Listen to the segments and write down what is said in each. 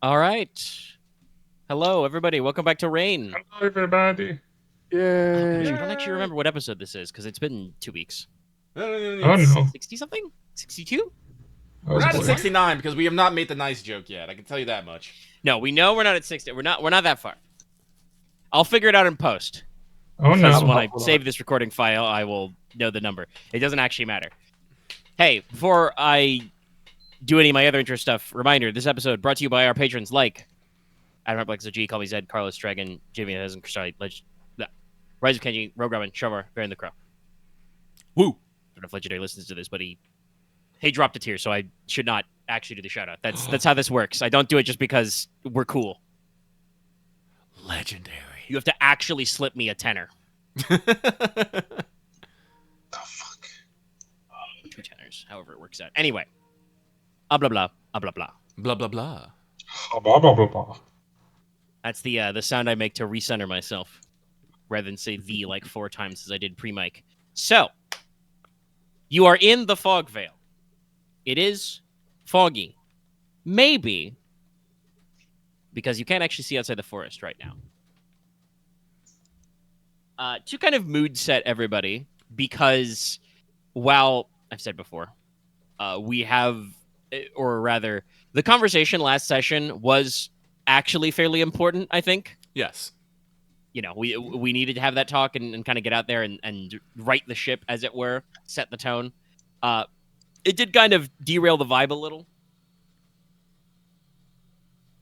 All right. Hello, everybody. Welcome back to Rain. Hello, everybody. Gosh, Yay! I don't actually remember what episode this is because it's been 2 weeks. Oh no. 60 something? 62? Oh We're not at boy. 69 because we have not made the nice joke yet. I can tell you that much. No, we know we're not at 60. We're not that far. I'll figure it out in post. Oh Because no. when I save this recording file, I will know the number. It doesn't actually matter. Hey, before I do any of my other intro stuff, reminder, this episode brought to you by our patrons like Adam Black G, Call Me Zed, Carlos Dragon, Jimmy Hezen, Kristali, Rise of Kenji, Rogue Robin, Sjorberg, Baron the Crow. Woo! I don't know if Legendary listens to this, but he dropped a tear, so I should not actually do the shout out. That's how this works. I don't do it just because we're cool. Legendary. You have to actually slip me a tenner. The fuck. 2 tenors, however it works out. Anyway. Blah blah blah blah blah. Blah, blah, blah. Blah blah blah blah. That's the sound I make to recenter myself, rather than say "the" like 4 times as I did pre-mic. So, you are in the fog veil. It is foggy, maybe, because you can't actually see outside the forest right now. To kind of mood set everybody, because while I've said before, we have, or rather, the conversation last session was actually fairly important, I think. Yes. You know, we needed to have that talk and kind of get out there and right the ship, as it were, set the tone. It did kind of derail the vibe a little.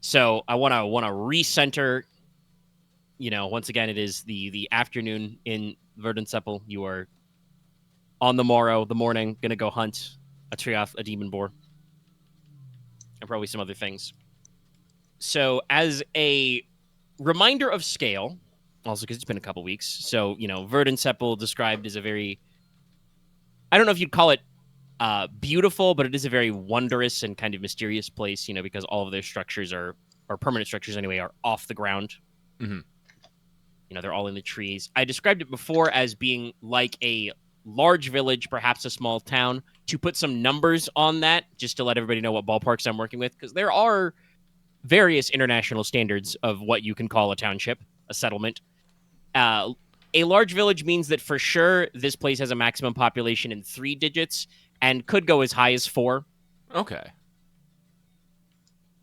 So I want to recenter. You know, once again, it is the afternoon in Verdensepel. You are on the morning, gonna go hunt a Triath, a Demon Boar, and probably some other things. So as a reminder of scale, also because it's been a couple weeks, so, you know, Verdensepel described as a very, I don't know if you'd call it beautiful, but it is a very wondrous and kind of mysterious place, you know, because all of their structures or permanent structures anyway, are off the ground. Mm-hmm. You know, they're all in the trees. I described it before as being like a large village, perhaps a small town. To put some numbers on that, just to let everybody know what ballparks I'm working with, because there are various international standards of what you can call a township, a settlement. A large village means that for sure this place has a maximum population in 3 digits and could go as high as 4. Okay.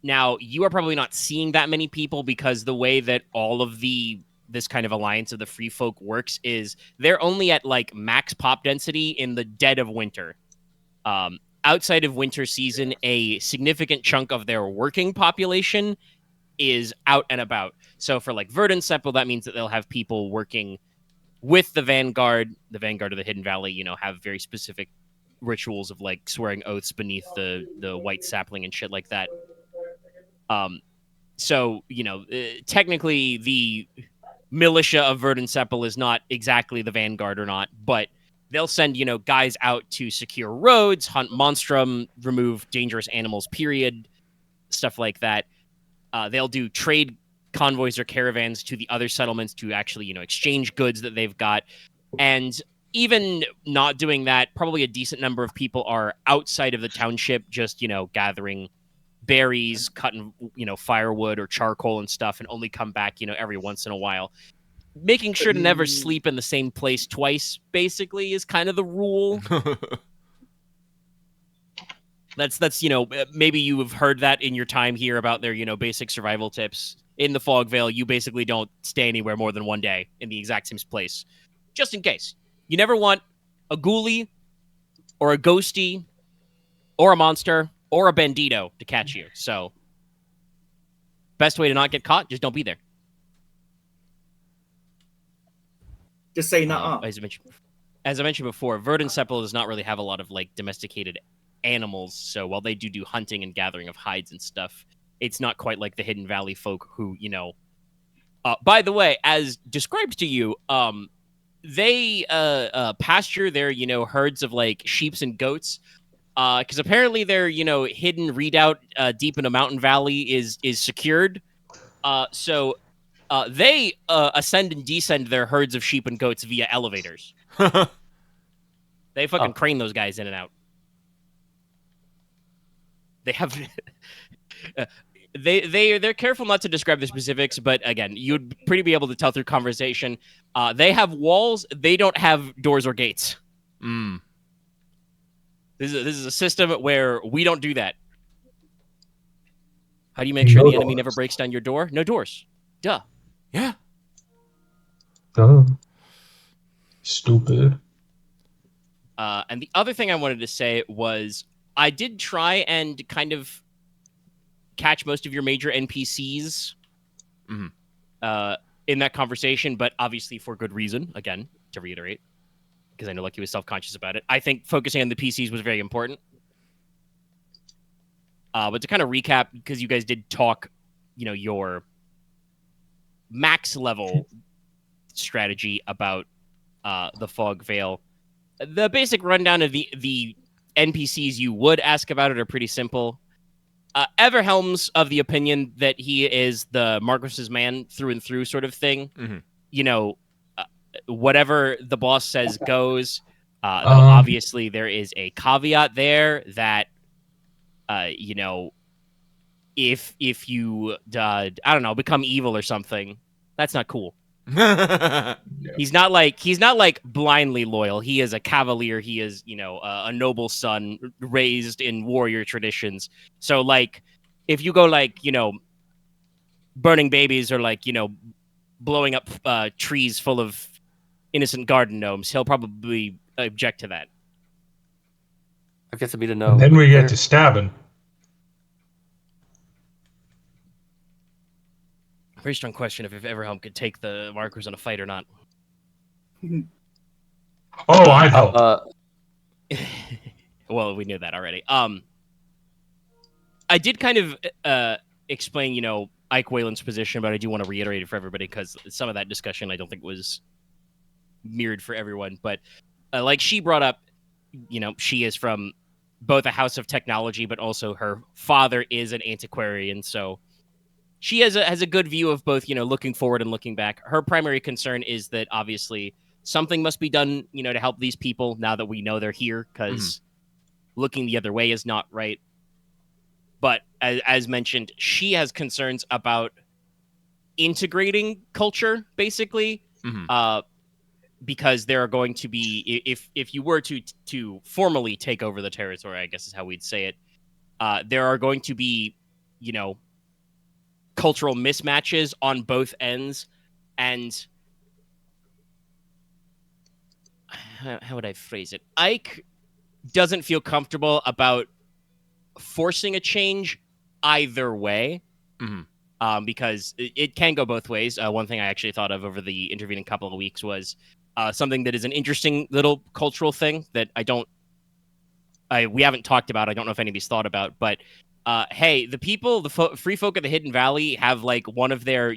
Now, you are probably not seeing that many people because the way that all of this kind of alliance of the free folk works is they're only at like max pop density in the dead of winter. Outside of winter season, a significant chunk of their working population is out and about. So for like Verdensepel, that means that they'll have people working with the Vanguard of the Hidden Valley, you know, have very specific rituals of like swearing oaths beneath the white sapling and shit like that. So, you know, technically the militia of Verdensepel is not exactly the Vanguard or not, but they'll send, you know, guys out to secure roads, hunt monstrum, remove dangerous animals, period, stuff like that. They'll do trade convoys or caravans to the other settlements to actually, you know, exchange goods that they've got. And even not doing that, probably a decent number of people are outside of the township, just, you know, gathering berries, cutting, you know, firewood or charcoal and stuff, and only come back, you know, every once in a while. Making sure to never sleep in the same place twice, basically, is kind of the rule. That's you know, maybe you have heard that in your time here about their, you know, basic survival tips. In the Fog Veil, you basically don't stay anywhere more than 1 day in the exact same place, just in case. You never want a ghoulie or a ghosty or a monster or a bandito to catch you. So, best way to not get caught, just don't be there. Just say nuh-uh. As I mentioned before, Verdensepel does not really have a lot of like domesticated animals. So while they do hunting and gathering of hides and stuff, it's not quite like the Hidden Valley folk who, you know. By the way, as described to you, they pasture their, you know, herds of like sheeps and goats. Because apparently their, you know, hidden redoubt deep in a mountain valley is secured. So they ascend and descend their herds of sheep and goats via elevators. They fucking crane those guys in and out. They have... they're careful not to describe the specifics, but again, you'd pretty be able to tell through conversation. They have walls. They don't have doors or gates. Mm. This is a system where we don't do that. How do you make sure the enemy never breaks down your door? No doors. Duh. Yeah. Duh. Stupid. And the other thing I wanted to say was I did try and kind of catch most of your major NPCs in that conversation, but obviously for good reason, again, to reiterate, because I know Lucky was self-conscious about it. I think focusing on the PCs was very important. But to kind of recap, because you guys did talk, your max level strategy about the Fog Veil. The basic rundown of the NPCs you would ask about it are pretty simple. Everhelm's of the opinion that he is the Marquess's man through and through sort of thing. Mm-hmm. Whatever the boss says goes. Though obviously there is a caveat there that, if you, I don't know, become evil or something, that's not cool. He's not like blindly loyal. He is a cavalier. He is, a noble son raised in warrior traditions. So like, if you go like, burning babies or like, blowing up trees full of innocent garden gnomes, he'll probably object to that. I guess it'd be to know. And then we get to stabbing. Very strong question if Everhelm could take the markers on a fight or not. Oh, I'd help. Well, we knew that already. I did kind of explain, Ike Wayland's position, but I do want to reiterate it for everybody because some of that discussion I don't think was mirrored for everyone. But like she brought up, she is from both a house of technology, but also her father is an antiquarian, so she has a good view of both, looking forward and looking back. Her primary concern is that obviously something must be done, to help these people now that we know they're here, because looking the other way is not right. But as mentioned, she has concerns about integrating culture, basically, because there are going to be, if you were to formally take over the territory, I guess is how we'd say it, there are going to be, cultural mismatches on both ends, and how would I phrase it? Ike doesn't feel comfortable about forcing a change either way, because it can go both ways. One thing I actually thought of over the intervening couple of weeks was something that is an interesting little cultural thing that we haven't talked about. I don't know if anybody's thought about, but hey, the people, free folk of the Hidden Valley have like one of their,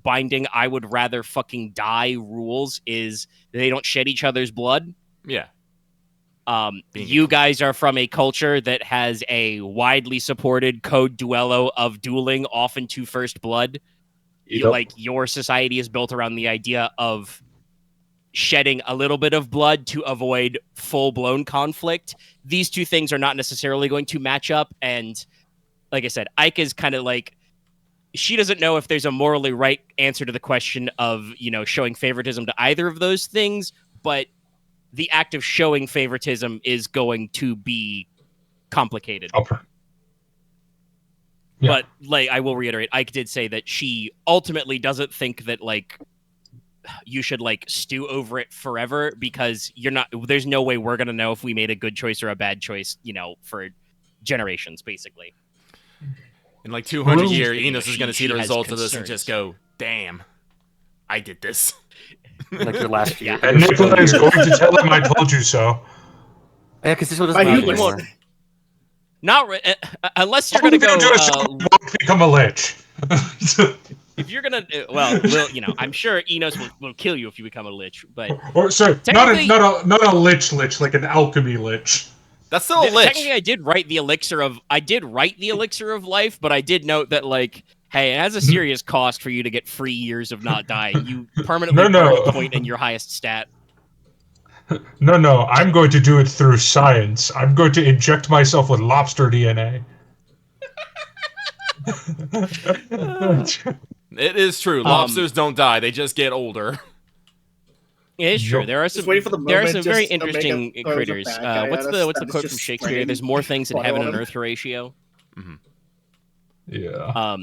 binding I would rather fucking die rules is they don't shed each other's blood. Yeah. You guys are from a culture that has a widely supported code duello of dueling, often to first blood. Yep. Your society is built around the idea of shedding a little bit of blood to avoid full-blown conflict. These two things are not necessarily going to match up, and like I said, Ike is kind of like, she doesn't know if there's a morally right answer to the question of, showing favoritism to either of those things, but the act of showing favoritism is going to be complicated. Okay. Yeah. But, I will reiterate, Ike did say that she ultimately doesn't think that, you should, stew over it forever, because there's no way we're going to know if we made a good choice or a bad choice, for generations, basically. In 200 Well, years, Inos is going to see the has results of this and concerns. just go, damn, I did this. Like your last few. And Nicola is going to tell him I told you so. Yeah, because this one But doesn't he matter anymore. won't. Not unless you're All going to you're go... do is won't become a lich. if you're going to... I'm sure Inos will kill you if you become a lich, but... Or sorry, Technically- not a lich, like an alchemy lich. That's still a lich. Technically, I did write the elixir of life, but I did note that, hey, it has a serious cost for you to get free years of not dying. You permanently burn a point in your highest stat. No, I'm going to do it through science. I'm going to inject myself with lobster DNA. It is true. Lobsters don't die; they just get older. It is true. Yup. There are Just some waiting for the there are moment some very just Omega interesting throws a critters. bad guy What's at the us that is quote just from Shakespeare? spraying There's more things in water heaven on and him. earth ratio. Yeah.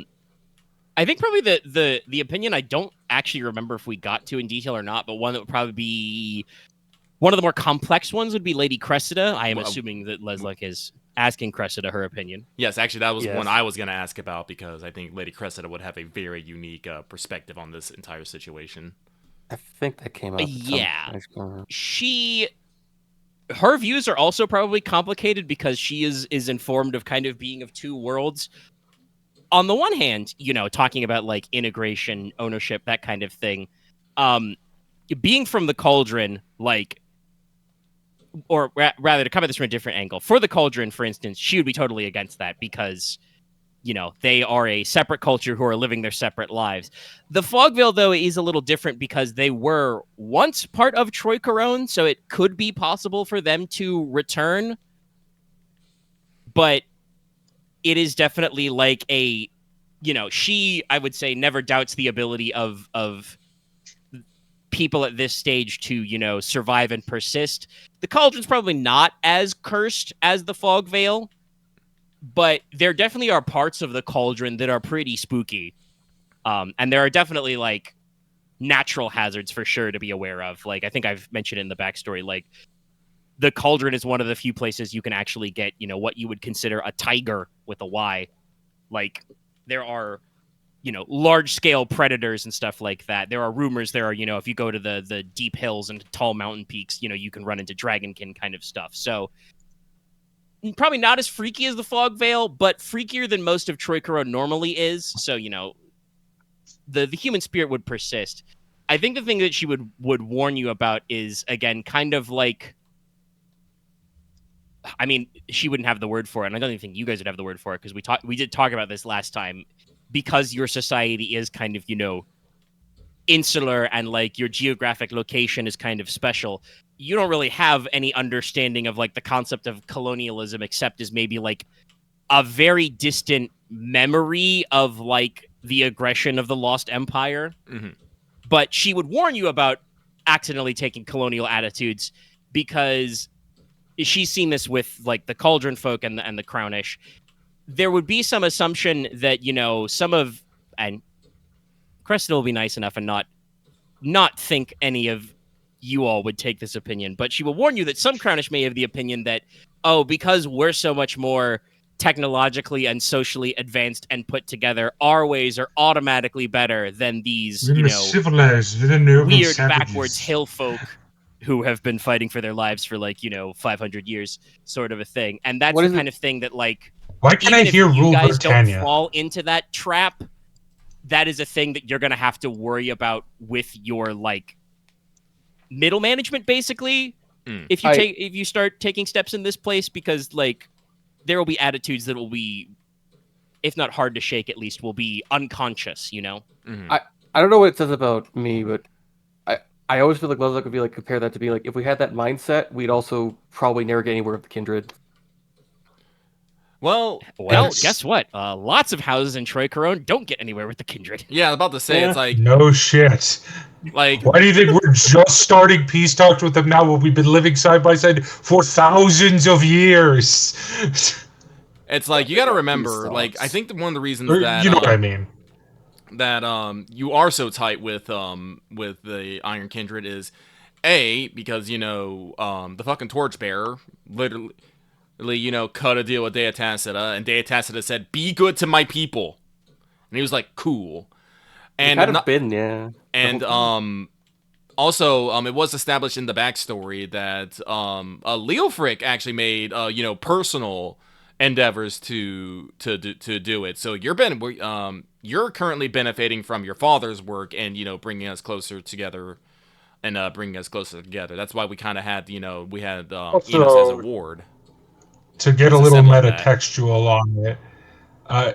I think probably the opinion I don't actually remember if we got to in detail or not, but one that would probably be one of the more complex ones would be Lady Cressida. I am Well, assuming that Leslok is asking Cressida her opinion. Yes, actually, that was Yes. one I was going to ask about because I think Lady Cressida would have a very unique perspective on this entire situation. I think that came up. Yeah. Her views are also probably complicated because she is informed of kind of being of two worlds. On the one hand, talking about like integration, ownership, that kind of thing. Being from the Cauldron, like, or rather to come at this from a different angle, for the Cauldron, for instance, she would be totally against that because, they are a separate culture who are living their separate lives. The Fogvale, though, is a little different because they were once part of Troy Corone, so it could be possible for them to return. But it is definitely like a, she, I would say, never doubts the ability of people at this stage to, survive and persist. The Cauldron's probably not as cursed as the Fogvale, but there definitely are parts of the Cauldron that are pretty spooky. And there are definitely like natural hazards for sure to be aware of. Like, I think I've mentioned in the backstory, like the Cauldron is one of the few places you can actually get, what you would consider a tiger with a Y. Like, there are, large scale predators and stuff like that. There are rumors there are, if you go to the deep hills and tall mountain peaks, you can run into dragonkin kind of stuff. So probably not as freaky as the Fogvale, but freakier than most of Troy Corone normally is. So, the human spirit would persist. I think the thing that she would warn you about is, again, kind of like, I mean, she wouldn't have the word for it, and I don't even think you guys would have the word for it, because we did talk about this last time. Because your society is kind of, insular and like your geographic location is kind of special, you don't really have any understanding of like the concept of colonialism, except as maybe like a very distant memory of like the aggression of the Lost Empire. Mm-hmm. But she would warn you about accidentally taking colonial attitudes because she's seen this with like the Cauldron folk and the Crownish. There would be some assumption that, and Cressida will be nice enough and not think any of you all would take this opinion, but she will warn you that some Crownish may have the opinion that, because we're so much more technologically and socially advanced and put together, our ways are automatically better than these, civilized, noble weird savages. backwards hill folk who have been fighting for their lives for like, 500 years, sort of a thing. And that's the kind of thing that like, why can even I hear if you Rule guys don't Britannia? fall into that trap, that is a thing that you're going to have to worry about with your like middle management, basically. If you start taking steps in this place, because like there will be attitudes that will be, if not hard to shake, at least will be unconscious. Mm-hmm. I don't know what it says about me, but I always feel like Leslok would be like, compare that to be like, if we had that mindset, we'd also probably never get anywhere with the kindred. Well, guess what? Lots of houses in Troy Corone don't get anywhere with the kindred. Yeah, I was about to say, it's like, no shit. Like, why do you think we're just starting peace talks with them now when we've been living side by side for thousands of years? It's like, you got to remember, like, I think one of the reasons that you know what I mean, that you are so tight with the Iron Kindred is because the fucking Torchbearer literally cut a deal with Deatacida, and Deatacida said, "Be good to my people," and he was like, "Cool." And kind of been, yeah. And also, it was established in the backstory that Leofric actually made personal endeavors to do it. So you're currently benefiting from your father's work and bringing us closer together. That's why we kind of had we had Inos as a ward. To get a little metatextual on it,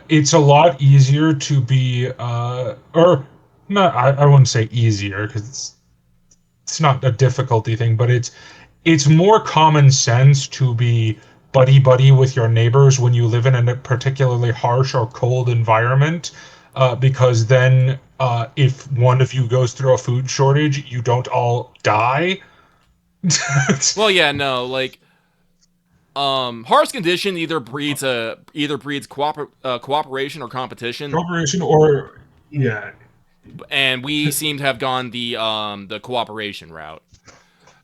it's a lot easier to be, or not. I wouldn't say easier because it's not a difficulty thing, but it's more common sense to be buddy-buddy with your neighbors when you live in a particularly harsh or cold environment, because then if one of you goes through a food shortage, you don't all die. Well, yeah, no, like, harsh condition either breeds cooperation or competition. Cooperation or yeah. And we seem to have gone the cooperation route.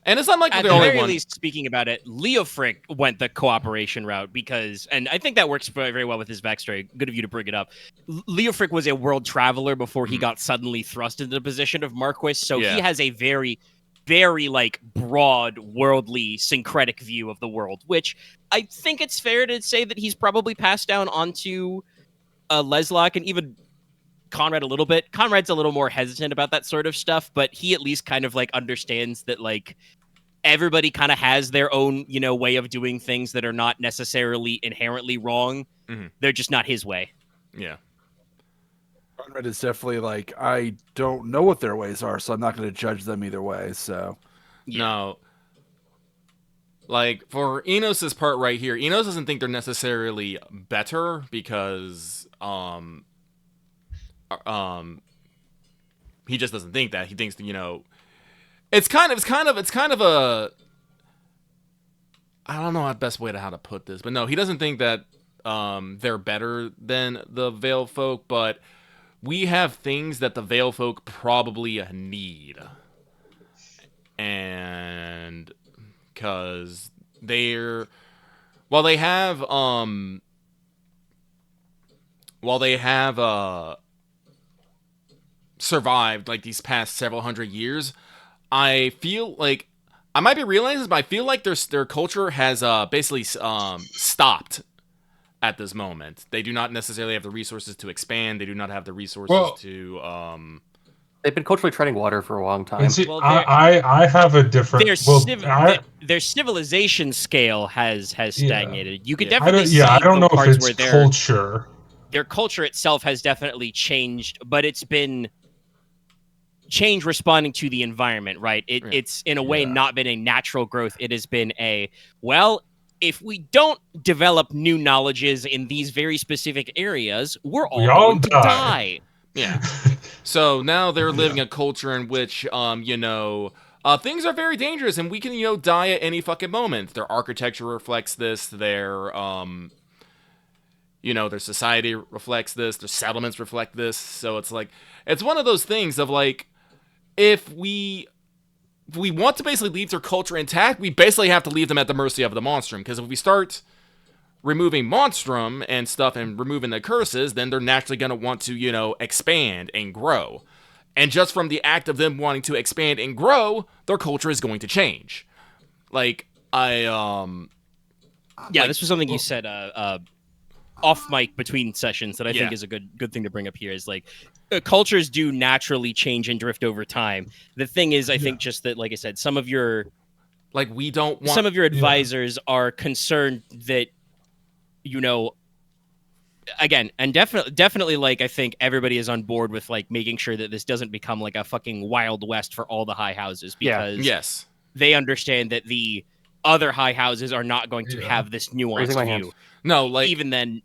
And it's not like at the the only very one. least, speaking about it, Leofric went the cooperation route because, and I think that works very, very well with his backstory. Good of you to bring it up. Leofric was a world traveler before he got suddenly thrust into the position of Marquess, so he has a very, very like broad, worldly, syncretic view of the world, which I think it's fair to say that he's probably passed down onto Leslok and even Konrad a little bit. Konrad's a little more hesitant about that sort of stuff, but he at least kind of like understands that like everybody kind of has their own, you know, way of doing things that are not necessarily inherently wrong. They're just not his way. Yeah. Konrad is definitely like, I don't know what their ways are, so I'm not going to judge them either way. So no, like for Inos' part right here, Inos doesn't think they're necessarily better because he just doesn't think that. He thinks that, you know, it's kind of a, I don't know the best way to how to put this, but no, he doesn't think that they're better than the Veil folk, but we have things that the Veil folk probably need. And because while they have survived like these past several hundred years, I feel like I might be realizing this, but I feel like their culture has basically stopped at this moment. They do not necessarily have the resources to expand. They do not have the resources to. They've been culturally treading water for a long time. See, well, I have a different. Their civilization scale has stagnated. You could definitely see. I don't know if it's culture. Their culture itself has definitely changed, but it's been change responding to the environment, right? It's in a way not been a natural growth. It has been if we don't develop new knowledges in these very specific areas, we're all going to die. Yeah. So now they're living a culture in which, things are very dangerous and we can, die at any fucking moment. Their architecture reflects this. Their society reflects this. Their settlements reflect this. So it's like, it's one of those things of like, if we want to basically leave their culture intact, we basically have to leave them at the mercy of the monstrum. Because if we start removing monstrum and stuff and removing the curses, then they're naturally going to want to, expand and grow. And just from the act of them wanting to expand and grow, their culture is going to change. Like, this was something you said off mic between sessions that I think is a good thing to bring up here is like cultures do naturally change and drift over time. The thing is, I think just that, like I said, some of your advisors are concerned that, again, and definitely like I think everybody is on board with like making sure that this doesn't become like a fucking Wild West for all the high houses because they understand that the other high houses are not going to have this nuanced view. No, like even then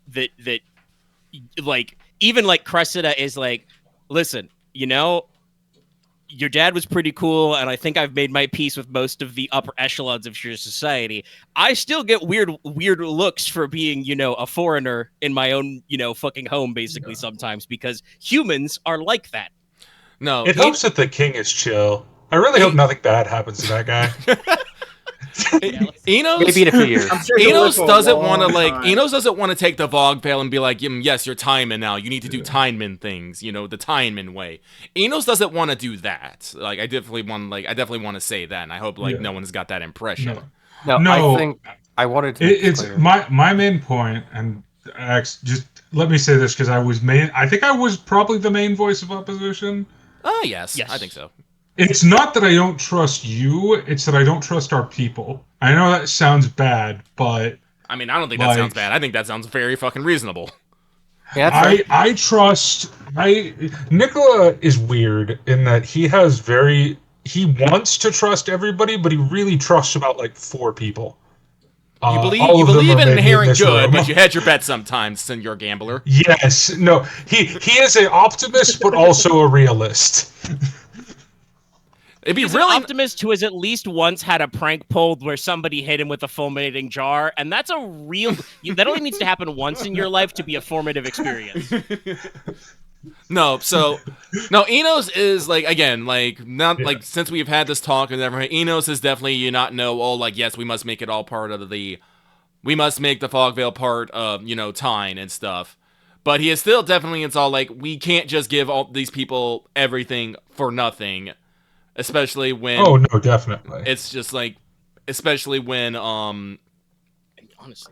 that like even like Cressida is like, listen, your dad was pretty cool, and I think I've made my peace with most of the upper echelons of your society. I still get weird looks for being, a foreigner in my own, fucking home, basically, sometimes, because humans are like that. No, it helps that the king is chill. I really hope nothing bad happens to that guy. Enos, maybe in a few years. Enos doesn't want to take the Vogue veil and be like, yes, you're Tineman now. You need to do Tineman things, the Tineman way. Enos doesn't want to do that. Like, I definitely want to say that, and I hope no one's got that impression. No, I think I wanted to. It's my main point, and just let me say this because I think I was probably the main voice of opposition. Yes, I think so. It's not that I don't trust you, it's that I don't trust our people. I know that sounds bad, but... I mean, I don't think that sounds bad. I think that sounds very fucking reasonable. Yeah, I trust... Nicola is weird in that he wants to trust everybody, but he really trusts about, 4 people. You believe all you of them believe are in maybe inherent this good, room. but you hedge your bets sometimes, since you're a gambler. Yes, no, he is an optimist, but also a realist. It'd be He's really an optimist who has at least once had a prank pulled where somebody hit him with a fulminating jar, and that's a real. That only needs to happen once in your life to be a formative experience. No, Enos is like, again, like, not like, since we've had this talk and everything, Enos is definitely, you not know, oh, like, yes, we must make it all part of we must make the Fogvale part of, Teine and stuff. But he is still definitely, it's all like, we can't just give all these people everything for nothing. Especially when... Oh, no, definitely. It's just like, especially when, honestly,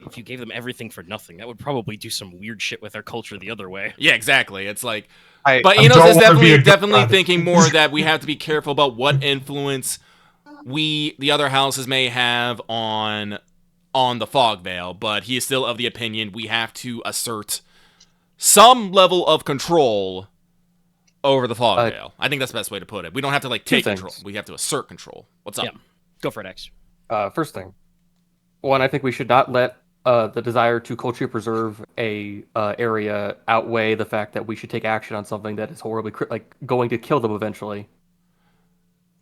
if you gave them everything for nothing, that would probably do some weird shit with their culture the other way. Yeah, exactly. It's like... I Enos is definitely god. thinking more that we have to be careful about what influence the other houses may have on the Fogvale, but he is still of the opinion we have to assert some level of control over the Fogvale. I think that's the best way to put it. We don't have to like take control. We have to assert control. What's up? Yeah. Go for it, X. First thing, one, I think we should not let the desire to culturally preserve a area outweigh the fact that we should take action on something that is horribly going to kill them eventually.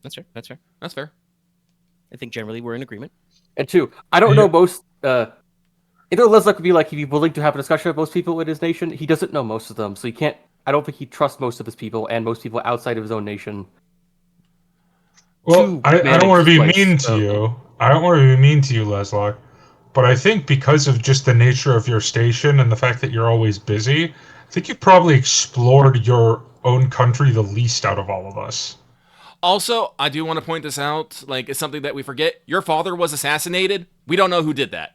That's fair. That's fair. That's fair. I think generally we're in agreement. And two, I don't know most. Leslok would be like, he'd be willing to have a discussion with most people in his nation. He doesn't know most of them, so he can't. I don't think he trusts most of his people and most people outside of his own nation. Well, I don't want to be mean to you. I don't want to be mean to you, Leslok. But I think because of just the nature of your station and the fact that you're always busy, I think you've probably explored your own country the least out of all of us. Also, I do want to point this out. Like, it's something that we forget. Your father was assassinated. We don't know who did that.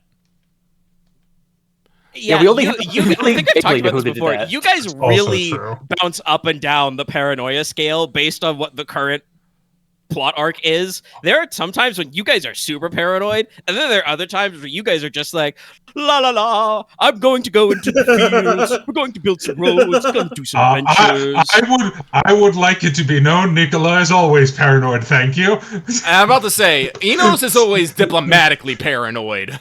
Yeah, we only I think I've talked about this before. You guys really bounce up and down the paranoia scale based on what the current plot arc is. There are some times when you guys are super paranoid, and then there are other times where you guys are just like, la la la, I'm going to go into the fields, we're going to build some roads, going to do some ventures. I would like it to be known, Nicola is always paranoid, thank you. I'm about to say, Inos is always diplomatically paranoid.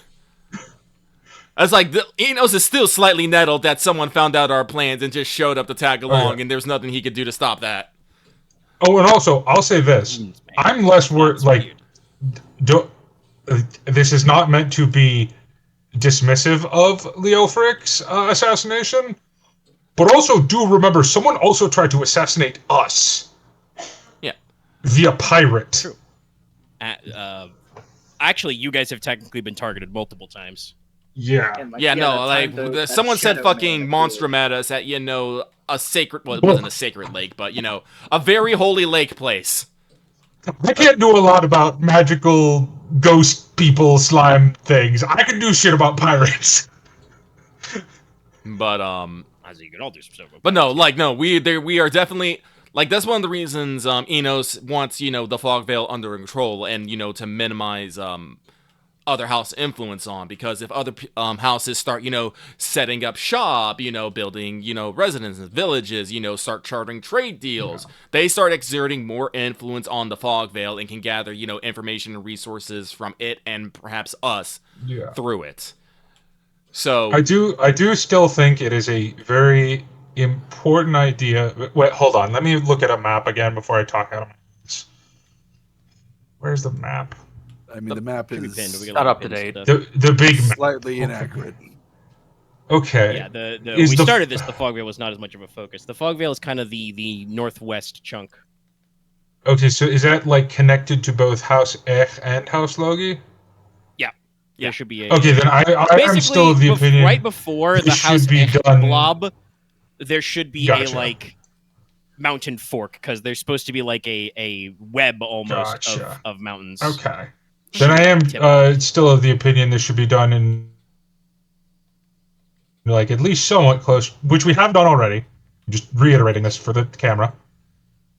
It's like, Inos is still slightly nettled that someone found out our plans and just showed up to tag along, and there's nothing he could do to stop that. Oh, and also, I'll say this. I'm less worried, like, this is not meant to be dismissive of Leofric's assassination, but also do remember, someone also tried to assassinate us. Yeah. Via pirate. True. Actually, you guys have technically been targeted multiple times. Yeah. Someone said fucking monstrum at us at, a sacred, well, it wasn't a sacred lake, but, a very holy lake place. I can't do a lot about magical ghost people slime things. I can do shit about pirates. But, as you can all do some stuff. But no, we are definitely, like, that's one of the reasons, Enos wants, the Fogvale under control and, to minimize, other house influence on, because if other houses start, setting up shop, building, residences, villages, start chartering trade deals, they start exerting more influence on the Fogvale and can gather, information and resources from it and perhaps us through it. So I do still think it is a very important idea. Wait, hold on. Let me look at a map again before I talk out of my hands. Where's the map? I mean, the map is not up to date. The big map. Slightly inaccurate. Okay. Yeah, we started this. The Fogvale was not as much of a focus. The Fogvale is kind of the northwest chunk. Okay, so is that like connected to both House Ech and House Logi? Yeah. There should be a... Okay, then I'm still of the opinion... Right before the House Ech blob, there should be a, mountain fork, because there's supposed to be, a web almost of mountains. Okay. Then I am still of the opinion this should be done in, at least somewhat close, which we have done already. Just reiterating this for the camera.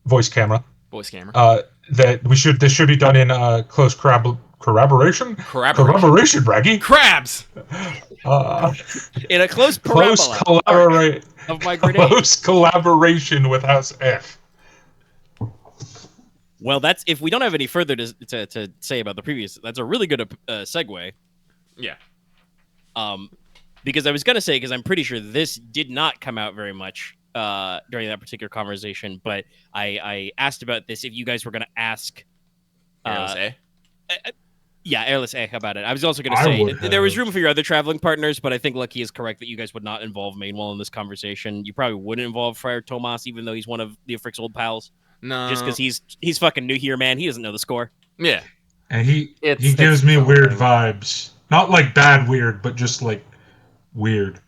Voice camera. That this should be done in close corroboration, Braggy. Crabs! In a close of my grenade. Close collaboration with House F. Well, if we don't have any further to say about the previous, that's a really good segue. Yeah. Because I was gonna say, because I'm pretty sure this did not come out very much during that particular conversation, but I asked about this if you guys were gonna ask. Yeah, Airless A about it. I was also going to say there was room for your other traveling partners, but I think Lucky is correct that you guys would not involve Mainwell in this conversation. You probably wouldn't involve Friar Tomas, even though he's one of Leofric's old pals. No, just because he's fucking new here, man. He doesn't know the score. Yeah, and he gives me weird vibes. Not like bad weird, but just like weird.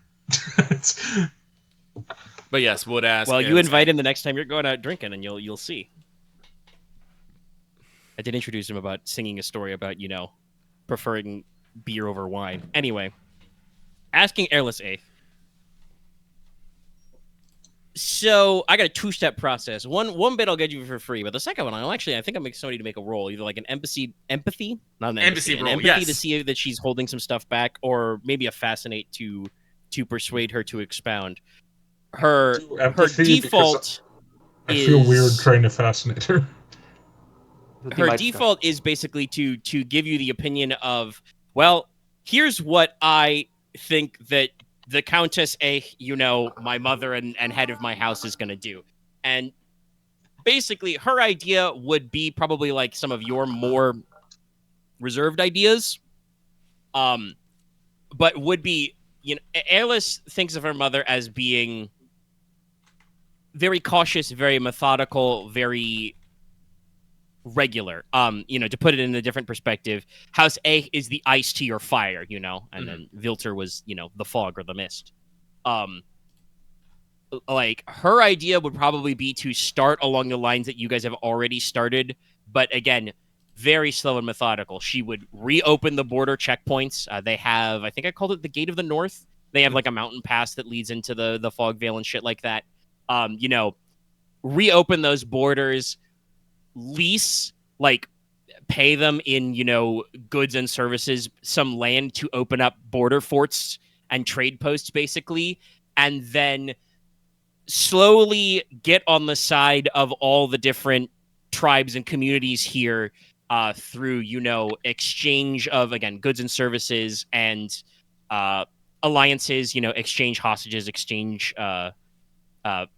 But yes, would ask. Well, you invite him the next time you're going out drinking, and you'll see. I did introduce him about singing a story about, preferring beer over wine. Anyway, asking Airless A. So I got a two-step process. One bit I'll get you for free, but the second one, I think I'll make somebody to make a roll, either like an empathy, not an empathy roll, empathy to see that she's holding some stuff back, or maybe a fascinate to persuade her to expound. Her default. I feel weird trying to fascinate her. Her default is basically to give you the opinion of, well, here's what I think that the Countess A, my mother and head of my house is going to do. And basically her idea would be probably like some of your more reserved ideas. But would be, Airless thinks of her mother as being very cautious, very methodical, very regular. To put it in a different perspective, House A is the ice to your fire, and then Vilter was, the fog or the mist. Like her idea would probably be to start along the lines that you guys have already started, but again, very slow and methodical. She would reopen the border checkpoints. They have, I think I called it the Gate of the North. They have like a mountain pass that leads into the fog veil and shit like that. Reopen those borders, lease, like pay them in, goods and services, some land to open up border forts and trade posts basically, and then slowly get on the side of all the different tribes and communities here through, exchange of, again, goods and services and alliances, exchange hostages, exchange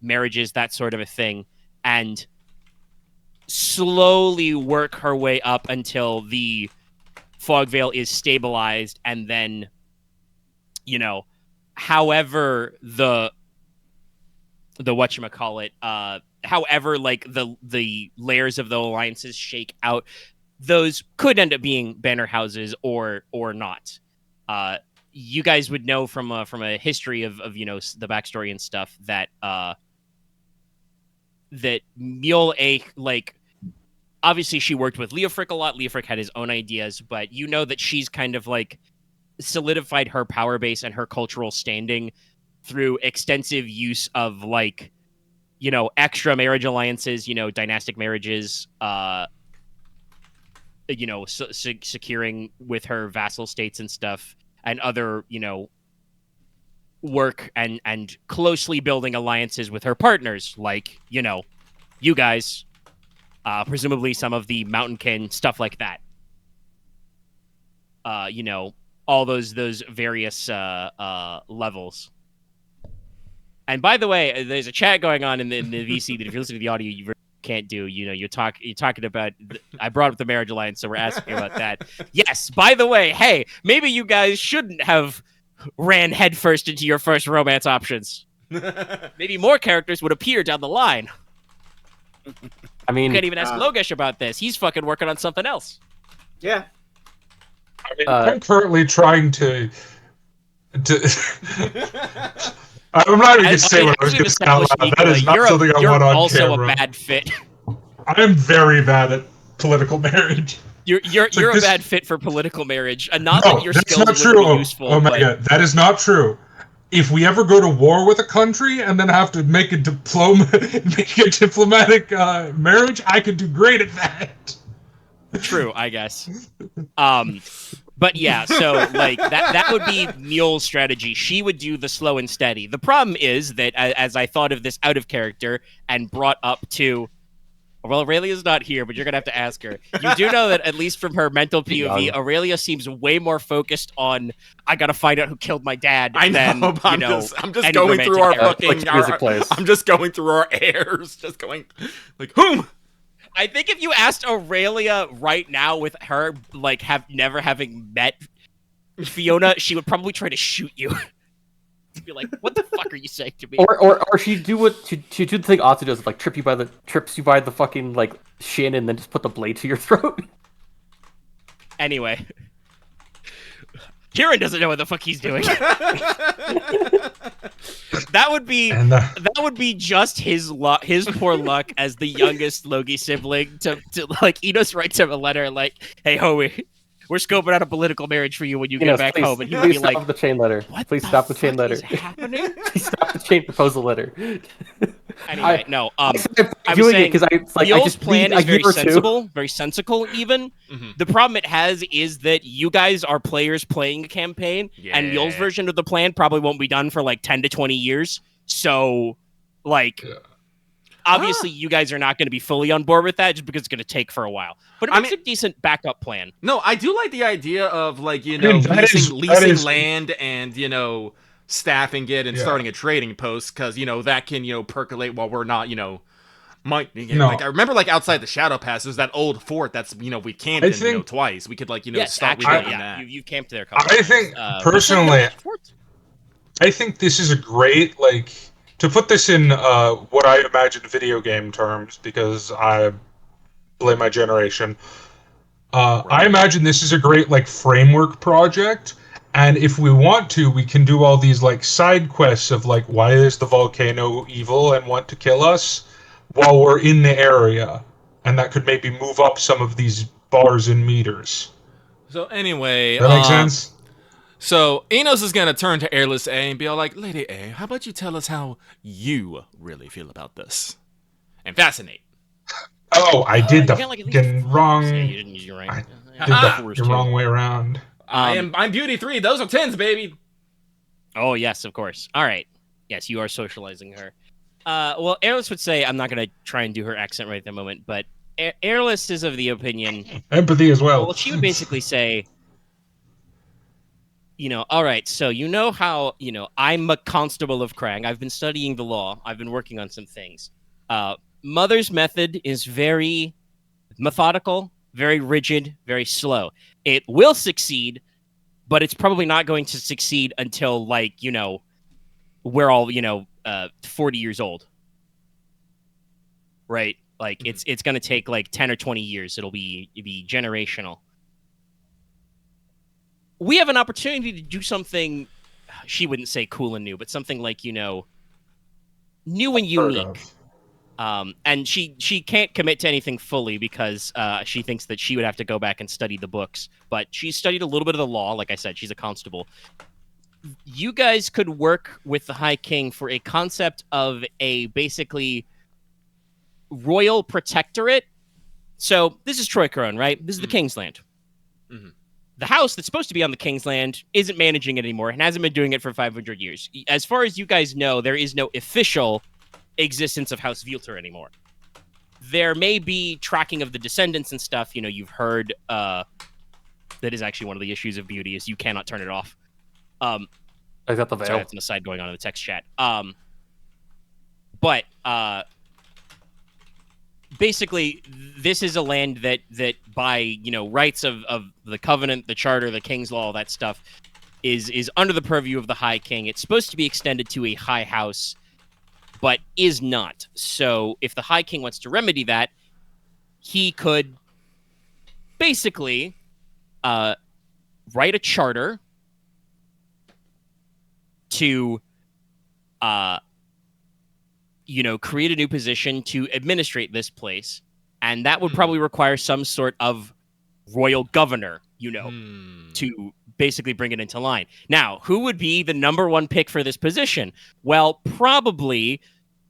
marriages, that sort of a thing, and slowly work her way up until the fog veil is stabilized, and then, however the whatchamacallit, however, like the layers of the alliances shake out, those could end up being banner houses or not. You guys would know from a history of the backstory and stuff that that Mule A, like, obviously she worked with Leofric a lot. Leofric had his own ideas, but that she's kind of like solidified her power base and her cultural standing through extensive use of like, extra marriage alliances, dynastic marriages, securing with her vassal states and stuff, and other, work and closely building alliances with her partners, like, you guys, presumably some of the Mountainkin, stuff like that. All those various levels. And by the way, there's a chat going on in the VC that if you're listening to the audio, you really can't do. You're talking about. I brought up the marriage alliance, so we're asking about that. Yes. By the way, hey, maybe you guys shouldn't have ran headfirst into your first romance options. Maybe more characters would appear down the line. I mean, you can't even ask Logesh about this. He's fucking working on something else. Yeah. I mean, I'm currently trying to I'm not even going to say what I was going to say out loud. That is not something I want on camera. You're also a bad fit. I'm very bad at political marriage. You're a bad fit for political marriage. And not that your skills not would be useful. Omega, that is not true. If we ever go to war with a country and then have to make a diplomatic marriage, I could do great at that. True, I guess. But yeah, so like that would be Mule's strategy. She would do the slow and steady. The problem is that as I thought of this out of character and brought up to Well, Aurelia's not here, but you're going to have to ask her. You do know that, at least from her mental POV, Aurelia seems way more focused on, I got to find out who killed my dad. I know, but I'm just going through our fucking... I'm just going through our heirs. Just going... Like, whom? I think if you asked Aurelia right now with her, like, never having met Fiona, she would probably try to shoot you. To be like, what the fuck are you saying to me? Or she'd do what she do the thing Otto does, like trips you by the fucking like shin and then just put the blade to your throat. Anyway, Kieran doesn't know what the fuck he's doing. That would be just his poor luck as the youngest Logi sibling to like Inos writes him a letter like, hey homie, we're scoping out a political marriage for you when you get back home. And he'd be like, stop the chain letter. Please stop the chain letter. Happening? Please stop the chain proposal letter. Anyway, no. I'm doing it because Neil's plan is very sensible, very sensical even. Mm-hmm. The problem it has is that you guys are players playing a campaign, and Neil's version of the plan probably won't be done for like 10 to 20 years. So, like... Yeah. Obviously, you guys are not going to be fully on board with that just because it's going to take for a while. But it makes a decent backup plan. No, I do like the idea of, like, leasing land and, staffing it and starting a trading post because, that can, percolate while we're not, Like, I remember, like, outside the Shadow Pass, there's that old fort that's, we camped in, twice. We could, like, start rebuilding that. You've camped there a couple times. I think, personally, I think this is a great, like... To put this in what I imagine video game terms, because I blame my generation, I imagine this is a great like framework project, and if we want to, we can do all these like side quests of like why is the volcano evil and want to kill us while we're in the area, and that could maybe move up some of these bars and meters. So anyway, that makes sense. So, Inos is going to turn to Airless A and be all like, Lady A, how about you tell us how you really feel about this? And fascinate. Oh, I did the fucking wrong... I did the wrong way around. I'm Beauty 3. Those are 10s, baby. Oh, yes, of course. All right. Yes, you are socializing her. Well, Airless would say, I'm not going to try and do her accent right at the moment, but Airless is of the opinion... Empathy as well. Well, she would basically say... all right, so how, I'm a constable of Krang. I've been studying the law. I've been working on some things. Mother's method is very methodical, very rigid, very slow. It will succeed, but it's probably not going to succeed until, like, we're all, 40 years old. Right? Like, it's going to take, like, 10 or 20 years. It'll be generational. We have an opportunity to do something, she wouldn't say cool and new, but something like, new and unique. And she can't commit to anything fully because she thinks that she would have to go back and study the books. But she's studied a little bit of the law. Like I said, she's a constable. You guys could work with the High King for a concept of a basically royal protectorate. So this is Troycaron, right? This is the King's Land. Mm-hmm. The house that's supposed to be on the King's Land isn't managing it anymore and hasn't been doing it for 500 years. As far as you guys know, there is no official existence of House Vilter anymore. There may be tracking of the descendants and stuff. You've heard that is actually one of the issues of Beauty is you cannot turn it off. I got the veil. Sorry, that's an aside going on in the text chat. But basically, this is a land that by, rights of the Covenant, the Charter, the King's Law, all that stuff, is under the purview of the High King. It's supposed to be extended to a high house, but is not. So if the High King wants to remedy that, he could basically write a charter to create a new position to administrate this place. And that would probably require some sort of royal governor, to basically bring it into line. Now, who would be the number one pick for this position? Well, probably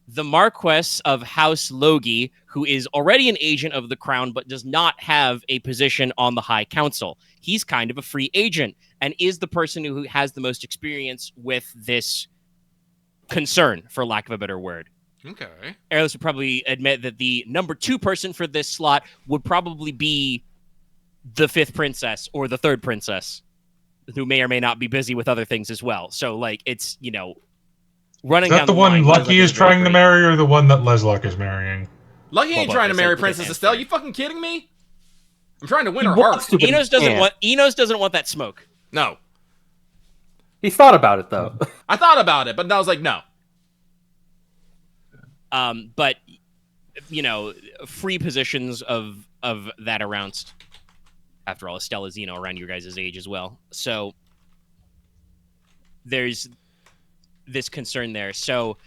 the Marquess of House Logi, who is already an agent of the crown, but does not have a position on the High Council. He's kind of a free agent and is the person who has the most experience with this concern, for lack of a better word. Okay. Airless would probably admit that the number 2 person for this slot would probably be the 5th princess or the 3rd princess, who may or may not be busy with other things as well. So, like, it's, running Is that down the one line, Lucky Leslok is isn't very trying to great. marry, or the one that Leslok is marrying? Lucky ain't Well, trying to both, I marry said, Princess and Estelle. fair. You fucking kidding me? I'm trying to win He her heart. wants to, but he Inos doesn't can't. want that smoke. No. He's thought about it though. I thought about it, but I was like, no. But free positions of that around. After all, Estella's around your guys' age as well, so there's this concern there. So,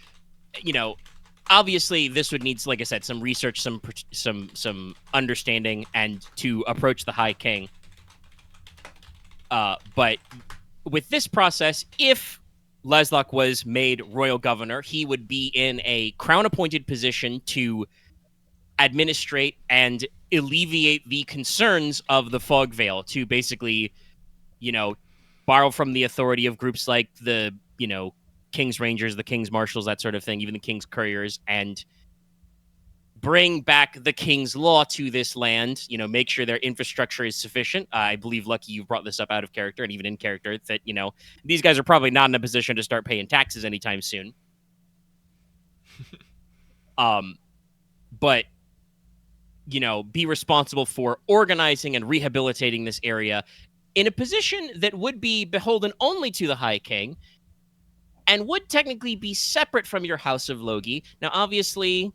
obviously, this would need, like I said, some research, some understanding, and to approach the High King. But with this process, if Leslok was made royal governor, he would be in a crown-appointed position to administrate and alleviate the concerns of the Fog Veil, to basically, borrow from the authority of groups like the, King's Rangers, the King's Marshals, that sort of thing, even the King's Couriers, and bring back the King's law to this land, make sure their infrastructure is sufficient. I believe, Lucky, you brought this up out of character and even in character, that, these guys are probably not in a position to start paying taxes anytime soon. But, be responsible for organizing and rehabilitating this area in a position that would be beholden only to the High King and would technically be separate from your House of Logi. Now, obviously,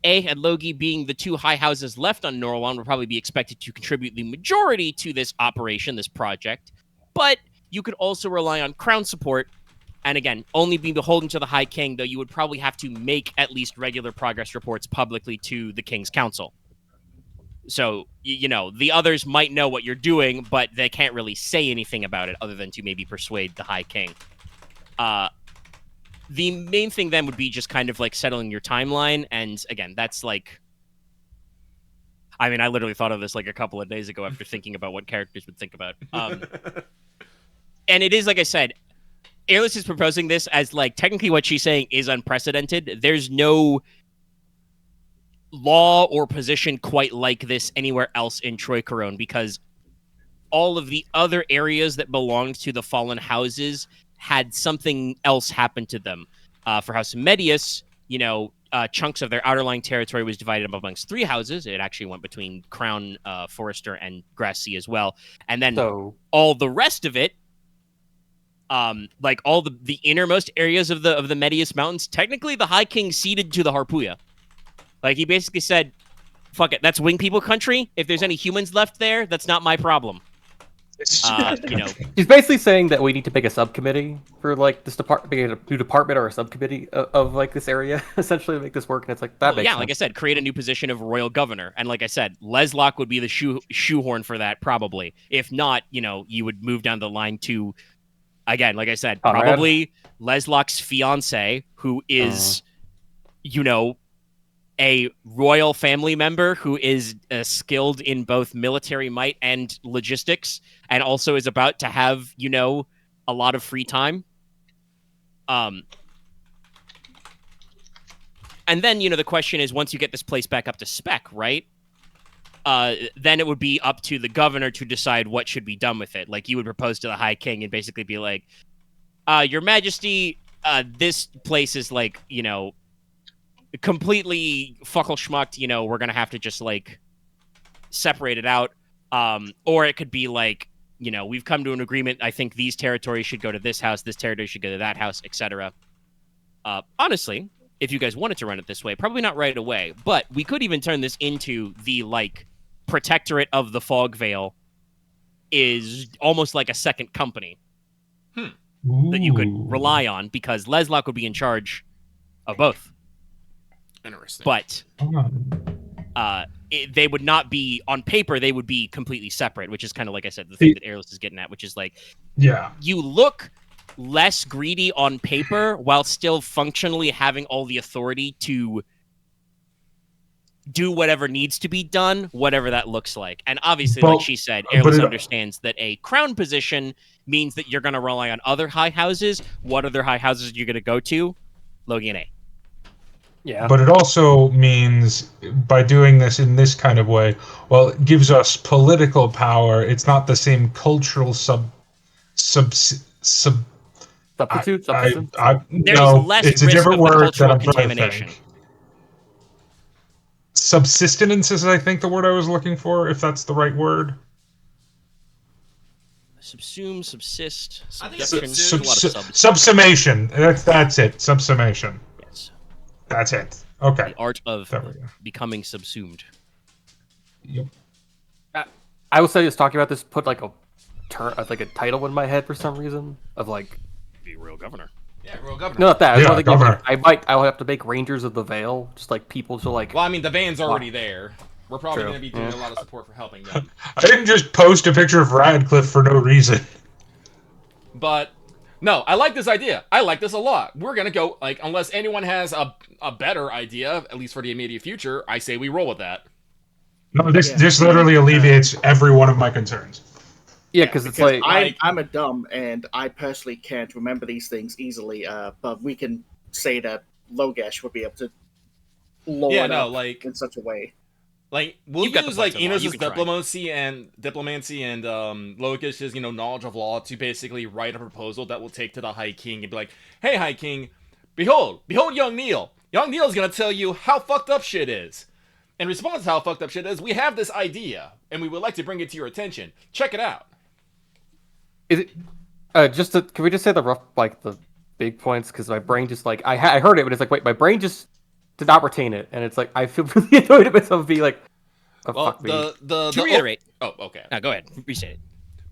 and Logi being the 2 high houses left on Norlon would probably be expected to contribute the majority to this operation, this project. But you could also rely on crown support, and again, only be beholden to the High King, though you would probably have to make at least regular progress reports publicly to the King's Council. So, the others might know what you're doing, but they can't really say anything about it other than to maybe persuade the High King. The main thing then would be just kind of like settling your timeline. And again, that's like, I literally thought of this like a couple of days ago after thinking about what characters would think about. And it is, like I said, Airless is proposing this as like technically what she's saying is unprecedented. There's no law or position quite like this anywhere else in Troy Corone, because all of the other areas that belonged to the fallen houses had something else happen to them. For House Medius, chunks of their outerlying territory was divided up amongst 3 houses. It actually went between Crown, Forester, and Grassy as well. And then all the rest of it, like all the innermost areas of the Medius Mountains, technically the High King ceded to the Harpuya. Like, he basically said, fuck it, that's Wing People country. If there's any humans left there, that's not my problem. He's basically saying that we need to make a subcommittee for like this department, a new department or a subcommittee of like this area, essentially, to make this work. And it's like that makes sense. Like I said, create a new position of royal governor. And like I said, Leslok would be the shoehorn for that, probably. If not, you would move down the line to, again, like I said, Konrad? Probably Leslok's fiance, who is, a royal family member who is skilled in both military might and logistics, and also is about to have, a lot of free time. And then, the question is, once you get this place back up to spec, right? Then it would be up to the governor to decide what should be done with it. Like, you would propose to the High King and basically be like, Your Majesty, this place is like, completely fuckle schmucked, we're gonna have to just like separate it out. Or it could be like, we've come to an agreement. I think these territories should go to this house, this territory should go to that house, etc. Honestly, if you guys wanted to run it this way, probably not right away, but we could even turn this into the like protectorate of the Fog Veil, is almost like a second company that you could rely on, because Leslok would be in charge of both. Interesting. But they would not be, on paper, they would be completely separate, which is kind of, like I said, the thing that Airless is getting at, which is like, you look less greedy on paper while still functionally having all the authority to do whatever needs to be done, whatever that looks like. And obviously, like she said, Airless understands that a crown position means that you're going to rely on other high houses. What other high houses are you going to go to? Logi and A. Yeah. But it also means, by doing this in this kind of way, well, it gives us political power. It's not the same cultural substitute. Substance? There's No, less it's a risk different of the word that cultural I'm trying to contamination. think. Subsistence is, I think, the word I was looking for, if that's the right word. Subsume, subsist, I think it's subduction. subsume. There's a lot of subs. Subsummation. That's it. Subsummation. Yes. That's it. Okay. The art of There we go. becoming subsumed. Yep. I would say just talking about this put like a title in my head for some reason of like Be a real governor. Yeah, royal governor. no, not that. Yeah, I was governor. I'll have to make Rangers of the Veil, just like people to like. Well, I mean, the van's already there. We're probably True. going to be doing a lot of support for helping them. I didn't just post a picture of Radcliffe for no reason. But no, I like this idea. I like this a lot. We're gonna go like unless anyone has a better idea, at least for the immediate future. I say we roll with that. No, this literally alleviates every one of my concerns. Yeah, because it's like I'm a dumb, and I personally can't remember these things easily. But we can say that Logesh would be able to lore it up like in such a way. Like we'll You've got the use like points of law. You Inos' can try. diplomancy and Logesh's knowledge of law to basically write a proposal that will take to the High King and be like, "Hey, High King, behold young Neil. Young Neil's gonna tell you how fucked up shit is. In response to how fucked up shit is, we have this idea, and we would like to bring it to your attention. Check it out." is it can we just say the rough the big points? Because my brain just like I heard it, but it's like wait, my brain just did not retain it, and it's like I feel really annoyed at myself being like, oh, Well, fuck me. To reiterate. Oh, okay. No, go ahead. Restate it.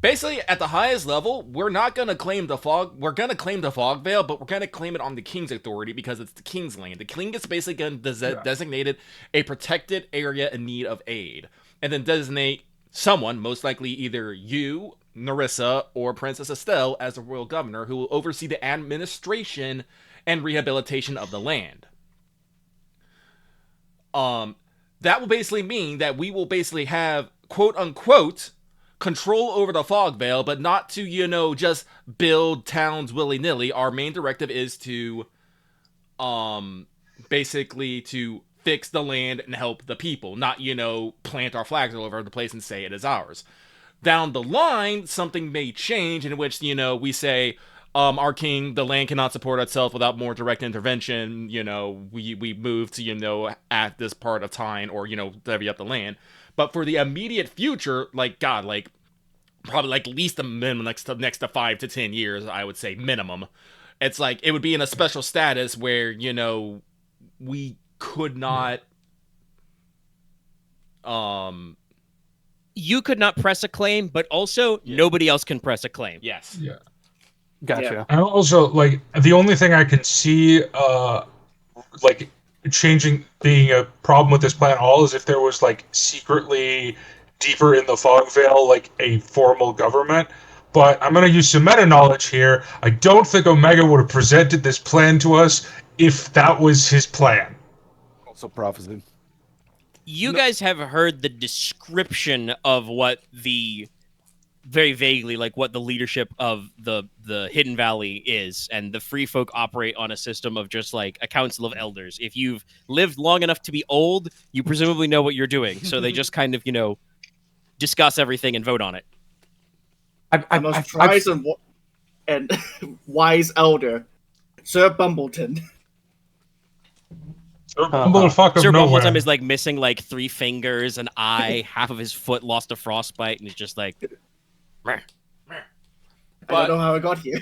Basically, at the highest level, we're not gonna claim the fog. We're gonna claim the fog veil, but we're gonna claim it on the king's authority because it's the king's land. The king is basically gonna designate a protected area in need of aid, and then designate someone, most likely either you, Narissa, or Princess Estelle, as the royal governor, who will oversee the administration and rehabilitation of the land. That will basically mean that we will basically have quote unquote control over the fog veil, but not to, just build towns willy-nilly. Our main directive is to basically to fix the land and help the people, not, plant our flags all over the place and say it is ours. Down the line, something may change in which, we say, our king, the land cannot support itself without more direct intervention. We move to, at this part of time or, levy up the land. But for the immediate future, probably at least the minimum next to 5 to 10 years, I would say minimum. It's like it would be in a special status where, we could not. You could not press a claim, but also nobody else can press a claim. Yes. Yeah. Gotcha. Yeah. And also, the only thing I can see, changing being a problem with this plan at all is if there was, secretly deeper in the fog veil, a formal government. But I'm going to use some meta-knowledge here. I don't think Omega would have presented this plan to us if that was his plan. Also prophecy. You guys have heard the description of what very vaguely, what the leadership of the Hidden Valley is, and the Free Folk operate on a system of just a council of elders. If you've lived long enough to be old, you presumably know what you're doing. So they just kind of, discuss everything and vote on it. The most wise and wise elder, Sir Bumbleton. Bumblefuck of Sir nowhere. Bumbleton is missing 3 fingers, an eye, half of his foot lost to frostbite, and he's just I But- don't know how I got here.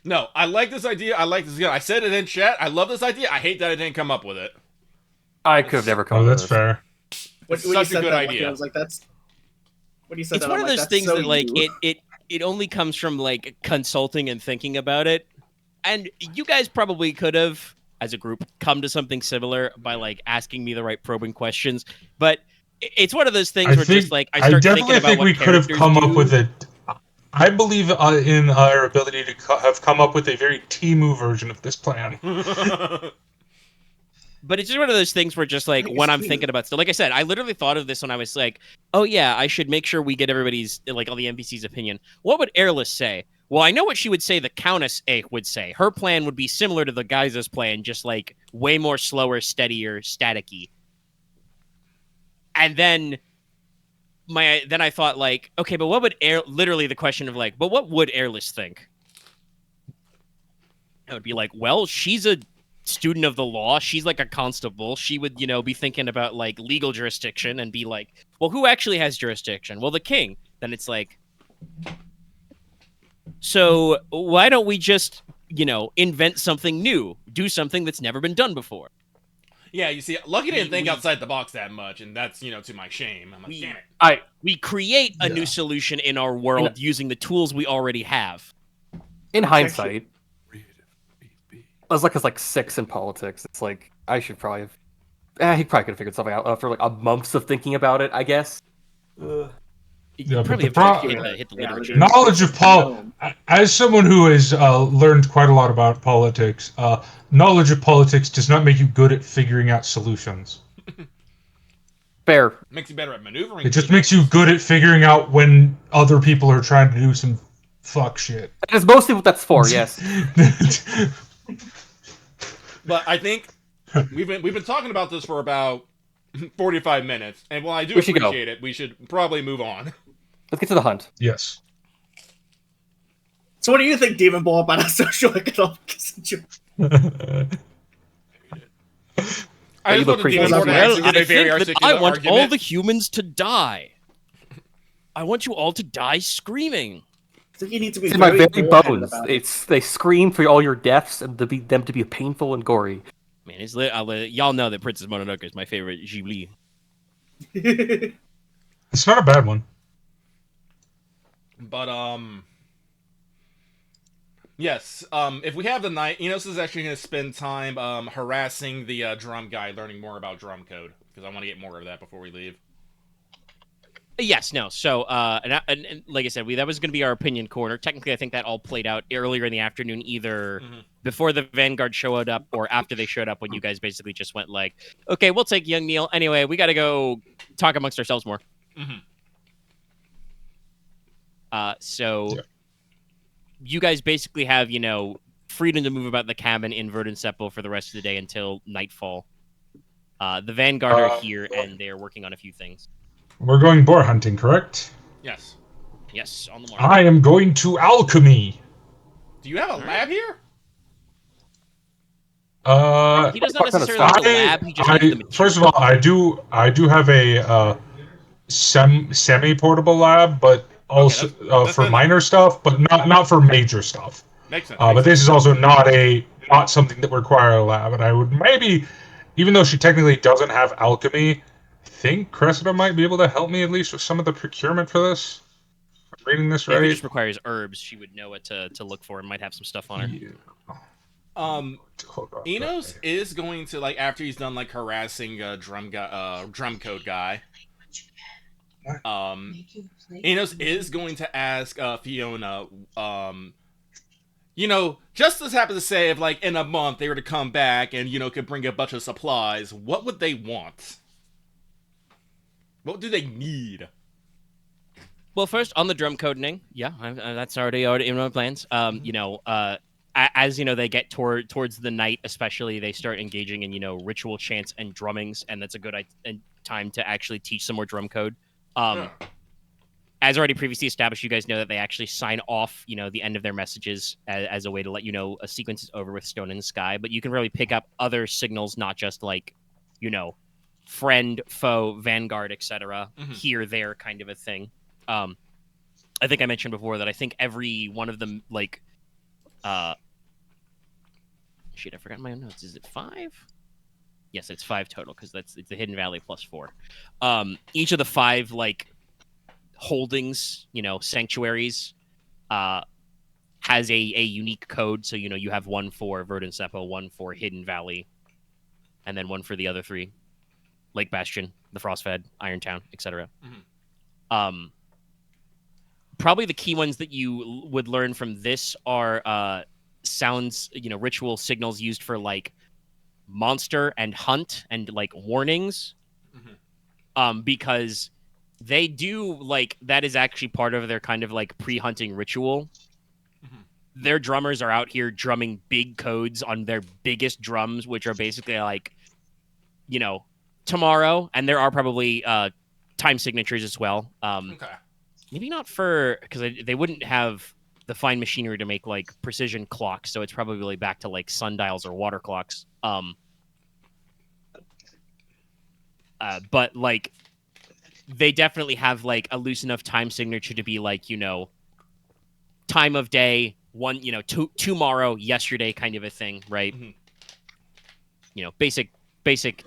No, I like this idea. I said it in chat. I love this idea. I hate that I didn't come up with it. I could have never come. Oh, up with that's this. fair. When you such a said good that, idea. I was like, that's. When you said it's that, one I'm of like, those that's things so that you. it only comes from consulting and thinking about it, and you guys probably could have, as a group, come to something similar by asking me the right probing questions. But it's one of those things where just I start thinking about think what we could have characters come up do. with it. I believe in our ability to have come up with a very Timu version of this plan. But it's just one of those things where just when I'm thinking about stuff, like I said, I literally thought of this when I was oh yeah, I should make sure we get everybody's all the NPC's opinion. What would Airless say? Well, I know what she would say the Countess A would say. Her plan would be similar to the Geyser's plan, just like way more slower, steadier, staticky. And then I thought like, okay, but what would literally the question of like, but what would Airless think? I would be like, well, she's a student of the law. She's like a constable. She would, be thinking about like legal jurisdiction and be like, well, who actually has jurisdiction? Well, the king. Then it's like, so why don't we just, invent something new, do something that's never been done before? Yeah, you see, Lucky didn't think outside the box that much, and that's, to my shame. I'm like, damn it. We create a new solution in our world using the tools we already have. In hindsight, Leslok is like 6 in politics. It's like, I should probably have... he probably could have figured something out after like a month of thinking about it, I guess. Yeah, probably but hit the literature. Knowledge of as someone who has learned quite a lot about politics, knowledge of politics does not make you good at figuring out solutions. Fair. Makes you better at maneuvering. It just makes you good at figuring out when other people are trying to do some fuck shit. That is mostly what that's for, yes. But I think we've been talking about this for about 45 minutes, and while I do appreciate it, we should probably move on. Let's get to the hunt. Yes. So what do you think, Demon Boar, about our socioeconomic situation? I just want the Demon Boar to actually give a very articulate I want argument. all the humans to die. I want you all to die screaming. I think you need to be in my very bones. about it. They scream for all your deaths and them to be painful and gory. Man, y'all know that Princess Mononoke is my favorite Ghibli. It's not a bad one. But, yes, if we have the night, Inos is actually going to spend time, harassing the, drum guy, learning more about drum code, because I want to get more of that before we leave. Yes, no, so, and like I said, that was going to be our opinion corner. Technically, I think that all played out earlier in the afternoon, either before the Vanguard showed up or after they showed up, when you guys basically just went like, okay, we'll take young Neil. Anyway, we got to go talk amongst ourselves more. You guys basically have, freedom to move about the cabin in Verdant Sepul for the rest of the day until nightfall. The Vanguard are here, and they're working on a few things. We're going boar hunting, correct? Yes. Yes, on the mark. I am going to alchemy. Do you have a lab here? He does not necessarily have a lab. He just has the material. First of all, I do have a semi-portable lab, but also that's for minor stuff, but not for major stuff. Makes sense. But this is also not something that would require a lab, and I would maybe, even though she technically doesn't have alchemy, I think Cressida might be able to help me at least with some of the procurement for this. I'm reading this right. If it just requires herbs, she would know what to look for and might have some stuff on her. Yeah. Inos is going to, like, after he's done like harassing drum code guy. Inos is going to ask Fiona, just as happens to say, if like in a month they were to come back and could bring a bunch of supplies, what would they want? What do they need? Well, first on the drum codening, that's already in my plans. As they get towards the night, especially, they start engaging in ritual chants and drummings, and that's a good time to actually teach some more drum code. As already previously established, you guys know that they actually sign off, the end of their messages as a way to let you know a sequence is over with Stone in the Sky. But you can really pick up other signals, not just like, friend, foe, vanguard, etc. Here, there, kind of a thing. I think I mentioned before that I think every one of them, like, shit, I forgot my own notes. Is it 5? Yes, it's 5 total, because it's the Hidden Valley plus 4. Each of the 5 like holdings, sanctuaries, has a unique code. So you have one for Verdant Sepul, one for Hidden Valley, and then one for the other 3, Lake Bastion, the Frostfed, Irontown, etc. Probably the key ones that you would learn from this are sounds, ritual signals used for like monster and hunt and like warnings, because they do like that is actually part of their kind of like pre-hunting ritual. their drummers are out here drumming big codes on their biggest drums, which are basically like, tomorrow, and there are probably time signatures as well. Okay. Maybe not for, because they wouldn't have the fine machinery to make like precision clocks, so it's probably back to like sundials or water clocks. But like they definitely have like a loose enough time signature to be like, time of day, one, tomorrow, yesterday kind of a thing, right? Mm-hmm. Basic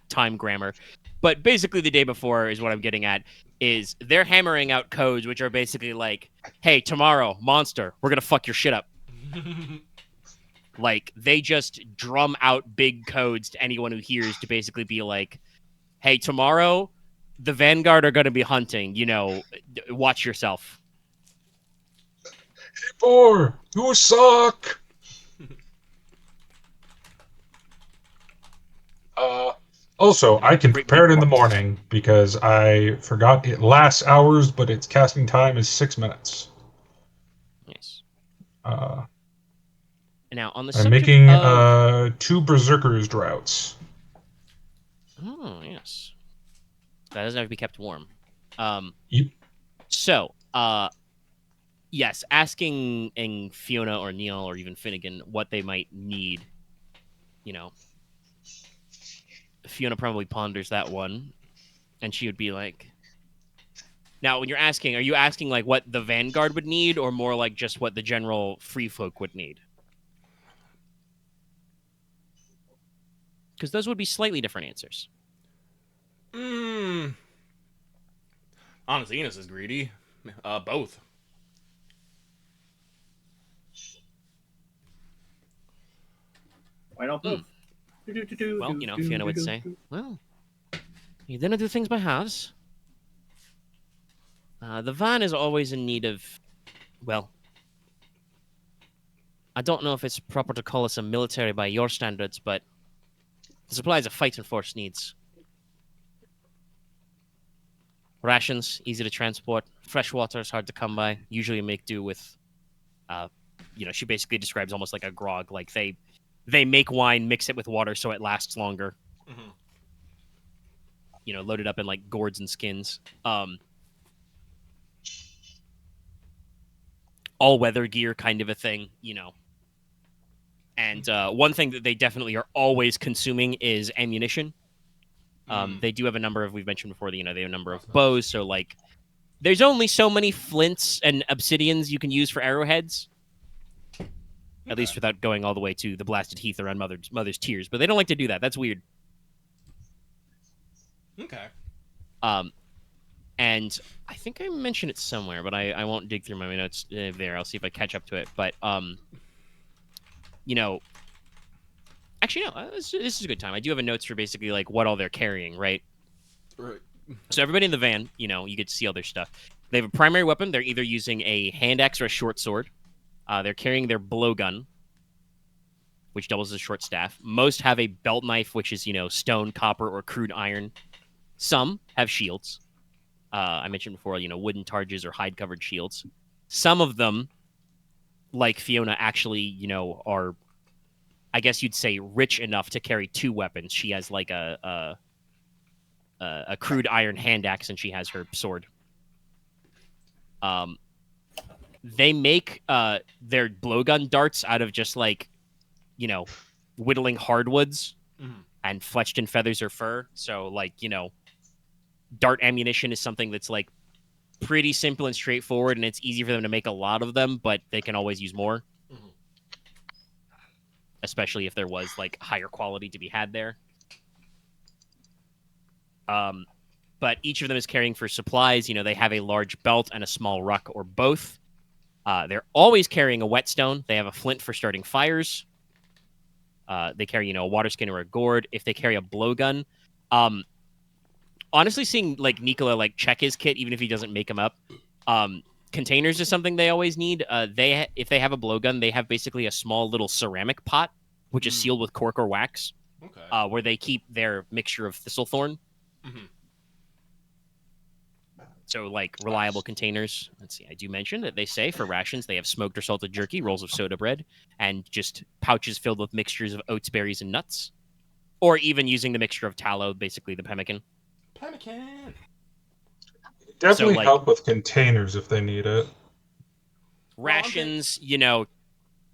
time grammar. But basically the day before is what I'm getting at, is they're hammering out codes which are basically like, hey, tomorrow, monster, we're going to fuck your shit up. Like, they just drum out big codes to anyone who hears to basically be like, hey, tomorrow, the Vanguard are going to be hunting, watch yourself. Hey, Boar, you suck! Also, I can prepare it in the morning because I forgot it lasts hours, but its casting time is 6 minutes. Nice. Uh, Now, on the I'm subject making of... 2 Berserkers droughts. Oh, yes. That doesn't have to be kept warm. Yep. So, yes, asking Fiona or Neil or even Finnegan what they might need, Fiona probably ponders that one, and she would be like... Now, when you're asking, are you asking like what the Vanguard would need, or more like just what the general free folk would need? Because those would be slightly different answers. Honestly, Inos is greedy. Both. Why not both? Well, Fiona would say, well, you didn't do things by halves. The van is always in need of, well, I don't know if it's proper to call us a military by your standards, but the supplies a fighting force needs. Rations, easy to transport. Fresh water is hard to come by. Usually make do with, she basically describes almost like a grog. Like they make wine, mix it with water so it lasts longer. Mm-hmm. Loaded up in like gourds and skins. All weather gear kind of a thing, And one thing that they definitely are always consuming is ammunition. They do have a number of, we've mentioned before, they have a number of bows. So like, there's only so many flints and obsidians you can use for arrowheads. At least without going all the way to the blasted heath around Mother's Tears. But they don't like to do that. That's weird. Okay. And I think I mentioned it somewhere, but I won't dig through my notes there. I'll see if I catch up to it. But, actually, no, this is a good time. I do have a notes for basically, like, what all they're carrying, right? Right. So everybody in the van, you get to see all their stuff. They have a primary weapon. They're either using a hand axe or a short sword. They're carrying their blowgun, which doubles as a short staff. Most have a belt knife, which is, stone, copper, or crude iron. Some have shields. I mentioned before, wooden targes or hide-covered shields. Some of them, like Fiona, actually, are, I guess you'd say, rich enough to carry 2 weapons. She has, like, a crude iron hand axe, and she has her sword. They make their blowgun darts out of just, like, whittling hardwoods and fletched in feathers or fur. So, like, dart ammunition is something that's, like, pretty simple and straightforward, and it's easy for them to make a lot of them, but they can always use more. Especially if there was, like, higher quality to be had there. But each of them is carrying for supplies. They have a large belt and a small ruck or both. They're always carrying a whetstone. They have a flint for starting fires. They carry, a water skin or a gourd. If they carry a blowgun, honestly, seeing like Nicola like check his kit, even if he doesn't make them up, containers is something they always need. If they have a blowgun, they have basically a small little ceramic pot, which is sealed with cork or wax, where they keep their mixture of thistlethorn. So, like, reliable containers. Let's see, I do mention that they say for rations they have smoked or salted jerky, rolls of soda bread, and just pouches filled with mixtures of oats, berries, and nuts. Or even using the mixture of tallow, basically the pemmican. Pemmican. Definitely like- help with containers if they need it. Rations,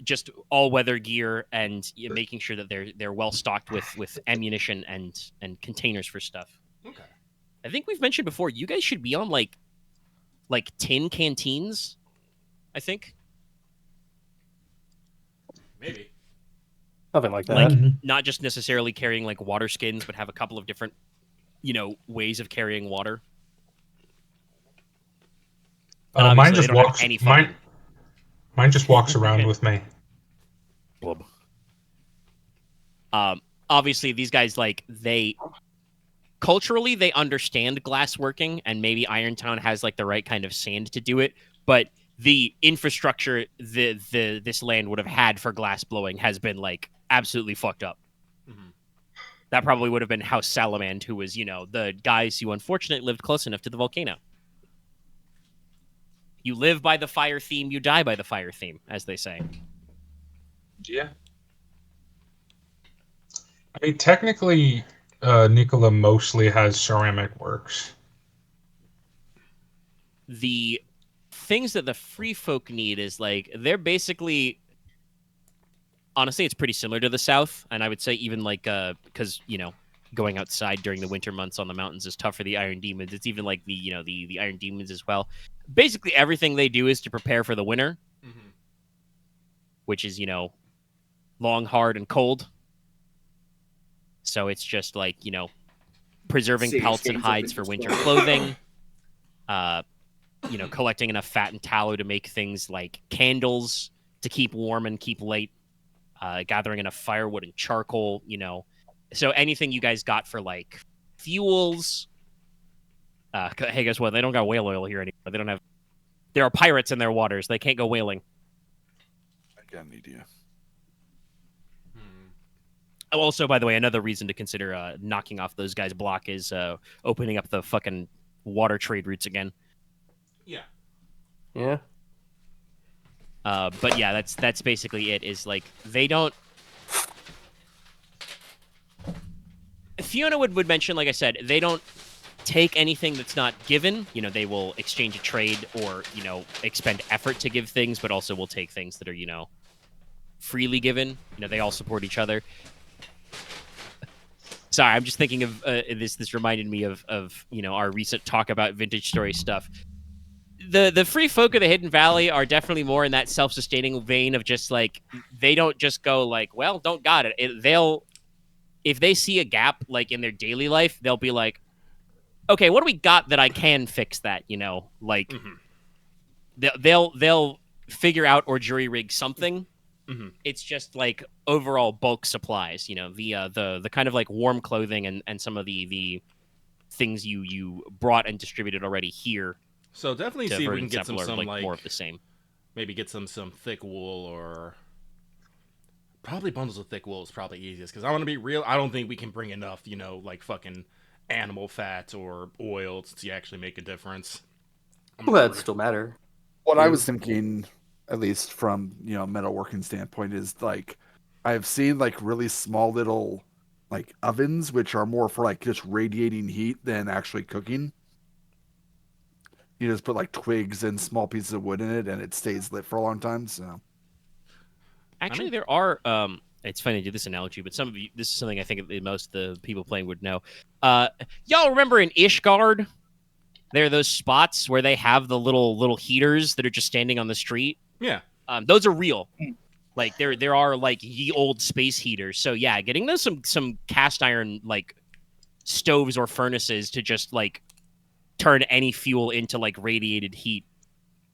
just all-weather gear, and making sure that they're well stocked with ammunition and containers for stuff. Okay. I think we've mentioned before, you guys should be on like tin canteens, I think. Maybe. Something like that. Like, not just necessarily carrying like water skins, but have a couple of different, ways of carrying water. And Mine obviously just they don't have walks. any fucking- Mine just walks around with me. Obviously these guys, like, culturally they understand glass working, and maybe Irontown has like the right kind of sand to do it, but the infrastructure this land would have had for glass blowing has been like absolutely fucked up. Mhm. That probably would have been House Salamand, who was, the guys who unfortunately lived close enough to the volcano. You live by the fire theme, you die by the fire theme, as they say. Yeah. I mean, technically, Nicola mostly has ceramic works. The things that the free folk need is like, they're basically, honestly, it's pretty similar to the South, and I would say even like, because, going outside during the winter months on the mountains is tough for the Iron Demons. It's even like the Iron Demons as well. Basically, everything they do is to prepare for the winter, which is, long, hard, and cold. So it's just like, preserving Serious pelts and games of hides for winter winter clothing, collecting enough fat and tallow to make things like candles to keep warm and keep light, gathering enough firewood and charcoal, So anything you guys got for like fuels. Hey, guess what? They don't got whale oil here anymore. They don't have. There are pirates in their waters. They can't go whaling. I got an idea. Oh, also, by the way, another reason to consider knocking off those guys' block is opening up the fucking water trade routes again. Yeah. Yeah. But yeah, that's basically it. Is like they don't. Fiona would mention, like I said, they don't take anything that's not given. They will exchange a trade or expend effort to give things, but also will take things that are freely given. They all support each other. Sorry, I'm just thinking of this. This reminded me of our recent talk about vintage story stuff. The free folk of the Hidden Valley are definitely more in that self-sustaining vein of just like they don't just go like, well, don't got it. They'll, if they see a gap like in their daily life, they'll be like, okay, what do we got that I can fix that? Like they'll figure out or jury rig something. It's just like overall bulk supplies, the kind of like warm clothing and some of the things you brought and distributed already here. So definitely to see if we Verdant can get some Sepulchre, like more of the same. maybe get some thick wool, or probably bundles of thick wool is probably easiest, because I want to be real, I don't think we can bring enough like fucking animal fat or oil to actually make a difference. Well, that'd still matter. What I was thinking, at least from metalworking standpoint, is like I've seen like really small little like ovens, which are more for like just radiating heat than actually cooking. You just put like twigs and small pieces of wood in it, and it stays lit for a long time. So Actually, there are. It's funny to do this analogy, but some of you, this is something I think that most of the people playing would know. Y'all remember in Ishgard, there are those spots where they have the little heaters that are just standing on the street. Yeah. Those are real. Like there are like ye old space heaters. So yeah, getting those some cast iron like stoves or furnaces to just like turn any fuel into like radiated heat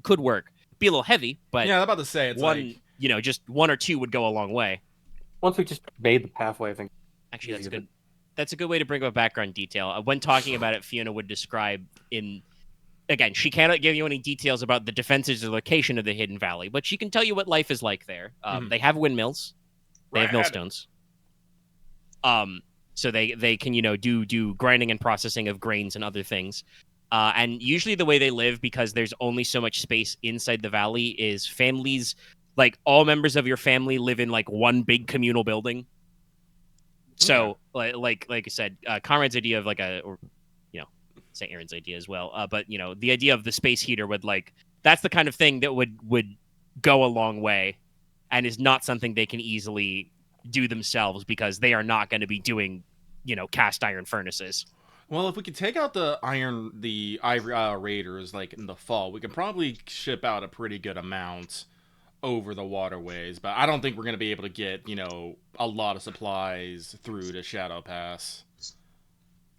could work. Be a little heavy, but Yeah, I'm about to say it's one, just one or two would go a long way. Once we just made the pathway, I think. Actually, that's good. That's a good way to bring up background detail. When talking about it, Fiona would describe again, she cannot give you any details about the defenses or location of the Hidden Valley, but she can tell you what life is like there. They have windmills. They have millstones. So they can, do grinding and processing of grains and other things. And usually the way they live, because there's only so much space inside the valley, is families, like all members of your family live in like one big communal building. So like I said, Conrad's idea of like say Aaron's idea as well. But the idea of the space heater would that's the kind of thing that would go a long way, and is not something they can easily do themselves, because they are not going to be doing cast iron furnaces. Well, if we could take out the ivory raiders like in the fall, we can probably ship out a pretty good amount over the waterways. But I don't think we're going to be able to get a lot of supplies through to Shadow Pass.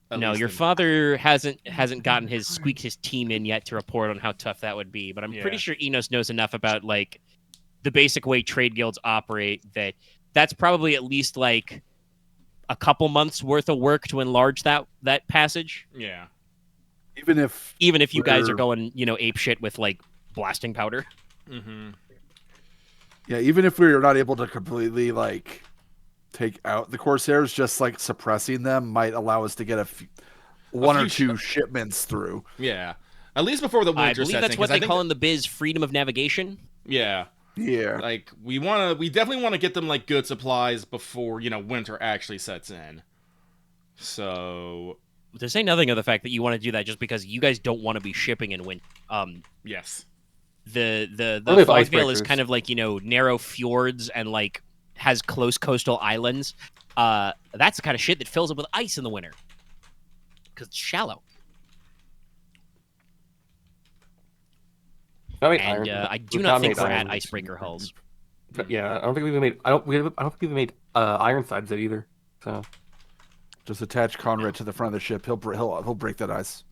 No, your father hasn't gotten squeaked his team in yet to report on how tough that would be. But I'm pretty sure Inos knows enough about like the basic way trade guilds operate that's probably at least like a couple months worth of work to enlarge that passage. Yeah. Even if you guys are going, ape shit with like blasting powder. Mm-hmm. Yeah, even if we're not able to completely like take out the Corsairs, just like suppressing them might allow us to get one or two shipments through. Yeah. At least before the winter sets in. I believe that's what they call in the biz freedom of navigation. Yeah. Yeah. Like we definitely want to get them like good supplies before, winter actually sets in. So to say nothing of the fact that you want to do that just because you guys don't want to be shipping in winter. Yes. The Fog Vale is kind of like, narrow fjords and like has close coastal islands. That's the kind of shit that fills up with ice in the winter. Because it's shallow. I do not think we're at icebreaker hulls. Yeah, I don't think we've made. I don't think we've made Ironsides yet either. So just attach Konrad to the front of the ship. He'll break that ice.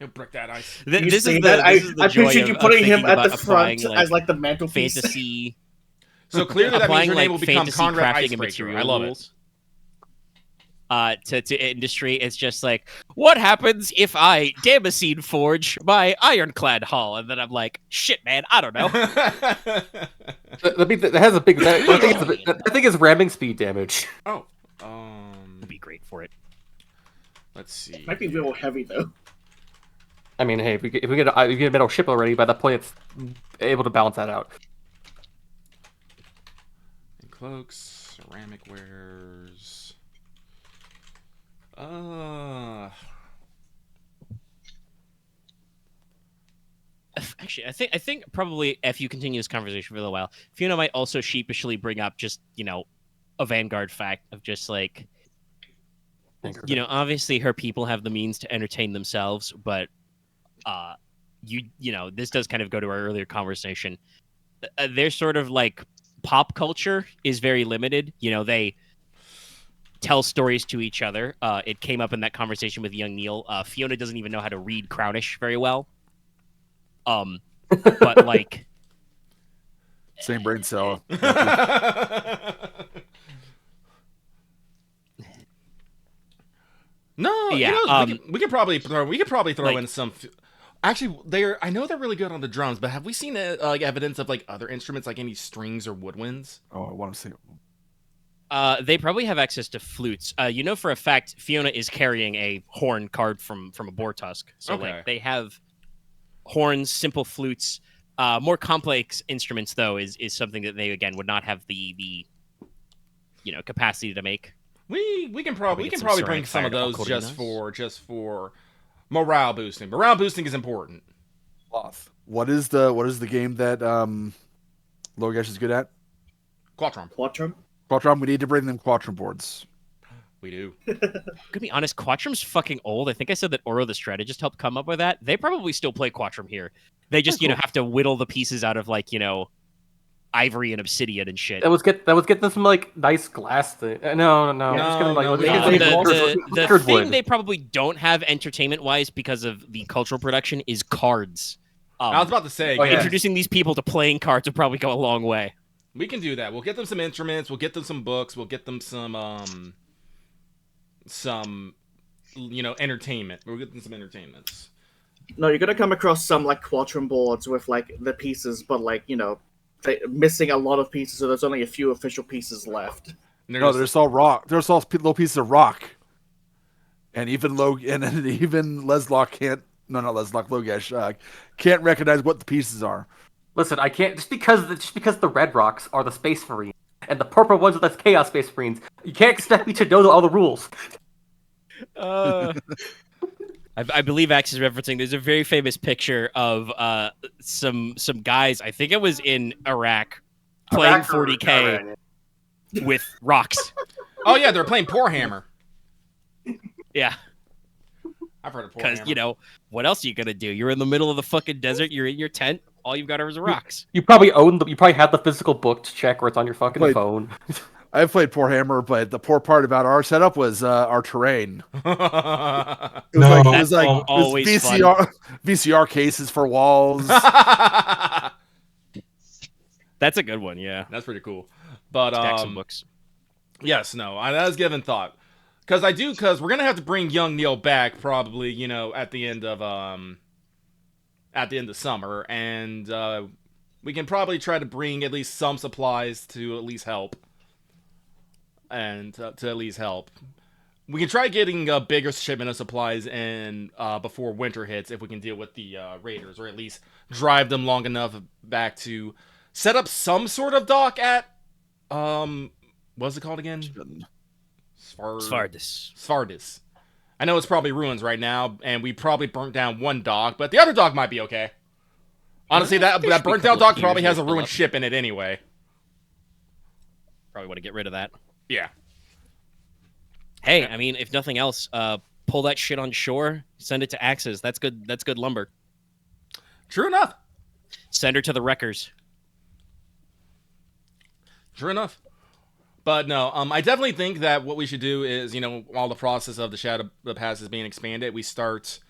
He'll break that ice. This is the pictured you putting him at the front as like the mantelpiece. Fantasy. So clearly that means your name will become Konrad Icebreaker. I love it. To industry, it's just like, what happens if I Damascene forge my ironclad hull? And then I'm like, shit, man, I don't know. That has a big. I think it's ramming speed damage. Oh, would be great for it. Let's see. Might be real heavy though. I mean, hey, if we get a metal ship already, by that point it's able to balance that out. And cloaks, ceramic wares. Actually, I think probably if you continue this conversation for a little while, Fiona might also sheepishly bring up just a Vanguard fact of just like obviously her people have the means to entertain themselves, but this does kind of go to our earlier conversation. Their sort of like pop culture is very limited. They tell stories to each other. It came up in that conversation with young Neil. Fiona doesn't even know how to read Crownish very well. But like same brain cell. No, yeah. We could probably throw in some. Actually, I know they're really good on the drums, but have we seen evidence of like other instruments, like any strings or woodwinds? Oh, I want to see. They probably have access to flutes. For a fact, Fiona is carrying a horn carved from a boar tusk. So like they have horns, simple flutes. More complex instruments, though, is something that they again would not have the capacity to make. We can probably bring some of those just for morale boosting. Morale boosting is important. Loth. What is the game that Logesh is good at? Quattrum. Quattrum. We need to bring them Quattrum boards. We do. To be honest, Quattrum's fucking old. I think I said that Oro the strategist helped come up with that. They probably still play Quattrum here. They just have to whittle the pieces out of like ivory and obsidian and shit. That was get them some like nice glass thing. No. The thing they probably don't have entertainment wise because of the cultural production is cards. I was about to say, introducing these people to playing cards would probably go a long way. We can do that. We'll get them some instruments. We'll get them some books. We'll get them some entertainment. We'll get them some entertainments. No, you're gonna come across some like Quattrum boards with like the pieces, but like missing a lot of pieces, so there's only a few official pieces left. No, there's all rock. There's all little pieces of rock, and even Leslok can't no, not Leslok, Logesh, can't recognize what the pieces are. Listen, I can't just because the red rocks are the Space Marines and the purple ones are the Chaos Space Marines. You can't expect me to know all the rules. I believe Axe is referencing. There's a very famous picture of some guys. I think it was in Iraq playing 40K with rocks. Oh yeah, they're playing Poor Hammer. Yeah, I've heard of Poor Hammer. because what else are you gonna do? You're in the middle of the fucking desert. You're in your tent. All you've got are rocks. You probably you probably have the physical book to check where it's on your fucking phone. I've played Poor Hammer, but the poor part about our setup was our terrain. It was always VCR cases for walls. That's a good one. Yeah, That's pretty cool. But stack some books. Yes, no, that was given thought. Because we're gonna have to bring young Neil back probably, at the end of summer, and we can probably try to bring at least some supplies to at least help. And to at least help. We can try getting a bigger shipment of supplies in before winter hits if we can deal with the raiders, or at least drive them long enough back to set up some sort of dock at what's it called again? Svardis. I know it's probably ruins right now, and we probably burnt down one dock, but the other dock might be okay. Honestly, that burnt down dock probably has a ruined ship in it anyway. Probably want to get rid of that. Yeah. Hey, I mean, if nothing else, pull that shit on shore, send it to Axes. That's good. That's good lumber. True enough. Send her to the wreckers. True enough. But no, I definitely think that what we should do is, while the process of the Shadow the Pass is being expanded, we start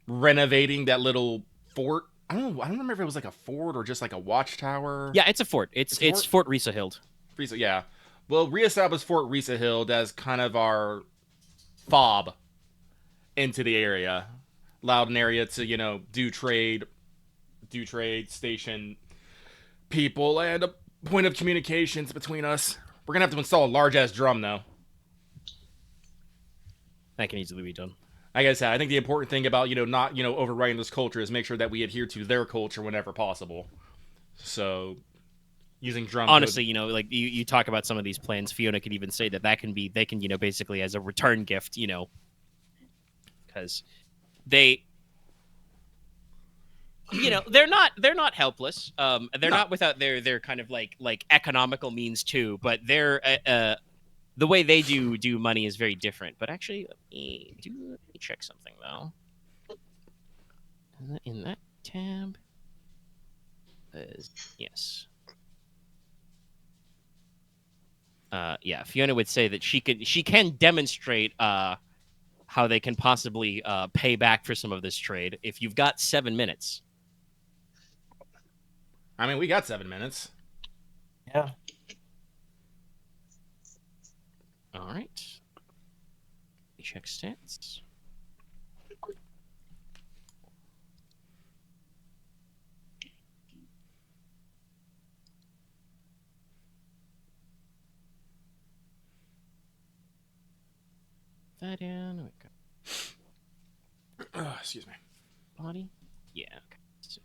renovating that little fort. I don't remember if it was like a fort or just like a watchtower. Yeah, it's a fort. It's Fort Risahild. Yeah. We'll reestablish Fort Risahild as kind of our fob into the area. Allowed an area to, do trade, station people, and a point of communications between us. We're going to have to install a large-ass drum, though. That can easily be done. Like I said, I think the important thing about, not, overwriting this culture is make sure that we adhere to their culture whenever possible. So, using drum honestly, like you talk about some of these plans, Fiona could even say they can, basically as a return gift, because they, they're not helpless. They're not without their kind of like economical means too, but they're the way they do money is very different. But actually, let me check something though. In that tab, yes. Yeah, Fiona would say that she can demonstrate how they can possibly pay back for some of this trade if you've got 7 minutes. I mean, we got 7 minutes. Yeah. All right. Check stats. That in. Excuse me. Body? Yeah. Okay. So.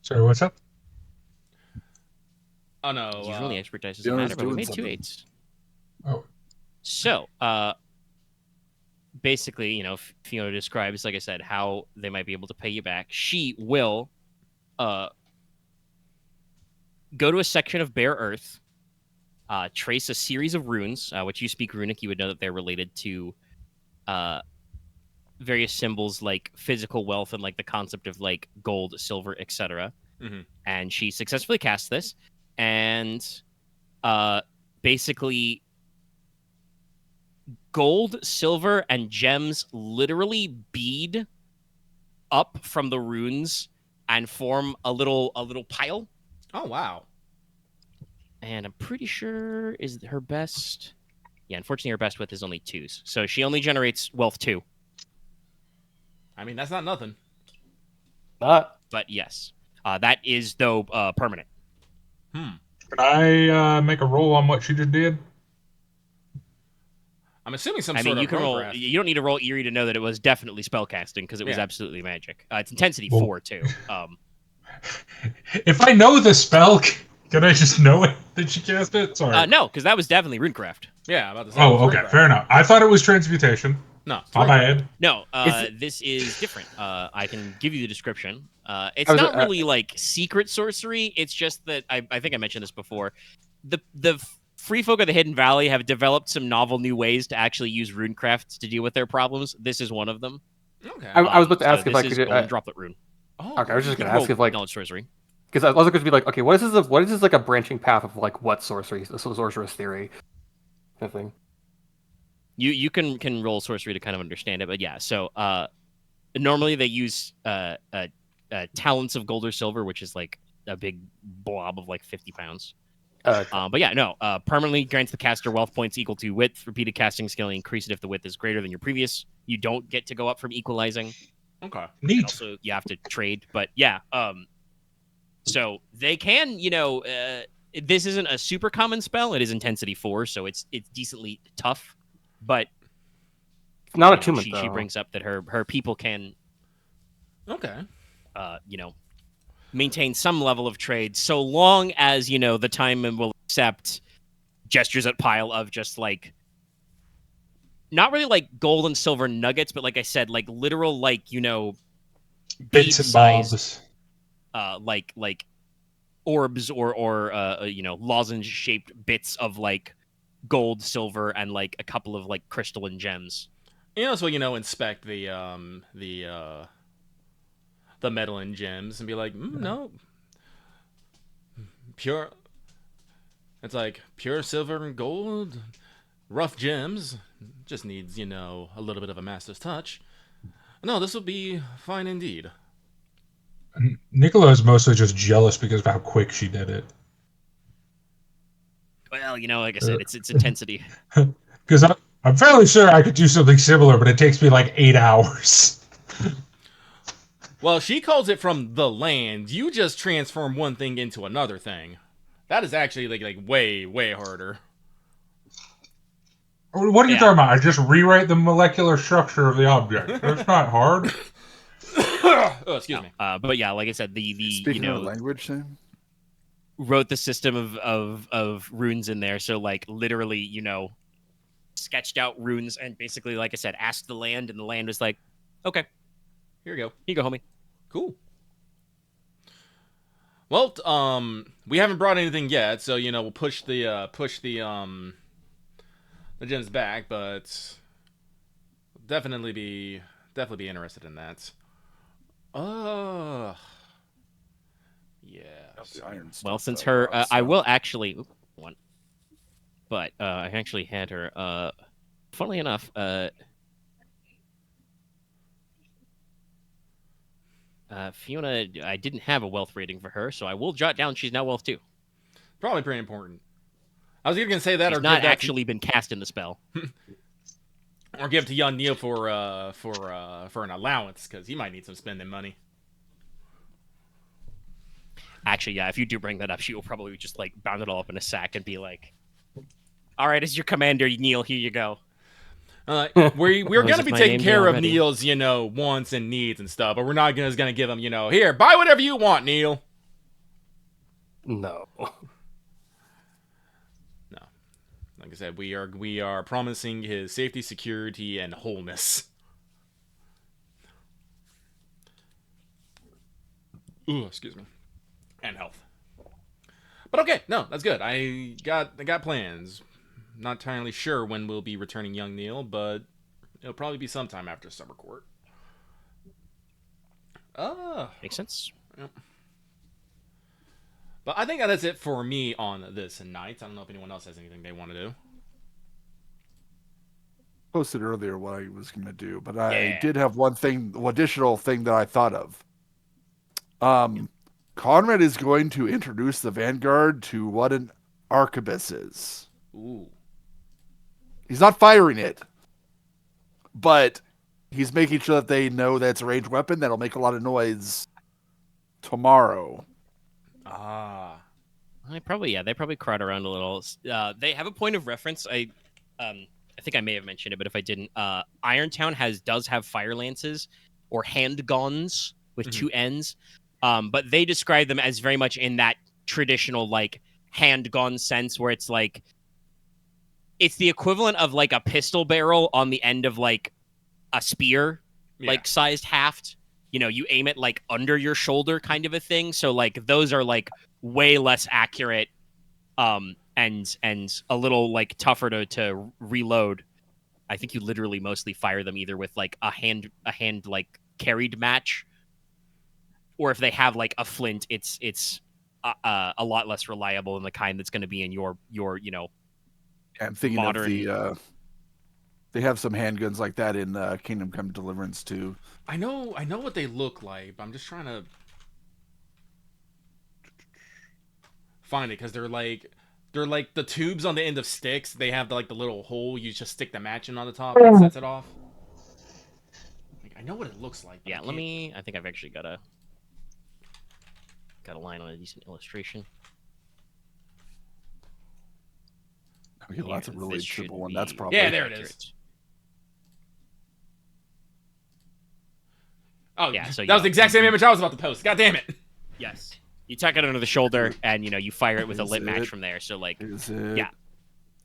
Sorry, what's up? Oh no. Usually expertise doesn't matter, but we made 2 8s. Oh. So, basically, Fiona describes, like I said, how they might be able to pay you back. She will go to a section of bare earth, trace a series of runes, which you speak runic, you would know that they're related to various symbols like physical wealth and like the concept of like gold, silver, etc. Mm-hmm. And she successfully cast this, and basically gold, silver, and gems literally bead up from the runes and form a little pile. Oh wow! And I'm pretty sure is her best. Yeah, unfortunately, her best width is only 2s, so she only generates wealth 2. I mean, that's not nothing. But yes, that is though permanent. Can I make a roll on what she just did? I'm assuming some I sort mean, you of can roll. runecraft. You don't need to roll eerie to know that it was definitely spellcasting because it was Yeah. absolutely magic. It's intensity Well- 4 too. If I know the spell, can I just know it that she cast it? Sorry. No, because that was definitely runecraft. Yeah, about to say. Oh, it's okay, runecraft. fair enough. I thought it was transmutation. No, it's My runecraft. bad. No, Is this is different. I can give you the description. It's I was, not really like secret sorcery. It's just that I think I mentioned this before. The free folk of the Hidden Valley have developed some novel new ways to actually use runecraft to deal with their problems. This is one of them. Okay. I was about to So ask if this I is could. golden droplet rune. Oh, Okay, I was just You gonna can ask roll if like knowledge sorcery. because I was going to be like, okay, what is this? What is this like a branching path of like what sorceress theory, kind of thing. You can roll sorcery to kind of understand it, but yeah. So normally they use talents of gold or silver, which is like a big blob of like 50 pounds. But yeah, no. Permanently grants the caster wealth points equal to width. Repeated casting skill increase it if the width is greater than your previous. You don't get to go up from equalizing. Okay. And Neat. also, you have to trade. But yeah, so they can, this isn't a super common spell. It is intensity 4, so it's decently tough. But It's not you know, attunement she though. brings up that her people can, Okay. maintain some level of trade, so long as the time will accept gestures at pile of just like not really like gold and silver nuggets, but like I said, like literal like Bits and bead-sized, bobs. like orbs or lozenge shaped bits of like gold, silver, and like a couple of like crystal and gems. Inos will, inspect the metal and gems and be like, no, pure. It's like pure silver and gold, rough gems. Just needs, a little bit of a master's touch. No, this will be fine indeed. Nicola is mostly just jealous because of how quick she did it. Well, like I said, it's intensity. Because I'm fairly sure I could do something similar, but it takes me like 8 hours. Well, she calls it from the land. You just transform one thing into another thing. That is actually like way, way harder. What are you Yeah. talking about? I just rewrite the molecular structure of the object. That's not hard. Oh, excuse me. But yeah, like I said, the Speaking of language, Sam? wrote the system of runes in there. So like literally, sketched out runes and basically, like I said, asked the land, and the land was like, okay, Here you go. here you go, homie. Cool. Well, we haven't brought anything yet, so we'll push the gems back, but definitely be interested in that. Yeah. The iron Well, stuff, since though, her, I so- will actually one, but I actually had her. Funnily enough, Fiona, I didn't have a wealth rating for her, so I will jot down she's now wealth 2. Probably pretty important. I was either gonna say that She's or not give that actually been cast in the spell. or give it to young Neil for an allowance because he might need some spending money. Actually, yeah, if you do bring that up, she will probably just like bound it all up in a sack and be like, "All right, as your commander, Neil, here you go." We're Was gonna it be my taking name care of already? Neil's wants and needs and stuff, but we're not gonna give him here, buy whatever you want, Neil. No. Like I said, we are promising his safety, security, and wholeness. Ooh, excuse me. And health. But okay, no, that's good. I got plans. Not entirely sure when we'll be returning young Neil, but it'll probably be sometime after summer court. Makes sense. But I think that's it for me on this night. I don't know if anyone else has anything they want to do. Posted earlier what I was going to do, but I Yeah. did have one additional thing that I thought of. Konrad is going to introduce the Vanguard to what an arquebus is. Ooh. He's not firing it, but he's making sure that they know that it's a ranged weapon that'll make a lot of noise tomorrow. Ah. They probably crowd around a little. They have a point of reference. I think I may have mentioned it, but if I didn't, Irontown does have fire lances or handguns with two ends, but they describe them as very much in that traditional like handgun sense, where it's like it's the equivalent of like a pistol barrel on the end of like a spear, like sized haft. You know, you aim it like under your shoulder, kind of a thing. So like those are like way less accurate, and a little like tougher to reload. I think you literally mostly fire them either with like a hand like carried match, or if they have like a flint, it's a lot less reliable than the kind that's going to be in your I'm thinking modern... of they have some handguns like that in Kingdom Come Deliverance too. I know what they look like, but I'm just trying to find it because they're like the tubes on the end of sticks. They have the little hole. You just stick the match in on the top and it sets it off. Like, I know what it looks like. Yeah, I think I've actually got a line on a decent illustration. Okay, well, that's a really simple one. That's probably there it is. Oh yeah, so that was the exact same image I was about to post. God damn it! Yes, you tuck it under the shoulder and you fire it with a lit match from there. So like, yeah.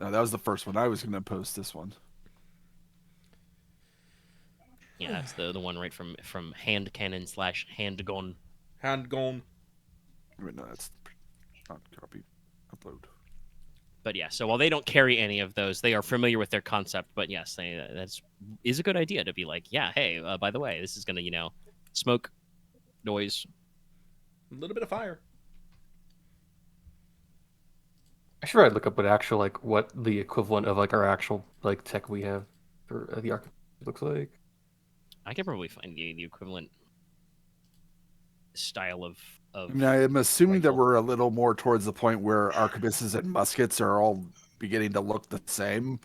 No, that was the first one. I was gonna post this one. Yeah, that's the one right from hand cannon / handgun. Handgun. Wait, no, that's not copy. Upload. But yeah, so while they don't carry any of those, they are familiar with their concept. But yes, that's a good idea to be like, yeah, hey, by the way, this is gonna smoke, noise, a little bit of fire. I should probably look up what the equivalent of our actual tech we have for the arc looks like. I can probably find the equivalent style of. I mean, I'm assuming that we're a little more towards the point where arquebuses and muskets are all beginning to look the same.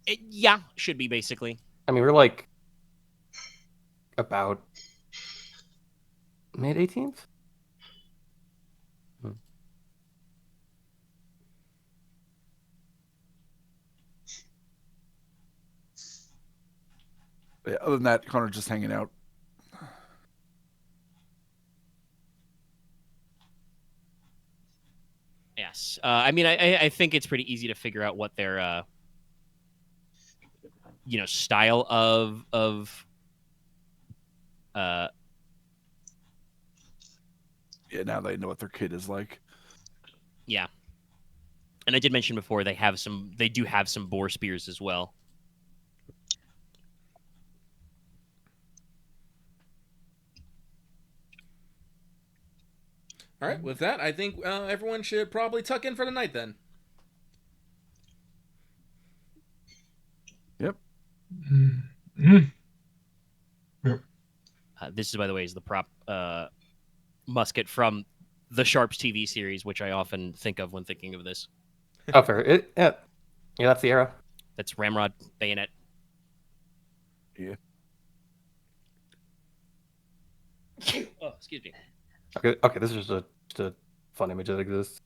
Yeah, should be basically. I mean, we're about mid-18th. Yeah, other than that, Konrad just hanging out. Yes. I mean, I think it's pretty easy to figure out what their style of yeah, now they know what their kid is like. Yeah. And I did mention before they do have some boar spears as well. All right, with that, I think everyone should probably tuck in for the night then. Yep. Mm-hmm. Yep. This is, by the way, is the prop musket from the Sharps TV series, which I often think of when thinking of this. Oh, fair. Yeah, that's the arrow. That's ramrod bayonet. Yeah. Oh, excuse me. Okay, this is just a fun image that exists.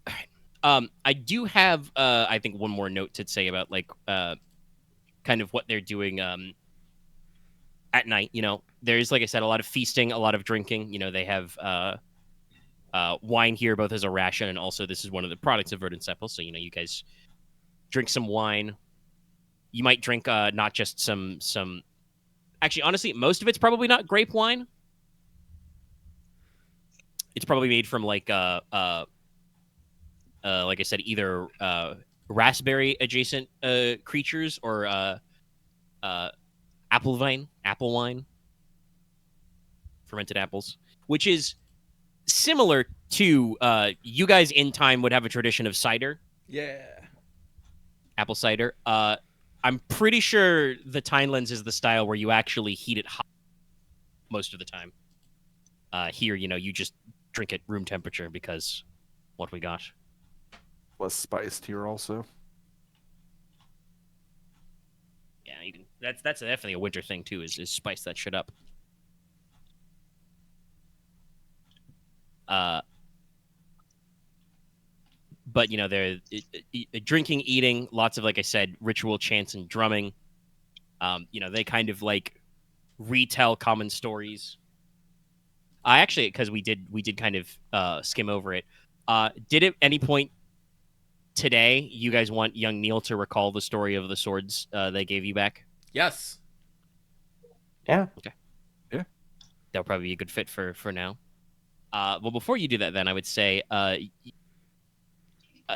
All right. I do have, I think, one more note to say about kind of what they're doing at night. There's, like I said, a lot of feasting, a lot of drinking. They have wine here, both as a ration and also this is one of the products of Verdant Seppel. So you guys drink some wine. You might drink not just some. Actually, honestly, most of it's probably not grape wine. It's probably made from like I said, either raspberry adjacent creatures or apple wine, fermented apples, which is similar to you guys in time would have a tradition of cider. Yeah. Apple cider. I'm pretty sure the Tinelands is the style where you actually heat it hot most of the time. Here, you just drink it room temperature because what we got. Less spiced here also. Yeah, you can. That's definitely a winter thing too. Is spice that shit up. but they're drinking, eating, lots of, like I said, ritual chants and drumming. They kind of like retell common stories. I actually, because we did kind of skim over it. Did at any point today you guys want young Neil to recall the story of the swords they gave you back? Yes. Yeah. Okay. Yeah. That'll probably be a good fit for now. Well, before you do that, then I would say,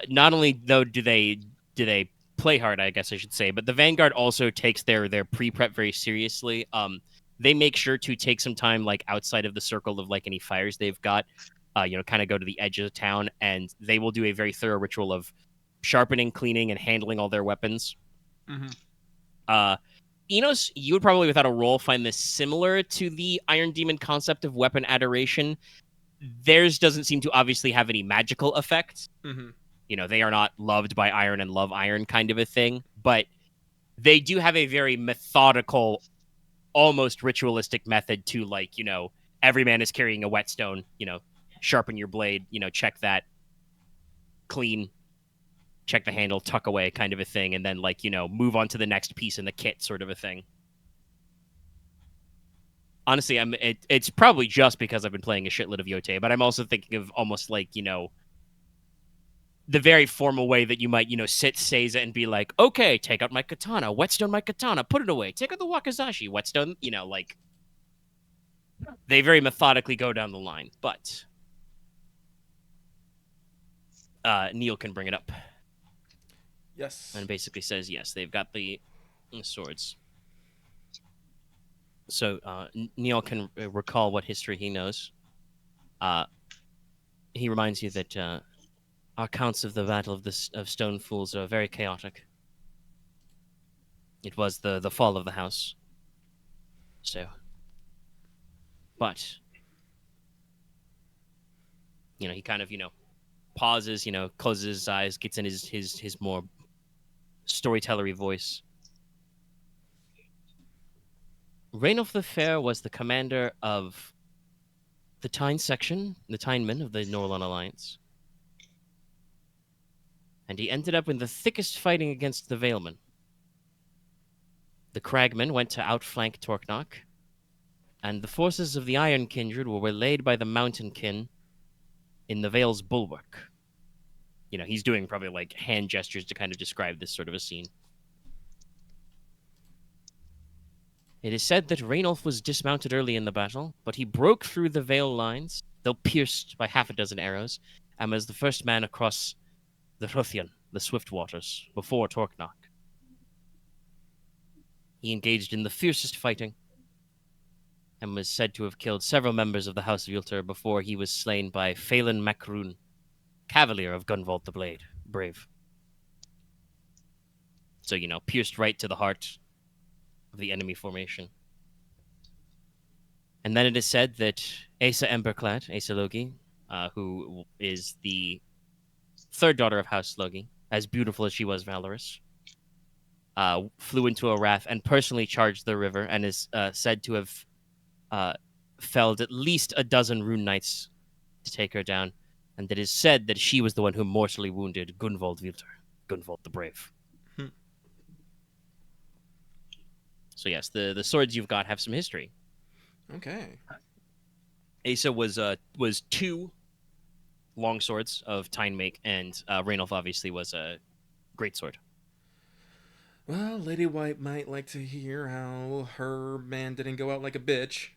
not only though do they play hard, I guess I should say, but the Vanguard also takes their pre-prep very seriously. They make sure to take some time, like outside of the circle of like any fires they've got, kind of go to the edge of the town, and they will do a very thorough ritual of sharpening, cleaning, and handling all their weapons. Mm-hmm. Inos, you would probably, without a roll, find this similar to the Iron Demon concept of weapon adoration. Theirs doesn't seem to obviously have any magical effects. Mm-hmm. They are not loved by iron and love iron kind of a thing, but they do have a very methodical, almost ritualistic method to, like, every man is carrying a whetstone, sharpen your blade, check that, clean, check the handle, tuck away kind of a thing, and then, like, move on to the next piece in the kit sort of a thing. Honestly, it's probably just because I've been playing a shitload of Yote, but I'm also thinking of almost like, the very formal way that you might, sit Seiza and be like, okay, take out my katana, whetstone my katana, put it away, take out the wakizashi, whetstone, like, they very methodically go down the line, but Neil can bring it up. Yes. And basically says, yes, they've got the swords. So Neil can recall what history he knows. He reminds you that our accounts of the Battle of Stone Fools are very chaotic. It was the fall of the house. So, but he kind of pauses, closes his eyes, gets in his more storytellery voice. Rainulf the Fair was the commander of the Teine section, the Teinemen of the Norlon Alliance. And he ended up in the thickest fighting against the Valemen. The Cragmen went to outflank Torknok, and the forces of the Iron Kindred were waylaid by the Mountain Kin in the Vale's bulwark. He's doing probably like hand gestures to kind of describe this sort of a scene. It is said that Rainulf was dismounted early in the battle, but he broke through the Vale lines, though pierced by half a dozen arrows, and was the first man across the Hruthian, the swift waters, before Torknok. He engaged in the fiercest fighting, and was said to have killed several members of the House of Ylter before he was slain by Phelan Macroon, Cavalier of Gunvolt the Blade, brave. So, pierced right to the heart of the enemy formation. And then it is said that Asa Emberclad, Asa Logi, who is the third daughter of House Logi, as beautiful as she was valorous, flew into a wrath and personally charged the river, and is said to have felled at least a dozen rune knights to take her down. And it is said that she was the one who mortally wounded Gunvold Vilter, Gunvold the Brave. So yes, the swords you've got have some history. Okay. Asa was 2 long swords of Teine make, and Rainulf obviously was a great sword. Well, Lady White might like to hear how her man didn't go out like a bitch.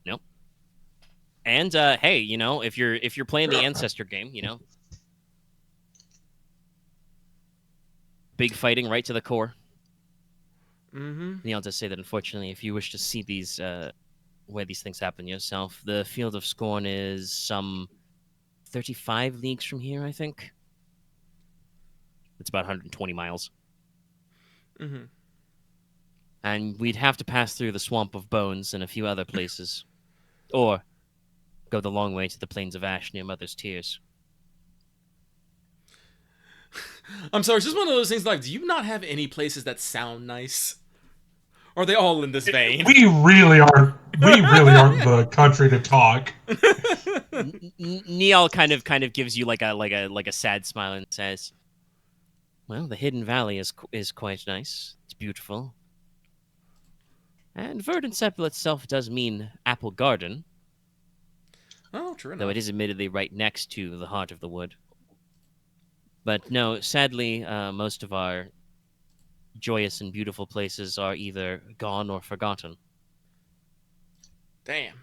Nope. And hey, if you're playing the Ancestor game, big fighting right to the core. Mm-hmm. I'll just say that, unfortunately, if you wish to see these where these things happen yourself, the Field of Scorn is some 35 leagues from here, I think. It's about 120 miles. Mm-hmm. And we'd have to pass through the Swamp of Bones and a few other places. Or go the long way to the Plains of Ash near Mother's Tears. I'm sorry, it's just one of those things like, do you not have any places that sound nice? Or are they all in this vein? We really are we really aren't the country to talk. Neil kind of gives you like a sad smile and says, "Well, the Hidden Valley is quite nice. It's beautiful, and Verdant Sepul itself does mean apple garden, Oh, true enough. though it is admittedly right next to the heart of the wood. But no, sadly, most of our joyous and beautiful places are either gone or forgotten. Damn.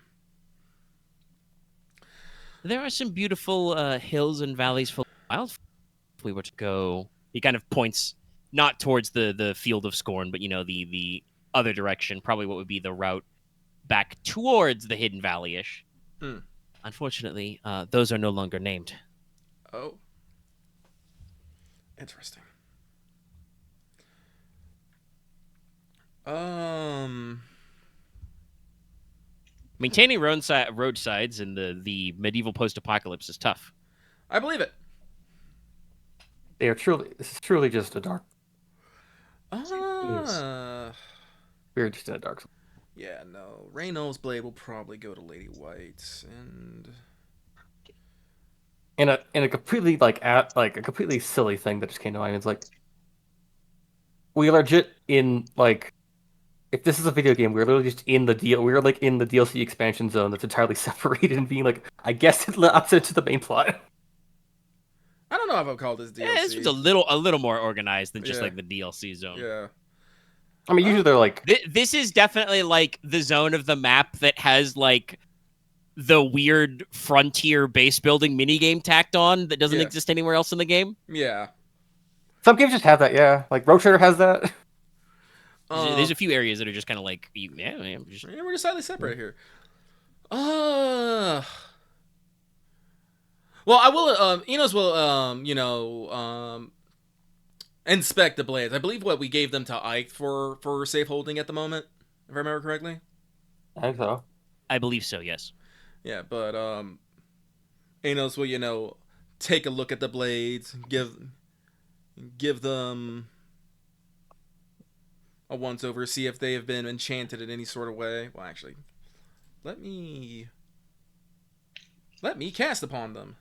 There are some beautiful hills and valleys full of wildflowers. If we were to go," he kind of points not towards the field of scorn, but the other direction, probably what would be the route back towards the Hidden Valley-ish. Hmm. Unfortunately, those are no longer named. Oh. Interesting. Maintaining roadsides in the medieval post-apocalypse is tough. I believe it. This is truly just a dark. We're just in a dark. Yeah, no. Reynolds' blade will probably go to Lady White, and in a completely a completely silly thing that just came to mind. It's like we are legit in like, if this is a video game, we're literally just in the deal. We're like in the DLC expansion zone that's entirely separated and being like, I guess it opposite to the main plot. I don't know if I would call this DLC. Yeah, this was a little more organized than just like the DLC zone. Yeah. I mean, usually they're like... This is definitely like the zone of the map that has like the weird frontier base building minigame tacked on that doesn't exist anywhere else in the game. Yeah. Some games just have that, yeah. Like Road Trader has that. There's a few areas that are just kind of like, we're just slightly separate here. Well, I will. Inos will. Inspect the blades. I believe what we gave them to Ike for safe holding at the moment, if I remember correctly. I think so. I believe so. Yes. Yeah, but Inos will take a look at the blades, give them a once over, see if they have been enchanted in any sort of way. Well, actually, let me cast upon them.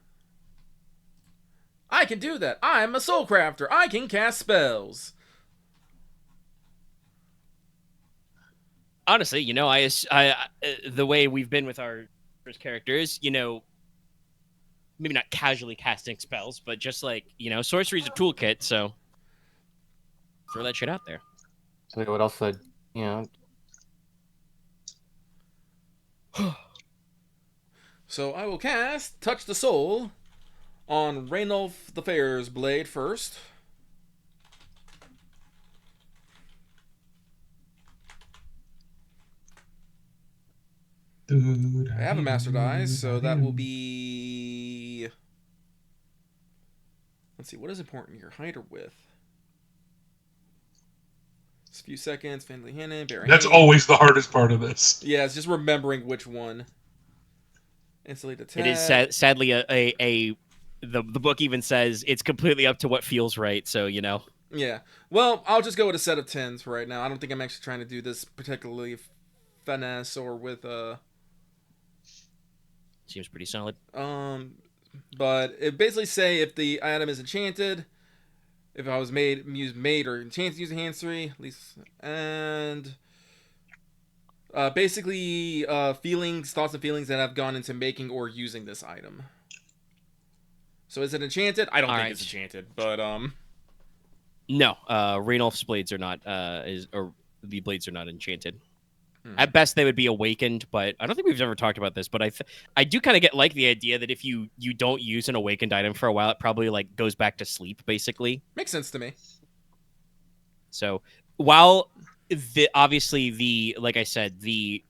I can do that. I'm a soul crafter. I can cast spells. Honestly, I the way we've been with our first characters, maybe not casually casting spells, but just like, sorcery's a toolkit, so throw that shit out there. So what else would, So I will cast Touch the Soul on Raynolf the Fair's blade first. I have a Master Dice, so that will be... Let's see, what is important here? Height or width? Just a few seconds. Family Hannon, That's always the hardest part of this. Yeah, it's just remembering which one. Instantly detect. It is sadly the book even says it's completely up to what feels right, so Yeah. Well, I'll just go with a set of 10s for right now. I don't think I'm actually trying to do this particularly finesse or with Seems pretty solid. But it basically say if the item is enchanted, if I was made or enchanted using hands 3, at least, and basically thoughts and feelings that have gone into making or using this item. So is it enchanted? I don't think it's enchanted, but no, Raynolf's blades are not the blades are not enchanted. At best, they would be awakened, but I don't think we've ever talked about this. But I do kind of get like the idea that if you don't use an awakened item for a while, it probably like goes back to sleep, basically. Makes sense to me. So while obviously like I said, the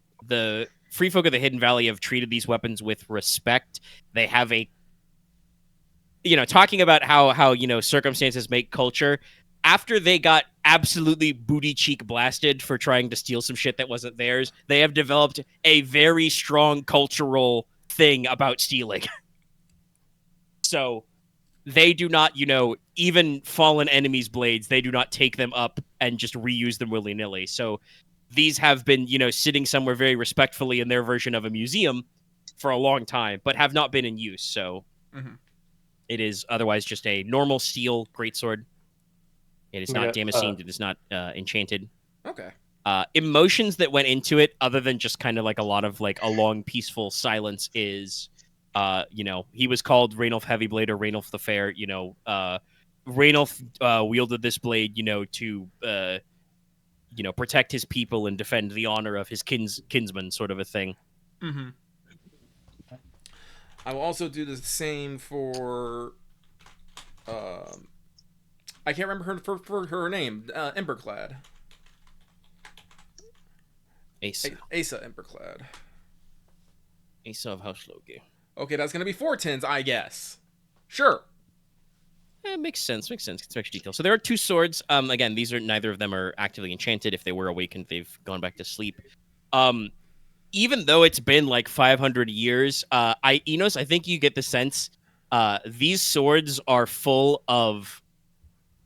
free folk of the Hidden Valley have treated these weapons with respect. They have a talking about how circumstances make culture. After they got absolutely booty cheek blasted for trying to steal some shit that wasn't theirs, they have developed a very strong cultural thing about stealing. So they do not, even fallen enemies' blades, they do not take them up and just reuse them willy-nilly. So these have been, sitting somewhere very respectfully in their version of a museum for a long time, but have not been in use. So it is otherwise just a normal steel greatsword. It is not damascened. It is not enchanted. Okay. Emotions that went into it, other than just kind of like a lot of like a long, peaceful silence, is, he was called Rainulf Heavyblade or Rainulf the Fair. Rainulf wielded this blade, to protect his people and defend the honor of his kinsman, sort of a thing. Mm-hmm. I will also do the same for. I can't remember her name. Emberclad. Asa Emberclad. Asa of House Logi. Okay, that's gonna be 4 tens, I guess. Sure. Makes sense. It's extra detail. So there are 2 swords. Again, neither of them are actively enchanted. If they were awakened, they've gone back to sleep. Even though it's been like 500 years, Inos, I think you get the sense these swords are full of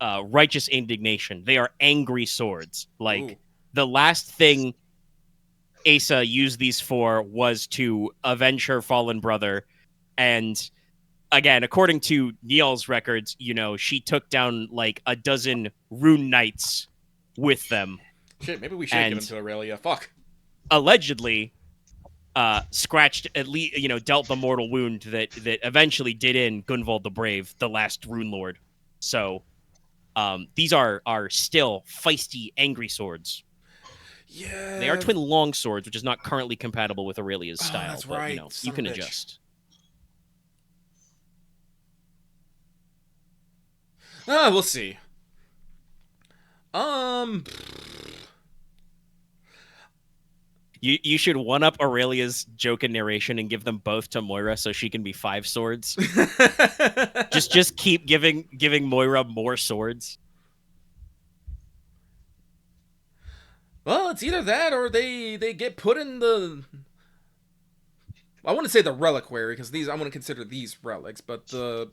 righteous indignation. They are angry swords. Like, the last thing Asa used these for was to avenge her fallen brother. And again, according to Niall's records, she took down like a dozen rune knights with them. Shit, maybe we should give them to Aurelia. Fuck. Allegedly, scratched at least, dealt the mortal wound that eventually did in Gunvald the Brave, the last rune lord. So, these are still feisty, angry swords. Yeah, they are twin long swords, which is not currently compatible with Aurelia's style. That's but, right. You can adjust. We'll see. You should one up Aurelia's joke and narration and give them both to Moira so she can be 5 swords. just keep giving Moira more swords. Well, it's either that or they get put in the. I wouldn't say the reliquary because I want to consider these relics, but the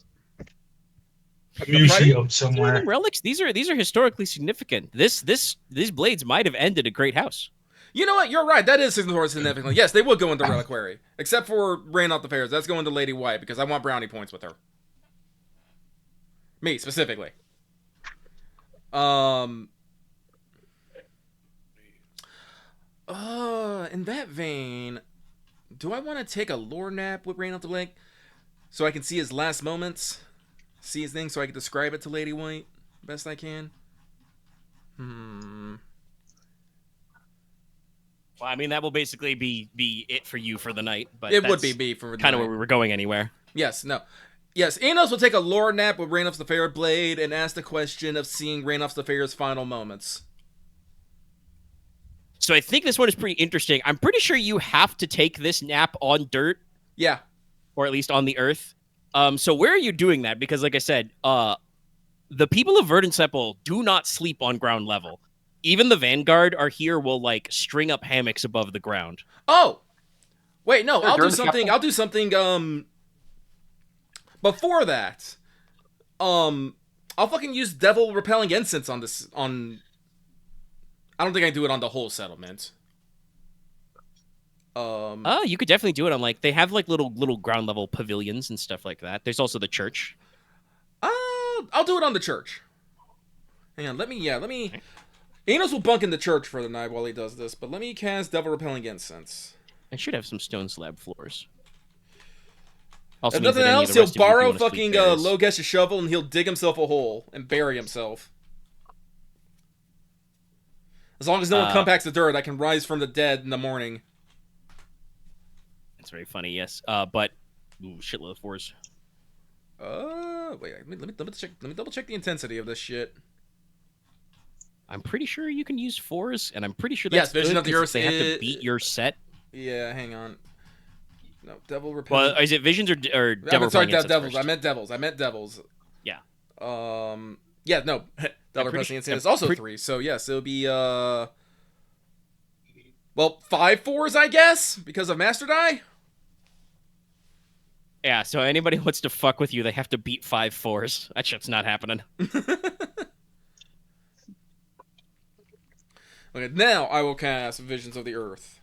museum somewhere. Relics. These are historically significant. These blades might have ended a great house. You know what? You're right. That is significant. Yes, they would go into reliquary, except for Rainulf the Fairs. That's going to Lady White because I want brownie points with her. Me specifically. In that vein, do I want to take a lore nap with Rainulf the Blake so I can see his last moments, see his thing, so I can describe it to Lady White best I can? Well, I mean, that will basically be it for you for the night. But it would be for the kind of night. where we were going anywhere. Yes, Inos will take a lore nap with Rainulf the Fair Blade and ask the question of seeing Rainulf the Fair's final moments. So I think this one is pretty interesting. I'm pretty sure you have to take this nap on dirt. Yeah. Or at least on the earth. So where are you doing that? Because like I said, the people of Verdant Sepul do not sleep on ground level. Even the Vanguard are here will like string up hammocks above the ground. Oh! Wait, no, I'll do something, before that. I'll fucking use devil repelling incense on this, I don't think I can do it on the whole settlement. You could definitely do it on like they have like little ground level pavilions and stuff like that. There's also the church. I'll do it on the church. Hang on, let me. Inos will bunk in the church for the night while he does this, but let me cast devil repelling incense. I should have some stone slab floors. Also if nothing else, he'll borrow fucking Logesh's shovel and he'll dig himself a hole and bury himself. As long as no one compacts the dirt, I can rise from the dead in the morning. It's very funny, yes. But shitload of fours. Wait. Let me double check the intensity of this shit. I'm pretty sure you can use fours, and I'm pretty sure yes, that's Vision of the Earth. They have to beat your set. Yeah, hang on. No, devil repelling. Well, is it visions or devil? Sorry, devils. I meant devils. Yeah. Yeah, no. Devil repelling incense is also 3. So yes, it'll be 5 4s, I guess, because of Master Die. Yeah. So anybody who wants to fuck with you, they have to beat 5 4s. That shit's not happening. Okay, now I will cast Visions of the Earth.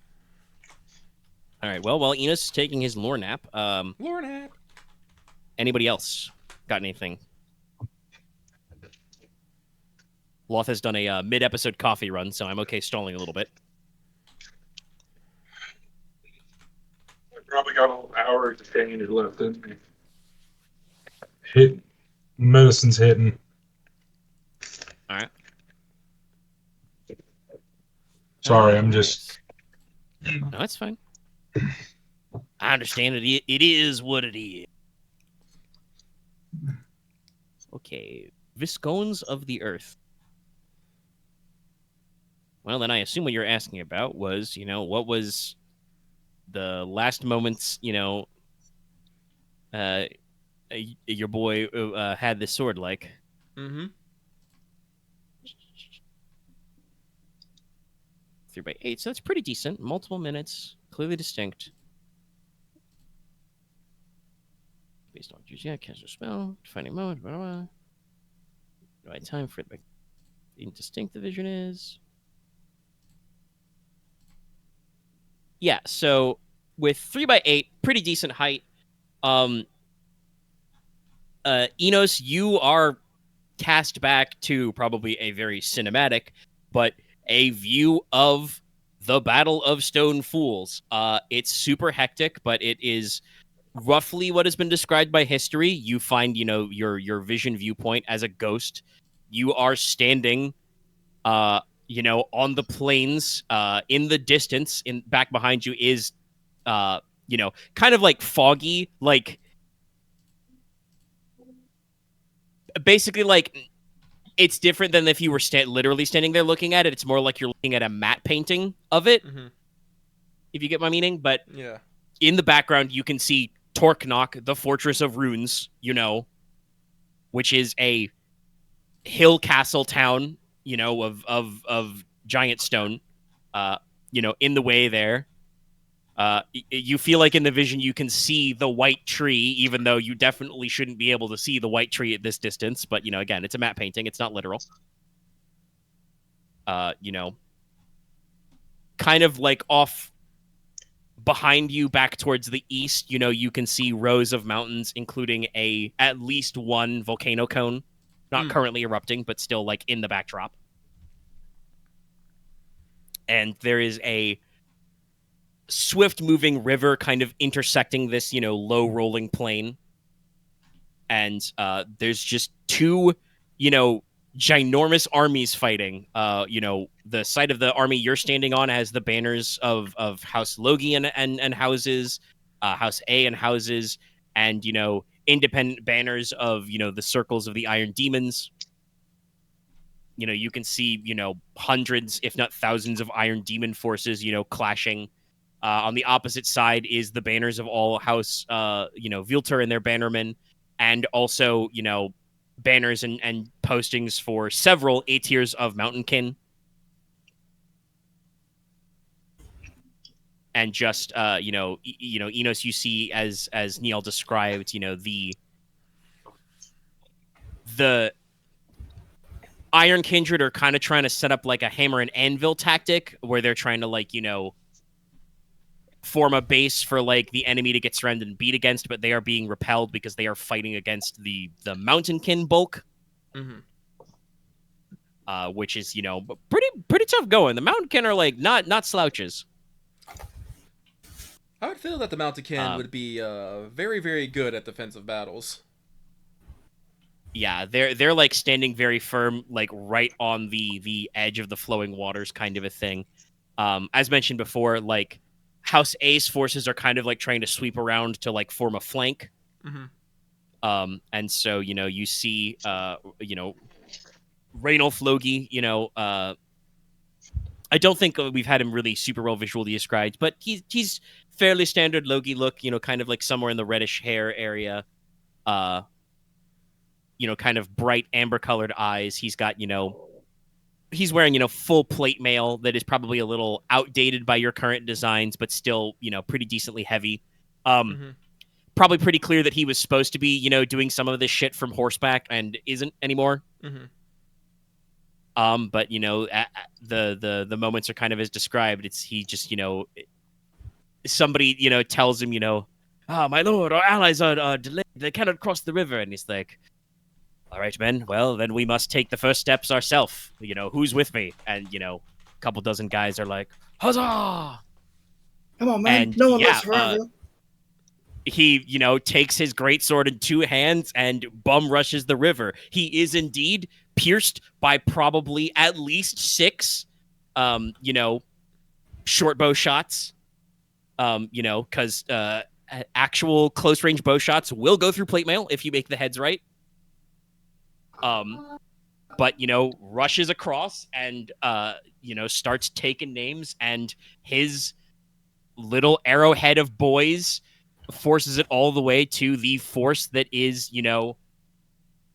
All right. Well, while Enos is taking his lore nap, Lornap. anybody else got anything? Loth has done a mid-episode coffee run, so I'm okay stalling a little bit. I probably got an hour of Teine left in me. Medicine's hitting. All right. Sorry, I'm just. No, that's fine. I understand it. It is what it is. Okay. Viscones of the Earth. Well, then I assume what you're asking about was, what was the last moments, your boy had this sword like. Mm-hmm. 3x8, so that's pretty decent. Multiple minutes, clearly distinct. Based on juice, cast a spell, defining moment, blah, blah, blah. Right time for the indistinct the vision is. Yeah, so with 3x8, pretty decent height. Inos, you are cast back to probably a very cinematic, but a view of the Battle of Stone Fools. It's super hectic, but it is roughly what has been described by history. You find, your vision viewpoint as a ghost. You are standing, on the plains, in the distance. In back behind you is, kind of like foggy, like basically like it's different than if you were literally standing there looking at it. It's more like you're looking at a matte painting of it, if you get my meaning. But yeah, in the background, you can see Torknock, the Fortress of Runes, which is a hill castle town, of giant stone, in the way there. You feel like in the vision you can see the white tree, even though you definitely shouldn't be able to see the white tree at this distance. But, again, it's a matte painting. It's not literal. Kind of like off behind you back towards the east, you can see rows of mountains, including at least one volcano cone, not currently erupting, but still like in the backdrop. And there is a swift moving river kind of intersecting this, low rolling plain. And there's just two, ginormous armies fighting. The side of the army you're standing on has the banners of House Logi and houses, House A and houses, and, independent banners of, the circles of the Iron Demons. You can see, hundreds, if not thousands of Iron Demon forces, clashing. On the opposite side is the banners of all House, Vilter and their bannermen, and also, banners and postings for several A-tiers of Mountainkin. And just, Inos, you see, as Neil described, the Iron Kindred are kind of trying to set up like a hammer and anvil tactic where they're trying to, form a base for like the enemy to get surrounded and beat against, but they are being repelled because they are fighting against the Mountainkin bulk, which is pretty tough going. The Mountainkin are like not slouches. I would feel that the Mountainkin would be very, very good at defensive battles. Yeah, they're like standing very firm, like right on the edge of the flowing waters, kind of a thing. As mentioned before, like House A's forces are kind of like trying to sweep around to like form a flank. And so, you see, Raynolf Logi, I don't think we've had him really super well visually described, but he's fairly standard Logi look, kind of like somewhere in the reddish hair area. Kind of bright amber colored eyes. He's got, he's wearing, full plate mail that is probably a little outdated by your current designs, but still, pretty decently heavy. Probably pretty clear that he was supposed to be, doing some of this shit from horseback and isn't anymore. But the moments are kind of as described. It's he just somebody tells him my lord, our allies are delayed. They cannot cross the river, and he's like, all right, men. Well, then we must take the first steps ourselves. Who's with me? And a couple dozen guys are like, huzzah! Come on, man. And No one lives forever. He, takes his greatsword in two hands and bum rushes the river. He is indeed pierced by probably at least 6, short bow shots. Because actual close range bow shots will go through plate mail if you make the heads right. But rushes across and starts taking names, and his little arrowhead of boys forces it all the way to the force that is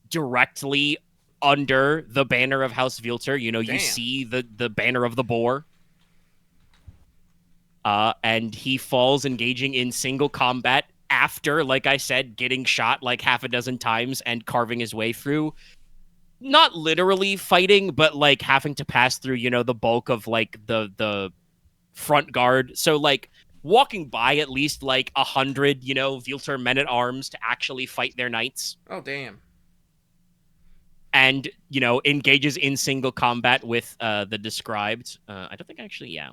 directly under the banner of House Vilter. You Damn. see the banner of the boar. And he falls engaging in single combat after, like I said, getting shot like half a dozen times and carving his way through. Not literally fighting, but like having to pass through, the bulk of like the front guard. So like walking by at least like 100, Vilter men at arms to actually fight their knights. Oh, damn. And, engages in single combat with the described. I don't think actually, yeah,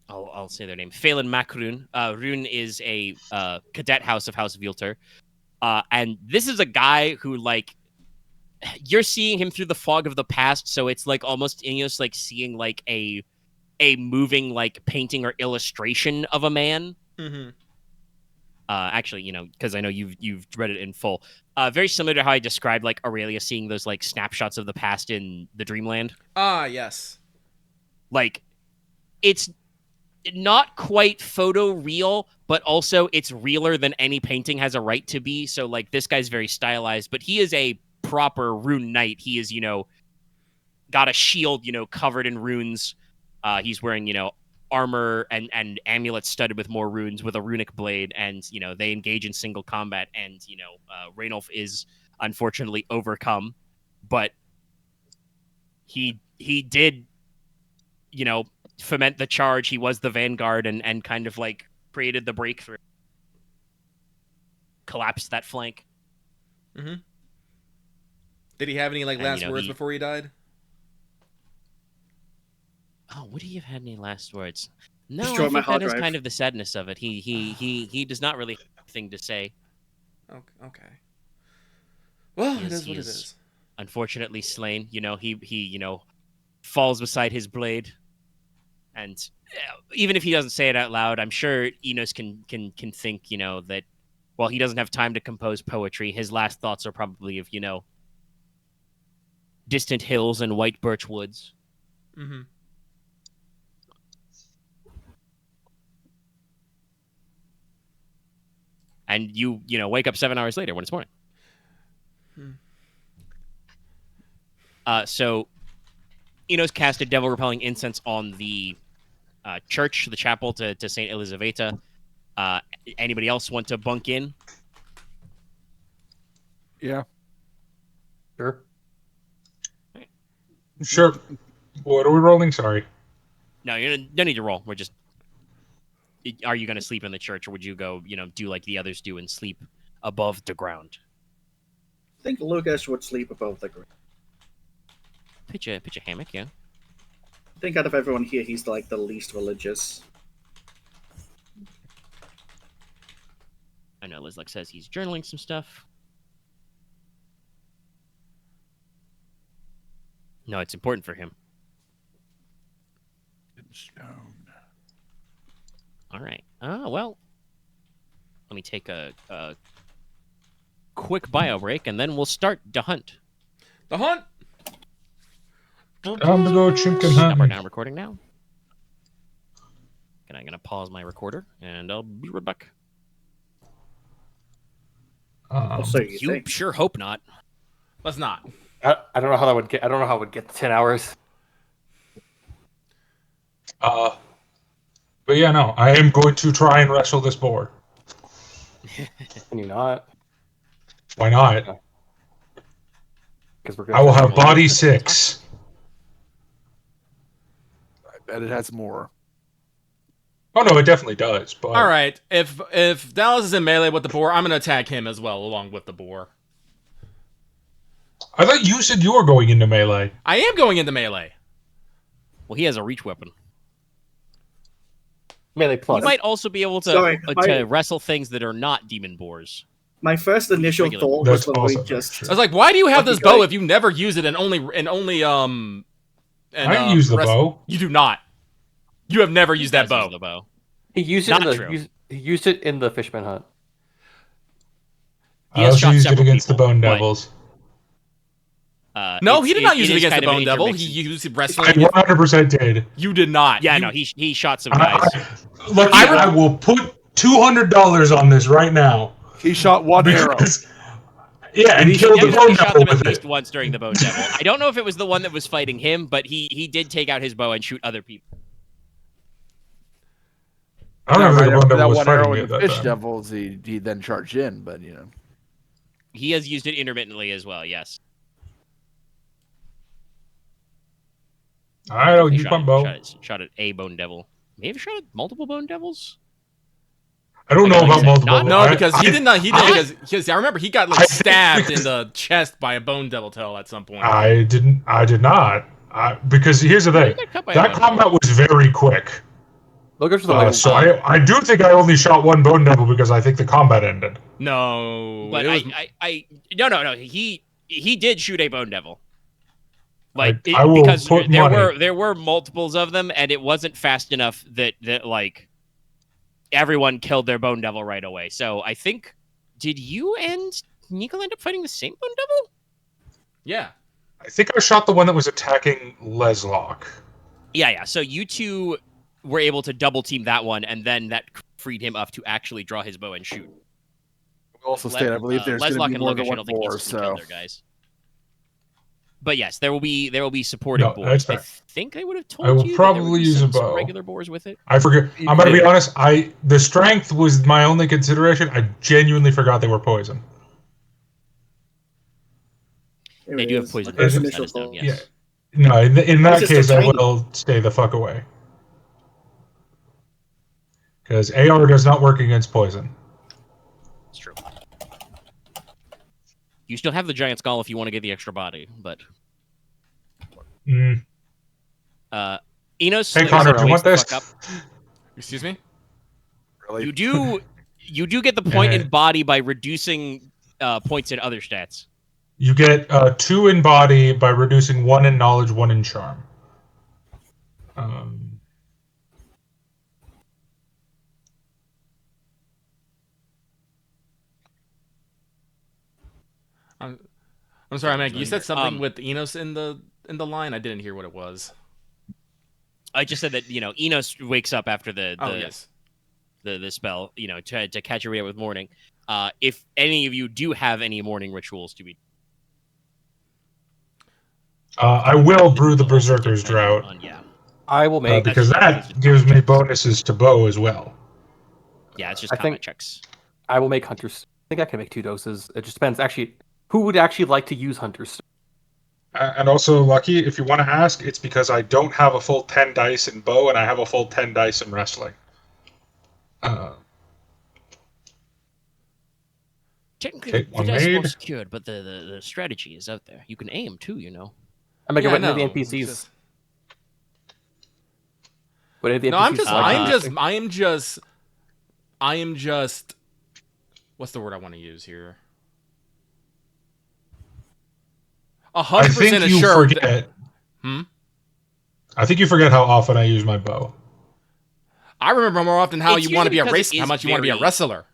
I'll say their name. Phelan Macrun. Rune is a cadet house of House Vilter. And this is a guy who, like, you're seeing him through the fog of the past, so it's like almost Inos like seeing like a moving like painting or illustration of a man. Mm-hmm. Actually, because I know you've read it in full. Very similar to how I described like Aurelia seeing those like snapshots of the past in the Dreamland. Ah, yes. Like, it's not quite photo real, but also it's realer than any painting has a right to be. So like this guy's very stylized, but he is a proper rune knight. He is, got a shield, covered in runes. He's wearing, armor and amulets studded with more runes with a runic blade. And, they engage in single combat. And, Rainolf is unfortunately overcome, but he did, foment the charge. He was the vanguard and kind of like created the breakthrough, collapsed that flank. Mm-hmm. Did he have any like last words before he died? Oh, would he have had any last words? No, Destroy I my think hard that is drive. kind of the sadness of it. He does not really have anything to say. Okay. Well, He it is- is he what it is- is. Unfortunately slain. He falls beside his blade. And even if he doesn't say it out loud, I'm sure Inos can think, that while he doesn't have time to compose poetry, his last thoughts are probably of, distant hills and white birch woods. Mm-hmm. And you wake up 7 hours later when it's morning. So Inos casted devil repelling incense on the church, the chapel to Saint Elisaveta. Anybody else want to bunk in? Yeah. Sure. Sure. What are we rolling? Sorry. No, you don't need to roll. We're just. Are you going to sleep in the church, or would you go, do like the others do and sleep above the ground? I think Logesh would sleep above the ground. Pitch a hammock, yeah. I think out of everyone here, he's like the least religious. I know Leslok says he's journaling some stuff. No, it's important for him. All right. Well, let me take a quick bio break, and then we'll start the hunt. The hunt. Time to go chimkin We're hunting. now recording now. And I'm going to pause my recorder, and I'll be right back. So you You think? sure hope not. Let's not. I don't know how that would get. I don't know how it would get to 10 hours. But yeah, no, I am going to try and wrestle this boar. Can you not? Why not? because we're I will have gonna body 6. I bet it has more. Oh no, it definitely does. But All right, if Dallas is in melee with the boar, I'm gonna attack him as well, along with the boar. I thought you said you were going into melee. I am going into melee. Well, he has a reach weapon. melee plus. You might also be able to Sorry, to wrestle things that are not demon boars. My first initial Regular thought That's was when we also just true. I was like, why do you have Lucky this bow guy. if you never use it and only I use the bow. You do not. You have never used that Guys use bow. The bow. He used it Not in the true. he used it in the Fishman hunt. He I has also shot used it several against the people, Bone but, Devils. No, he did not use it is against the kind of an Bone Devil. He intermixing- used I wrestling. 100% did. You did not. Yeah, You- no, he shot some guys. Lucky, I will put $200 on this right now. He shot one arrow. Because, yeah, and He killed the definitely Bone shot Devil them at with least it. once during the Bone Devil. I don't know if it was the one that was fighting him, but he did take out his bow and shoot other people. I don't know if right the Bone after Devil that was one fighting arrow me in at the that fish time. devils, he then charged in, but you know. He has used it intermittently as well. Yes. I don't He use my bow. shot at a Bone Devil. Maybe shot at multiple Bone Devils. I don't know Like I about said, multiple. not- No, because he did not. He did I- because I remember he got I like think stabbed in because- the chest by a Bone Devil tail at some point. I did not. Because here's the thing. got cut by a That Bone combat was very quick. Logesh was the one. So I do think I only shot one Bone Devil because I think the combat ended. No, But it was, no. He did shoot a Bone Devil. I will because put there money. were multiples of them, and it wasn't fast enough that like everyone killed their Bone Devil right away. So I think, did you and Nicola end up fighting the same Bone Devil? yeah. I think I shot the one that was attacking Leslok. Yeah. So you two were able to double team that one, and then that freed him up to actually draw his bow and shoot. We also state, I believe there's going Leslok to be and more than Logesh, I one don't think boar, instantly killed so. their guys. But yes, there will be supporting No, boars. that's I fair. think they would have told I will you probably that there would be use a some bow. regular boars with it. I forget. I'm gonna be honest. The strength was my only consideration. I genuinely forgot they were poison. Here They it do have is. poison. My first Is it- initial That is known, thought. yes. No, in that This is case, the I Teine. will stay the fuck away. Because AR does not work against poison. It's true. You still have the giant skull if you want to get the extra body, but Mm. Enos. Hey, Enos Konrad, do you wakes want the this? fuck up. Excuse me. Really? You do get the point Yeah. in body by reducing points in other stats. You get 2 in body by reducing 1 in knowledge, 1 in charm. I'm sorry, Meg. You said something Um, with Enos in the line. I didn't hear what it was. I just said that Enos wakes up after the Yes. the spell, to catch your way up with morning. If any of you do have any morning rituals to be, I will brew the Berserker's Drought. yeah, I will make. Because that gives me bonuses to bow as well. yeah, it's just I combat think- checks. I will make hunters. I think I can make 2 doses. It just depends. Actually, who would actually like to use hunters? And also, Lucky, if you want to ask, it's because I don't have a full 10 dice in bow, and I have a full 10 dice in wrestling. Technically, Okay, the one dice are more made. secured, but the strategy is out there. You can aim too, I make Yeah, it with the no, NPCs. it's just- What are the No, I'm NPCs just. like? I am just. What's the word I want to use here? I 100% think you assured. forget. Hmm? I think you forget how often I use my bow. I remember more often how It's you want to be a usually race, because it how is much you want to be a very- wrestler.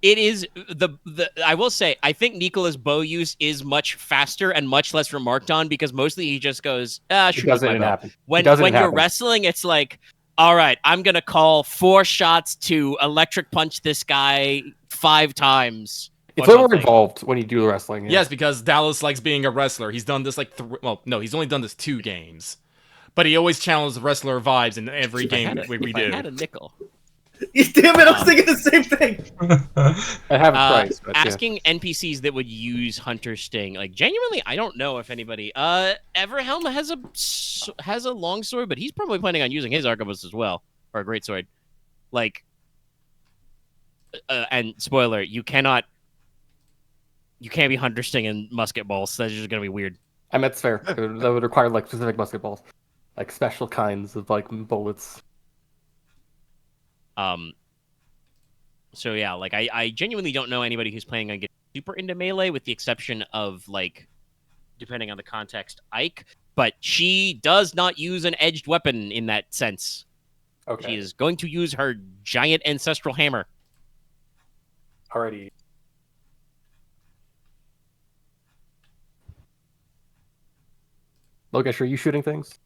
It is the I will say I think Nicola's bow use is much faster and much less remarked on because mostly he just goes It shoot with doesn't my even bow. happen. When It doesn't you're happen. wrestling, it's like, all right, I'm gonna call 4 shots to electric punch this guy 5 times. It's or a little more something. involved when you do the wrestling. Yeah. Yes, because Dallas likes being a wrestler. He's done this like he's only done this 2 games, but he always channels wrestler vibes in every If I game had a- we if do. I had a nickel. Damn it! I was thinking the same thing. I have it twice, but asking NPCs that would use Hunter Sting. Like, genuinely, I don't know if anybody. Everhelm has a longsword, but he's probably planning on using his arquebus as well, or a greatsword. Like, and spoiler, you can't be Hunter Sting and musket balls. That's just gonna be weird. I mean, that's fair. That would require like specific musket balls, like special kinds of like bullets. So yeah, like I genuinely don't know anybody who's planning on getting super into melee, with the exception of, like, depending on the context, Ike. But she does not use an edged weapon in that sense. Okay. She is going to use her giant ancestral hammer. Alrighty. Logesh, are you shooting things?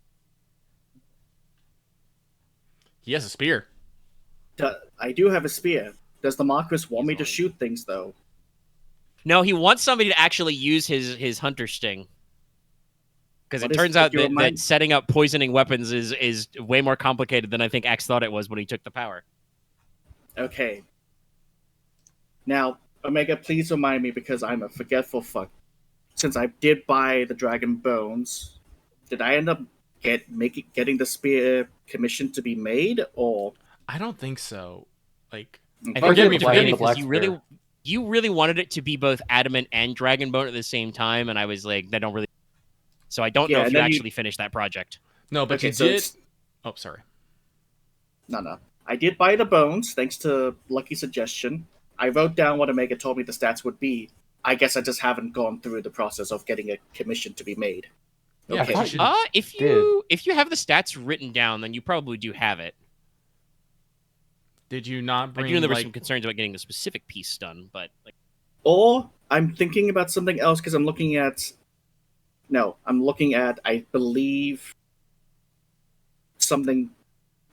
He has a spear. I do have a spear. Does the Marquess want me to shoot things, though? No, he wants somebody to actually use his Hunter Sting. Because it What is turns the out deal that, of that mine? setting up poisoning weapons is way more complicated than I think X thought it was when he took the power. Okay. Now, Omega, please remind me, because I'm a forgetful fuck. Since I did buy the dragon bones, did I end up getting the spear commissioned to be made, or? I don't think so. Like, I Or think get you the black- did the because black you really wanted it to be both adamant and dragon bone at the same time, and I was like, that don't really. So I don't know Yeah, if and you then you- actually finished that project. no, but Okay, you so did. it's- Oh, sorry. No. I did buy the bones, thanks to Lucky's suggestion. I wrote down what Omega told me the stats would be. I guess I just haven't gone through the process of getting a commission to be made. Yeah, Okay. but you should- If you have the stats written down, then you probably do have it. Did you not I bring do know there were like? some concerns about getting the specific piece done, but like, Or I'm thinking about something else because I'm looking at. No, I'm looking at, I believe, something.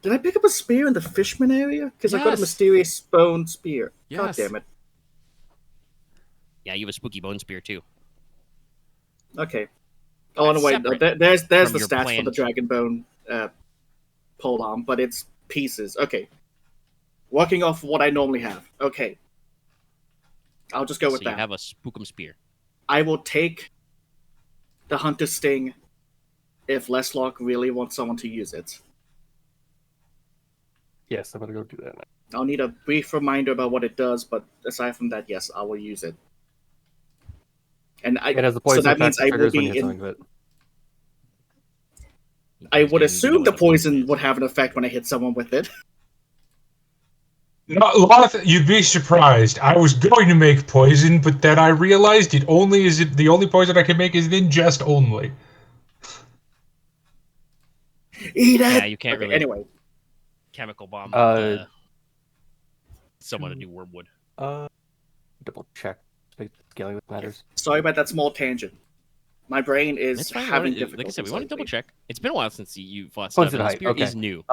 Did I pick up a spear in the Fishman area? Because I got a Yes. mysterious bone spear. God Yes. damn it. yeah, you have a spooky bone spear too. Okay. Oh, no, That's wait. separate There's the from your stats for the planned- dragon bone pole arm, but it's pieces. Okay. Working off what I normally have. Okay. I'll just go with so that. you have a spookum spear. I will take the Hunter Sting if Leslok really wants someone to use it. Yes, I'm gonna go do that now. I'll need a brief reminder about what it does, but aside from that, yes, I will use it. And It has the so poison that effect means that I will triggers when you be hit in. something with it. I would You know assume what the a poison is. would have an effect when I hit someone with it. No, Loth, you'd be surprised. I was going to make poison, but then I realized the only poison I can make is ingest only. Eat it. Yeah, you can't Okay, really Anyway, chemical bomb someone to do wormwood. Double check. Scaling with matters. sorry about that small tangent. My brain is It's fine. having Like I difficulties. said, we want to double lately. check. It's been a while since you've fought Potency stuff, and the height, spear okay. is new.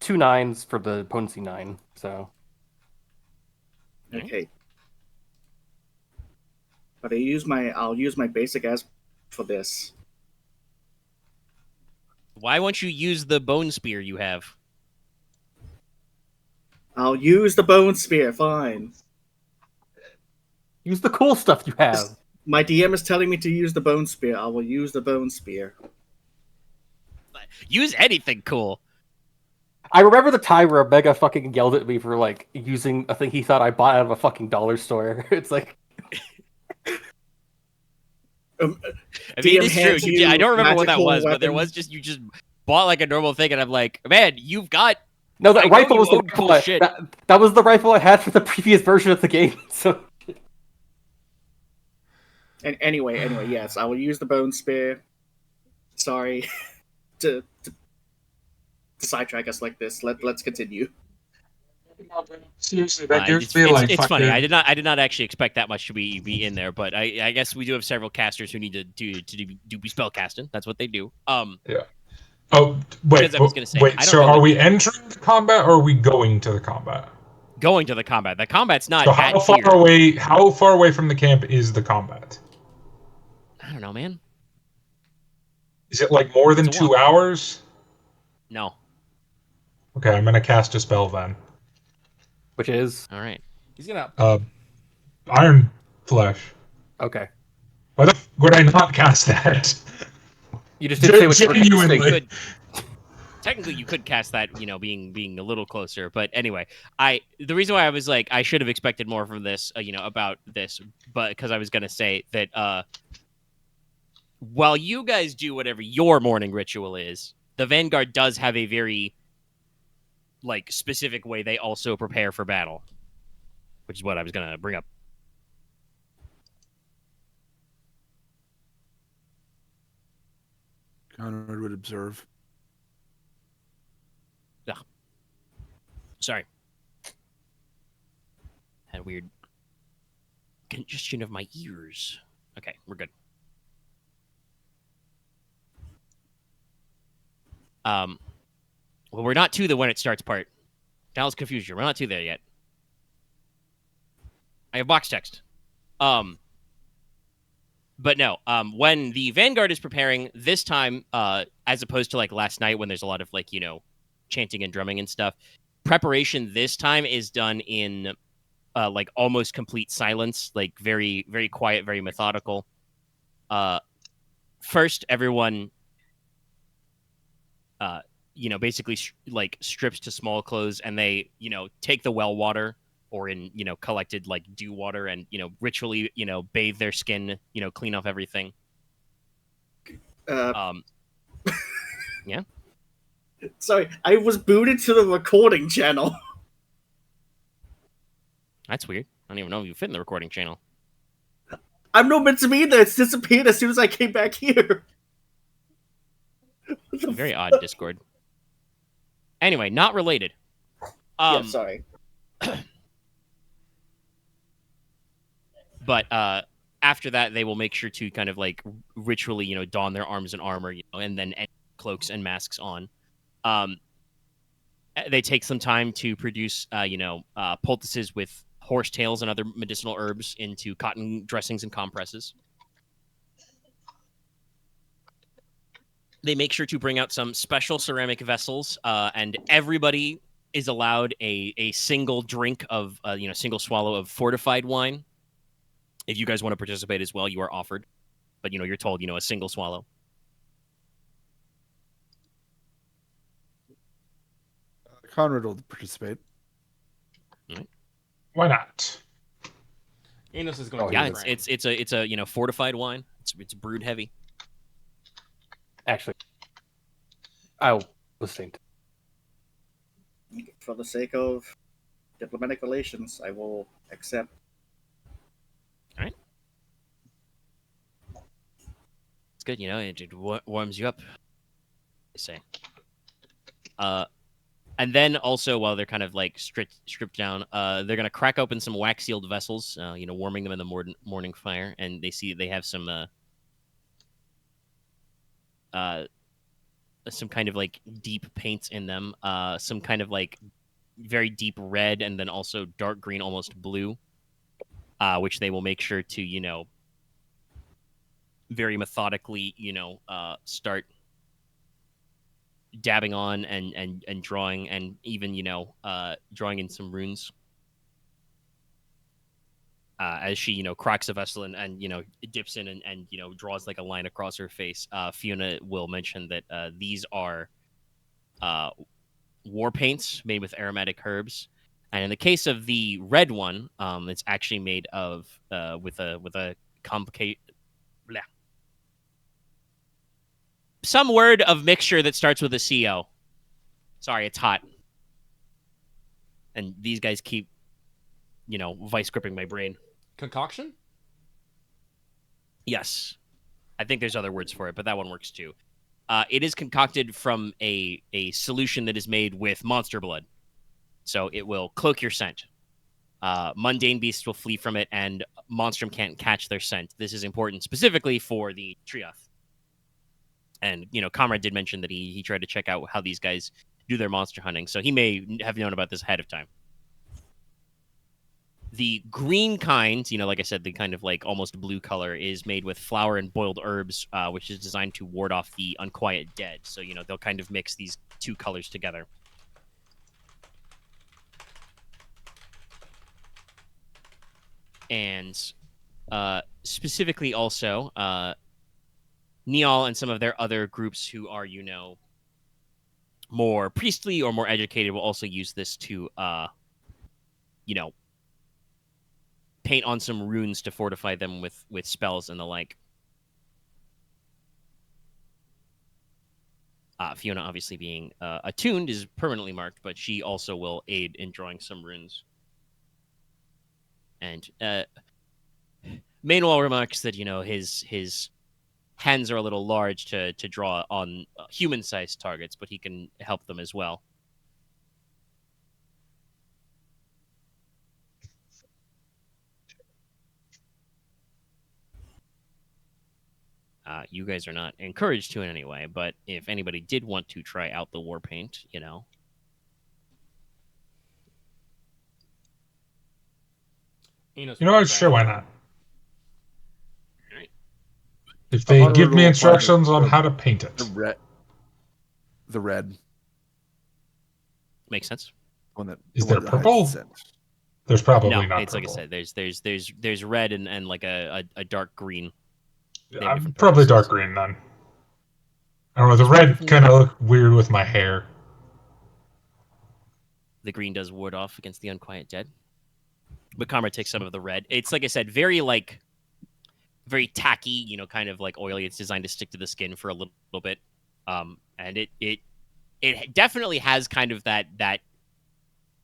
2 9s for the potency 9. So Okay. But I'll use my basic as for this. Why won't you use the bone spear you have? I'll use the bone spear. Fine. use the cool stuff you have. My DM is telling me to use the bone spear. I will use the bone spear. Use anything cool. I remember the time where Omega fucking yelled at me for like using a thing he thought I bought out of a fucking dollar store. It's like I mean, DM it's hands true. you Yeah, I don't remember what that magical was, but there weapon. was just you just bought like a normal thing, and I'm like, man, you've got. no, I that know rifle you was the own rifle cool shit. that was the rifle I had for the previous version of the game. So And anyway, yes, I will use the bone spear. Sorry to sidetrack us like this. Let's continue. Seriously, that gives me It's like it's funny. fucking- I did not actually expect that much to be in there, but I guess we do have several casters who need to do spell casting. That's what they do. Oh, wait. Because I was gonna say, I wait. don't So, know are that- we entering the combat, or are we going to the combat? Going to the combat. The combat's not So, at how far tier. away? How far away from the camp is the combat? I don't know, man. Is it like more than It's a 2 hours? No. Okay, I'm gonna cast a spell then. Which is All right. He's gonna. Iron Flesh. okay. Why the would I not cast that? You just didn't say what you were Genuinely. casting. Technically, you could cast that, being a little closer. But anyway, the reason why I was like, I should have expected more from this, about this, but because I was gonna say that while you guys do whatever your morning ritual is, the Vanguard does have a very specific way they also prepare for battle, which is what I was gonna bring up. Konrad would observe. Sorry. Had a weird congestion of my ears. Okay, we're good. Well, we're not to the when it starts part. Dallas confused you. We're not to there yet. I have box text. But no, when the Vanguard is preparing this time, as opposed to last night when there's a lot of chanting and drumming and stuff, preparation this time is done in almost complete silence, very, very quiet, very methodical. First, everyone, basically strips to small clothes, and they, take the well water or in, collected dew water and, ritually, bathe their skin, clean off everything. Yeah. Sorry, I was booted to the recording channel. That's weird. I don't even know if you fit in the recording channel. I'm not meant to be there. It's disappeared as soon as I came back here. Very odd Discord. Anyway, not related. Yeah, sorry. But after that, they will make sure to kind of ritually, don their arms and armor, and then cloaks and masks on. They take some time to produce, poultices with horse tails and other medicinal herbs into cotton dressings and compresses. They make sure to bring out some special ceramic vessels, and everybody is allowed a single drink of, single swallow of fortified wine. If you guys want to participate as well, you are offered. But, you're told, a single swallow. Konrad will participate. Why not? Inos is going to. Yeah, it's a fortified wine. It's brewed heavy. Actually, I'll listen. For the sake of diplomatic relations, I will accept. All right. It's good, it warms you up, they say. And then also, while they're kind of stripped down, they're gonna crack open some wax sealed vessels, warming them in the morning fire, and they see they have some kind of deep paints in them, some kind of very deep red, and then also dark green, almost blue, which they will make sure to very methodically start dabbing on and drawing, and even drawing in some runes as she cracks a vessel and dips in and draws a line across her face. Fiona will mention that these are war paints made with aromatic herbs, and in the case of the red one, it's actually made of with a complicated some word of mixture that starts with a CO. Sorry, it's hot. And these guys keep, vice gripping my brain. Concoction? Yes. I think there's other words for it, but that one works too. It is concocted from a solution that is made with monster blood. So it will cloak your scent. Mundane beasts will flee from it, and monstrum can't catch their scent. This is important specifically for the Triath. And, Konrad did mention that he tried to check out how these guys do their monster hunting, so he may have known about this ahead of time. The green kind, like I said, the kind of almost blue color, is made with flour and boiled herbs, which is designed to ward off the unquiet dead. So, they'll kind of mix these two colors together. and specifically also Neal and some of their other groups who are, more priestly or more educated will also use this to, paint on some runes to fortify them with spells and the like. Fiona, obviously being attuned, is permanently marked, but she also will aid in drawing some runes. And Manuel remarks that his hands are a little large to draw on human-sized targets, but he can help them as well. You guys are not encouraged to in any way, but if anybody did want to try out the war paint, Inos You know what? Sure, why not? Alright. If they give me Honorable instructions on the- how to paint it. The red Makes sense. one that Is the there one that hides purple? the scent. There's probably No, not it's purple. like I said. There's red and like a dark green. They have I'm different probably purposes. dark green then. I don't know. The Just one red different- kind of look weird with my hair. The green does ward off against the unquiet dead. But Konrad takes some of the red. It's like I said, very tacky, kind of like oily. It's designed to stick to the skin for a little bit. And it definitely has kind of that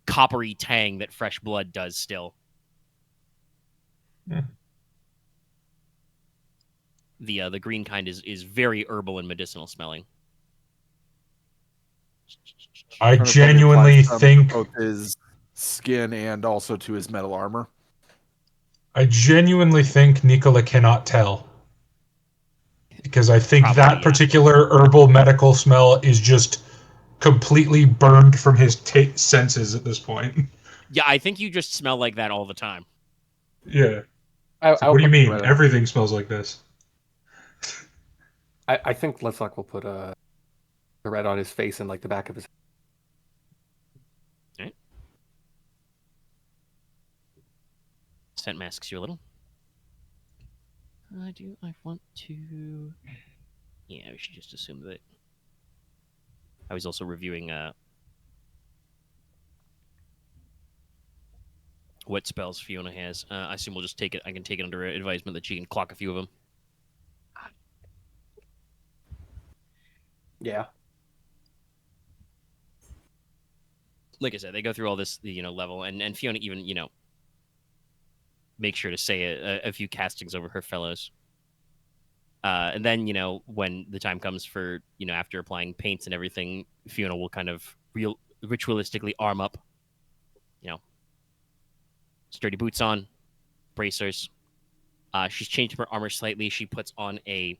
coppery tang that fresh blood does still. Yeah. The green kind is very herbal and medicinal smelling. I Trying to genuinely apply some to think both his skin and also to his metal armor. Nicola cannot tell. Because I think Probably, that yeah. particular herbal medical smell is just completely burned from his senses at this point. Yeah, I think you just smell like that all the time. Yeah. I, It's like, what do you put mean? red on- Everything smells like this. I think Leslok will put the red on his face and like the back of his. Scent masks you a little. I want to... Yeah, we should just assume that... I was also reviewing what spells Fiona has. I assume we'll just take it. I can take it under advisement that she can clock a few of them. Yeah. Like I said, they go through all this, level, and Fiona even, make sure to say a few castings over her fellows. And then, when the time comes for, after applying paints and everything, Fiona will kind of ritualistically arm up. Sturdy boots on, bracers. She's changed her armor slightly. She puts on a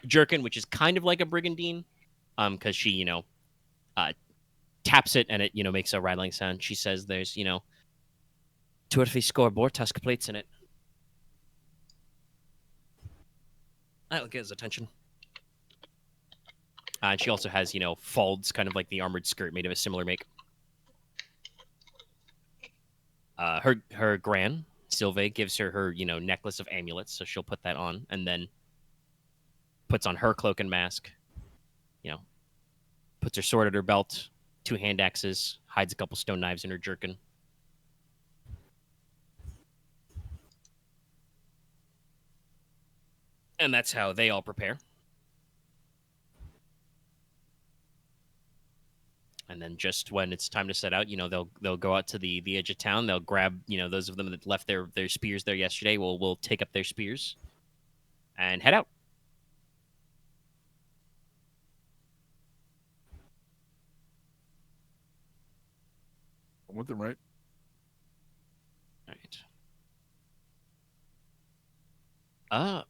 jerkin, which is kind of like a brigandine, because she, taps it and it, makes a rattling sound. She says there's, 2 or 3 score tusk plates in it. That'll get his attention. And she also has, folds, kind of like the armored skirt made of a similar make. Her gran, Sylve, gives her, necklace of amulets, so she'll put that on, and then puts on her cloak and mask, puts her sword at her belt, 2 hand axes, hides a couple stone knives in her jerkin. And that's how they all prepare. And then just when it's time to set out, they'll go out to the edge of town. They'll grab, those of them that left their spears there yesterday will take up their spears and head out. I'm with them, right? All right.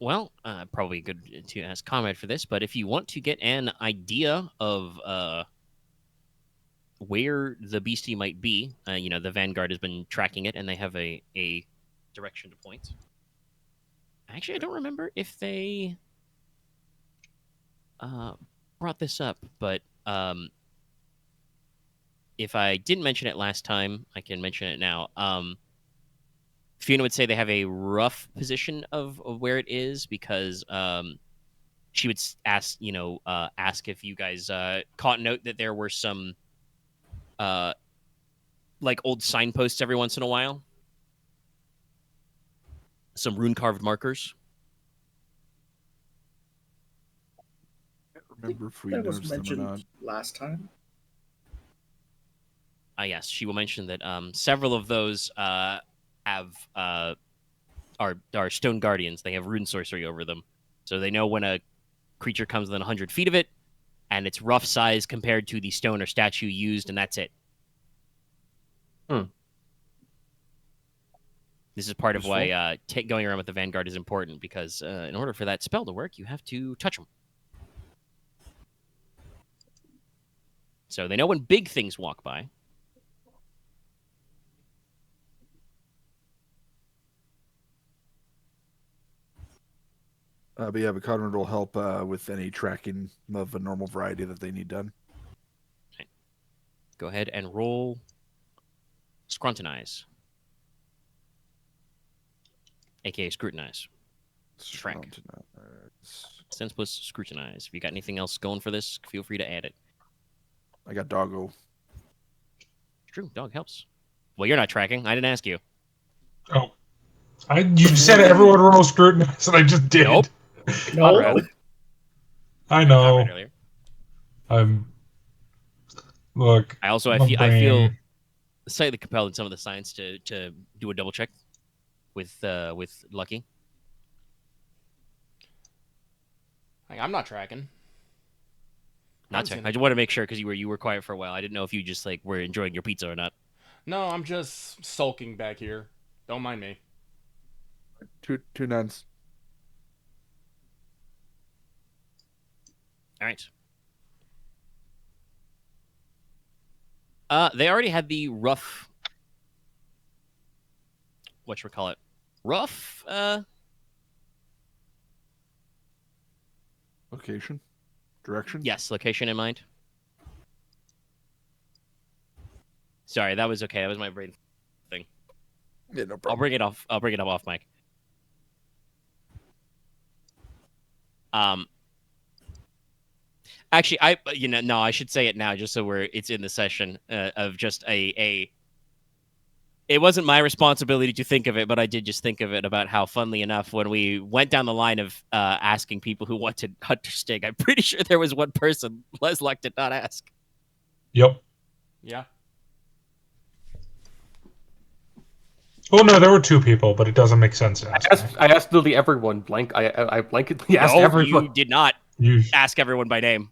Well, probably good to ask Konrad for this, but if you want to get an idea of where the beastie might be, the Vanguard has been tracking it, and they have a direction to point. Actually, I don't remember if they brought this up, but if I didn't mention it last time, I can mention it now. Fiona would say they have a rough position of where it is because she would ask if you guys caught note that there were some like old signposts every once in a while, some rune carved markers. I can't remember if we That was noticed them or mentioned not. last time. Yes, she will mention that several of those are stone guardians. They have rune sorcery over them, so they know when a creature comes within 100 feet of it, and it's rough size compared to the stone or statue used, and that's it. This is part of why going around with the Vanguard is important, because in order for that spell to work, you have to touch them. So they know when big things walk by. But yeah, but Konrad will help with any tracking of a normal variety that they need done. Okay. Go ahead and roll Scrutinize. AKA Scrutinize. Track. Sense plus Scrutinize. If you got anything else going for this, feel free to add it. I got Doggo. True, dog helps. Well, you're not tracking. I didn't ask you. Oh. You said everyone roll scrutinize, and I just did. Nope. No. I know. Earlier. Look. I also my I feel brain. slightly compelled in some of the science to do a double check with Lucky. I'm not tracking. Not check. I just want to make sure because you were quiet for a while. I didn't know if you just like were enjoying your pizza or not. No, I'm just sulking back here. Don't mind me. Two nuns. All right. They already had the rough. Whatchamacallit? Rough. Location? Direction? Yes, location in mind. Sorry, that was okay. That was my brain thing. Yeah, no problem. I'll bring it off. I'll bring it up off mic. Actually, I should say it now, just so it's in the session of just a. It wasn't my responsibility to think of it, but I did just think of it about how, funnily enough, when we went down the line of asking people who wanted Hunter Stig, I'm pretty sure there was one person Leslok did not ask. Yep. Yeah. Oh no, there were two people, but it doesn't make sense to ask. I asked literally everyone. I blanketly asked everyone. You did not ask everyone by name.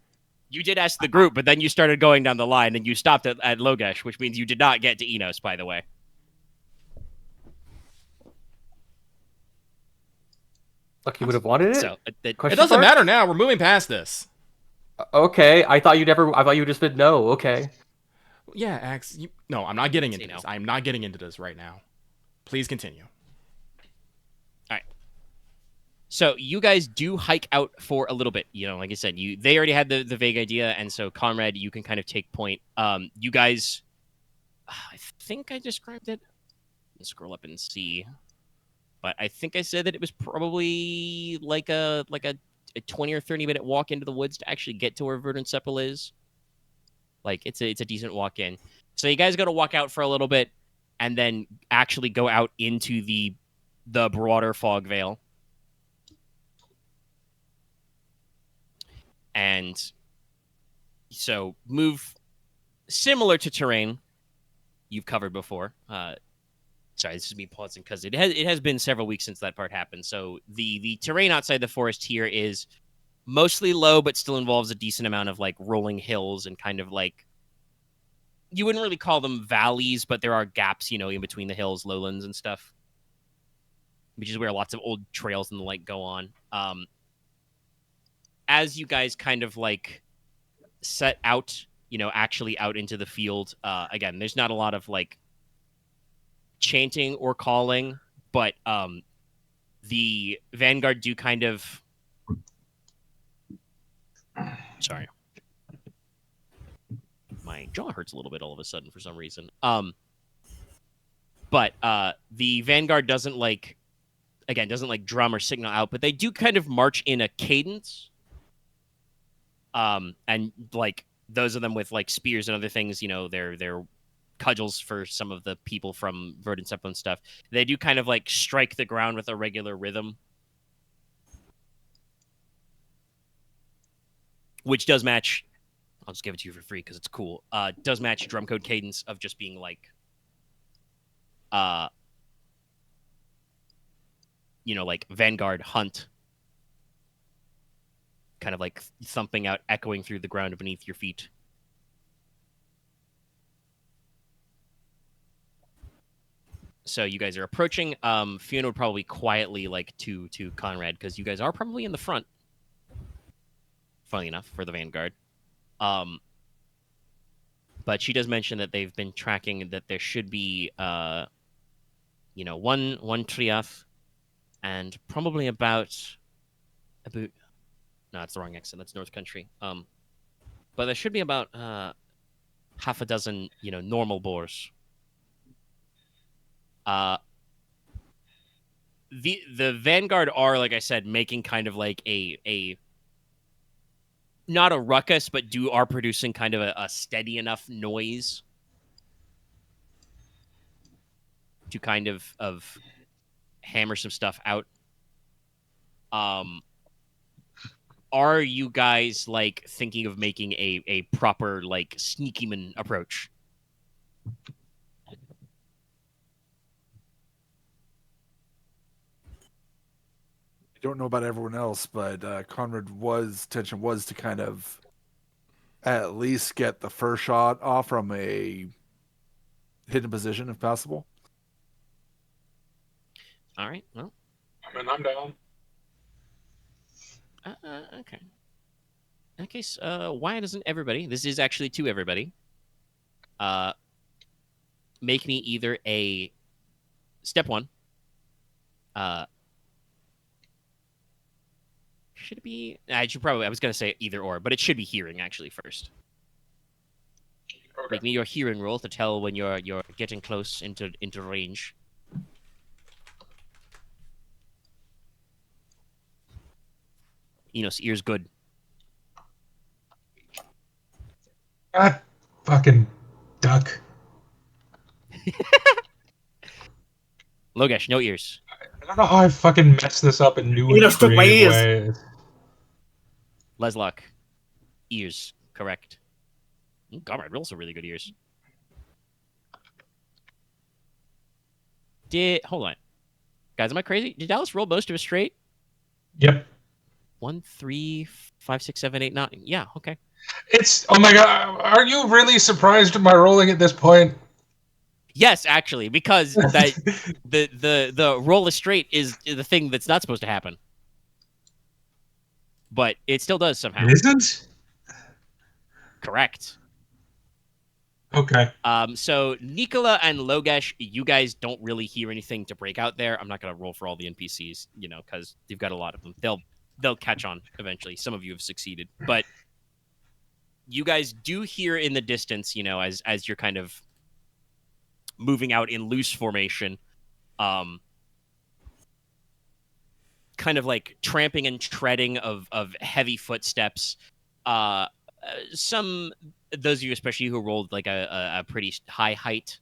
You did ask the group, but then you started going down the line, and you stopped at Logesh, which means you did not get to Inos, by the way. Look, you would have wanted it. So It doesn't matter now. We're moving past this. Okay, I thought you just said no. Okay. Yeah, Axe. No, I'm not getting into this. I'm not getting into this right now. Please continue. All right. So you guys do hike out for a little bit. Like I said, they already had the vague idea, and so Konrad, you can kind of take point. You guys, I think I described it. Let's scroll up and see. But I think I said that it was probably like a 20 or 30-minute walk into the woods to actually get to where Verdant Sepul is. Like it's a decent walk in. So you guys got to walk out for a little bit, and then actually go out into the broader fog veil. And so move similar to terrain you've covered before. Sorry, this is me pausing because it has been several weeks since that part happened. So the terrain outside the forest here is mostly low, but still involves a decent amount of like rolling hills and kind of like, you wouldn't really call them valleys, but there are gaps, in between the hills, lowlands and stuff, which is where lots of old trails and the like go on. As you guys kind of like set out, actually out into the field, again, there's not a lot of like chanting or calling, but the Vanguard do kind of... Sorry. My jaw hurts a little bit all of a sudden for some reason. But the Vanguard doesn't drum or signal out, but they do kind of march in a cadence. And like those of them with like spears and other things, they're cudgels for some of the people from Verdant Sepulchre and stuff. They do kind of like strike the ground with a regular rhythm, which does match. I'll just give it to you for free because it's cool. Does match drum code cadence of just being like, like Vanguard Hunt, kind of like thumping out, echoing through the ground beneath your feet. So you guys are approaching. Fiona would probably quietly like to Konrad because you guys are probably in the front. Funny enough, for the Vanguard. But she does mention that they've been tracking that there should be, one triath, and probably about. No, that's the wrong accent. That's North Country. But there should be about half a dozen, normal boars. The Vanguard are, like I said, making kind of like a not a ruckus, but are producing kind of a steady enough noise to kind of hammer some stuff out. Are you guys like thinking of making a proper like sneakyman approach? I don't know about everyone else, but Konrad's intention was to kind of at least get the first shot off from a hidden position, if possible. All right. Well, I'm down. Okay. In that case, why doesn't everybody? This is actually to everybody. Make me either a step one. Should it be? I was gonna say either or, but it should be hearing actually first. Okay. Make me your hearing roll to tell when you're getting close into range. Inos, ears good. God, fucking duck. Logesh, no ears. I don't know how I fucking messed this up in new and took my creative ears. ways. Leslok, ears, correct. Konrad, also really good ears. Hold on, guys, am I crazy? Did Dallas roll most of it straight? Yep. 1, 3, 5, 6, 7, 8, 9. Yeah, okay. Oh my god, are you really surprised at my rolling at this point? Yes, actually, because that the roll is straight is the thing that's not supposed to happen. But it still does somehow. It isn't? Correct. Okay. So Nicola and Logesh, you guys don't really hear anything to break out there. I'm not gonna roll for all the NPCs, because you've got a lot of them. They'll catch on eventually. Some of you have succeeded, but you guys do hear in the distance, as you're kind of moving out in loose formation, kind of like tramping and treading of heavy footsteps. Some those of you especially who rolled like a pretty high height,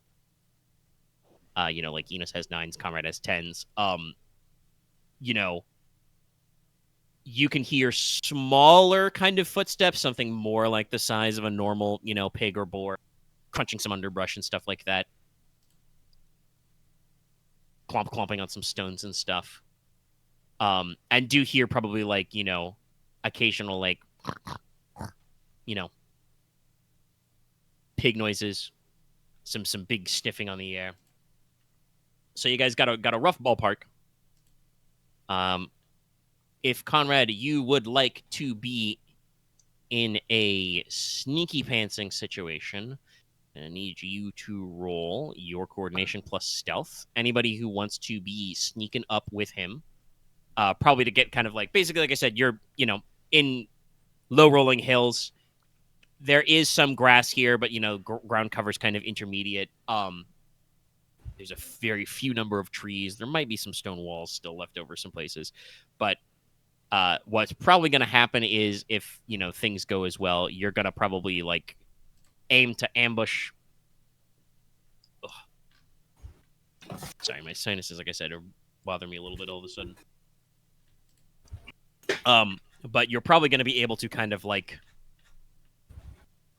like Inos has 9s, Konrad has 10s. You can hear smaller kind of footsteps, something more like the size of a normal, pig or boar, crunching some underbrush and stuff like that. Clomping on some stones and stuff. And do hear probably like, occasional like, pig noises, some big sniffing on the air. So you guys got a rough ballpark. If Konrad, you would like to be in a sneaky pantsing situation, I need you to roll your coordination plus stealth. Anybody who wants to be sneaking up with him, probably to get kind of like, basically, like I said, you're, in low rolling hills. There is some grass here, but, ground cover's kind of intermediate. There's a very few number of trees. There might be some stone walls still left over some places, but what's probably going to happen is if things go as well, you're going to probably like aim to ambush. Ugh. Sorry, my sinuses, like I said, are bothering me a little bit all of a sudden. But you're probably going to be able to kind of like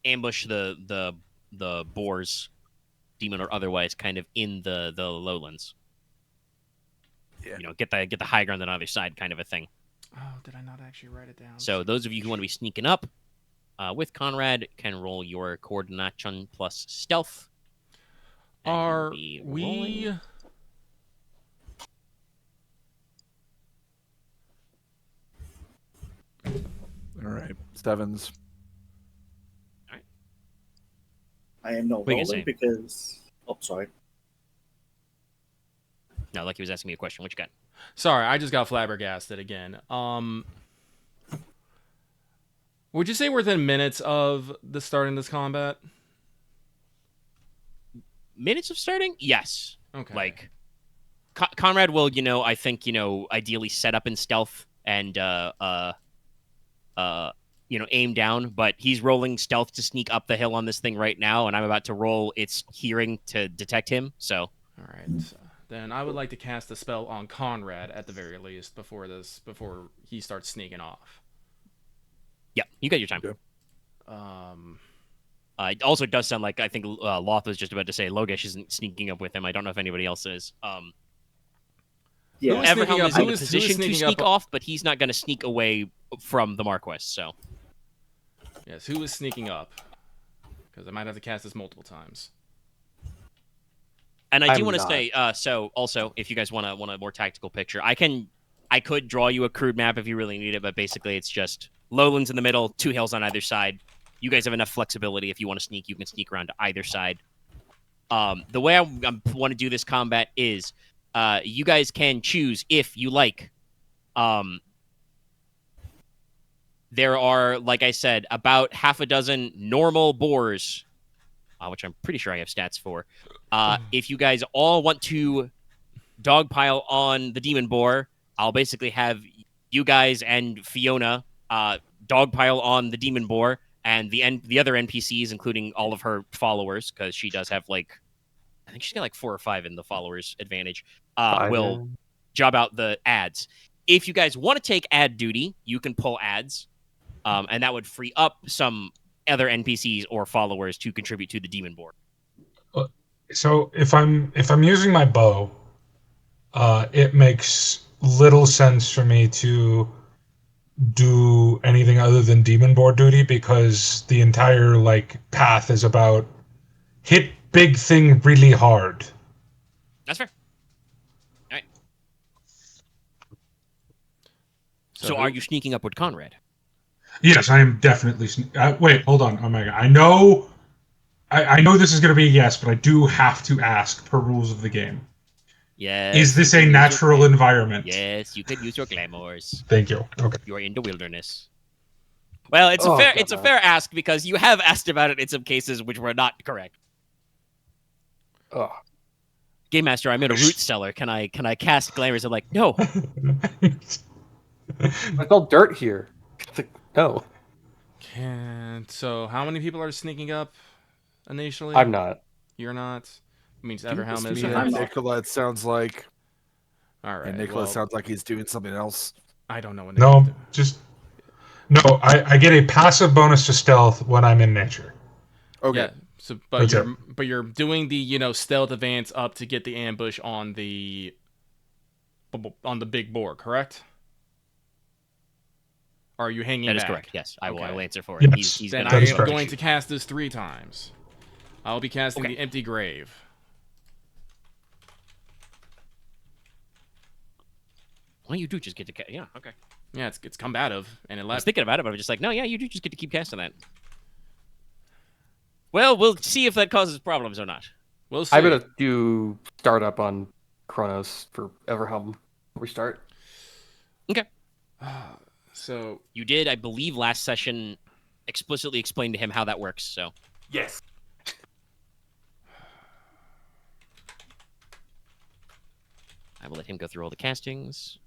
ambush the boars, demon or otherwise, kind of in the lowlands. Yeah. Get the high ground on either side, kind of a thing. Oh, did I not actually write it down? So those of you who want to be sneaking up with Konrad can roll your coordination plus stealth. Are we we? rolling? All right, Stevens. I am not What are you gonna rolling say? because. Oh, sorry. No, like he was asking me a question. What you got? Sorry, I just got flabbergasted again. Would you say we're within minutes of the starting this combat? Minutes of starting? Yes. Okay. Like, Konrad will, I think, ideally set up in stealth and, aim down, but he's rolling stealth to sneak up the hill on this thing right now, and I'm about to roll its hearing to detect him, so. All right. Then I would like to cast a spell on Konrad at the very least before he starts sneaking off. Yeah, you got your time. Okay. It also does sound like, I think Loth was just about to say Logesh isn't sneaking up with him. I don't know if anybody else is. Yeah. Who is sneaking Everhelm up? is in Who a is position to sneaking sneak up? off, but he's not going to sneak away from the Marquess, so. Yes, who is sneaking up? Because I might have to cast this multiple times. And I do I'm want to not. say, so also, if you guys want a more tactical picture, I could draw you a crude map if you really need it, but basically it's just lowlands in the middle, 2 hills on either side. You guys have enough flexibility. If you want to sneak, you can sneak around to either side. The way I want to do this combat is you guys can choose if you like. There are, like I said, about half a dozen normal boars, which I'm pretty sure I have stats for. If you guys all want to dogpile on the Demon Boar, I'll basically have you guys and Fiona dogpile on the Demon Boar, and the other NPCs, including all of her followers, because she does have I think she's got like 4 or 5 in the followers advantage, will job out the ads. If you guys want to take ad duty, you can pull ads, and that would free up some other NPCs or followers to contribute to the Demon Boar. So if I'm using my bow, it makes little sense for me to do anything other than Demon Boar duty, because the entire path is about hit big thing really hard. That's fair. All right. So are you sneaking up with Konrad? Yes, I am definitely. Wait, hold on, Omega. I know this is going to be a yes, but I do have to ask per rules of the game. Yes. Is this a natural environment? Yes, you could use your glamours. Thank you. Okay. You are in the wilderness. Well, it's a fair ask because you have asked about it in some cases which were not correct. Oh. Game Master, I'm in a root cellar. Can I cast glamours? I'm like, no. It's all dirt here. It's like, no. So how many people are sneaking up initially? I'm not. You're not? It means Me Everhelm is. and Nicola, it sounds like. All right. And Nicola sounds like he's doing something else. I don't know what. No, I get a passive bonus to stealth when I'm in nature. Okay. Yeah. So, but you're doing the stealth advance up to get the ambush on the big boar, correct? Or are you hanging back? That is correct. Yes, I will. I will answer for Yes. it. He's Then gonna I am correct. going to cast this 3 times. I'll be casting the Empty Grave. Well, you do just get to yeah, okay. Yeah, it's combative, and it I was thinking about it, but I was just like, no, yeah, you do just get to keep casting that. Well, we'll see if that causes problems or not. We'll see. I'm gonna do startup on Kronos for Everhelm before we start. Okay. So You did, I believe, last session explicitly explain to him how that works. So Yes. I will let him go through all the castings.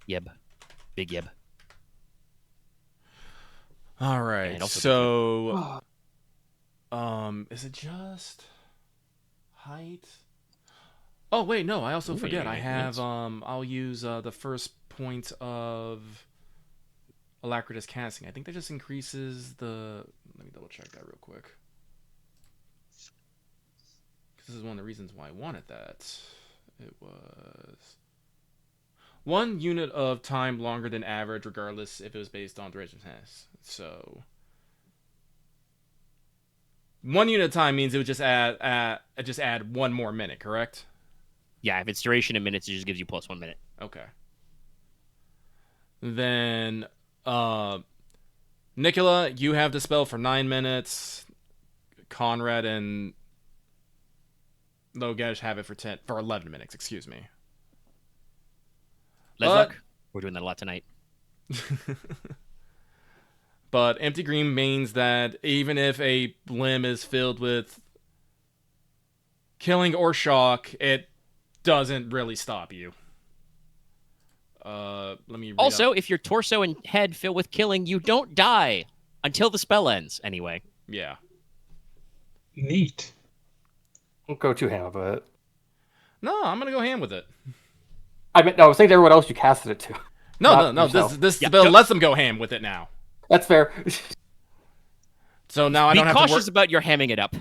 Yeb. Big Yeb. All right. And also So, is it just height? Oh wait, no. I also Ooh, forget. yeah, I yeah, have. yes. I'll use the first point of Alacritous casting. I think that just increases the. Let me double check that real quick. This is one of the reasons why I wanted that. It was 1 unit of time longer than average, regardless if it was based on duration of task. So 1 unit of time means it would just add 1 more minute, correct? Yeah, if it's duration in minutes, it just gives you +1 minute. Okay. Then, Nicola, you have the spell for 9 minutes. Konrad and Logesh have it for 11 minutes. Excuse me. Leslok? We're doing that a lot tonight. But Empty Green means that even if a limb is filled with killing or shock, it doesn't really stop you. Let me read Also, up. if your torso and head fill with killing, you don't die until the spell ends, anyway. Yeah. Neat. Don't go too ham about it. No, I'm gonna go ham with it. I mean, no, I was saying to everyone else you casted it to. No. Not yourself. This Yeah, spell don't- lets them go ham with it now. That's fair. So now I Be don't have to cautious about your hamming it up.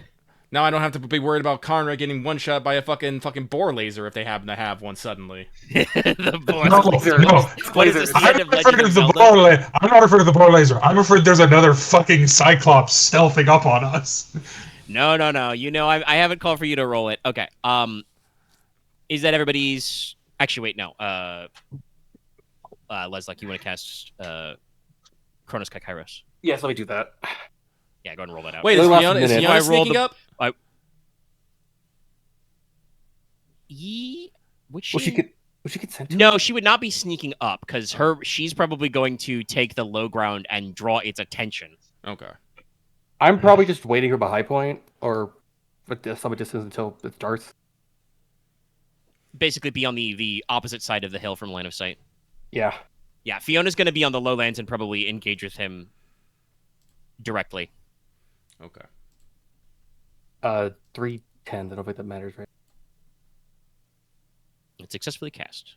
Now I don't have to be worried about Konrad getting one shot by a fucking boar laser if they happen to have one suddenly. The boar No, laser. no. What is this, the I'm end of not Legend afraid of of the Zelda? boar laser. I'm not afraid of the boar laser. I'm afraid there's another fucking Cyclops stealthing up on us. No. You know, I haven't called for you to roll it. Okay. Is that everybody's... Actually, wait, no. Leslok, you want to cast Chronos Kairos? Yes, let me do that. Yeah, go ahead and roll that out. Wait, Only is last Fiona, is minute. Fiona I rolled sneaking the- up? Would she... Well, she could send to No, she would not be sneaking up because she's probably going to take the low ground and draw its attention. Okay. I'm probably just waiting her by high point or at some distance until it starts. Basically, be on the opposite side of the hill from line of sight. Yeah. Yeah, Fiona's going to be on the lowlands and probably engage with him directly. Okay. 310. I don't think that matters, right? It's successfully cast.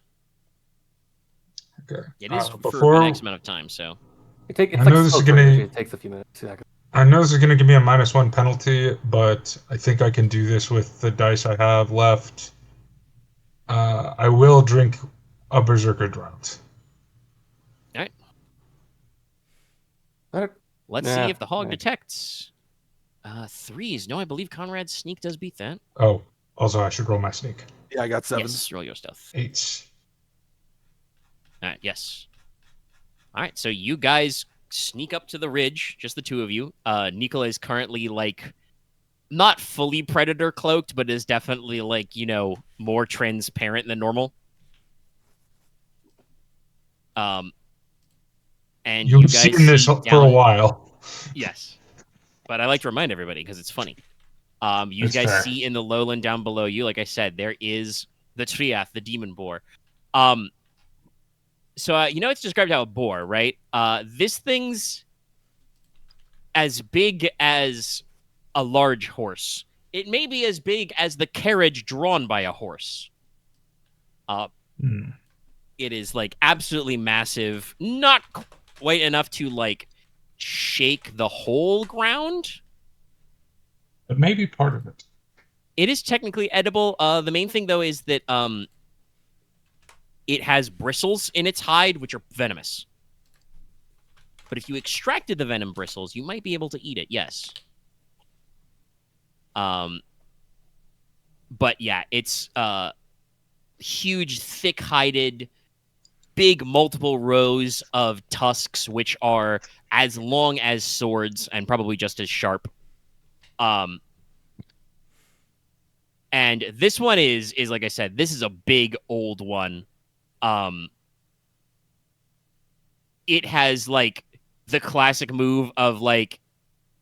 Okay. It is for before an X amount of time, so... It's I like know this slow is gonna- surgery. It takes a few minutes. Yeah. I know this is going to give me a -1 penalty, but I think I can do this with the dice I have left. I will drink a Berserker Drought. Let's Yeah, see if the hog yeah. detects. 3s. No, I believe Konrad's sneak does beat that. Oh, also I should roll my sneak. Yeah, I got 7s. Yes, roll your stealth. 8s. All right, yes. All right, so you guys sneak up to the ridge, just the two of you. Nicola is currently, like, not fully predator cloaked, but is definitely, like, you know, more transparent than normal. And you You've guys seen this see for a down- while. Yes. But I like to remind everybody because it's funny. You That's guys fair. see in the lowland down below you, like I said, there is the Triath, the Demon Boar. So you know it's described how a boar, right? This thing's as big as a large horse. It may be as big as the carriage drawn by a horse. Hmm. It is, like, absolutely massive. Not quite enough to, like, shake the whole ground. But maybe part of it. It is technically edible. The main thing, though, is that it has bristles in its hide, which are venomous. But if you extracted the venom bristles, you might be able to eat it, yes. But yeah, it's huge, thick-hided, big multiple rows of tusks, which are as long as swords and probably just as sharp. And this one is like I said, this is a big old one. It has, like, the classic move of, like,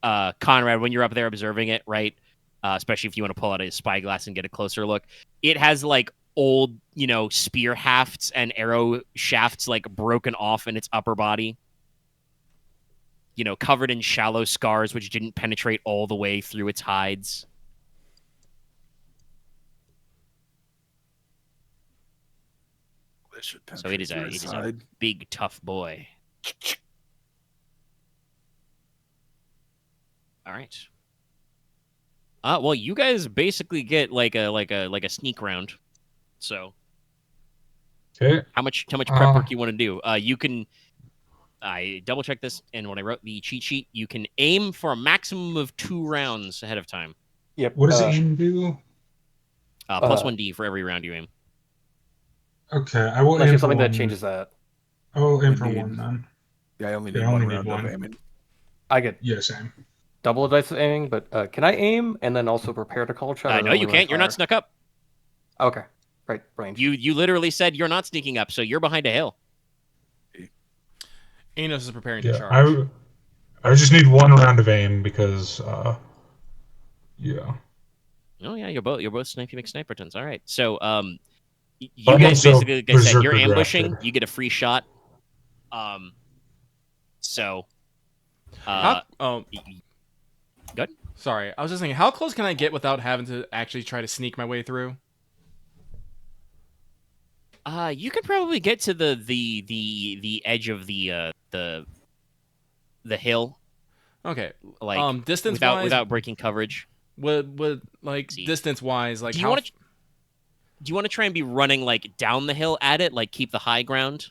Konrad, when you're up there observing it, right? Especially if you want to pull out a spyglass and get a closer look. It has, like, old, spear hafts and arrow shafts like broken off in its upper body. Covered in shallow scars which didn't penetrate all the way through its hides. So it is a big, tough boy. All right. Well, you guys basically get like a sneak round. So, Okay. how much prep work you want to do? You can. I double checked this, and when I wrote the cheat sheet, you can aim for a maximum of 2 rounds ahead of time. Yep. What does aim do? Plus 1d for every round you aim. Okay, I will Unless you aim have for something one. that changes that. I will aim for Indeed. 1 then. Yeah, I only need Yeah, I one only round need of 1. aiming. I get Yeah, same. double the dice of aiming, but can I aim and then also prepare to call a shot? No, you can't. You're not snuck up. Okay. Right, range. You literally said you're not sneaking up, so you're behind a hill. Inos is preparing to Yeah, charge. I just need 1 round of aim because, yeah. Oh yeah, you're both snipey McSnipertons. All right, so you I'm guys also basically, like I said, you're berserker ambushing. drafted. You get a free shot. So. Good. Sorry, I was just thinking, how close can I get without having to actually try to sneak my way through? You could probably get to the edge of the hill. Okay. Like distance wise, without breaking coverage. would like distance wise, like Do you want to try and be running like down the hill at it, like keep the high ground?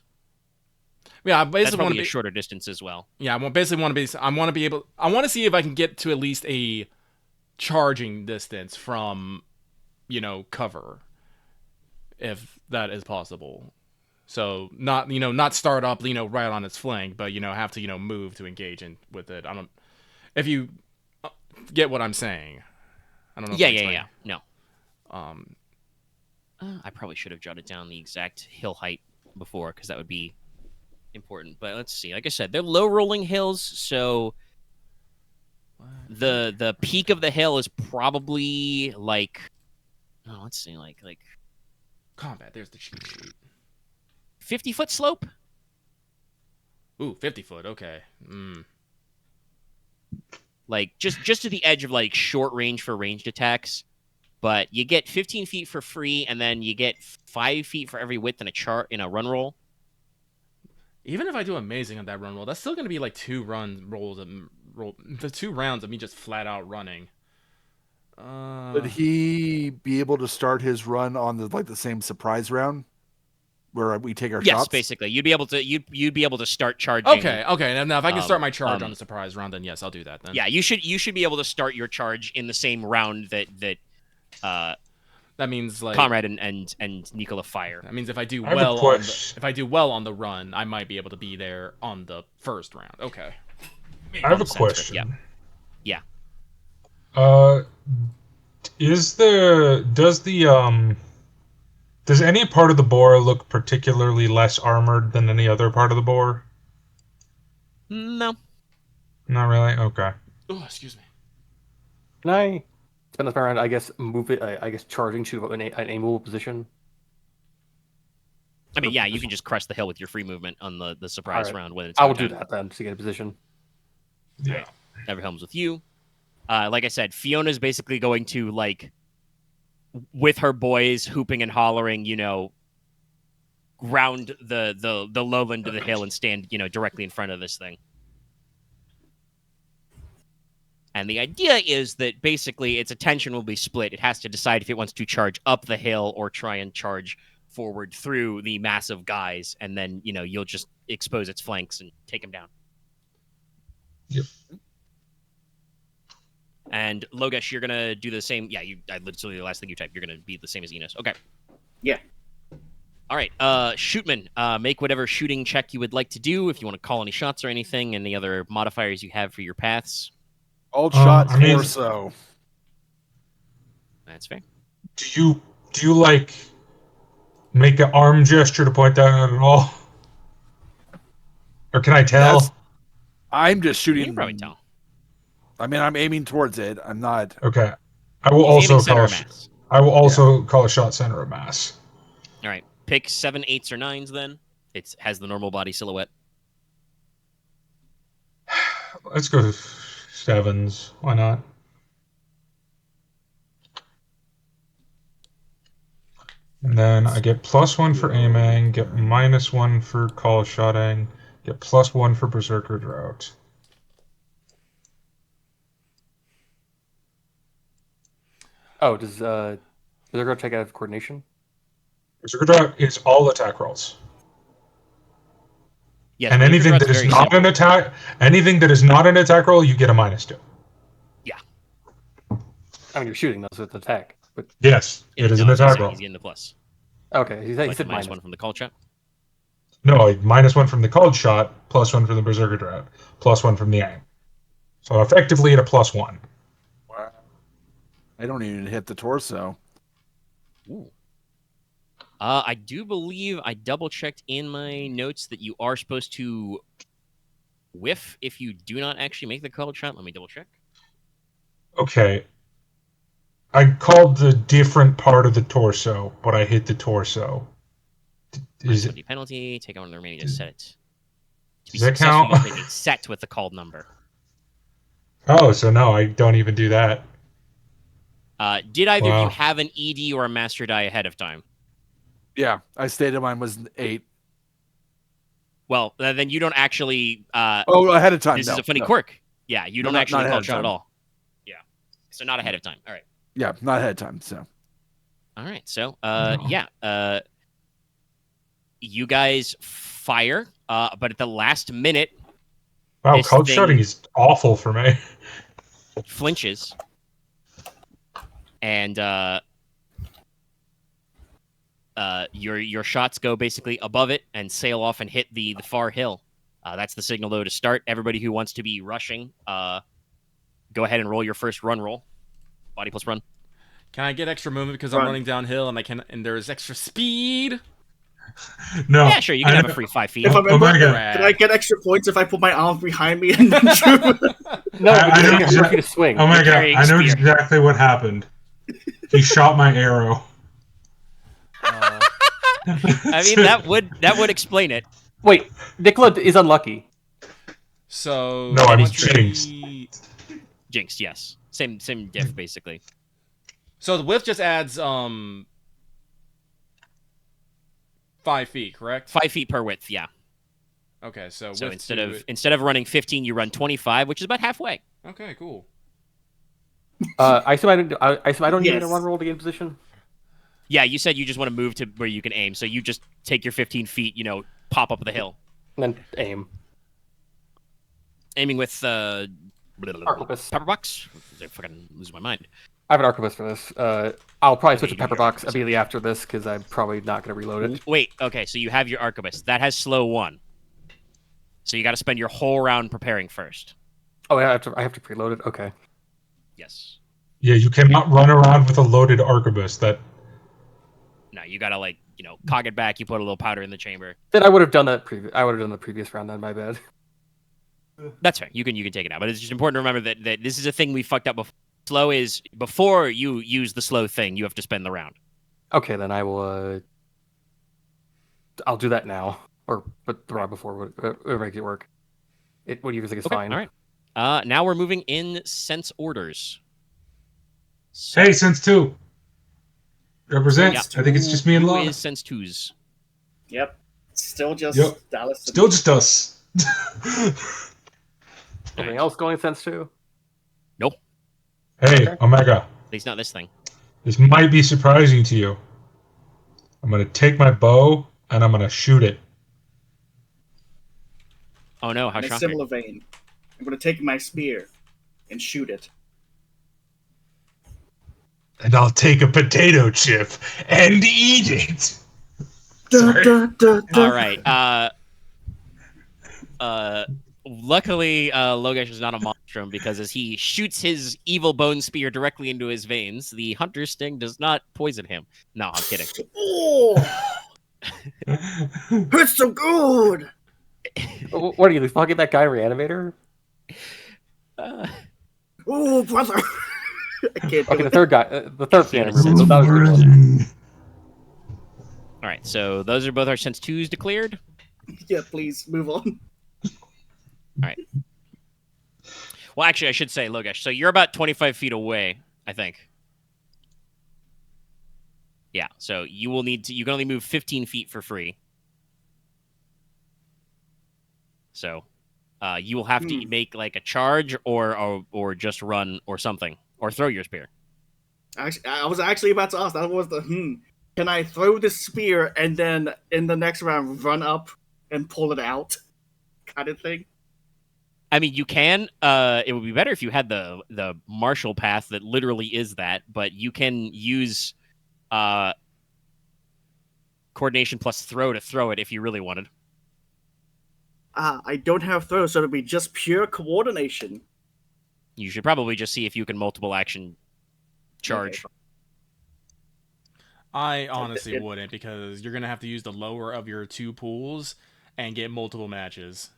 Yeah, I That's basically want probably to a be shorter distance as well. Yeah, I basically want to be. I want to be able. I want to see if I can get to at least a charging distance from, cover, if that is possible. So not start up, right on its flank, but have to move to engage in with it. I don't. If you get what I'm saying, I don't know. Yeah. No. I probably should have jotted down the exact hill height before, because that would be important. But let's see. Like I said, they're low rolling hills, so the peak of the hill is probably like, let's see, like combat. There's the cheat sheet. 50-foot slope. Ooh, 50 foot. Okay. Like just to the edge of like short range for ranged attacks. But you get 15 feet for free, and then you get 5 feet for every width in a run roll. Even if I do amazing on that run roll, that's still going to be like 2 rolls. The 2 rounds of me just flat out running. Would he be able to start his run on the same surprise round, where we take our shots? Yes, basically, you'd be able to start charging. Okay. Now if I can start my charge on the surprise round, then yes, I'll do that. Then yeah, you should be able to start your charge in the same round that that means like Konrad and Nicola fire. That means if I do I well on the run, I might be able to be there on the first round. Okay. I have a question. Yeah. Does any part of the boar look particularly less armored than any other part of the boar? No. Not really? Okay. Oh, excuse me. Can I spend this round, I guess, move it, I guess, charging to an aimable position? I mean, yeah, you can just crest the hill with your free movement on the surprise right. round when it's I will do that then to get a position. Yeah. Everhelm's with you. Like I said, Fiona's basically going to, like, with her boys hooping and hollering, round the lowland of the hill and stand, directly in front of this thing. And the idea is that basically its attention will be split. It has to decide if it wants to charge up the hill or try and charge forward through the massive guys, and then, you'll just expose its flanks and take them down. Yep. And Logesh, you're gonna do the same. Yeah, I literally the last thing you typed. You're gonna be the same as Inos. Okay. Yeah. All right. Shootman, make whatever shooting check you would like to do. If you want to call any shots or anything, any other modifiers you have for your paths. Old shot torso. That's fair. Do you like make an arm gesture to point that out at all? Or can I tell? I'm just shooting. You can probably tell. I mean, I'm aiming towards it. I'm not. Okay. I will also call a shot center of mass. All right. Pick 7, 8s, or 9s then. It has the normal body silhouette. Let's go 7s. Why not? And then I get +1 for aiming, get -1 for call shotting, get +1 for berserker drought. Oh, does Berserker take out of coordination? Berserker drought is all attack rolls. Yes, And Berserker anything Drought's that is very not simple. an attack, anything that is not an attack roll, you get a -2. I mean, you're shooting those with attack. But Yes, it is an No, I was gonna attack say roll. He's getting the plus. okay, he Like said the minus. -1 from the call shot. No, like -1 from the called shot, +1 from the berserker drought, +1 from the aim. So effectively at a +1. Wow. I don't even hit the torso. Ooh. I do believe I double-checked in my notes that you are supposed to whiff if you do not actually make the called shot. Let me double-check. Okay. I called the different part of the torso, but I hit the torso. Is it, -20 penalty. Take out one of the remaining to set it. To be does that successful, count? you must make a set with the called number. Oh, so no, I don't even do that. Did either of you Wow. have an ED or a master die ahead of time? Yeah, I stated mine was 8. Well, then you don't actually. Oh, ahead of time. This no, is a funny no. quirk. Yeah, you No, don't not actually ahead call of shot at time. all. Yeah, so not ahead of time. All right. Yeah, not ahead of time. So All right. So, No. yeah. You guys fire, but at the last minute, Wow, This called thing- shotting is awful for me. flinches, and your shots go basically above it and sail off and hit the far hill. That's the signal though to start. Everybody who wants to be rushing, go ahead and roll your first run roll. Body plus run. Can I get extra movement because Run. I'm running downhill and there's extra speed? No. Yeah, sure. You can I have a know- free 5 feet. If I remember, Omega. can I get extra points if I put my arms behind me and then shoot? No, I but know you can exact- to swing. Oh my god, carrying I know spear. exactly what happened. He shot my arrow. I mean, that would explain it. Wait, Nicola is unlucky. So No, I'm 20 Jinxed, yes. Same diff basically. So the whiff just adds 5 feet, correct? 5 feet per width, yeah. Okay, so So width instead of running 15, you run 25, which is about halfway. Okay, cool. I assume I don't need Yes. a run roll to get in position. Yeah, you said you just want to move to where you can aim, so you just take your 15 feet, pop up the hill, And then aim. aiming with Arquebus. Pepperbox. I fucking lose my mind. I have an arquebus for this. I'll probably switch to you do your Pepperbox arquebus. immediately after this because I'm probably not going to reload it. Wait, okay, so you have your arquebus. That has slow 1. So you got to spend your whole round preparing first. Oh, I have to preload it. Okay. Yes. Yeah, you cannot run around with a loaded arquebus. That No, you got to cog it back. You put a little powder in the chamber. Then I would have done that. I would have done the previous round. Then my bad. That's fair. You can take it out, but it's just important to remember that this is a thing we fucked up before. Slow is before you use the slow thing, you have to spend the round. Okay, then I will. I'll do that now, but the round before would make it work. What do you think is Okay, fine? all right. Now we're moving in sense orders. So, hey, sense 2. Represent. Yeah. I think it's just me and who Loth. is sense 2's? Yep. Still just Yep. Dallas. Still just us. Anything else going sense too? Nope. Hey, Okay. Omega. At least not this thing. This might be surprising to you. I'm going to take my bow and I'm going to shoot it. Oh no, how In a shocking. similar vein, I'm going to take my spear and shoot it. And I'll take a potato chip and eat it. Sorry. All right. Luckily, Logesh is not a monstrum because as he shoots his evil bone spear directly into his veins, the hunter's sting does not poison him. No, I'm kidding. Oh, hurts so good. What are you fucking that guy reanimator? Oh, brother. I can't do Okay, the it. third guy, the third Yeah, reanimator. So that was a good one. All right, so those are both our sense 2s declared. Yeah, please move on. All right. Well, actually, I should say, Logesh. So you're about 25 feet away, I think. Yeah. So you will need to. You can only move 15 feet for free. So, you will have to make like a charge or just run or something or throw your spear. Actually, I was actually about to ask. That was the Can I throw the spear and then in the next round run up and pull it out, kind of thing? I mean, you can. It would be better if you had the martial path that literally is that, but you can use coordination plus throw to throw it if you really wanted. I don't have throw, so it'll be just pure coordination. You should probably just see if you can multiple action charge. Okay. I honestly wouldn't, because you're going to have to use the lower of your 2 pools and get multiple matches.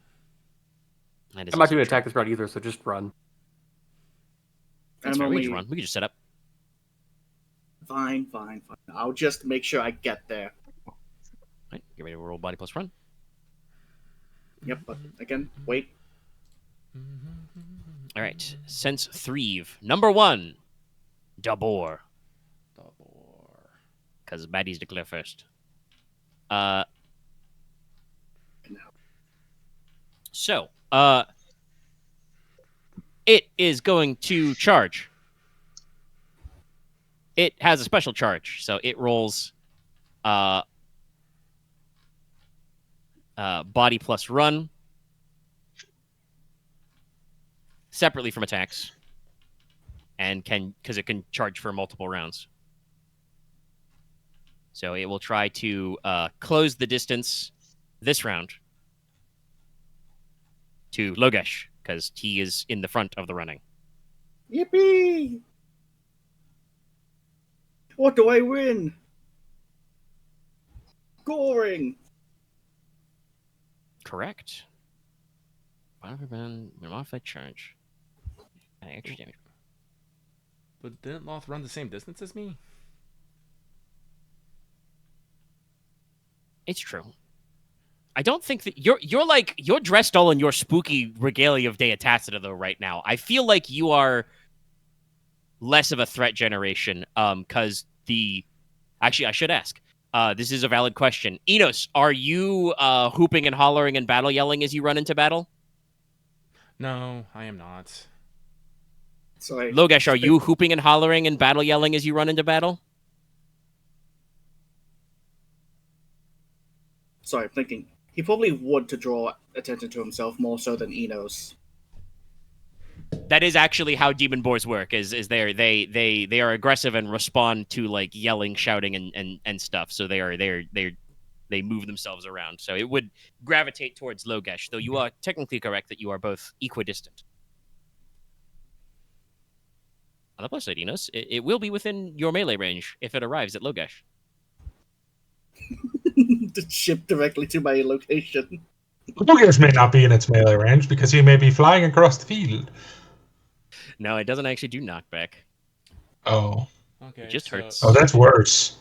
I'm not going to attack this round either, so just run. That's fair. We can just run. We can just set up. Fine. I'll just make sure I get there. All right, get ready to roll body plus run. Yep, but again, wait. All right, sense 3. Number 1, Boar. Because baddies declare first. So, it is going to charge. It has a special charge, so it rolls body plus run separately from attacks, and because it can charge for multiple rounds. So it will try to close the distance this round to Logesh, because he is in the front of the running. Yippee! What do I win? Goring! Correct. Modified charge. Extra damage. But didn't Loth run the same distance as me? It's true. I don't think that you're dressed all in your spooky regalia of Deatacita though right now. I feel like you are less of a threat generation. Because actually I should ask. This is a valid question. Inos, are you hooping and hollering and battle yelling as you run into battle? No, I am not. Sorry. Logesh, are you hooping and hollering and battle yelling as you run into battle? Sorry, I'm thinking. He probably would to draw attention to himself more so than Inos. That is actually how Demon Boars work. Is they are aggressive and respond to like yelling, shouting, and stuff. So they move themselves around. So it would gravitate towards Logesh, though you are technically correct that you are both equidistant. On the plus side, Inos, it will be within your melee range if it arrives at Logesh. To ship directly to my location. Logesh may not be in its melee range because he may be flying across the field. No, it doesn't actually do knockback. Oh. Okay. It just hurts. Oh, that's worse.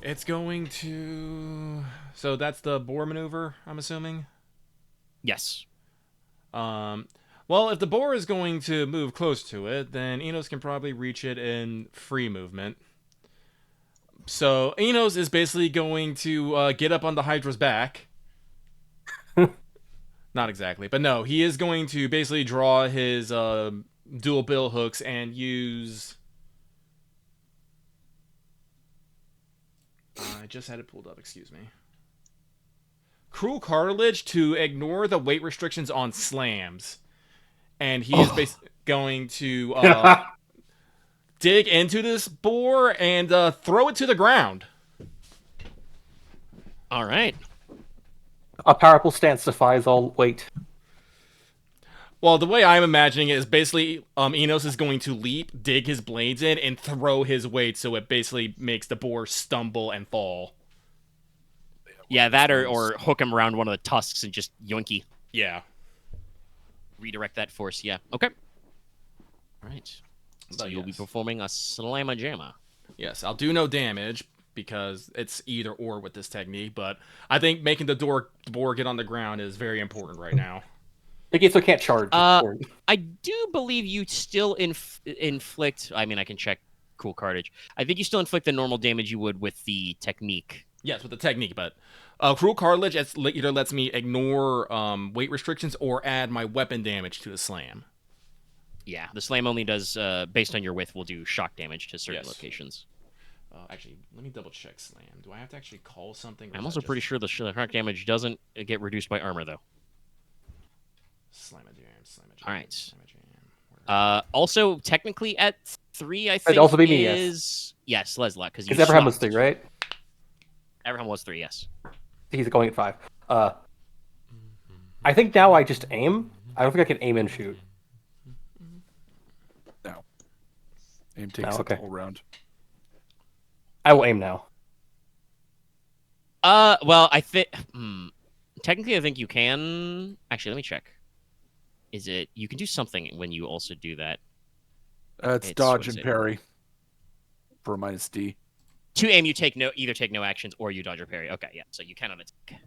It's going to... So that's the boar maneuver, I'm assuming? Yes. Well, if the boar is going to move close to it, then Inos can probably reach it in free movement. So Inos is basically going to get up on the Hydra's back. Not exactly, but no, he is going to basically draw his dual bill hooks and use... I just had it pulled up, excuse me. Cruel Cartilage to ignore the weight restrictions on slams. And he is basically going to dig into this boar and throw it to the ground. All right. A powerful stance defies all weight. Well, the way I'm imagining it is basically Inos is going to leap, dig his blades in, and throw his weight so it basically makes the boar stumble and fall. Yeah, that or hook him around one of the tusks and just yoinky. Yeah. Redirect that force, yeah. Okay. All right. So But you'll be yes. performing a slamma jamma. Yes, I'll do no damage, because it's either or with this technique. But I think making the boar get on the ground is very important right now. Okay, so it can't charge. I do believe you still inflict. I mean, I can check cool cartage. I think you still inflict the normal damage you would with the technique. Yes, with the technique, but cruel cartilage either lets me ignore weight restrictions or add my weapon damage to the slam. Yeah, the slam only does, based on your width, will do shock damage to certain Yes. locations. Actually, let me double check slam. Do I have to actually call something? I'm also pretty sure the shock damage doesn't get reduced by armor, though. Slam a jam. All right. Slam a jam. Also, technically at 3, I think also be me, is... Yes, Leslok, because you Abraham was swapped. 3, right? Abraham was 3, yes. He's going at 5. I think now I just aim. I don't think I can aim and shoot. No. Aim takes okay. the whole round. I will aim now. Well, I think... Technically, I think you can... Actually, let me check. Is it... You can do something when you also do that. It's dodge and parry for minus D. To aim, you either take no actions or you dodge or parry. Okay, yeah, so you cannot attack.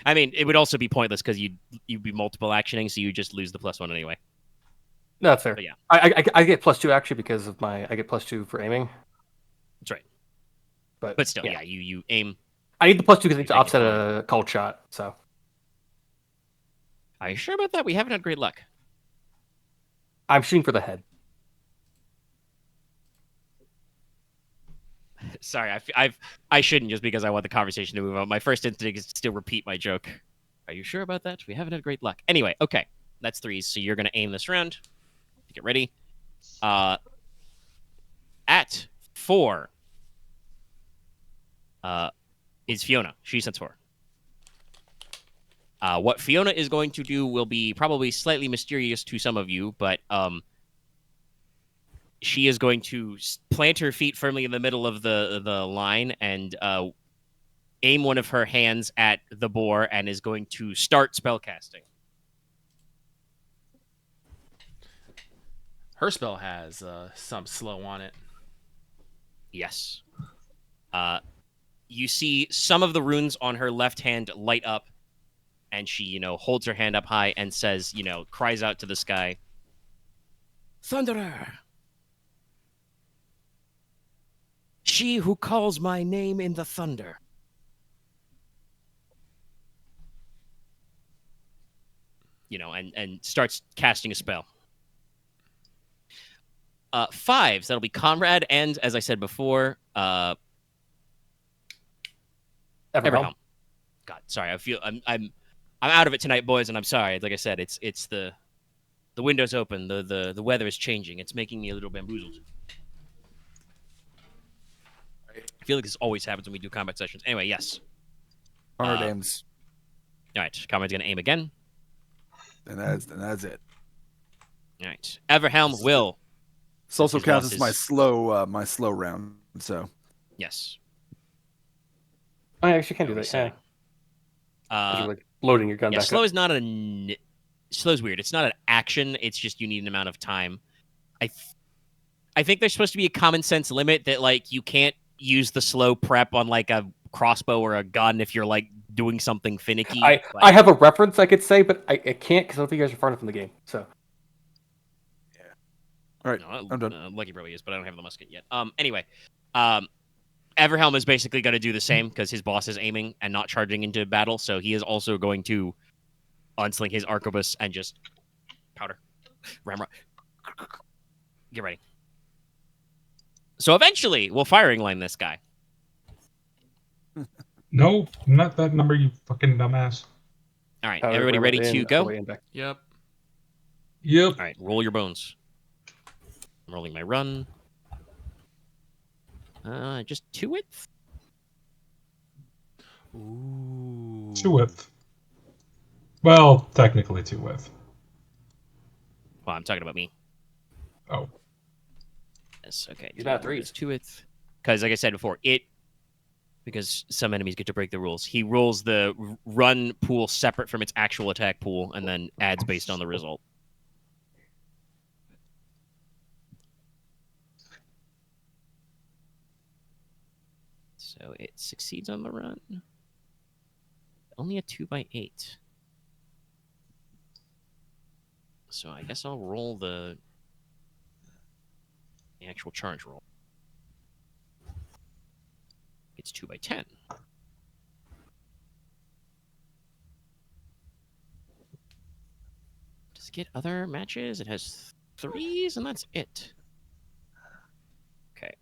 I mean, it would also be pointless because you'd be multiple actioning, so you just lose the +1 anyway. No, that's fair. But yeah. I get +2 actually because of I get +2 for aiming. That's right. But still, yeah, you aim. I need the +2 because I need to offset a cold shot, so. Are you sure about that? We haven't had great luck. I'm shooting for the head. Sorry, I shouldn't just because I want the conversation to move on. My first instinct is to still repeat my joke. Are you sure about that? We haven't had great luck. Anyway, okay. That's 3s, so you're going to aim this round. Get ready. At 4 is Fiona. She's at 4. What Fiona is going to do will be probably slightly mysterious to some of you, but she is going to plant her feet firmly in the middle of the line and aim one of her hands at the boar and is going to start spellcasting. Her spell has some slow on it. Yes. You see some of the runes on her left hand light up, and she, holds her hand up high and says, cries out to the sky, "Thunderer! She who calls my name in the thunder." And starts casting a spell. 5s, that'll be Konrad, and as I said before, Everhelm. God, sorry, I feel I'm out of it tonight, boys, and I'm sorry. Like I said, it's the window's open, the weather is changing. It's making me a little bamboozled. I feel like this always happens when we do combat sessions. Anyway, yes. Konrad aims. All right, Konrad's gonna aim again. And that's it. All right, Everhelm will. This also counts as my slow round. So yes. I actually can do that. Yeah. You're like loading your gun back slow up. is not slow's weird. It's not an action. It's just you need an amount of time. I think there's supposed to be a common sense limit that you can't use the slow prep on a crossbow or a gun if you're doing something finicky. I have a reference I could say, but I can't because I don't think you guys are far enough from the game. So. Yeah. All right. No, I'm done. Lucky probably is, but I don't have the musket yet. Anyway, Everhelm is basically going to do the same because his boss is aiming and not charging into battle, so he is also going to unsling his arquebus and just powder. Ramrod. Get ready. So eventually, we'll firing line this guy. No, not that number, you fucking dumbass. All right, everybody ready to go? Yep. Yep. All right, roll your bones. I'm rolling my run. Just 2 width? Ooh. 2 width. Well, technically 2 width. Well, I'm talking about me. Oh. Yes, okay. He's not 3. It's 2 width. Because, like I said before, because some enemies get to break the rules, he rolls the run pool separate from its actual attack pool and then adds based on the result. So it succeeds on the run. Only a 2x8. So I guess I'll roll the actual charge roll. It's 2x10. Does it get other matches? It has 3s, and that's it. Okay.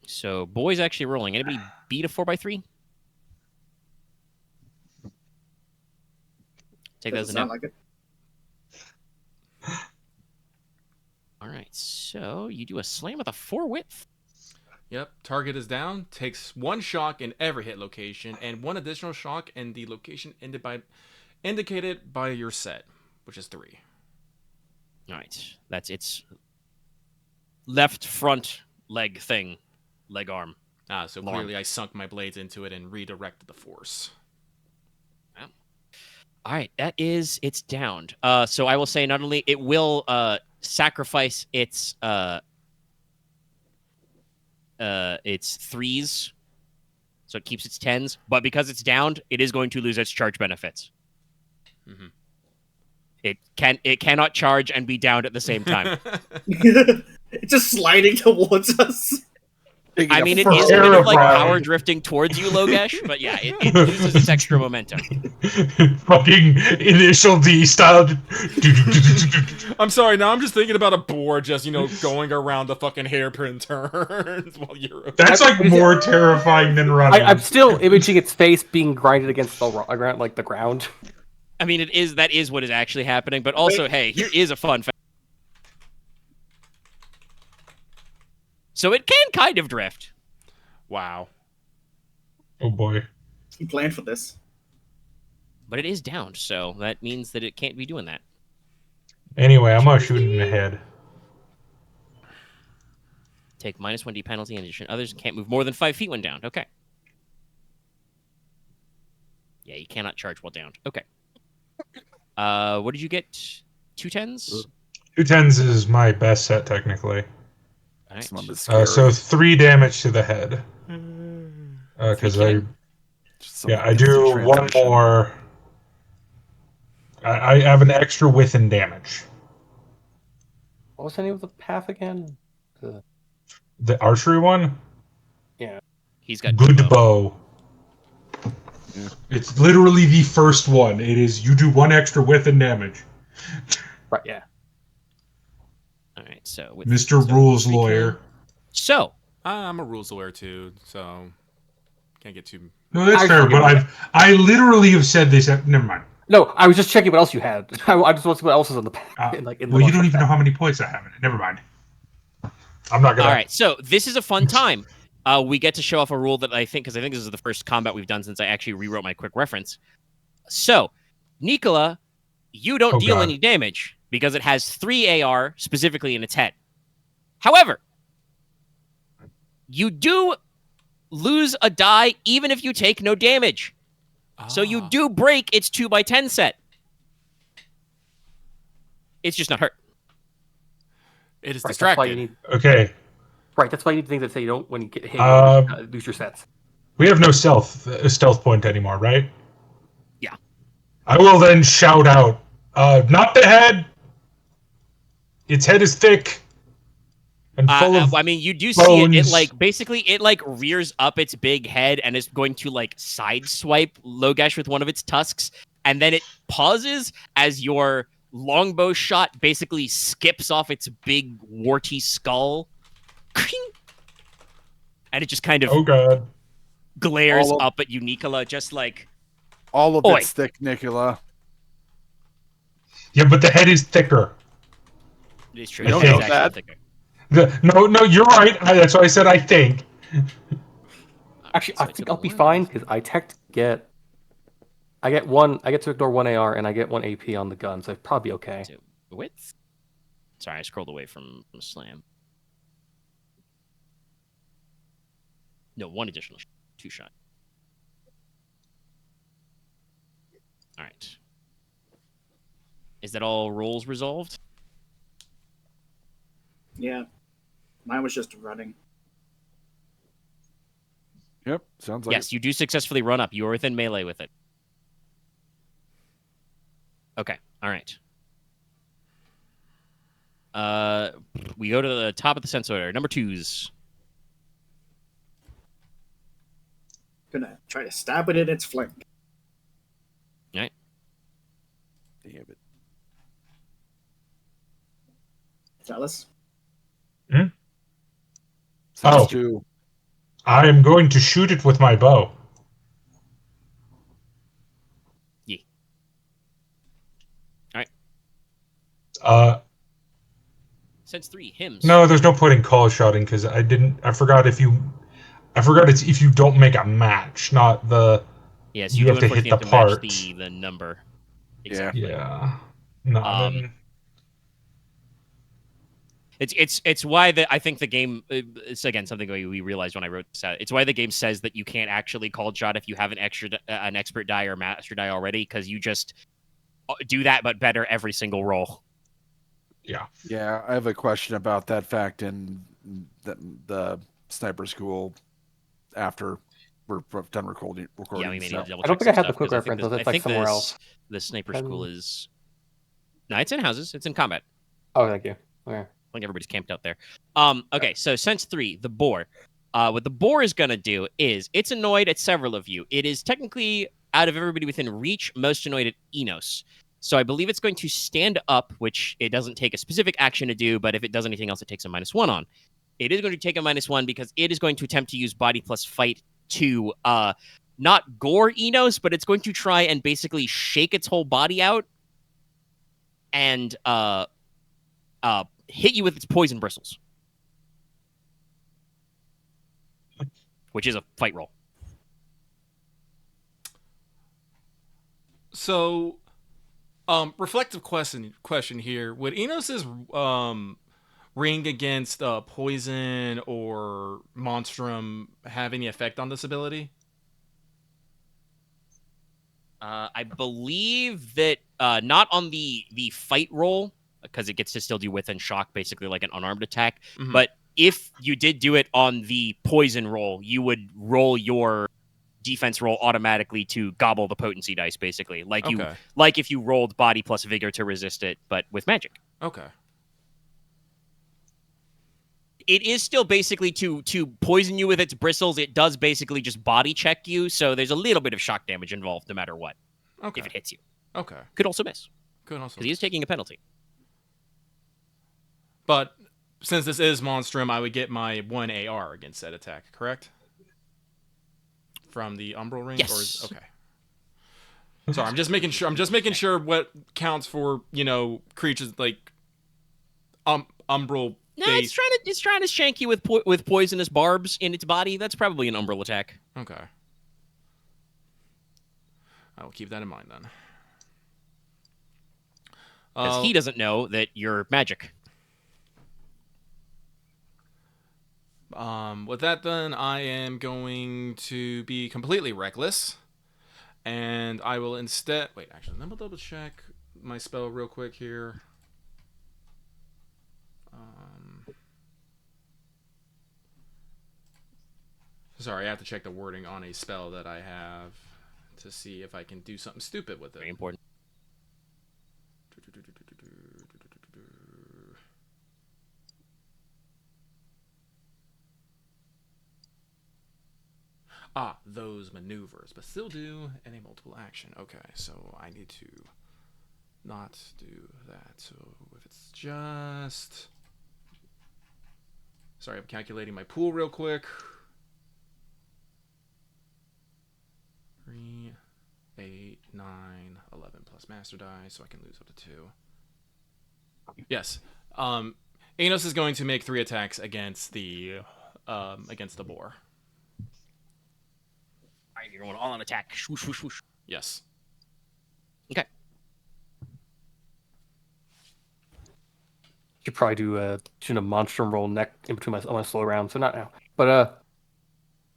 So boy's actually rolling. Anybody beat a 4x3? Take that as a no. Sound like it. All right. So you do a slam with a 4 width. Yep. Target is down. Takes 1 shock in every hit location, and 1 additional shock in the location indicated by your set, which is 3. All right. That's its left front leg thing, leg arm. So clearly I sunk my blades into it and redirected the force. Wow. All right, it's downed. So I will say not only it will sacrifice its 3s, so it keeps its 10s, but because it's downed, it is going to lose its charge benefits. Mm-hmm. It cannot charge and be downed at the same time. It's just sliding towards us. I mean, it is kind of like power drifting towards you, Logesh, but yeah, it loses its extra momentum. Fucking initial D style. I'm sorry, now I'm just thinking about a boar just, going around the fucking hairpin turns while you're... That's like more terrifying than running. I'm still imaging its face being grinded against the ground. I mean, that is what is actually happening, but also, hey, here is a fun fact. So it can kind of drift. Wow. Oh boy. You planned for this. But it is downed, so that means that it can't be doing that. Anyway, I'm gonna shoot it in the head. Take -1D penalty in addition. Others can't move more than 5 feet when downed. Okay. Yeah, you cannot charge while downed. Okay. What did you get? 2 10s? 2 10s is my best set, technically. All right. So 3 damage to the head. Because I do 1 more. I have an extra width and damage. What was the name of the path again? The archery one? Yeah. He's got good bow. Yeah. It's literally the first one. It is you do 1 extra width and damage. Right, yeah. All right, so... Mr. Rules Lawyer. So... I'm a rules lawyer too, so... Can't get too... No, that's fair, but I literally have said this... Never mind. No, I was just checking what else you had. I just want to see what else is on the pack. Well, you don't even know how many points I have in it. Never mind. I'm not gonna... All right, so this is a fun time. We get to show off a rule that I think this is the first combat we've done since I actually rewrote my quick reference. So, Nicola, you don't deal any damage because it has 3 AR specifically in its head. However, you do lose a die even if you take no damage. So you do break its 2x10 set. It's just not hurt. It is distracted. Okay. Right, that's why you need things that say you don't when you get hit, lose your sets. We have no stealth point anymore, right? Yeah. I will then shout out, not the head. Its head is thick and full of I mean, you do bones. see it, it rears up its big head and is going to, sideswipe Logesh with one of its tusks, and then it pauses as your longbow shot basically skips off its big, warty skull. And it just kind of glares up at you, Nicola, just like... All of it's thick, Nicola. Yeah, but the head is thicker. It is true. It's actually thicker. No, you're right. That's why I said I think. Actually, I think I'll be fine because I get to ignore 1 AR and I get 1 AP on the gun, so I'd probably be okay. So, width? Sorry, I scrolled away from slam. No, 1 additional 2 shot. All right. Is that all rolls resolved? Yeah. Mine was just running. Yep, sounds like Yes, you do successfully run up. You are within melee with it. Okay, all right. We go to the top of the sense order. Number 2s. Gonna try to stab it in its flank. All right. Damn it. Jealous? Sense Oh. 2. I am going to shoot it with my bow. Yeah. All right. Sense 3. Hymns. No, there's no point in call shotting because I forgot if it's if you don't make a match, not the. Yes, you do have to hit unfortunately the have to match part. the number. Yeah. Exactly. Yeah. No, then. It's why I think the game. It's again something we realized when I wrote this out. It's why the game says that you can't actually call shot if you have an expert die or master die already, because you just do that but better every single roll. Yeah. Yeah, I have a question about that fact in the sniper school after we're done recording. Yeah, we may need to double check. I don't think I have the stuff, quick 'cause I think reference. this- It's like somewhere else. The sniper school is. No, it's in houses. It's in combat. Oh, thank you. Okay. I think everybody's camped out there. Okay, so sense 3, the boar. What the boar is gonna do is it's annoyed at several of you. It is technically out of everybody within reach most annoyed at Inos. So I believe it's going to stand up, which it doesn't take a specific action to do, but if it does anything else, it takes a -1 on. It is going to take a -1 because it is going to attempt to use body plus fight to not gore Inos, but it's going to try and basically shake its whole body out and hit you with its poison bristles, which is a fight roll. So, reflective question here. Would Enos's ring against poison or monstrum have any effect on this ability? I believe that not on the fight roll, because it gets to still do within shock, basically like an unarmed attack. Mhm. But if you did do it on the poison roll, you would roll your defense roll automatically to gobble the potency dice, basically, like if you rolled body plus vigor to resist it, but with magic. Okay. It is still basically to poison you with its bristles. It does basically just body check you, so there's a little bit of shock damage involved, no matter what. Okay. If it hits you, Okay. could also miss Good. Also. because he is taking a penalty. But since this is monstrum, I would get my 1 AR against that attack, correct? From the umbral ring? Yes. Okay. Sorry, I'm just making sure. I'm just making sure what counts for creatures like umbral. No, it's trying to shank you with poisonous barbs in its body. That's probably an umbral attack. Okay. I will keep that in mind then. Because he doesn't know that you're magic. With that, then, I am going to be completely reckless. And I will instead... Wait, actually, let me double check my spell real quick here. Sorry, I have to check the wording on a spell that I have to see if I can do something stupid with it. Very important. Those maneuvers, but still do any multiple action. Okay, so I need to not do that. So if it's just... Sorry, I'm calculating my pool real quick. 3, 8, 9, 11 plus master die, so I can lose up to 2. Yes. Inos is going to make 3 attacks against the boar. All right, you're going all on attack. Swoosh, swoosh, swoosh. Yes. Okay. Should probably do a monstrum roll neck in between I want to slow around, so not now. But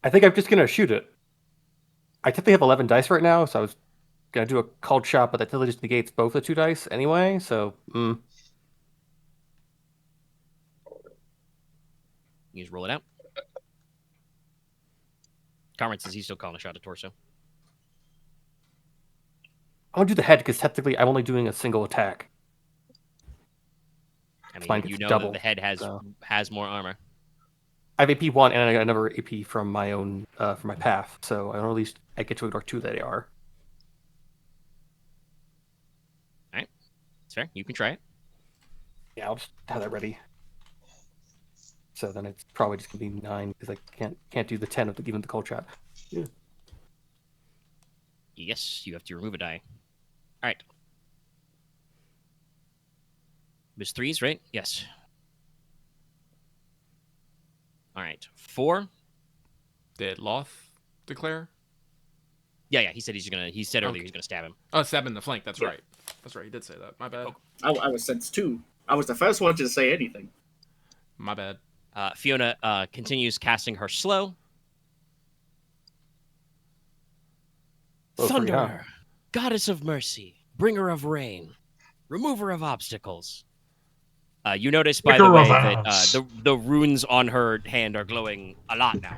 I think I'm just gonna shoot it. I typically have 11 dice right now, so I was gonna do a called shot, but that totally just negates both the 2 dice anyway. So You just roll it out. Konrad says he's still calling a shot at torso. I want to do the head because technically I'm only doing a single attack. I Mine mean, you gets know double, that the head so. has more armor. I have AP 1 and I got another AP from my own from my path, so at least I get to ignore 2 that they are. All right, it's fair. You can try it. Yeah, I'll just have that ready. So then it's probably just gonna be 9 because I can't do the 10 of even the cold shot. Yeah. Yes, you have to remove a die. All right. It was 3s, right? Yes. All right. 4. Did Loth declare? Yeah. He said he said earlier Okay. he's gonna stab him. Oh, stab in the flank. That's Yeah. right. That's right. He did say that. My bad. I was since 2. I was the first one to say anything. My bad. Fiona continues casting her slow. Oh, pretty high. Thunderer, goddess of mercy, bringer of rain, remover of obstacles. You notice, by the Picker way, of that ass. the runes on her hand are glowing a lot now.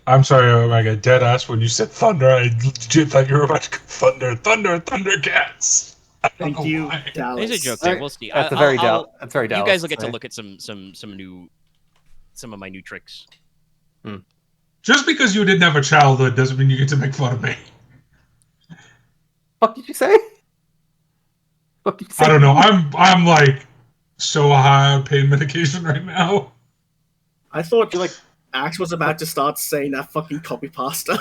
I'm sorry, Omega. Dead ass. When you said thunder, I legit thought you were about to go thunder, Thundercats. I don't Thank know you, why. Dallas. There's a joke there. We'll see. That's I'll- very You Dallas guys will get to say. look at some of my new tricks. Just because you didn't have a childhood doesn't mean you get to make fun of me. Fuck did you say? Fuck did you say? I don't know. I'm like so high on pain medication right now. I thought You're like- Axe was about to start saying that fucking copy pasta.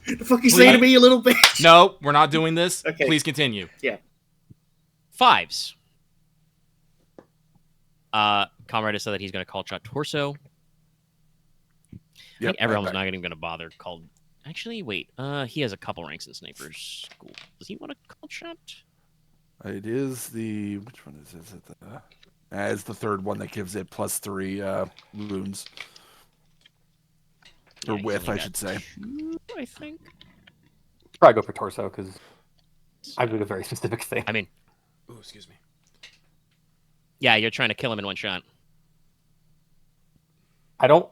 The fuck you say to me, you little bitch? No, we're not doing this. Okay. Please continue. 5s. Konrad has said that he's going to call shot torso. I think everyone's not even going to bother called. Actually, wait. He has a couple ranks in sniper school. Does he want a call shot? It is the which one is it? It's the third one that gives it +3 wounds. Or he's width, only I got should say. 2, I think. Probably go for torso because I'm doing a very specific thing. I mean, Ooh, excuse me. yeah, you're trying to kill him in one shot. I don't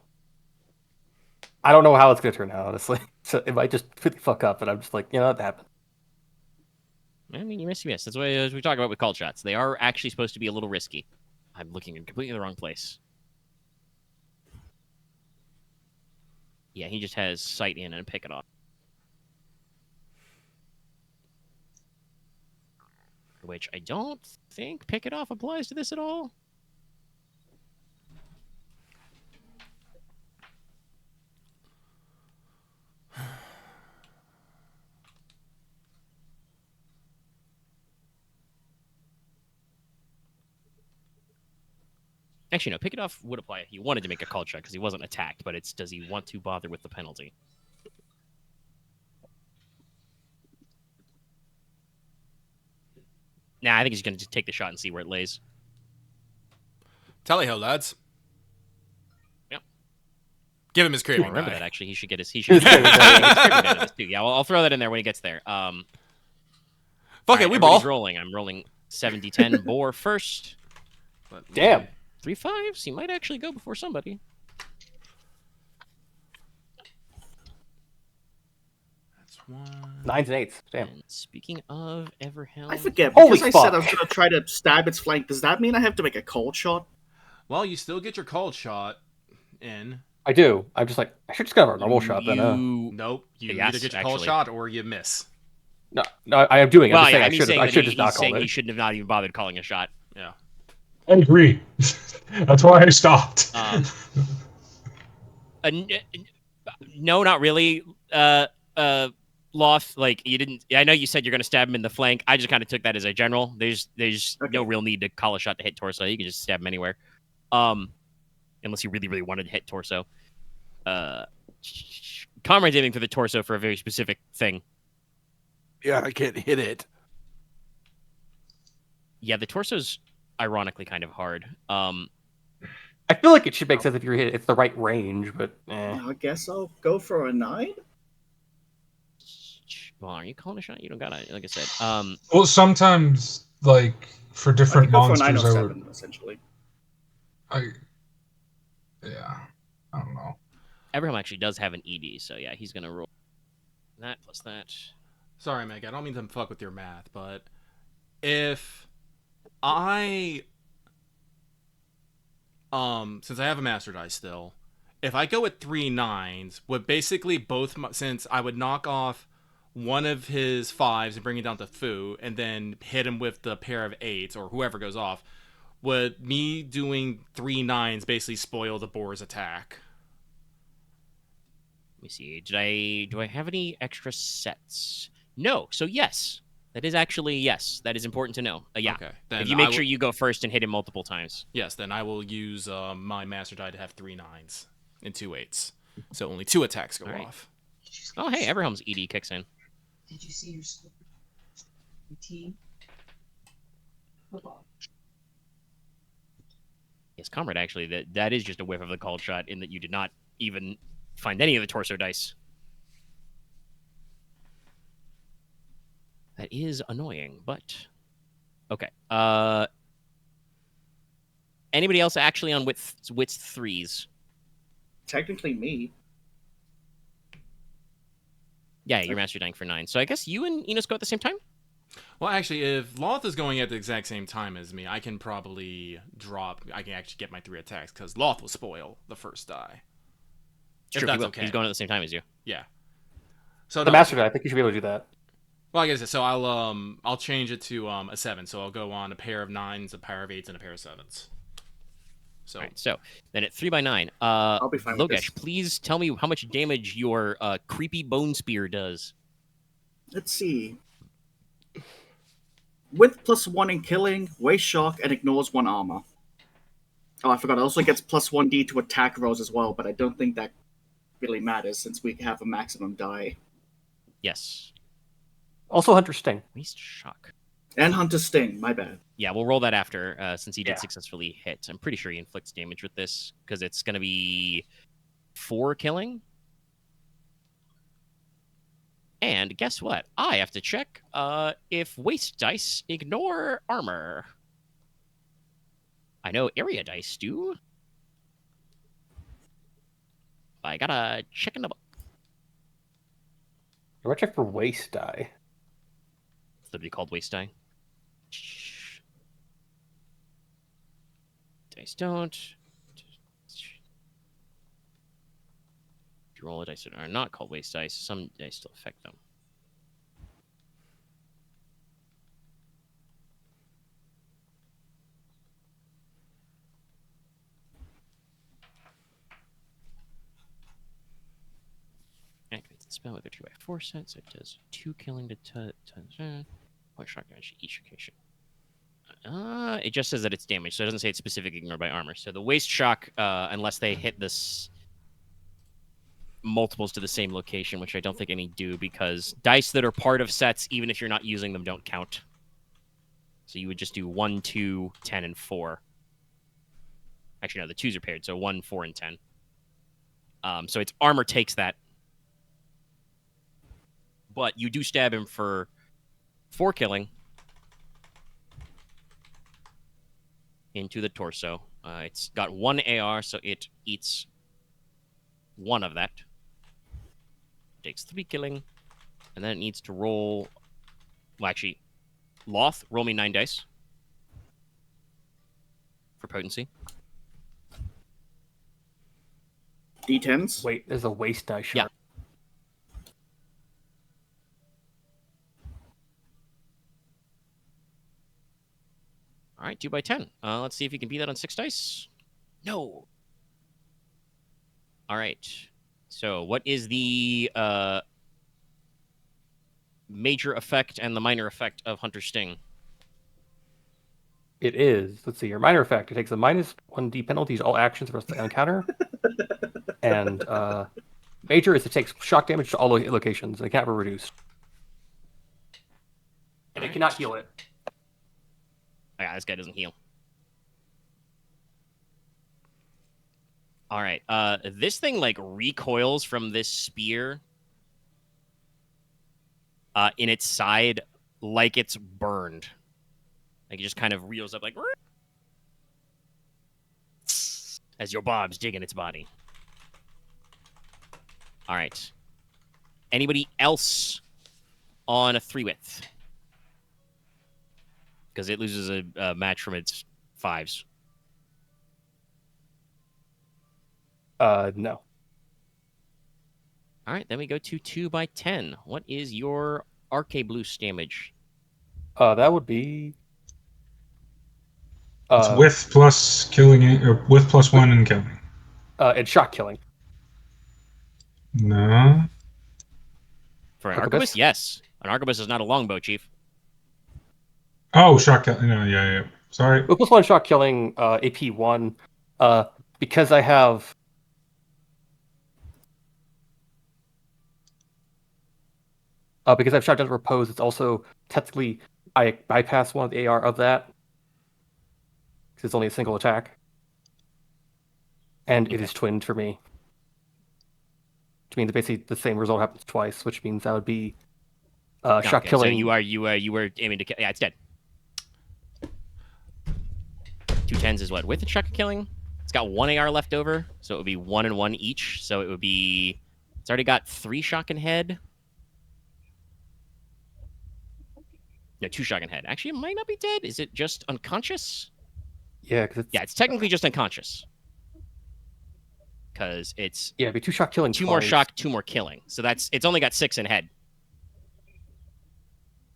know how it's gonna turn out, honestly. So it might just really fuck up, and I'm just like, that happened. I mean, you miss. That's what as we talk about with call shots. They are actually supposed to be a little risky. I'm looking in completely the wrong place. Yeah, he just has sight in and pick it off. Which I don't think pick it off applies to this at all. Actually, no, pick it off would apply if he wanted to make a call check because he wasn't attacked, but it's does he want to bother with the penalty? Nah, I think he's going to just take the shot and see where it lays. Tally ho, lads. Yep. Give him his I craving remember die. that, actually. He should get his craving die in this too. Yeah, well, I'll throw that in there when he gets there. Fuck it, Alright, we everybody's ball. rolling. I'm rolling 70-10 Boar first. But- Damn. 3 5s. He might actually go before somebody. That's 1. 9s and 8s. Damn. And speaking of Everhelm, I forget. Holy Because I said I fuck. was going to try to stab its flank, does that mean I have to make a cold shot? Well, you still get your cold shot in. I do. I'm just like, I should just go for a normal shot then. Nope. You Yes, either get your cold actually. shot or you miss. No, I am doing it. Well, I'm yeah, just saying I I mean, should just not he's call saying he it. shouldn't have not even bothered calling a shot. Yeah. I agree. That's why I stopped. No, not really. Loth, like you didn't. I know you said you're going to stab him in the flank. I just kind of took that as a general. There's no real need to call a shot to hit torso. You can just stab him anywhere, unless you really, really wanted to hit torso. Konrad's aiming for the torso for a very specific thing. Yeah, I can't hit it. Yeah, the torso's ironically kind of hard. I feel like it should make sense if you're hit. It's the right range, but I guess I'll go for a 9. Well, are you calling a shot? You don't gotta, like I said. Well, sometimes, like, for I different could go for a monsters, I would. 907, essentially. I yeah, I don't know. Abraham actually does have an ED, so yeah, he's gonna roll that plus that. Sorry, Meg, I don't mean to fuck with your math, but if I since I have a master die still, if I go with 3 9s, would basically since I would knock off one of his 5s and bring it down to Fu, and then hit him with the pair of 8s, or whoever goes off, would me doing 3 9s basically spoil the boar's attack? Let me see. Do I have any extra sets? No. So yes, that is actually yes. That is important to know. Yeah. Okay. Then If you make sure you go first and hit him multiple times. Yes, then I will use my master die to have 3 9s and 2 8s. So only 2 attacks go off. Oh, hey, Abraham's ED kicks in. Did you see your school routine? Football. Yes, Konrad, actually, that is just a whiff of the called shot in that you did not even find any of the torso dice. That is annoying, but okay. Anybody else actually on wits 3s? Technically me. Yeah, you're master dying for 9. So I guess you and Inos go at the same time? Well, actually, if Loth is going at the exact same time as me, I can probably drop. I can actually get my 3 attacks because Loth will spoil the first die. Sure, If that's okay. He's going at the same time as you. Yeah. So The master die, I think you should be able to do that. Well, I guess so. I'll change it to a 7. So I'll go on a pair of 9s, a pair of 8s, and a pair of 7s. So, all right, so then at 3 by 9, I'll be fine with this. Logesh, please tell me how much damage your creepy bone spear does. Let's see. With +1 in killing, waste shock, and ignores 1 armor. Oh, I forgot. It also gets +1d to attack rolls as well, but I don't think that really matters since we have a maximum die. Yes. Also, Hunter Sting. Waste shock. And Hunter Sting, my bad. Yeah, we'll roll that after, since he did Yeah. successfully hit. I'm pretty sure he inflicts damage with this, because it's going to be 4 killing. And guess what? I have to check if waste dice ignore armor. I know area dice do. I gotta check in the book. I'm gonna check for waste die. It's literally called waste die. Dice don't. If you roll a dice that are not called waste dice, some dice still affect them. Activates the spell with a 2x4 set, so it does 2 killing to point shock damage each occasion. It just says that it's damaged, so it doesn't say it's specifically ignored by armor. So the waste shock, unless they hit this multiples to the same location, which I don't think any do, because dice that are part of sets, even if you're not using them, don't count. So you would just do 1, 2, 10, and 4. Actually, no, the 2s are paired, so 1, 4, and 10. So its armor takes that. But you do stab him for 4 killing into the torso. It's got 1 AR, so it eats 1 of that. Takes 3 killing. And then it needs to roll... Well, actually, Loth, roll me 9 dice. For potency. D10s? Wait, there's a waste die shot. Yeah. All right, 2 by 10. Let's see if you can beat that on 6 dice. No. All right. So what is the major effect and the minor effect of Hunter Sting? It is. Let's see. Your minor effect. It takes a -1d penalty to all actions for the encounter. And major is it takes shock damage to all locations. And it can't be reduced. And it cannot heal it. Oh, yeah, this guy doesn't heal. All right. This thing like recoils from this spear in its side like it's burned. Like it just kind of reels up like as your barbs dig in its body. All right. Anybody else on a 3-width? Because it loses a match from its 5s. No. All right, then we go to 2x10. What is your Arcabloose damage? That would be. It's with plus killing, or with plus 1 and killing. It's shock killing. No. For an Arquebus? arquebus, yes. An arquebus is not a longbow, Chief. Oh, shock killing. No, yeah. Sorry. With plus 1 shock killing, AP 1. Because I have. Because I've shot down to repose, it's also technically I bypass one of the AR of that. Because it's only a single attack. And it is twinned for me. Which means basically the same result happens twice, which means that would be shock killing. So you were aiming to kill. Yeah, it's dead. 2 10s is what? With the shock killing? It's got 1 AR left over, so it would be 1 and 1 each. So it would be. It's already got 3 shock and head. No, 2 shock and head. Actually, it might not be dead. Is it just unconscious? Yeah, because it's technically just unconscious. Because it's it'd be 2 shock killing. 2 more shock, 2 more killing. So it's only got 6 in head.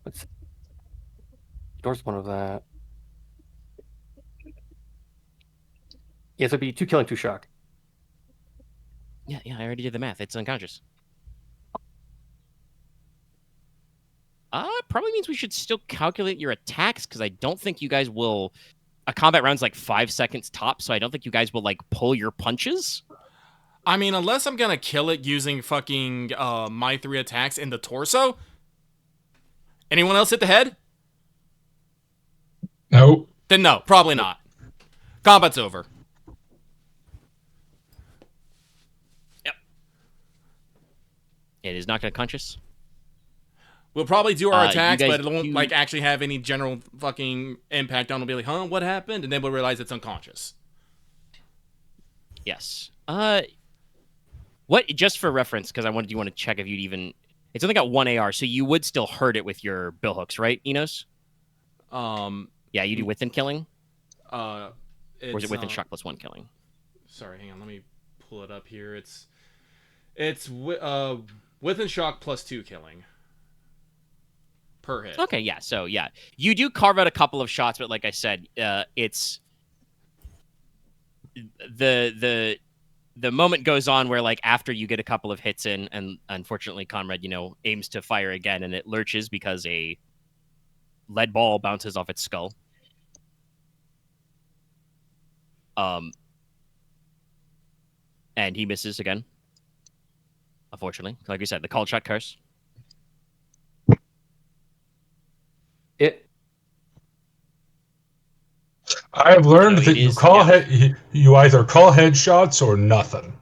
Let's ignores one of that. Yeah, so it'd be 2 killing, 2 shock. Yeah, I already did the math. It's unconscious. Probably means we should still calculate your attacks, because I don't think you guys will. A combat round's like 5 seconds top, so I don't think you guys will like pull your punches. I mean, unless I'm gonna kill it using fucking my 3 attacks in the torso. Anyone else hit the head? No. Then no, probably not. Combat's over. Yep. It is not going to conscious. We'll probably do our attacks, guys but it won't like actually have any general fucking impact on it. We'll be like, huh, what happened? And then we'll realize it's unconscious. Yes. What? Just for reference, because I want to check if you'd even. It's only got 1 AR, so you would still hurt it with your billhooks, right, Inos? Yeah, you do within killing. Or is it within shock plus 1 killing? Sorry, hang on. Let me pull it up here. It's within shock plus 2 killing per hit. Okay, yeah. So yeah, you do carve out a couple of shots, but like I said, it's the moment goes on where like after you get a couple of hits in, and unfortunately Konrad, aims to fire again, and it lurches because a lead ball bounces off its skull. And he misses again. Unfortunately, like you said, the called shot curse. I have learned that you either call headshots or nothing.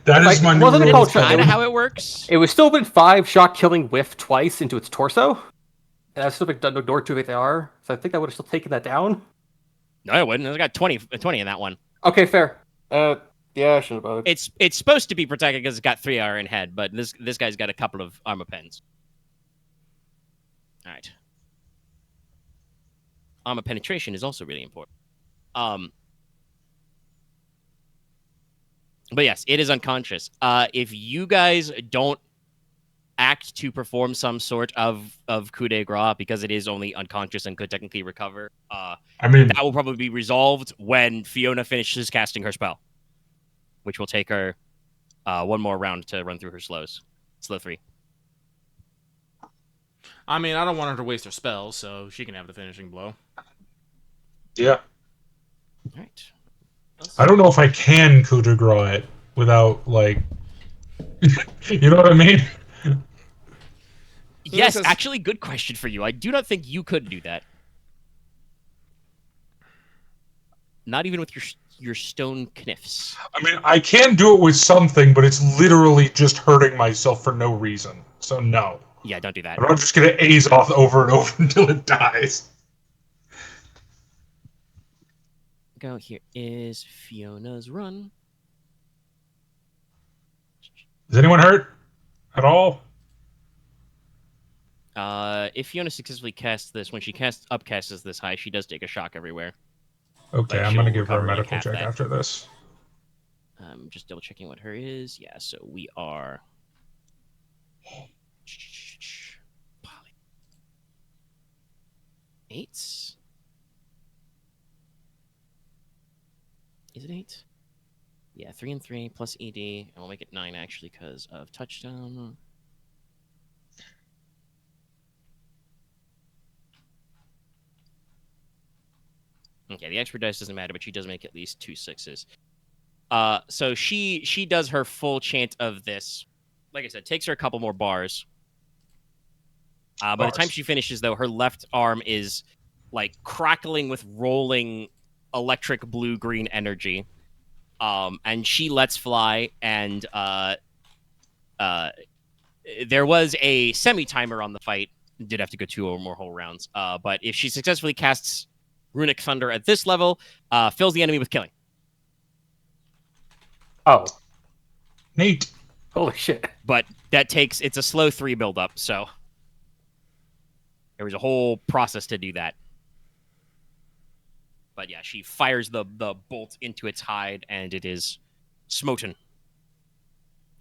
That is my new rule. That's kind of how it works. It would still been 5 shock killing whiff twice into its torso. And I've still been done ignored 2 AR, so I think I would have still taken that down. No, I wouldn't. I got 20 in that one. Okay, fair. Yeah, I should have. It's supposed to be protected because it's got 3 AR in head, but this guy's got a couple of armor pens. All right. Armor penetration is also really important. But yes, it is unconscious. If you guys don't act to perform some sort of coup de grace, because it is only unconscious and could technically recover, that will probably be resolved when Fiona finishes casting her spell, which will take her 1 more round to run through her slows. Slow 3. I mean, I don't want her to waste her spells, so she can have the finishing blow. Yeah. All right. I don't know if I can coup de grace it without, like... you know what I mean? Yes, actually, good question for you. I do not think you could do that. Not even with your stone kniffs. I mean, I can do it with something, but it's literally just hurting myself for no reason. So no. Yeah, don't do that. I'm not just going to Azoth over and over until it dies. go. Here is Fiona's run. Is anyone hurt at all? If Fiona successfully casts this, when she upcasts this high, she does take a shock everywhere. Okay, But I'm gonna she'll give her a recover, like, medical half check that. after this. Just double checking what her is. Yeah, so we are. Eights. Is it 8? Yeah, 3 and 3 plus ED, and we'll make it 9 actually because of touchdown. Okay, the expert dice doesn't matter, but she does make at least 2 6s. So she does her full chant of this. Like I said, takes her a couple more bars. By the time she finishes, though, her left arm is like crackling with rolling electric blue-green energy. And she lets fly, and there was a semi-timer on the fight. Did have to go 2 or more whole rounds. But if she successfully casts Runic Thunder at this level, fills the enemy with killing. Oh, Neat. holy shit! But it's a slow 3 build-up, so there was a whole process to do that. But yeah, she fires the bolt into its hide, and it is smoten.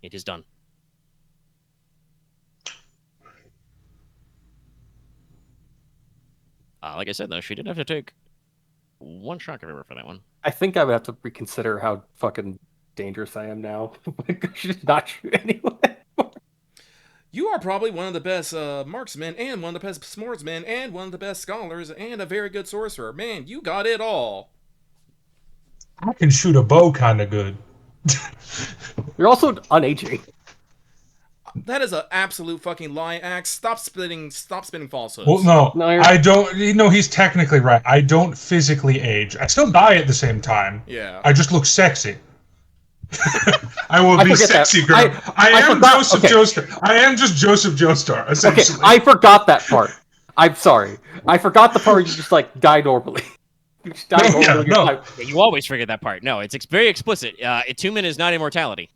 It is done. Like I said, though, she did have to take 1 shock everywhere for that one. I think I would have to reconsider how fucking dangerous I am now. I should not shoot anyone. You are probably one of the best marksmen, and one of the best swordsmen, and one of the best scholars, and a very good sorcerer. Man, you got it all. I can shoot a bow kind of good. You're also unaging. That is an absolute fucking lie, Axe. Stop spitting falsehoods. Well, no, No, you're- I don't. No, he's technically right. I don't physically age. I still die at the same time. Yeah. I just look sexy. I will be forget that. sexy, girl. I am forgot- Joseph okay. Joestar. I am just Joseph Joestar, Okay, essentially. I forgot that part. I'm sorry. I forgot the part where you just like die normally. You just die No, yeah, normally. no. Yeah, you always forget that part. No, it's very explicit. Attunement is not immortality.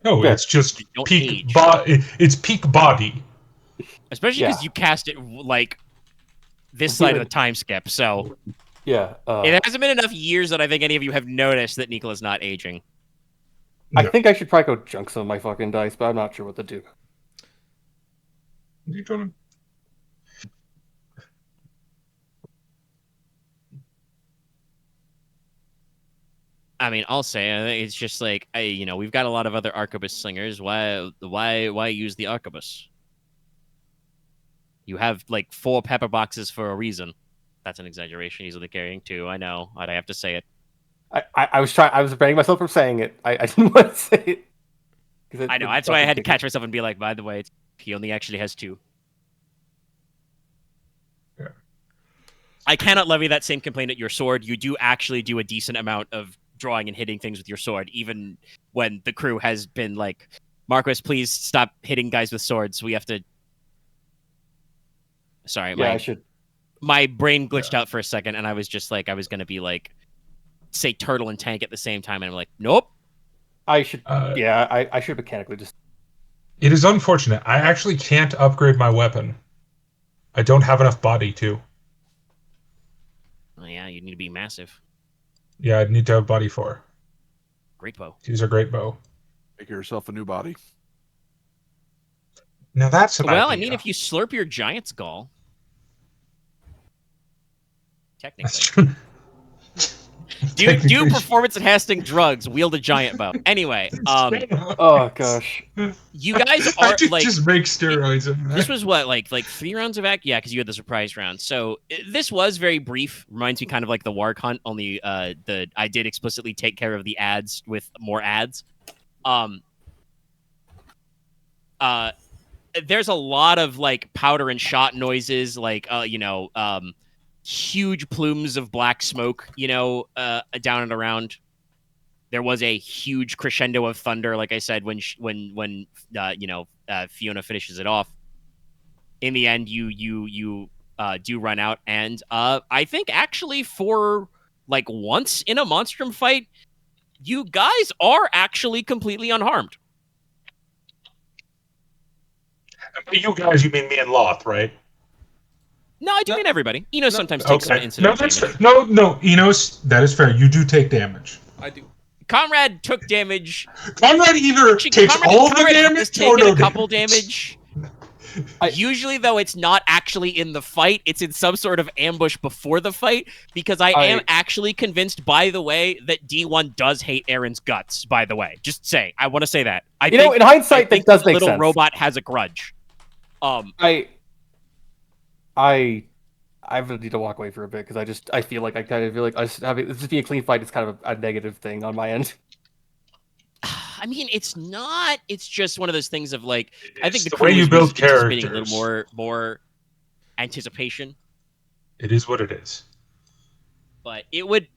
No, Yeah. it's just Don't peak age. It's peak body. Especially because Yeah. you cast it, like, this side of the time skip, so... Yeah. It hasn't been enough years that I think any of you have noticed that Nicola's not aging. I No. think I should probably go junk some of my fucking dice, but I'm not sure what to do. You don't. I mean, I'll say, I think it's just like, we've got a lot of other arquebus slingers. Why use the arquebus? You have, like, 4 pepper boxes for a reason. That's an exaggeration. Easily carrying 2. I know. I have to say it. I was preventing myself from saying it. I didn't want to say it. I know. That's why I had to catch myself and be like, by the way, he only actually has 2. Yeah. I cannot levy that same complaint at your sword. You do actually do a decent amount of drawing and hitting things with your sword, even when the crew has been like, Marquess, please stop hitting guys with swords. We have to... Sorry, Yeah, I should. my brain glitched out for a second, and I was just like, I was going to be like, say turtle and tank at the same time, and I'm like, nope. I should. Uh, Yeah, I should mechanically just. It is unfortunate. I actually can't upgrade my weapon. I don't have enough body to. Oh, yeah, you need to be massive. Yeah, I'd need to have body 4. Great bow. Use a great bow. Make yourself a new body. Now that's an Well, idea. I mean, if you slurp your giant's gall, technically. That's true. Do Technically. performance enhancing drugs, wield a giant bow. Anyway, Oh gosh. you guys I are did like, just make steroids in there. this was what, like 3 rounds of act? Yeah, because you had the surprise round. So this was very brief. Reminds me kind of like the Warg Hunt, only I did explicitly take care of the ads with more ads. There's a lot of like powder and shot noises, like huge plumes of black smoke, down and around. There was a huge crescendo of thunder, like I said, when Fiona finishes it off. In the end, you do run out, and I think actually for like once in a monstrum fight, you guys are actually completely unharmed. You guys, you mean me and Loth, right? No, I do mean everybody. Enos sometimes takes some Okay. incidental No, that's damage. fair. No, Enos, that is fair. You do take damage. I do. Conrad took damage. Conrad either takes all the Conrad damage has or taken no a couple damage. Usually, though, it's not actually in the fight. It's in some sort of ambush before the fight, because I am actually convinced, by the way, that D1 does hate Aren's guts, by the way. Just saying. I want to say that. I think, in hindsight, that does the make little sense. robot has a grudge. I need to walk away for a bit, because I feel like it's just being a clean fight is kind of a negative thing on my end. I mean, it's not. It's just one of those things of like. I think the way you build anticipating a characters. little more anticipation. It is what it is. But it would.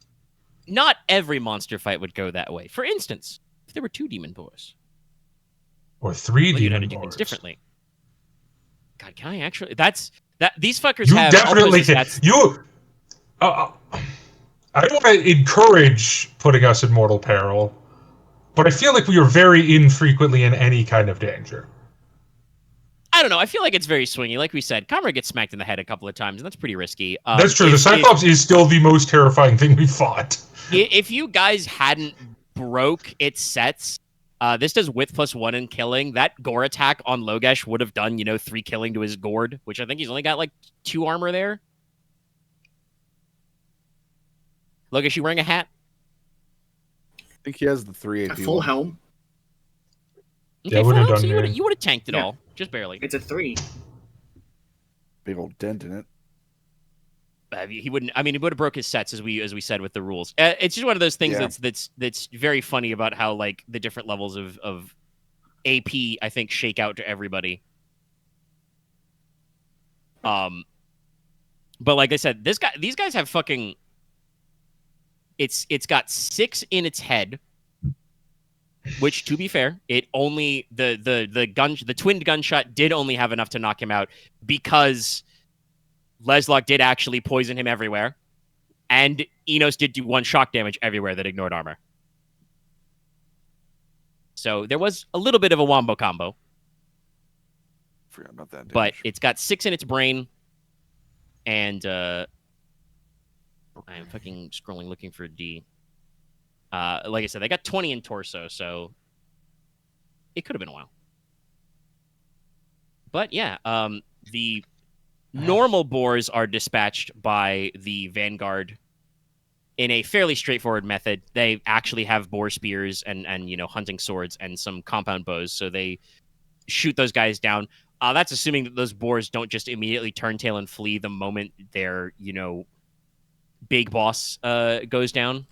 Not every monster fight would go that way. For instance, if there were 2 Demon Boars, Or 3 well, you'd have Demon to do things Boars. differently. God, can I actually? That these fuckers You have definitely opposite can. stats. You. I don't want to encourage putting us in mortal peril, but I feel like we are very infrequently in any kind of danger. I don't know. I feel like it's very swingy. Like we said, Conrad gets smacked in the head a couple of times, and that's pretty risky. That's true. The Cyclops is still the most terrifying thing we fought. If you guys hadn't broke its sets, this does width +1 in killing. That gore attack on Logesh would have done, 3 killing to his gourd, which I think he's only got like 2 armor there. Logesh, you wearing a hat? I think he has the 3 AP. A full helm. Okay, Yeah, full would've help, done so good. you would have tanked it Yeah. all, just barely. It's a 3. Big old dent in it. He wouldn't. I mean, he would have broke his sets as we said with the rules. It's just one of those things Yeah. that's very funny about how like the different levels of AP I think shake out to everybody. But like I said, these guys have fucking. It's got 6 in its head, which to be fair, it only the twinned gunshot did only have enough to knock him out because Leslok did actually poison him everywhere, and Inos did do 1 shock damage everywhere that ignored armor. So there was a little bit of a wombo combo. Forgot about that. But damage. it's got 6 in its brain, and I am fucking scrolling looking for a D. Like I said, they got 20 in torso, so it could have been a while. But yeah, the normal boars are dispatched by the Vanguard in a fairly straightforward method. They actually have boar spears and hunting swords and some compound bows, so they shoot those guys down. That's assuming that those boars don't just immediately turn tail and flee the moment their big boss goes down.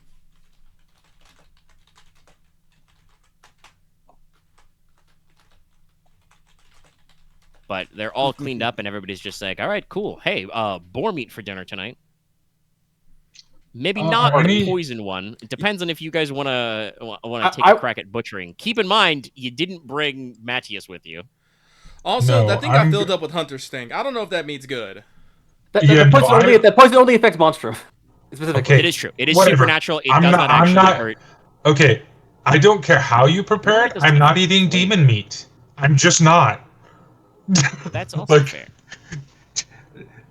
But they're all cleaned up, and everybody's just like, all right, cool. Hey, boar meat for dinner tonight. Maybe not the poison one. It depends on if you guys want to take a crack at butchering. Keep in mind, you didn't bring Matthias with you. Also, No, that thing got filled up with Hunter's Sting. I don't know if that means good. That poison only affects monstrum. Okay, it is true. It is whatever. supernatural. It does not actually hurt. Okay, I don't care how you prepare it. I'm not eating demon meat. I'm just not. That's also fair.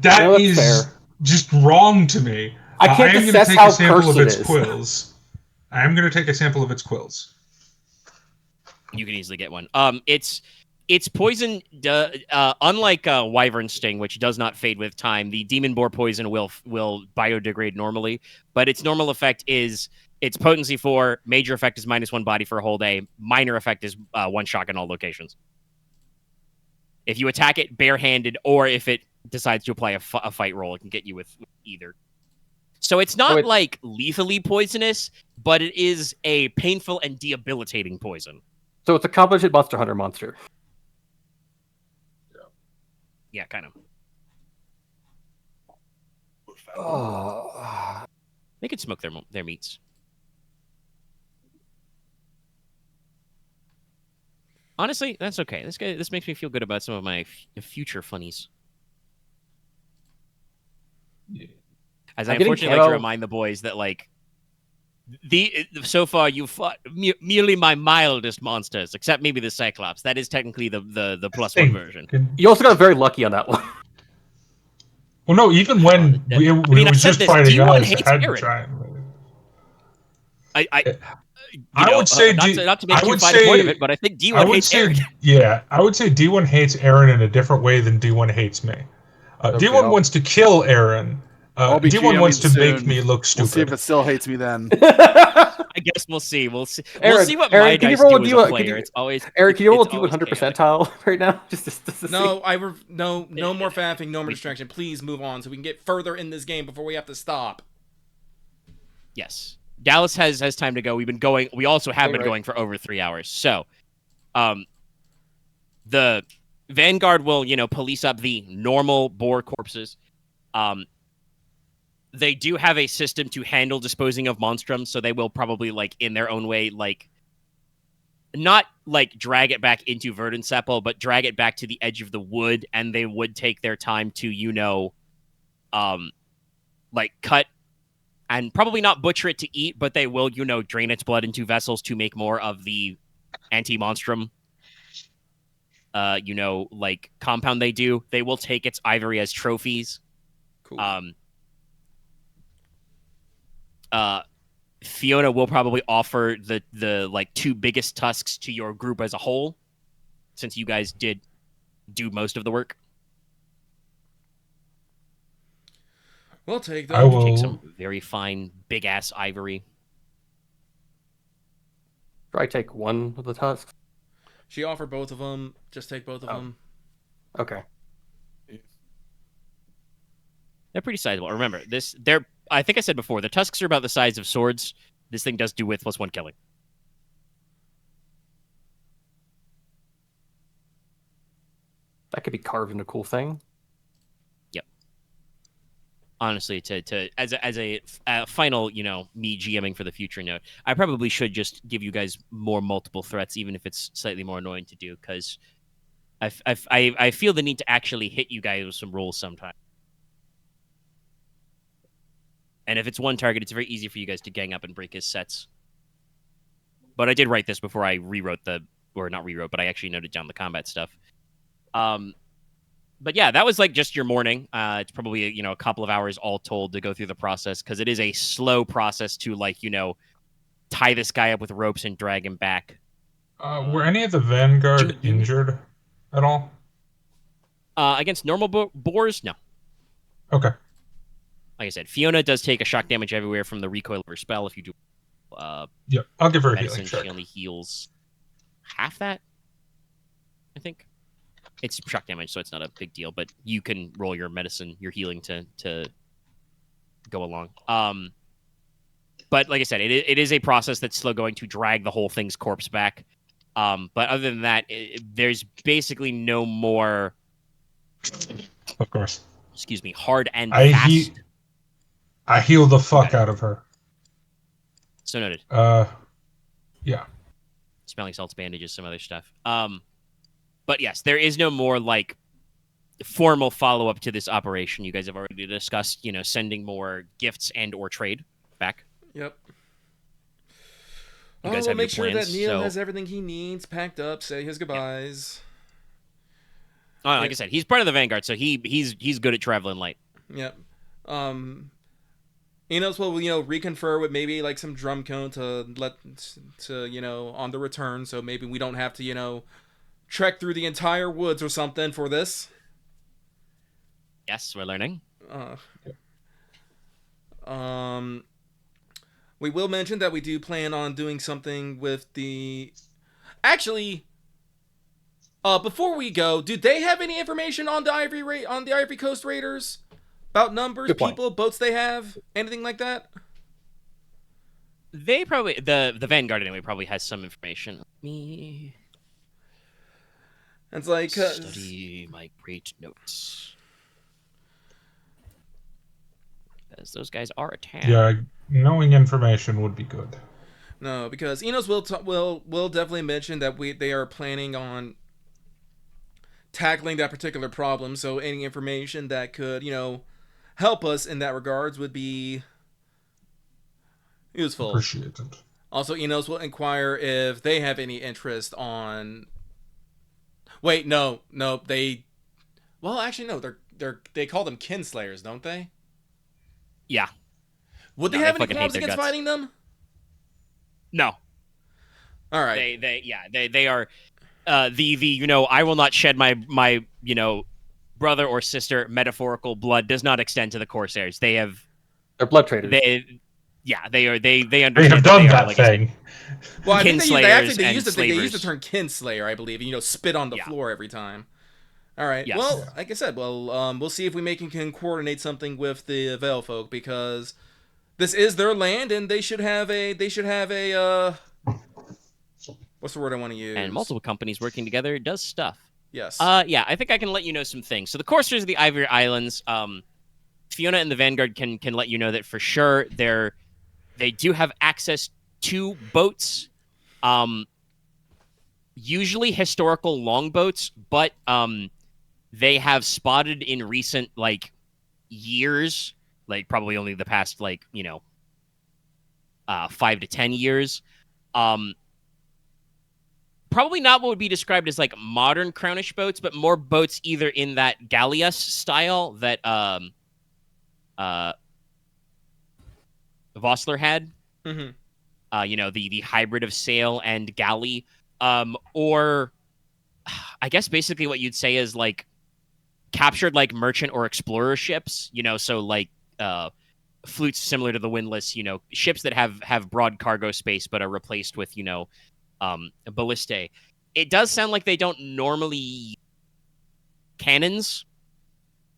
That is fair. Just wrong to me. I can't assess how cursed it is. Quills. I am going to take a sample of its quills. You can easily get one. It's poison. Unlike Wyvern Sting, which does not fade with time, the Demon Boar poison will biodegrade normally. But its normal effect is its potency 4, major effect is -1 body for a whole day, minor effect is 1 shock in all locations. If you attack it barehanded, or if it decides to apply a fight roll, it can get you with either. So it's not like lethally poisonous, but it is a painful and debilitating poison. So it's a competent monster hunter monster. Yeah, kind of. Oh. They could smoke their meats. Honestly, that's okay. This makes me feel good about some of my future funnies. Yeah. As I I'm getting unfortunately like to camo. remind the boys that like so far you've fought merely my mildest monsters, except maybe the Cyclops. That is technically the +1 Hey, version. You also got very lucky on that one. Well, no, even when I we mean, I was said just this, fighting D1 guys that hates had Aren. giant. I I would say not to make I too would fine a point of say- it, but I think I D1 would hates say, Aren. yeah, I would say D1 hates Aren in a different way than D1 hates me. Okay, D1 wants to kill Aren. I'll be D1 wants to GMing make soon. me look We'll see if stupid. it still hates me then. I guess we'll see. We'll see. We'll Aren, see what Aren, my can you dice roll do a as D1 a player. can you- It's always Eric, can you roll a it's always D100 chaotic. percentile right now? Just to see. No, no more faffing, no more distraction. Please move on so we can get further in this game before we have to stop. Yes. Dallas has time to go. We've been going. We also have been Right. going for over 3 hours. So, the Vanguard will, police up the normal boar corpses. They do have a system to handle disposing of monstrums, so they will probably, like, in their own way, like, not, like, drag it back into Verdensepple, but drag it back to the edge of the wood, and they would take their time to, like, cut and probably not butcher it to eat, but they will, drain its blood into vessels to make more of the anti-monstrum, like, compound they do. They will take its ivory as trophies. Cool. Fiona will probably offer the like 2 biggest tusks to your group as a whole, since you guys did do most of the work. We'll take I them. will. Take some very fine, big-ass ivory. Try take one of the tusks. She offered both of them. Just take both of them. Okay. They're pretty sizable. Remember, I think I said before, the tusks are about the size of swords. This thing does do with +1 killing. That could be carved into a cool thing. Honestly, as a final, me GMing for the future note, I probably should just give you guys more multiple threats, even if it's slightly more annoying to do, because I feel the need to actually hit you guys with some rolls sometime. And if it's one target, it's very easy for you guys to gang up and break his sets. But I did write this before I rewrote not rewrote, but I actually noted down the combat stuff. But yeah, that was like just your morning. It's probably, a couple of hours all told to go through the process, because it is a slow process to, like, tie this guy up with ropes and drag him back. Were any of the Vanguard injured at all? Against normal boars, no. Okay. Like I said, Fiona does take a shock damage everywhere from the recoil of her spell. If you do Yeah, I'll give her a medicine, healing check. she only heals half that, I think. It's shock damage, so it's not a big deal, but you can roll your medicine, your healing to go along. But like I said, it is a process that's still going to drag the whole thing's corpse back. But other than that, there's basically no more, Of course. excuse me, hard and I fast. heal the fuck out of her. So noted. Yeah. Smelling salts, bandages, some other stuff. But yes, there is no more, like, formal follow-up to this operation. You guys have already discussed, sending more gifts and or trade back. Yep. You guys we'll have make your sure that plans, Neil so- has everything he needs packed up, say his goodbyes. Like I said, he's part of the Vanguard, so he's good at traveling light. Yep. Inos will, reconfirm with maybe like some drum cone to on the return, so maybe we don't have to, trek through the entire woods or something for this. Yes, we're learning. We will mention that we do plan on doing something with the. Actually, before we go, do they have any information on the Ivory Coast Raiders about numbers, Good point. people, boats they have, anything like that? They probably the Vanguard anyway probably has some information. Let me It's like study my great notes, as those guys are attacked. Yeah, knowing information would be good. no, because Inos will definitely mention that they are planning on tackling that particular problem. So any information that could help us in that regards would be useful. Appreciated. Also, Inos will inquire if they have any interest on. Wait, no, they. Well, actually, no. They call them kinslayers, don't they? Yeah. Would No, they they have any fucking hate qualms their against guts. fighting them? No. All right. They are the I will not shed my brother or sister metaphorical blood does not extend to the Corsairs. They're blood traders. they understand They have that done they are, that like, thing. Well, I think kinslayers they and use the slavers. term kinslayer, I believe, and spit on the Yeah. floor every time. All right. Yes. Well, like I said, we'll see if we can coordinate something with the Vale folk, because this is their land and they should have a what's the word I want to use? And multiple companies working together does stuff. Yes. Yeah, I think I can let you know some things. So the Corsairs of the Ivory Islands, Fiona and the Vanguard can let you know that for sure they do have access to boats, usually historical longboats, but they have spotted in recent years, probably only the past 5 to 10 years, probably not what would be described as modern crownish boats, but more boats either in that galleass style that Vossler had. Mm-hmm. The hybrid of sail and galley, or I guess basically what you'd say is captured merchant or explorer ships, so flutes similar to the windlass, ships that have broad cargo space but are replaced with ballistae. It does sound like they don't normally cannons,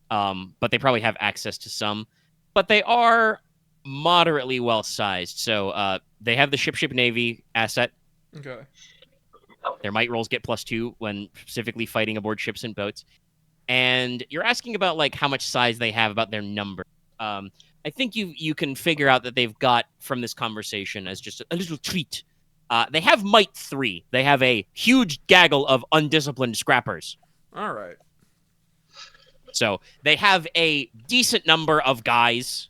but they probably have access to some, but they are moderately well sized. So they have the ship navy asset. Okay. Their might rolls get +2 when specifically fighting aboard ships and boats. And you're asking about how much size they have, about their number. I think you can figure out that they've got from this conversation as just a little treat. They have might 3. They have a huge gaggle of undisciplined scrappers. All right. So they have a decent number of guys,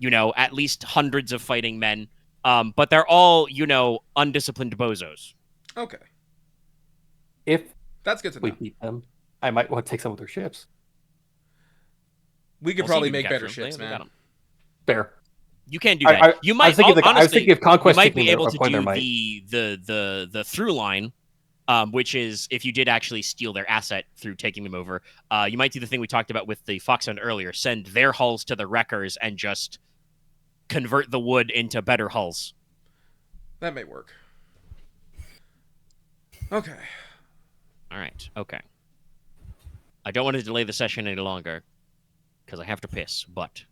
at least hundreds of fighting men, but they're all, undisciplined bozos. Okay. If That's good to we know. beat them, I might want to take some of their ships. We could We'll see probably if you make can better capture them. ships, They got man. 'em. Fair. You can do that. You might I was honestly, thinking of conquest you might be taking able their- to point their do might. the through line, which is if you did actually steal their asset through taking them over. You might do the thing we talked about with the Foxhound earlier: send their hulls to the wreckers and just convert the wood into better hulls. That may work. Okay. All right. Okay. I don't want to delay the session any longer because I have to piss. But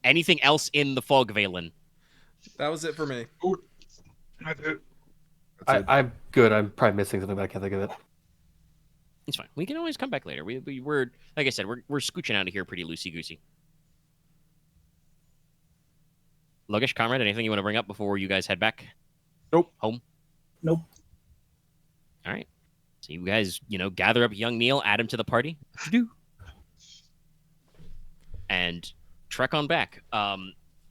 anything else in the fog, Valen? That was it for me. I'm good. I'm probably missing something, but I can't think of it. It's fine. We can always come back later. We're like I said, we're scooching out of here pretty loosey goosey. Logesh, Konrad, anything you want to bring up before you guys head back? Nope. Home? Nope. All right. So you guys, gather up young Neil, add him to the party. And trek on back.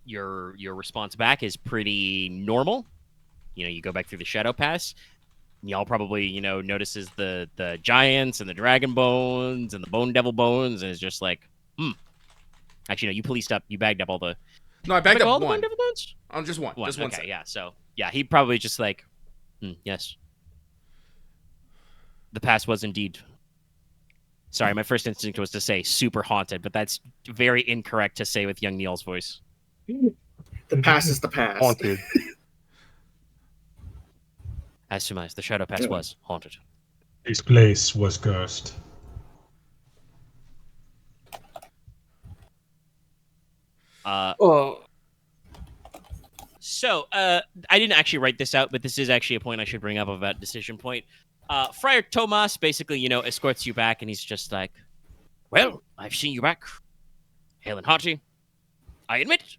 Your response back is pretty normal. You go back through the Shadow Pass. Y'all probably, notices the giants and the dragon bones and the bone devil bones, and it's just Actually, no, you policed up. You bagged up all the. No, I bagged all up the one. bone devil bones. Just one. Just one. Okay, set. yeah. So yeah, he probably just yes. The past was indeed. Sorry, my first instinct was to say super haunted, but that's very incorrect to say with young Neil's voice. The past is the past. Haunted. As surmised, the Shadow Pass was haunted. This place was cursed. So, I didn't actually write this out, but this is actually a point I should bring up about decision point. Friar Tomas basically, escorts you back, and he's just like, well, I've seen you back. Hale and hearty. I admit it.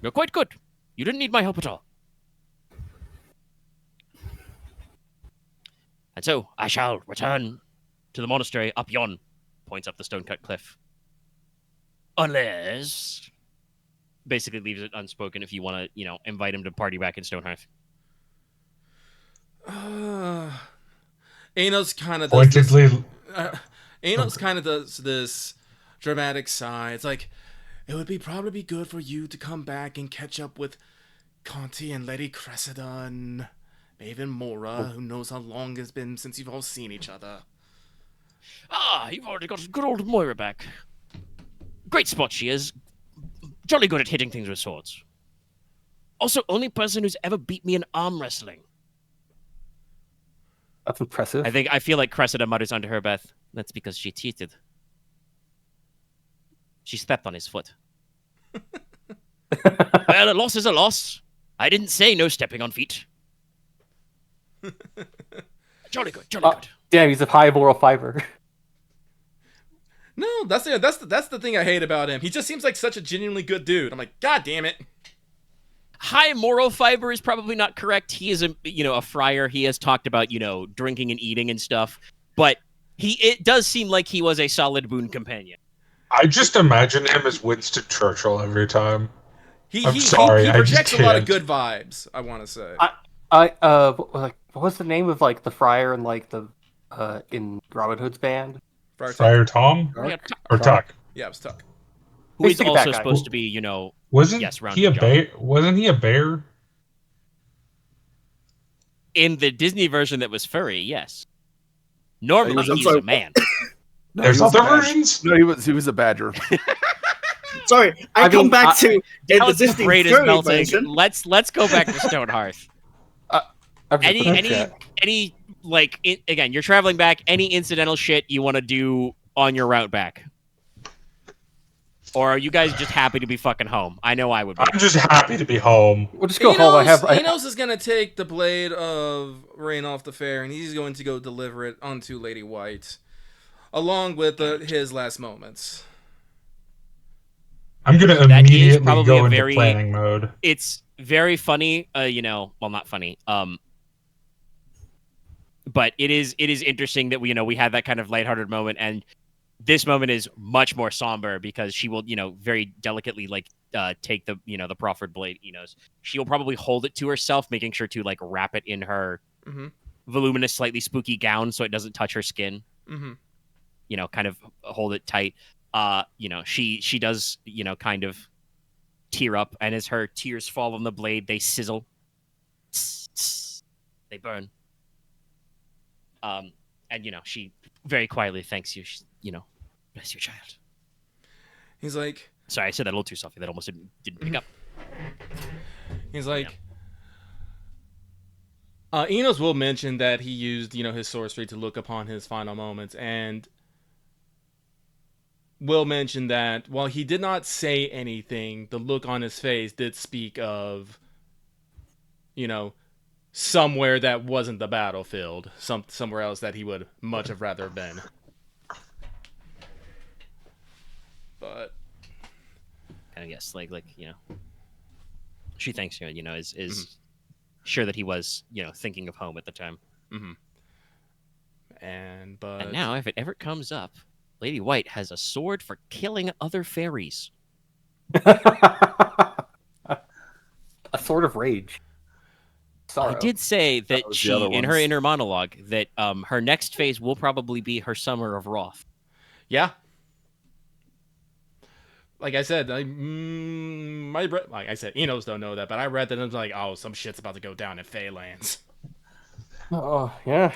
You're quite good. You didn't need my help at all. And so, I shall return to the monastery up yon, points up the stone-cut cliff. Unless, basically leaves it unspoken if you want to, invite him to party back in Stonehearth. Inos kind of does this. Pointedly, Inos kind of does this dramatic sigh. It's like, it would probably be good for you to come back and catch up with Conti and Lady Cressida and even Mora, who knows how long it's been since you've all seen each other. Ah, you've already got good old Moira back. Great spot she is. Jolly good at hitting things with swords. Also, only person who's ever beat me in arm wrestling. That's impressive. I feel like Cressida mutters under her breath. That's because she cheated. She stepped on his foot. Well, a loss is a loss. I didn't say no stepping on feet. Jolly good, jolly good. Damn, he's of high moral fiber. No, that's the thing I hate about him. He just seems like such a genuinely good dude. I'm like, God damn it. High moral fiber is probably not correct. He is a friar. He has talked about, drinking and eating and stuff. But it does seem like he was a solid boon companion. I just imagine him as Winston Churchill every time. He sorry, I just projects a lot of can't. good vibes, I want to say. What was the name of like the friar and like the in Robin Hood's band? Friar Tom? Yeah, Or Tuck? Yeah, it was Tuck. who is Basically also that guy. supposed to be, Wasn't yes, round he a job. bear? Wasn't he a bear? In the Disney version that was furry, yes. Normally, I'm he's sorry. a man. No, There's he was a other badger. versions? No, he was a badger. Sorry, I I come mean, back to in Now the the Disney braid is furry melting. version. Let's go back to Stonehearth. Any again, you're traveling back. Any incidental shit you want to do on your route back, or are you guys just happy to be fucking home? I know I would be. I'm just happy to be home. We'll just go home. Inos is going to take the blade of Rain off the fair, and he's going to go deliver it onto Lady White, along with his last moments. I'm going to That is immediately probably go a into very- planning mode. It's very funny, well, not funny. But it is interesting that we had that kind of lighthearted moment, and this moment is much more somber because she will, very delicately take the, the proffered blade, Enos. She'll probably hold it to herself, making sure to wrap it in her voluminous, slightly spooky gown so it doesn't touch her skin. Kind of hold it tight. She does, kind of tear up, and as her tears fall on the blade, they sizzle. They burn. And she very quietly thanks you. Bless your child. He's like, sorry, I said that a little too softly. That almost didn't pick up. He's like, Enos will mention that he used, his sorcery to look upon his final moments, and will mention that while he did not say anything, the look on his face did speak of, somewhere that wasn't the battlefield, somewhere else that he would much have rather have been. But I guess she thanks you. Is sure that he was thinking of home at the time. And now, if it ever comes up, Lady White has a sword for killing other fairies. A sword of rage. Sorrow. I did say that was the she, other in her ones. inner monologue, that her next phase will probably be her Summer of Wrath. yeah. Like I said, like I said, Enos don't know that, but I read that and I was like, oh, some shit's about to go down in Feylands. Oh yeah.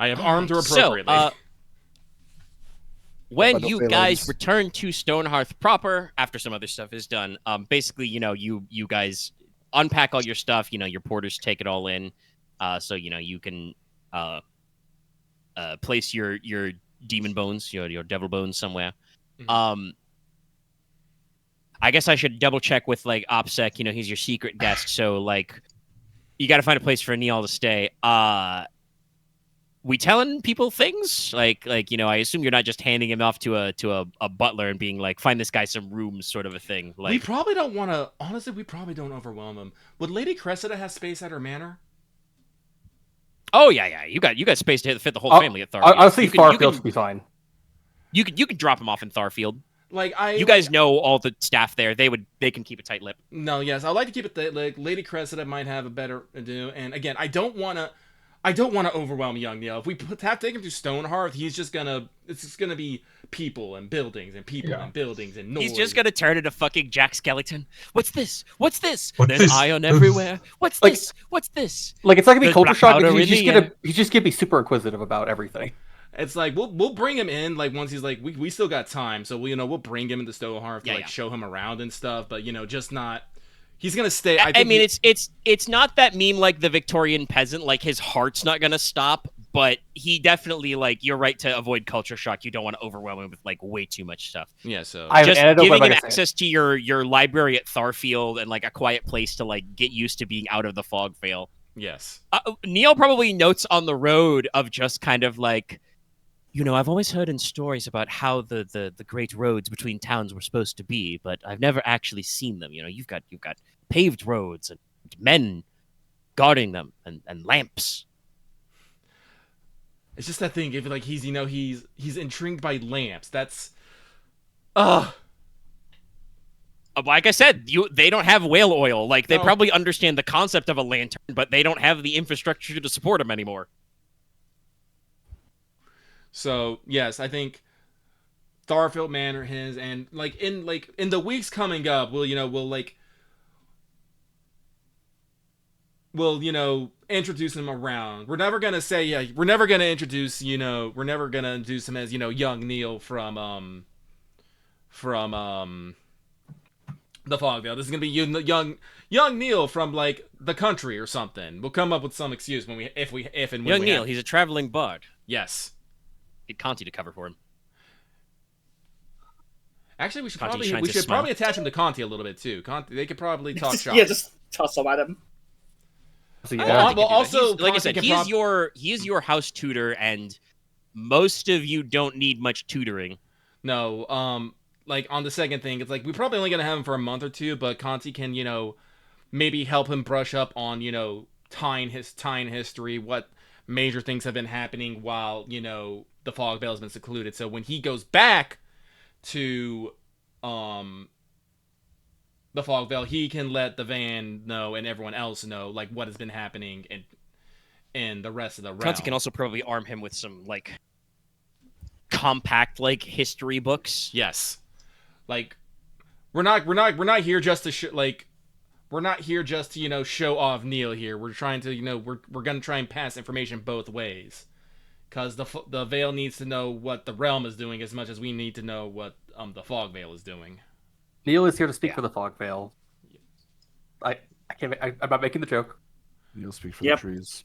I have armed her appropriately. So, when But no you Feylands. guys return to Stonehearth proper, after some other stuff is done, basically, you guys unpack all your stuff. Your porters take it all in, so you can place your demon bones, your devil bones somewhere. I guess I should double check with OPSEC. He's your secret guest, so you got to find a place for Neil to stay. We telling people things I assume you're not just handing him off to a butler and being like, find this guy some rooms, sort of a thing. We probably don't want to. Honestly, we probably don't overwhelm him. Would Lady Cressida have space at her manor? Oh yeah. You got space to fit the whole family at Thark. Honestly, You can- Farfield should be fine. You could drop him off in Tharfield. Like You guys know all the staff there. They can keep a tight lip. No, yes, I'd like to keep it like Lady Cressida might have a better do. And again, I don't want to overwhelm young Neil. If we have to take him to Stonehearth, it's just gonna be people and buildings and people and buildings and noise. He's just gonna turn into fucking Jack Skellington. What's this? What's this? What's There's this? iron everywhere. What's this? What's this? Like, it's not gonna be There's culture black shock. powder He's in just gonna be super inquisitive about everything. It's like we'll bring him in like once he's like we still got time, so we'll bring him into Stonehearth to show him around and stuff, but just not. He's gonna stay. I mean, it's not that meme like the Victorian peasant. Like his heart's not gonna stop, but he definitely you're right to avoid culture shock. You don't want to overwhelm him with way too much stuff. Yeah, so just giving him access to your library at Tharfield and a quiet place to get used to being out of the fog veil. Yes. Neil probably notes on the road of just kind of I've always heard in stories about how the great roads between towns were supposed to be, but I've never actually seen them. You've got paved roads and men guarding them and lamps. It's just that thing. If he's intrigued by lamps. That's like I said, they don't have whale oil. They probably understand the concept of a lantern, but they don't have the infrastructure to support them anymore. So yes, I think Tharfield Manor his, and in the weeks coming up, we'll introduce him around. We're never gonna introduce him as young Neil from the Fogvale. This is gonna be young Neil from the country or something. We'll come up with some excuse if and when young Neil. He's a traveling bard. Yes. Get Conti to cover for him. Actually, we should probably attach him to Conti a little bit too. Conti, they could probably talk shop. Yeah, just toss them at him. So, yeah. Well, also, like I said, he is your house tutor, and most of you don't need much tutoring. No, on the second thing, it's we're probably only gonna have him for a month or two, but Conti can maybe help him brush up on Teine history, what major things have been happening while the fog veil has been secluded. So when he goes back to the fog veil, he can let the van know and everyone else know what has been happening in the rest of the realm. Conti can also probably arm him with some compact history books. Yes, we're not here just to we're not here just to show off Neil here. We're trying to we're gonna try and pass information both ways. Because the Veil needs to know what the realm is doing as much as we need to know what the Fog Veil is doing. Neil is here to speak for the Fog Veil. I'm not making the joke. Neil speak for the trees.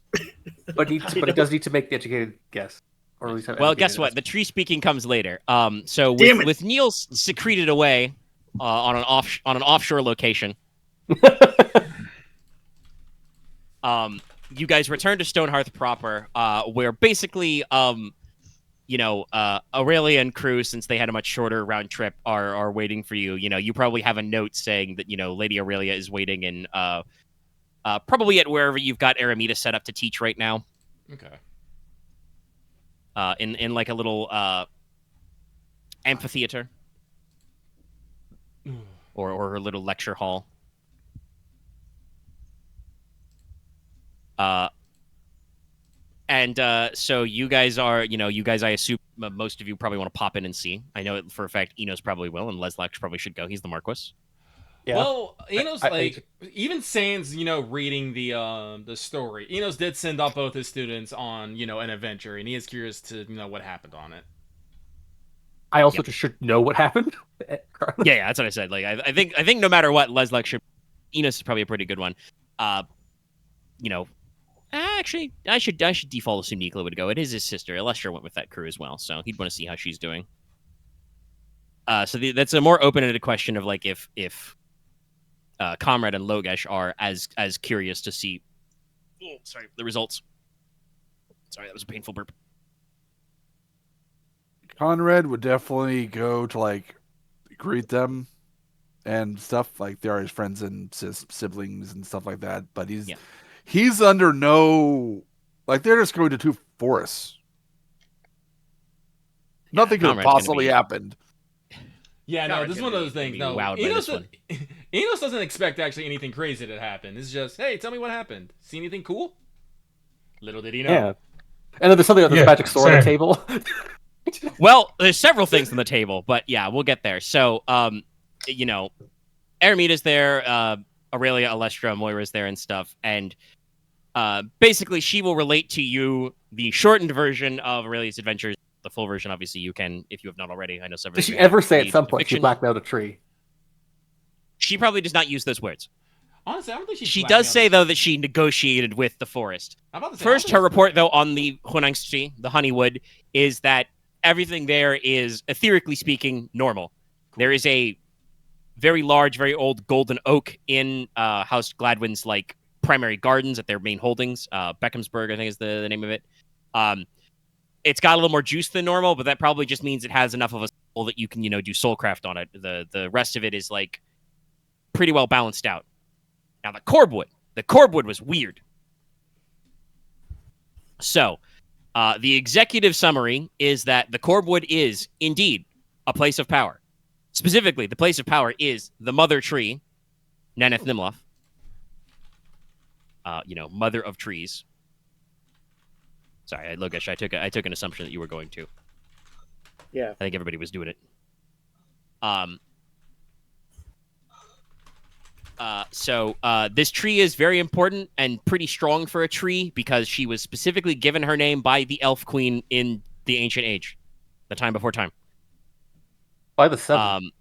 But he does need to make the educated guess. Or at least guess what? The tree speaking comes later. So with Neil secreted away on an offshore location, you guys return to Stonehearth proper, where basically, Aurelia and crew, since they had a much shorter round trip, are waiting for you. You probably have a note saying that, Lady Aurelia is waiting in, probably at wherever you've got Aramita set up to teach right now. Okay. In a little, amphitheater. Or her little lecture hall. So you guys are, I assume most of you probably want to pop in and see. I know it for a fact Inos probably will, and Leslok probably should go. He's the Marquess. Yeah. Well, Inos, even sans, reading the story, Inos did send off both his students on, an adventure, and he is curious to know what happened on it. I also just should know what happened. yeah, that's what I said. I think no matter what, Leslok should. Inos is probably a pretty good one. Actually, I should default assume Nicola would go. It is his sister. Alestra went with that crew as well, so he'd want to see how she's doing. So that's a more open-ended question of if Konrad and Logesh are as curious to see. Oh, sorry, the results. Sorry, that was a painful burp. Konrad would definitely go to greet them and stuff. They're his friends and siblings and stuff like that. But he's under no they're just going to two forests. Nothing could have Konrad's gonna possibly be- happened. Yeah, no, Konrad's this is one gonna of those be- things. gonna No, be wowed by this one. Inos doesn't expect actually anything crazy to happen. It's just, hey, tell me what happened. See anything cool? Little did he know. Yeah. And then there's something on this Yeah, magic sword on the same. table. Well, there's several things on the table, but yeah, we'll get there. So, you know, Arameda's there, Aurelia, Alestra, Moira's there and stuff, and basically she will relate to you the shortened version of Aurelia's adventures. The full version, obviously, you can, if you have not already. I know several. Did she of you have ever say at read some the point she fiction. blackmailed a tree? She probably does not use those words. Honestly, I don't think She does say, though, that she negotiated with the forest. I'm about to say, First, I her don't think- report, though, on the Honangstri, the Honeywood, is that everything there is, etherically speaking, normal. There is a very large, very old golden oak in House Gladwin's like primary gardens at their main holdings. Beckhamsburg, I think, is the name of it. It's got a little more juice than normal, but that probably just means it has enough of a soul that you can, you know, do soulcraft on it. The rest of it is like pretty well balanced out. Now the cordwood was weird. So, the executive summary is that the cordwood is indeed a place of power. Specifically, the place of power is the mother tree, Naneth Nimloth. You know, mother of trees. Sorry, Logesh, I took an assumption that you were going to. Yeah. I think everybody was doing it. So this tree is very important and pretty strong for a tree because she was specifically given her name by the elf queen in the ancient age, the time before time. By the seven.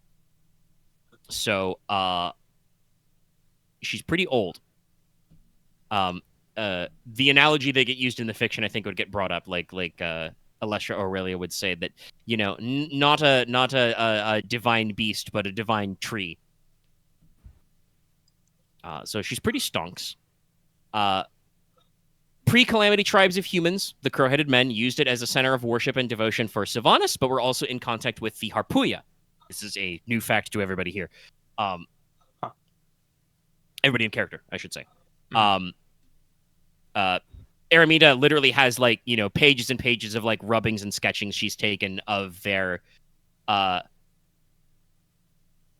So she's pretty old. The analogy that get used in the fiction, I think, would get brought up, like Alestra Aurelia would say that, you know, not a divine beast, but a divine tree. So she's pretty stonks. Pre-Calamity tribes of humans, the Crow-Headed Men, used it as a center of worship and devotion for Sylvanas, but were also in contact with the Harpuya. This is a new fact to everybody here. Everybody in character, I should say. Arameda literally has, like, you know, pages and pages of, like, rubbings and sketchings she's taken of their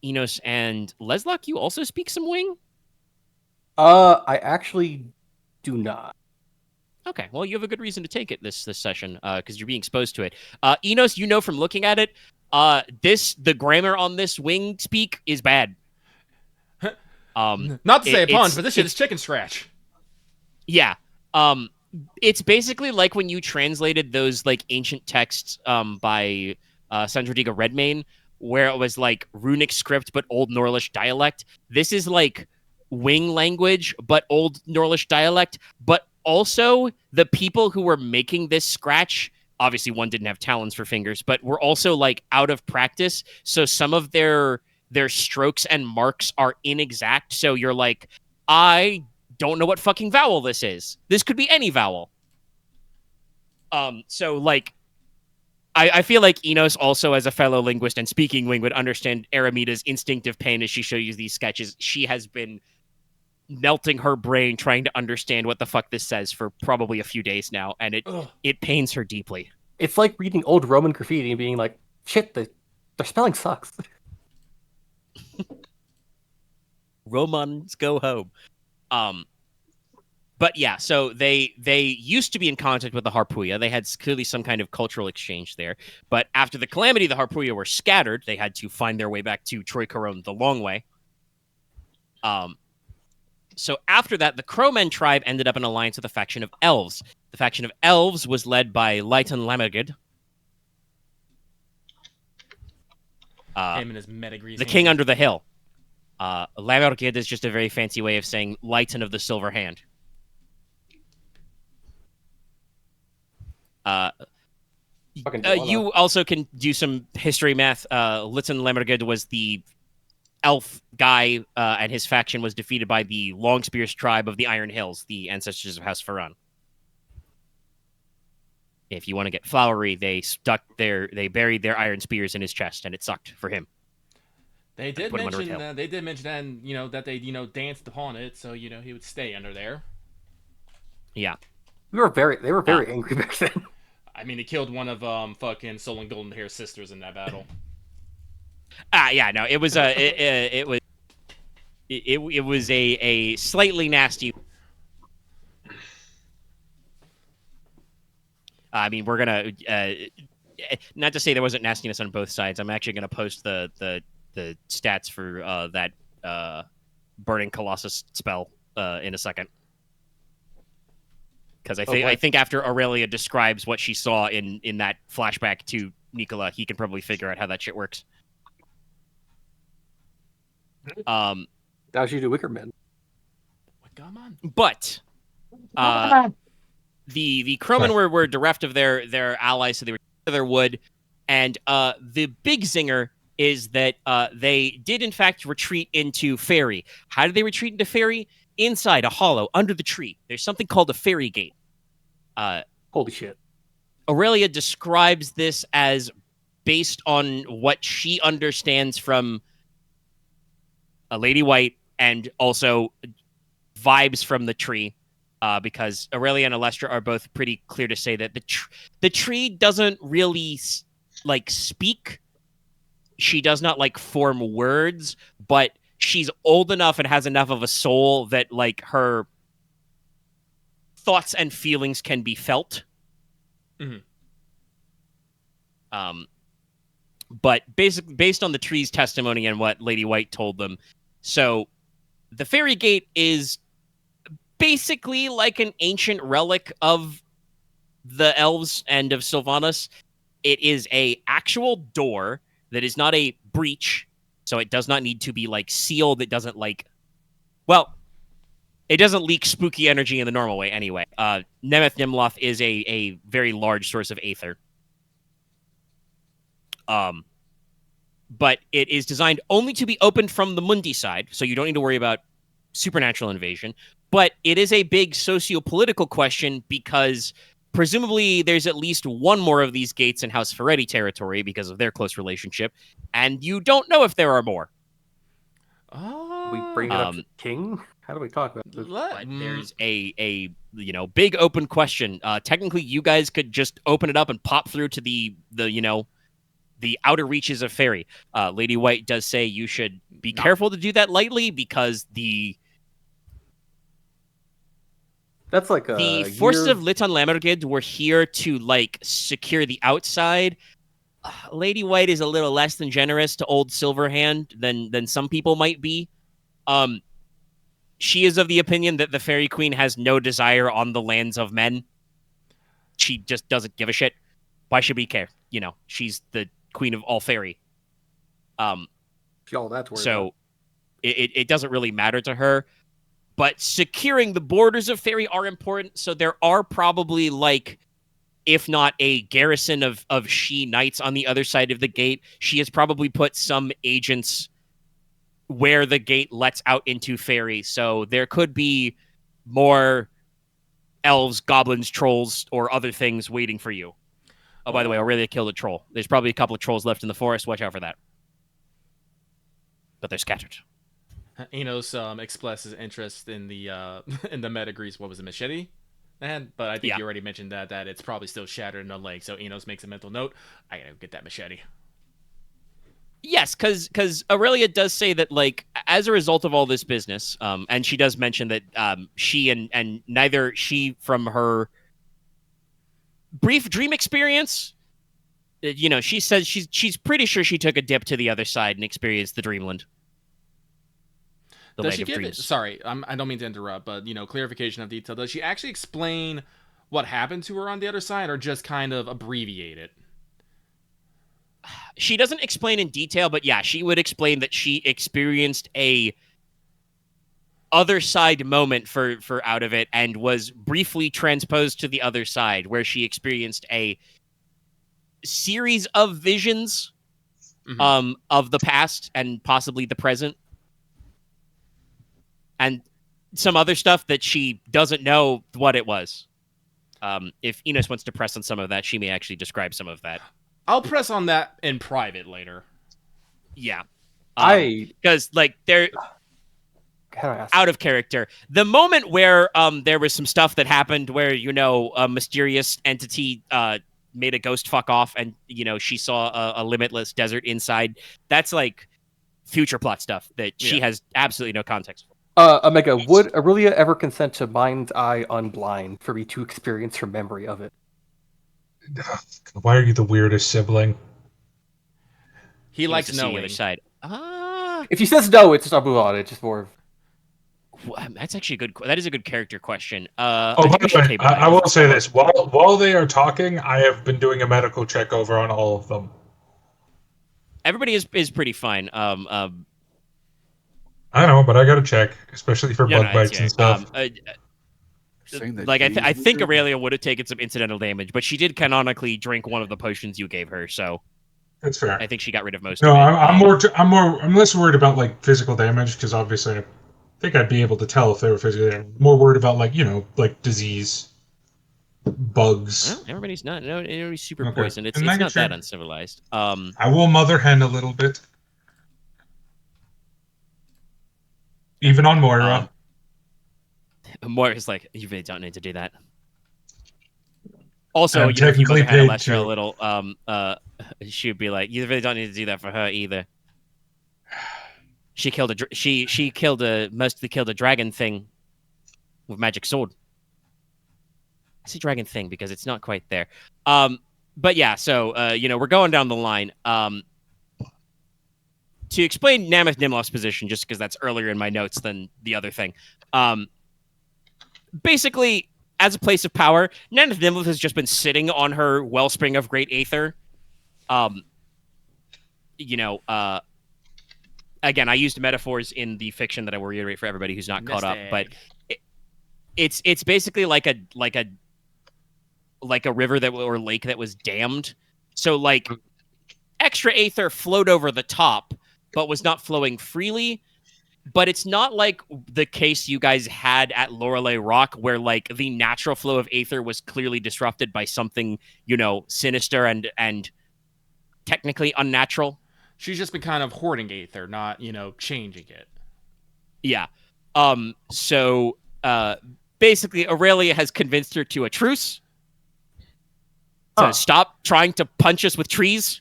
Inos and Leslok. You also speak some Wing? I actually do not. Okay, well, you have a good reason to take it this session, because you're being exposed to it. Inos, you know from looking at it, the grammar on this Wing speak is bad. Not to say a pun, it's- but this shit is chicken scratch. Yeah. It's basically like when you translated those like ancient texts by Sandrodiga Redmayne, where it was like runic script but Old Norlish dialect. This is like Wing language but Old Norlish dialect, but also the people who were making this scratch, obviously one didn't have talons for fingers, but were also like out of practice, so some of their strokes and marks are inexact, so you're like, I don't know what fucking vowel this is. This could be any vowel. So like, I feel like Inos also, as a fellow linguist and speaking Wing, would understand Arameda's instinctive pain as she shows you these sketches. She has been melting her brain trying to understand what the fuck this says for probably a few days now, and it pains her deeply. It's like reading old Roman graffiti and being like, shit, their spelling sucks. Romans go home. But yeah, so they used to be in contact with the Harpuya. They had clearly some kind of cultural exchange there. But after the Calamity, the Harpuya were scattered. They had to find their way back to Troy Corone the long way. So after that, the Crowmen tribe ended up in alliance with the faction of Elves. The faction of Elves was led by Leighton Lamagid. Him and his metagrease. The king under the hill. Lamagid is just a very fancy way of saying Leighton of the Silver Hand. You also can do some history math. Leighton Lamagid was the elf guy, and his faction was defeated by the Longspears tribe of the Iron Hills, the ancestors of House Farron. If you want to get flowery, they buried their iron spears in his chest, and it sucked for him. They did mention and you know that they danced upon it, so you know he would stay under there. Yeah. They were very angry back then. I mean, he killed one of fucking Soul and Golden Hair's sisters in that battle. Yeah, no, it was it was a slightly nasty. I mean, we're gonna not to say there wasn't nastiness on both sides. I'm actually gonna post the stats for that Burning Colossus spell in a second. Because I think after Aurelia describes what she saw in that flashback to Nicola, he can probably figure out how that shit works. How should you do Wicker Man? Come on. But the Croman were bereft of their allies, so they were to their wood. And the big zinger is that they did in fact retreat into Fairy. How did they retreat into Fairy? Inside a hollow under the tree. There's something called a Fairy Gate. Holy shit. Aurelia describes this as based on what she understands from a Lady White and also vibes from the tree, because Aurelia and Alestra are both pretty clear to say that the tree doesn't really speak. She does not form words, but she's old enough and has enough of a soul that her thoughts and feelings can be felt. Mm-hmm. But based on the tree's testimony and what Lady White told them, so the Fairy Gate is basically like an ancient relic of the elves and of Sylvanas. It is a actual door that is not a breach, so it does not need to be sealed. It doesn't it doesn't leak spooky energy in the normal way anyway. Nemeth Nimloth is a very large source of aether. But it is designed only to be opened from the Mundi side, so you don't need to worry about supernatural invasion. But it is a big socio-political question because presumably there's at least one more of these gates in House Ferretti territory because of their close relationship, and you don't know if there are more. We bring it up to King? How do we talk about this? But there's a big open question. Technically, you guys could just open it up and pop through to the outer reaches of Fairy. Lady White does say you should be careful to do that lightly because the forces of Litan Lamergid were here to secure the outside. Lady White is a little less than generous to old Silverhand than some people might be. She is of the opinion that the Fairy Queen has no desire on the lands of men. She just doesn't give a shit. Why should we care? She's the queen of all fairy. So it doesn't really matter to her. But securing the borders of Fairy are important. So there are probably if not a garrison of she knights on the other side of the gate, she has probably put some agents where the gate lets out into Fairy. So there could be more elves, goblins, trolls, or other things waiting for you. Oh, by the way, Aurelia killed a troll. There's probably a couple of trolls left in the forest. Watch out for that. But they're scattered. Inos expresses interest in the in the Metagrease. What was it, machete? But I think you already mentioned that it's probably still shattered in the leg. So Inos makes a mental note. I gotta get that machete. Yes, because Aurelia does say that as a result of all this business, and she does mention that she and neither she from her brief dream experience, she says she's pretty sure she took a dip to the other side and experienced the Dreamland. Does she give it? Sorry, I don't mean to interrupt, but clarification of detail. Does she actually explain what happened to her on the other side, or just kind of abbreviate it? She doesn't explain in detail, but yeah, she would explain that she experienced a other side moment for out of it and was briefly transposed to the other side, where she experienced a series of visions of the past and possibly the present. And some other stuff that she doesn't know what it was. If Inos wants to press on some of that, she may actually describe some of that. I'll press on that in private later. Yeah. Because, they're out of character. The moment where there was some stuff that happened where, a mysterious entity made a ghost fuck off, and she saw a limitless desert inside. That's like future plot stuff that she has absolutely no context for. Omega, would Aurelia ever consent to Mind's Eye Unblind for me to experience her memory of it? Why are you the weirdest sibling? He likes to see the knowing. other side. If she says no, it's just I'll move on. It's just more of... That's actually a good. That is a good character question. By the way, I will say this: while they are talking, I have been doing a medical check over on all of them. Everybody is pretty fine. I know, but I got to check, especially for bug bites and stuff. I think Aurelia would have taken some incidental damage, but she did canonically drink one of the potions you gave her, so that's fair. I think she got rid of most of it. I'm less worried about like physical damage, because obviously I think I'd be able to tell if they were physical damage. More worried about like disease, bugs. Well, everybody's super poisoned. It's not that uncivilized. I will mother hen a little bit, even on Moira. Moira's like, you really don't need to do that. Also, if you mother hen Alestra a little, she'd be like, you really don't need to do that for her either. She mostly killed a dragon thing with magic sword. I say dragon thing because it's not quite there. But yeah, so we're going down the line. To explain Namath Nimloth's position, just because that's earlier in my notes than the other thing. Basically, as a place of power, Namath Nimloth has just been sitting on her wellspring of great aether. Again, I used metaphors in the fiction that I will reiterate for everybody who's not caught up, but it's basically like a river or lake that was dammed. So like extra aether flowed over the top, but was not flowing freely. But it's not like the case you guys had at Lorelei Rock, where like the natural flow of aether was clearly disrupted by something, sinister and technically unnatural. She's just been kind of hoarding aether, not, changing it. Yeah. So basically Aurelia has convinced her to a truce. To stop trying to punch us with trees.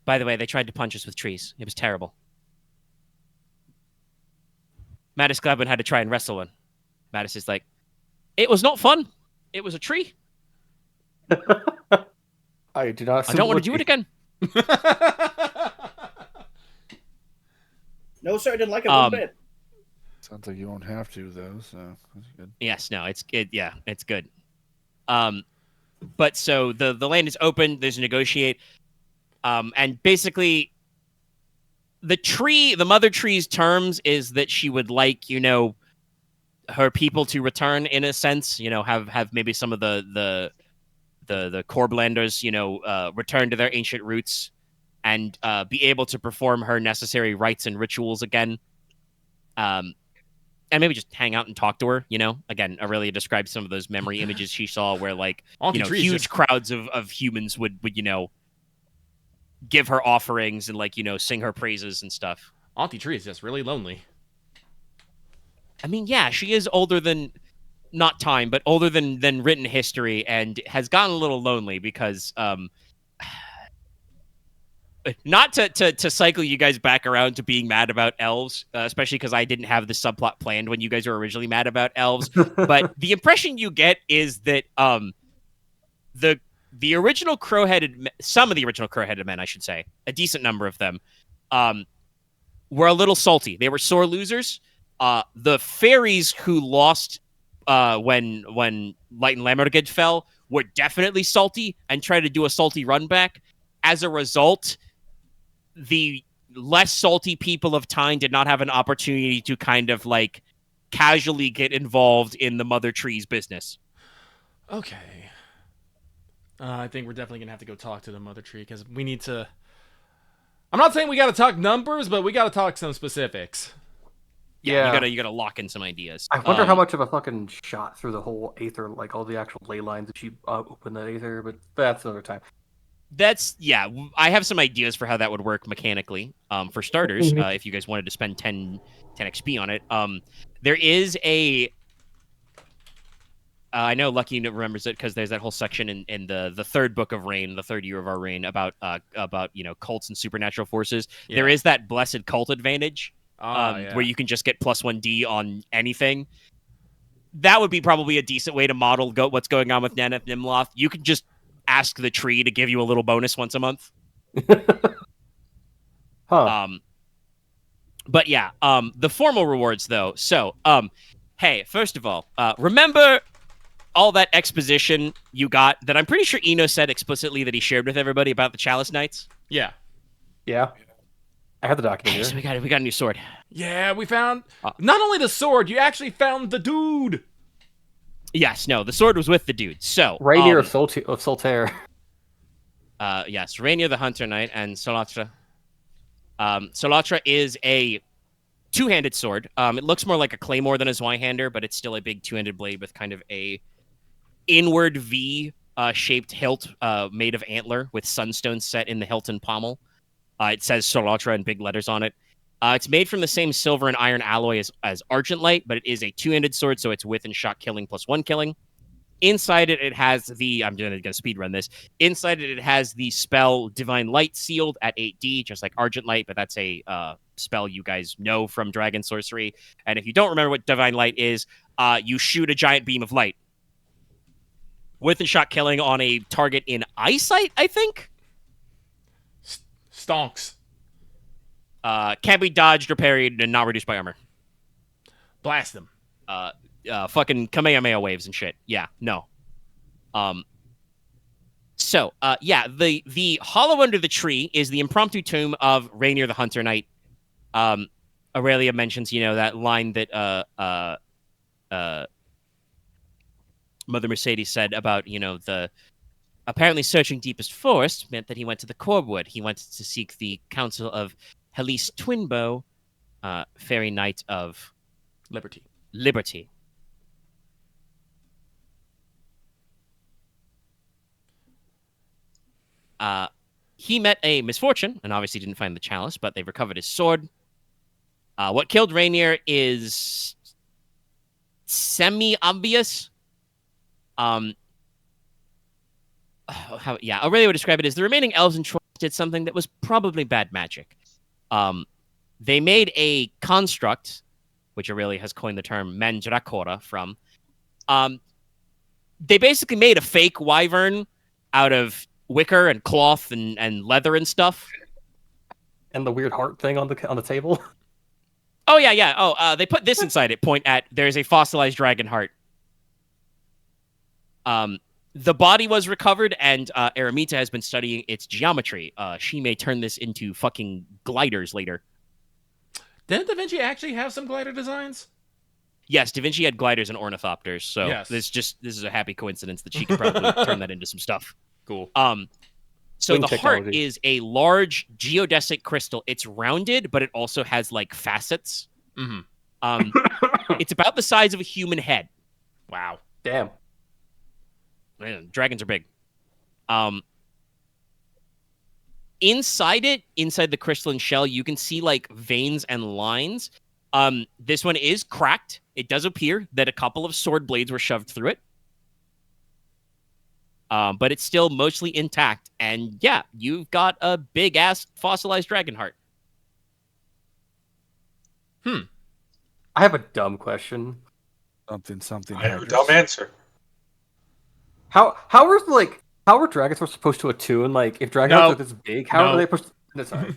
By the way, they tried to punch us with trees. It was terrible. Mattis Gladwin had to try and wrestle one. Mattis is like, it was not fun. It was a tree. I don't want to do it again. No, sir, I didn't like it one bit. Sounds like you won't have to, though, so that's good. Yes, no, it's good. Yeah, it's good. But so the land is open. There's a negotiate. And basically, the mother tree's terms is that she would like, her people to return in a sense, have maybe some of the Corblanders, return to their ancient roots and be able to perform her necessary rites and rituals again. And maybe just hang out and talk to her, Again, Aurelia described some of those memory images she saw where, like, huge crowds of humans would give her offerings and, like, sing her praises and stuff. Auntie Tree is just really lonely. I mean, yeah, she is older than, not time, but older than written history, and has gotten a little lonely because, not to cycle you guys back around to being mad about elves, especially because I didn't have the subplot planned when you guys were originally mad about elves, but the impression you get is that the original some of the original crow-headed men, I should say, a decent number of them, were a little salty. They were sore losers. The fairies who lost when Light and Lammergid fell were definitely salty and tried to do a salty run back. As a result, the less salty people of Teine did not have an opportunity to kind of like casually get involved in the Mother Tree's business. Okay. I think we're definitely going to have to go talk to the Mother Tree because we need to... I'm not saying we got to talk numbers, but we got to talk some specifics. Yeah, you gotta lock in some ideas. I wonder how much of a fucking shot through the whole aether, like all the actual ley lines if she opened that aether, but that's another time. I have some ideas for how that would work mechanically. For starters, if you guys wanted to spend 10 XP on it, there is I know Lucky remembers it because there's that whole section in the third book of Reign, the third year of our reign, about cults and supernatural forces. Yeah. There is that blessed cult advantage Yeah. where you can just get +1D on anything. That would be probably a decent way to model what's going on with Neneth Nimloth. You can just ask the tree to give you a little bonus once a month. Huh. But yeah, the formal rewards though. So, hey, first of all, remember all that exposition you got that I'm pretty sure Inos said explicitly that he shared with everybody about the Chalice Knights? Yeah. Yeah. I have the document Hey, here. so we got a new sword. Yeah, we found not only the sword, you actually found the dude. Yes, no, the sword was with the dude. So Rainier of Soltaire. Yes, Rainier the Hunter Knight and Solatra. Solatra is a two-handed sword. It looks more like a claymore than a Zweihander, but it's still a big two-handed blade with kind of a inward V shaped hilt made of antler with sunstones set in the hilt and pommel. It says Solatra in big letters on it. It's made from the same silver and iron alloy as Argent-Light, but it is a two-handed sword, so it's with and shot killing +1 killing. Inside it has the... I'm going to speed run this. Inside it has the spell Divine Light sealed at 8D, just like Argent-Light, but that's a spell you guys know from Dragon Sorcery. And if you don't remember what Divine Light is, you shoot a giant beam of light. With and shot killing on a target in eyesight, I think? Stonks. Can't be dodged or parried and not reduced by armor. Blast them. Fucking Kamehameha waves and shit. Yeah, no. So, the hollow under the tree is the impromptu tomb of Rainier the Hunter Knight. Aurelia mentions, that line that Mother Mercedes said about, the apparently searching deepest forest meant that he went to the Corewood. He went to seek the counsel of Helise Twinbow, Fairy Knight of Liberty. He met a misfortune and obviously didn't find the chalice, but they've recovered his sword. What killed Rainier is semi-obvious. Aurelia would describe it as the remaining elves and trolls did something that was probably bad magic. They made a construct, which Aurelia has coined the term Mandracora from. They basically made a fake wyvern out of wicker and cloth and leather and stuff. And the weird heart thing on the table. Oh yeah. Oh, they put this inside it. Point at there's a fossilized dragon heart. The body was recovered, and Aramita has been studying its geometry. She may turn this into fucking gliders later. Didn't Da Vinci actually have some glider designs? Yes, Da Vinci had gliders and ornithopters, so yes. This is a happy coincidence that she could probably turn that into some stuff. Cool. So the heart is a large geodesic crystal. It's rounded, but it also has like facets. Mm-hmm. It's about the size of a human head. Wow. Damn. Man, dragons are big. Inside the crystalline shell, you can see like veins and lines. This one is cracked. It does appear that a couple of sword blades were shoved through it. But it's still mostly intact. And yeah, you've got a big ass fossilized dragon heart. I have a dumb question. Something. I have a dumb answer. How are dragons supposed to attune? Like, if dragons are this big, how are they supposed to... No, sorry.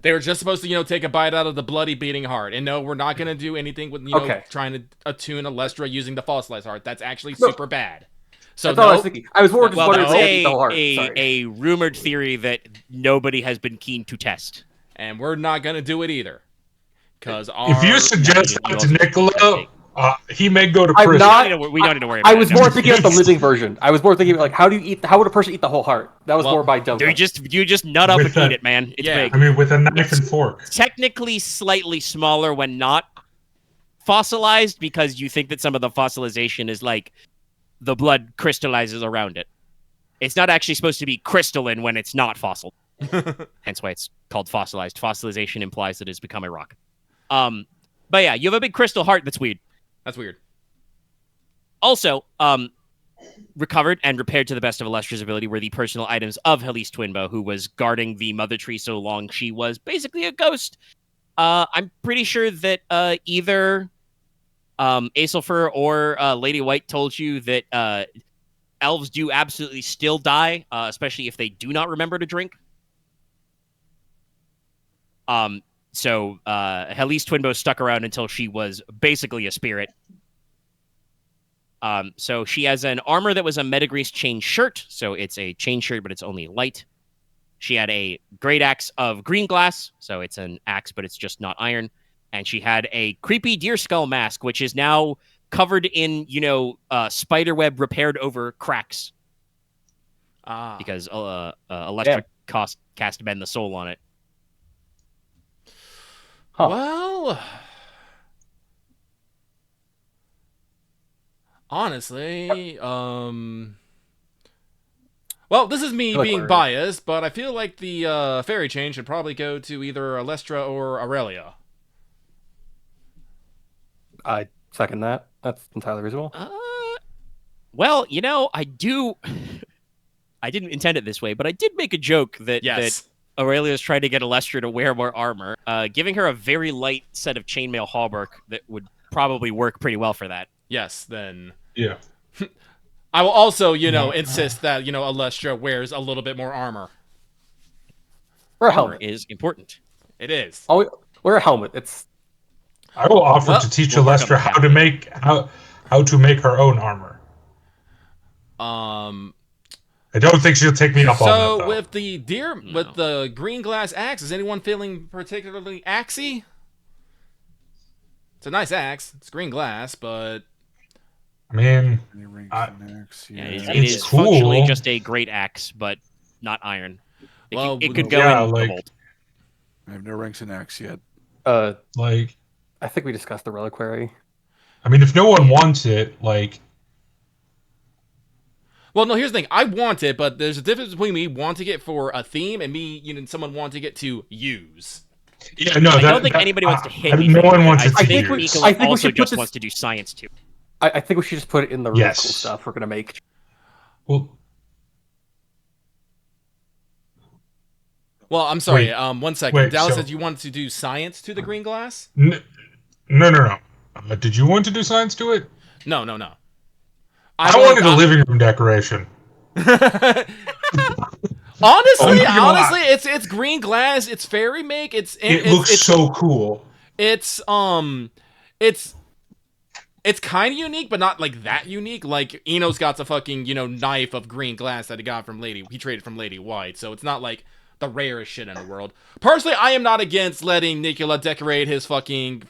They were just supposed to, take a bite out of the bloody beating heart. And no, we're not going to do anything with, trying to attune a Lestra using the fossilized heart. That's actually super bad. So that's all I was thinking. I was more just wondering if they the whole heart. A rumored theory that nobody has been keen to test. And we're not going to do it either. If you suggest that to Nicola, he may go to prison. We don't need to worry about it. I was more thinking of the living version. I was more thinking like, how would a person eat the whole heart? That was more by dumb. You just nut up and eat it, man. It's big. I mean, with a knife and fork. Technically slightly smaller when not fossilized, because you think that some of the fossilization is like the blood crystallizes around it. It's not actually supposed to be crystalline when it's not fossil. Hence why it's called fossilized. Fossilization implies that it's become a rock. But yeah, you have a big crystal heart that's weird. That's weird. Also, recovered and repaired to the best of Alestra's ability were the personal items of Helise Twinbow, who was guarding the mother tree so long she was basically a ghost. I'm pretty sure that either Aesilfur or Lady White told you that elves do absolutely still die, especially if they do not remember to drink. So Helise Twinbow stuck around until she was basically a spirit. So she has an armor that was a Metagrease chain shirt, so it's a chain shirt, but it's only light. She had a great axe of green glass, so it's an axe, but it's just not iron. And she had a creepy deer skull mask, which is now covered in, spiderweb repaired over cracks. Because Electric cast Bend the Soul on it. Huh. Well, honestly, well, this is me being biased, but I feel like the fairy chain should probably go to either Alestra or Aurelia. I second that. That's entirely reasonable. Well, I do. I didn't intend it this way, but I did make a joke that Aurelia's trying to get Alestra to wear more armor, giving her a very light set of chainmail hauberk that would probably work pretty well for that. Yes, then. Yeah. I will also, insist that, Alestra wears a little bit more armor. Or a Armor helmet. is important. It is. Oh, wear a helmet. It's. I will offer to teach Alestra how to make her own armor. I don't think she'll take me up on that, though. So with with the green glass axe, is anyone feeling particularly axey? It's a nice axe. It's green glass, but I mean, it is cool. Functionally just a great axe, but not iron. It could go in the bolt. I have no ranks in axe yet. I think we discussed the reliquary. I mean, if no one wants it, well, no, here's the thing. I want it, but there's a difference between me wanting it for a theme and me, someone wanting it to use. Yeah, no, I don't think anybody wants to hit anything. No one wants it to use. use. I think also just wants to do science, too. I think we should just put it in the really cool stuff we're going to make. Well, I'm sorry. One second. Dallas said you wanted to do science to the green glass? No. Did you want to do science to it? No. I wanted a living room decoration. Honestly, it's green glass. It's fairy make. It looks so cool. It's kind of unique, but not like that unique. Like Inos got the fucking knife of green glass that he got from he traded from Lady White, so it's not like the rarest shit in the world. Personally, I am not against letting Nicola decorate his fucking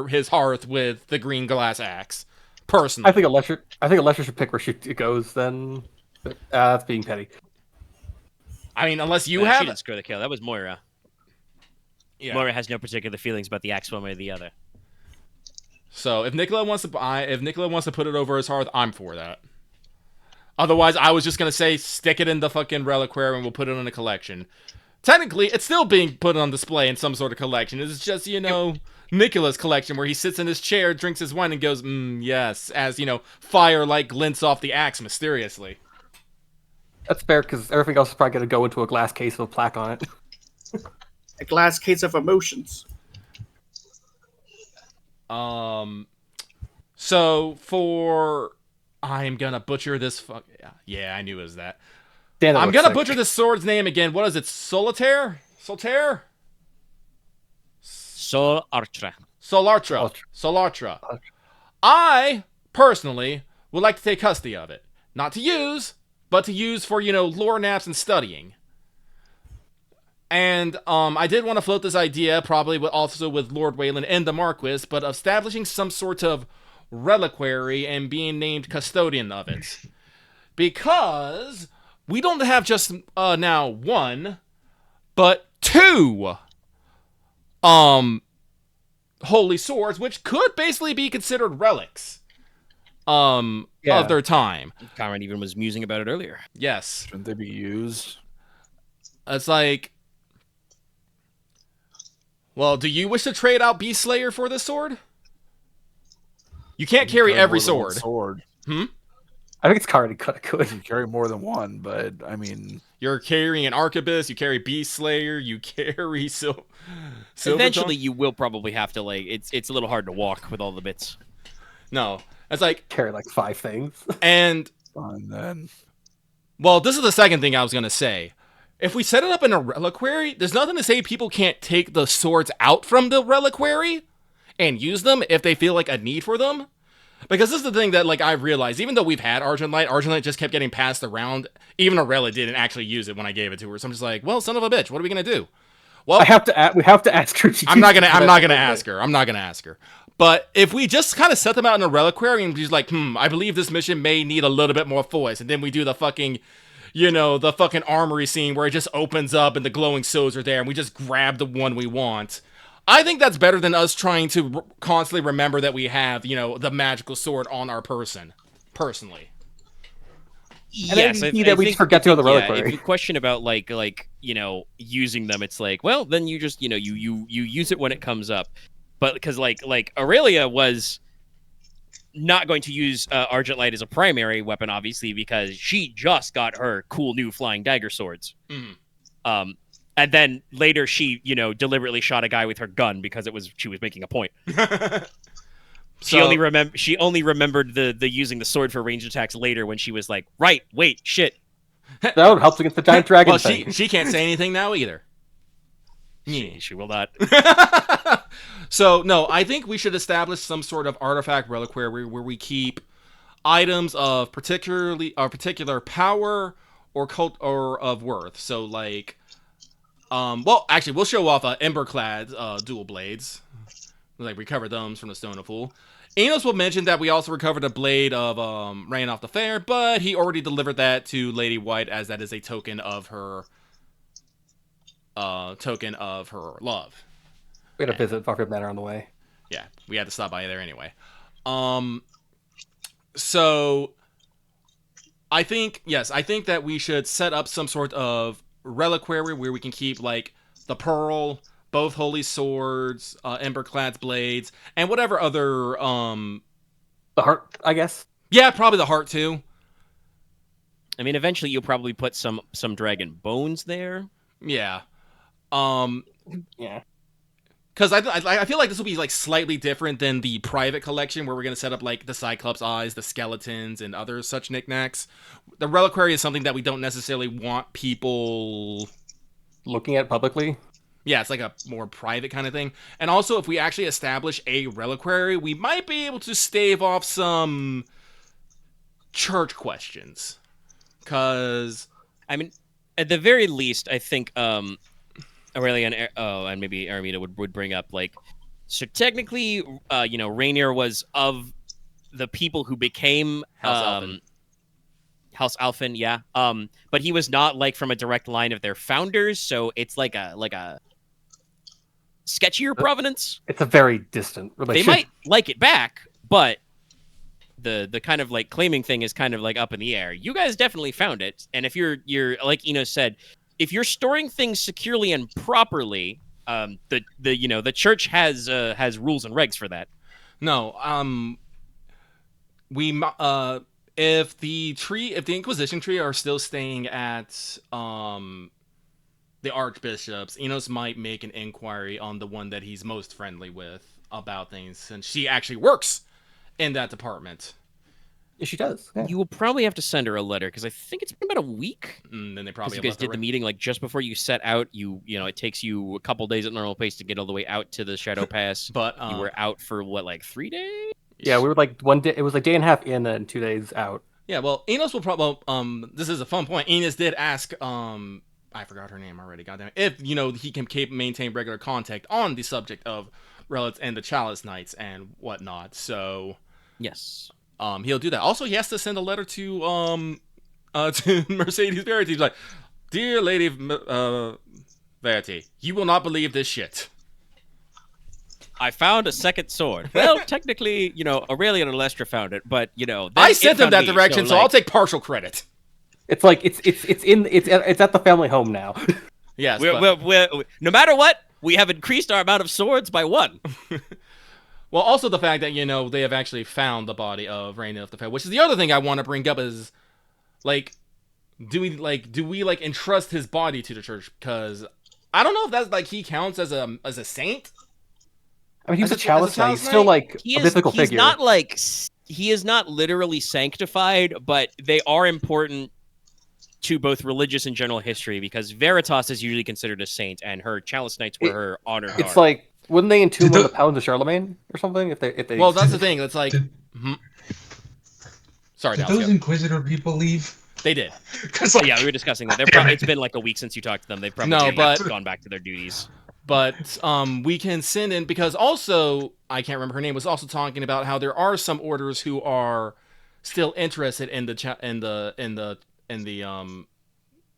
his hearth with the green glass axe. Personally, I think Alestra should pick where it goes. Then that's being petty. I mean, unless you She have didn't score the kill. That was Moira. Yeah. Moira has no particular feelings about the axe one way or the other. So if Nicola wants to put it over his hearth, I'm for that. Otherwise, I was just gonna say stick it in the fucking reliquary and we'll put it in a collection. Technically, it's still being put on display in some sort of collection. It's just Nicola's collection where he sits in his chair, drinks his wine, and goes, yes, as firelight glints off the axe mysteriously. That's fair because everything else is probably gonna go into a glass case with a plaque on it. A glass case of emotions. So for I'm gonna butcher this. Yeah, I knew it was that. I'm gonna butcher this sword's name again. What is it? Solitaire? Solitaire? Solartra. Solartra. I personally would like to take custody of it, not to use, but to use for lore naps and studying. And I did want to float this idea, probably also with Lord Wayland and the Marquess, but of establishing some sort of reliquary and being named custodian of it. Because we don't have just now one, but two holy swords, which could basically be considered relics of their time. Konrad even was musing about it earlier. Yes. Shouldn't they be used? It's like, well, do you wish to trade out Beast Slayer for this sword? You can't carry every sword. I think it's already kind of good. You carry more than one, but I mean, You're carrying an Arquebus, you carry Beast Slayer, you carry Silver Eventually, Tongue. you will probably have to like. It's a little hard to walk with all the bits. No, it's like, Carry like 5 things. and then well, this is the second thing I was gonna say. If we set it up in a reliquary, there's nothing to say people can't take the swords out from the reliquary and use them if they feel like a need for them. Because this is the thing that, like, I've realized, even though we've had Argent Light just kept getting passed around. Even Aurelia didn't actually use it when I gave it to her. So I'm just like, well, son of a bitch, what are we gonna do? Well, we have to ask her. I'm not gonna ask her. I'm not gonna ask her. But if we just kind of set them out in a reliquary and just like, I believe this mission may need a little bit more force, and then we do the fucking, the fucking armory scene where it just opens up and the glowing swords are there, and we just grab the one we want. I think that's better than us trying to constantly remember that we have, the magical sword on our person. Personally. Yes, I that we just forget to go to the reliquary. If you question about like using them, it's like, well, then you just you use it when it comes up. But because like Aurelia was not going to use Argent Light as a primary weapon, obviously, because she just got her cool new flying dagger swords. Mm-hmm. And then later she, deliberately shot a guy with her gun because she was making a point. She only remembered the using the sword for ranged attacks later when she was like, right, wait, shit. That helps against the giant dragon. Well, thing. she can't say anything now either. She will not. So no, I think we should establish some sort of artifact reliquary where we keep items of particular power or cult or of worth. So like, well, actually, we'll show off Emberclad dual blades. Like recover those from the Stone of Fool. Inos will mention that we also recovered a blade of Rain off the Fair, but he already delivered that to Lady White as that is a token of her love. We had to visit Farfield Manor on the way. Yeah, we had to stop by there anyway. So I think that we should set up some sort of reliquary where we can keep like the pearl, both holy swords, Emberclad's blades, and whatever other the heart, I guess. Yeah, probably the heart too. I mean, eventually you'll probably put some dragon bones there. Yeah. Yeah. Because I feel like this will be like slightly different than the private collection where we're going to set up like the Cyclops eyes, the skeletons, and other such knickknacks. The reliquary is something that we don't necessarily want people looking at publicly. Yeah, it's like a more private kind of thing. And also, if we actually establish a reliquary, we might be able to stave off some church questions. Because, I mean, at the very least, I think Aurelia and maybe Aramita would bring up, like, so technically, Rainier was of the people who became House Alphen, yeah. But he was not, like, from a direct line of their founders, so it's like a sketchier provenance. It's a very distant relationship. They might like it back, but the kind of like claiming thing is kind of like up in the air. You guys definitely found it, and if you're like Inos said, if you're storing things securely and properly, the church has rules and regs for that. No, if the Inquisition tree are still staying at the archbishops, Inos might make an inquiry on the one that he's most friendly with about things, since she actually works in that department. Yeah, she does. Yeah. You will probably have to send her a letter because I think it's been about a week. Then they probably you guys did the meeting like just before you set out. It takes you a couple days at normal pace to get all the way out to the Shadow Pass. But you were out for what, like 3 days? Yeah, we were like 1 day. It was like day and a half in and 2 days out. Yeah, well, Inos will probably. This is a fun point. Inos did ask. I forgot her name already. Goddamn it! If he can maintain regular contact on the subject of relics and the Chalice Knights and whatnot. So yes, he'll do that. Also, he has to send a letter to Mercedes Verity. He's like, "Dear Lady Verity, you will not believe this shit. I found a second sword." Well, technically, Aurelia and Alestra found it, but I sent them that direction, so I'll take partial credit. It's like it's at the family home now. Yes, we're, no matter what, we have increased our amount of swords by 1. Well, also the fact that they have actually found the body of Raina of the Fair, which is the other thing I want to bring up is like, do we entrust his body to the church? Because I don't know if that's he counts as a saint. I mean, he was a As a chalice knight. He's chalice still knight? a mythical figure. He is not literally sanctified, but they are important to both religious and general history because Veritas is usually considered a saint, and her chalice knights were her honored It's guard. wouldn't they entomb one of the paladins of Charlemagne or something? If they Well, that's the thing. It's sorry, Did Dallas, those go. Inquisitor people leave? They did. Because Yeah, we were discussing that. It's been like a week since you talked to them. They've probably gone back to their duties. But we can send in because also I can't remember her name was also talking about how there are some orders who are still interested in the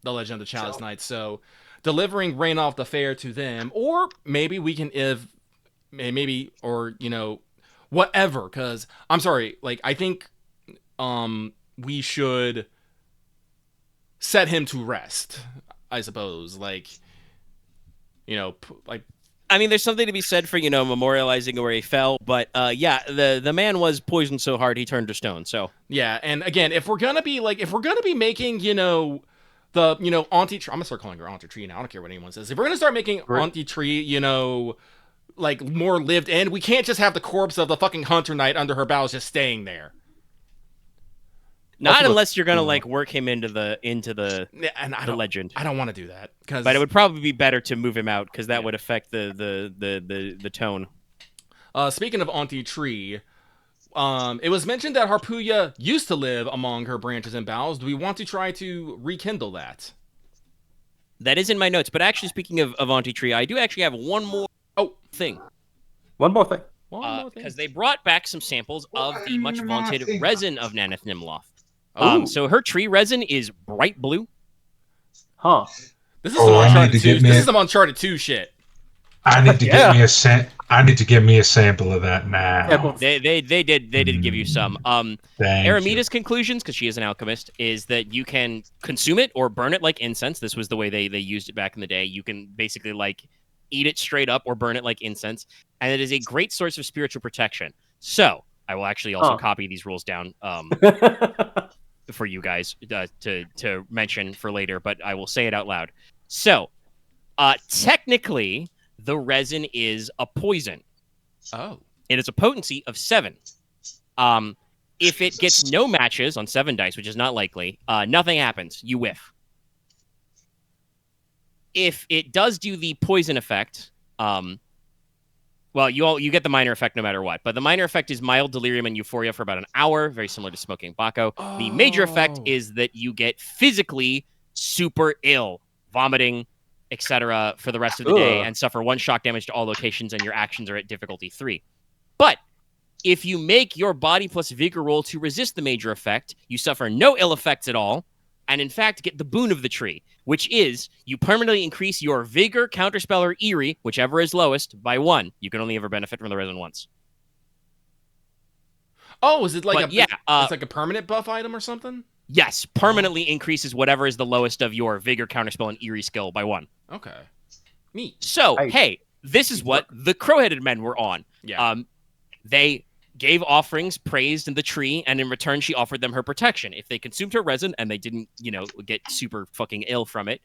Legend of the Chalice Knights. So delivering Rain off the Fair to them, or maybe we can whatever. Because I'm sorry, I think we should set him to rest. I suppose, I mean, there's something to be said for memorializing where he fell, but the man was poisoned so hard he turned to stone. So yeah, and again, if we're gonna be making the Auntie Tree, I'm gonna start calling her Auntie Tree now. I don't care what anyone says. If we're gonna start making Auntie Tree, more lived in, we can't just have the corpse of the fucking Hunter Knight under her bowels just staying there. Not unless you're gonna work him into the legend. I don't want to do that but it would probably be better to move him out because that would affect the tone. Speaking of Auntie Tree, it was mentioned that Harpuya used to live among her branches and boughs. Do we want to try to rekindle that? That is in my notes. But actually, speaking of Auntie Tree, I do actually have one more thing. One more thing. Because they brought back some samples of the much vaunted resin of Naneth Nimloth. So her tree resin is bright blue. Huh. This is some Uncharted 2. This is some Uncharted 2 shit. I need to get me a I need to get me a sample of that now. They did give you some. Aramita's conclusions, because she is an alchemist, is that you can consume it or burn it like incense. This was the way they used it back in the day. You can basically eat it straight up or burn it like incense, and it is a great source of spiritual protection. So I will actually also copy these rules down for you guys to mention for later, but I will say it out loud. So technically, the resin is a poison. Oh. It is a potency of 7. If it gets no matches on 7 dice, which is not likely, nothing happens. You whiff. If it does do the poison effect, well, you get the minor effect no matter what. But the minor effect is mild delirium and euphoria for about an hour, very similar to smoking Baco. Oh. The major effect is that you get physically super ill, vomiting, etc. for the rest of the day, and suffer 1 shock damage to all locations, and your actions are at difficulty 3. But if you make your body plus vigor roll to resist the major effect, you suffer no ill effects at all, and in fact get the boon of the tree, which is you permanently increase your vigor, counterspell, or eerie, whichever is lowest, by 1. You can only ever benefit from the resin once. Oh, is it it's like a permanent buff item or something? Yes, permanently increases whatever is the lowest of your vigor, counterspell, and eerie skill by 1. Okay. Neat. So, hey, this is what the Crow-Headed Men were on. Yeah. They gave offerings, praised in the tree, and in return, she offered them her protection. If they consumed her resin and they didn't, get super fucking ill from it,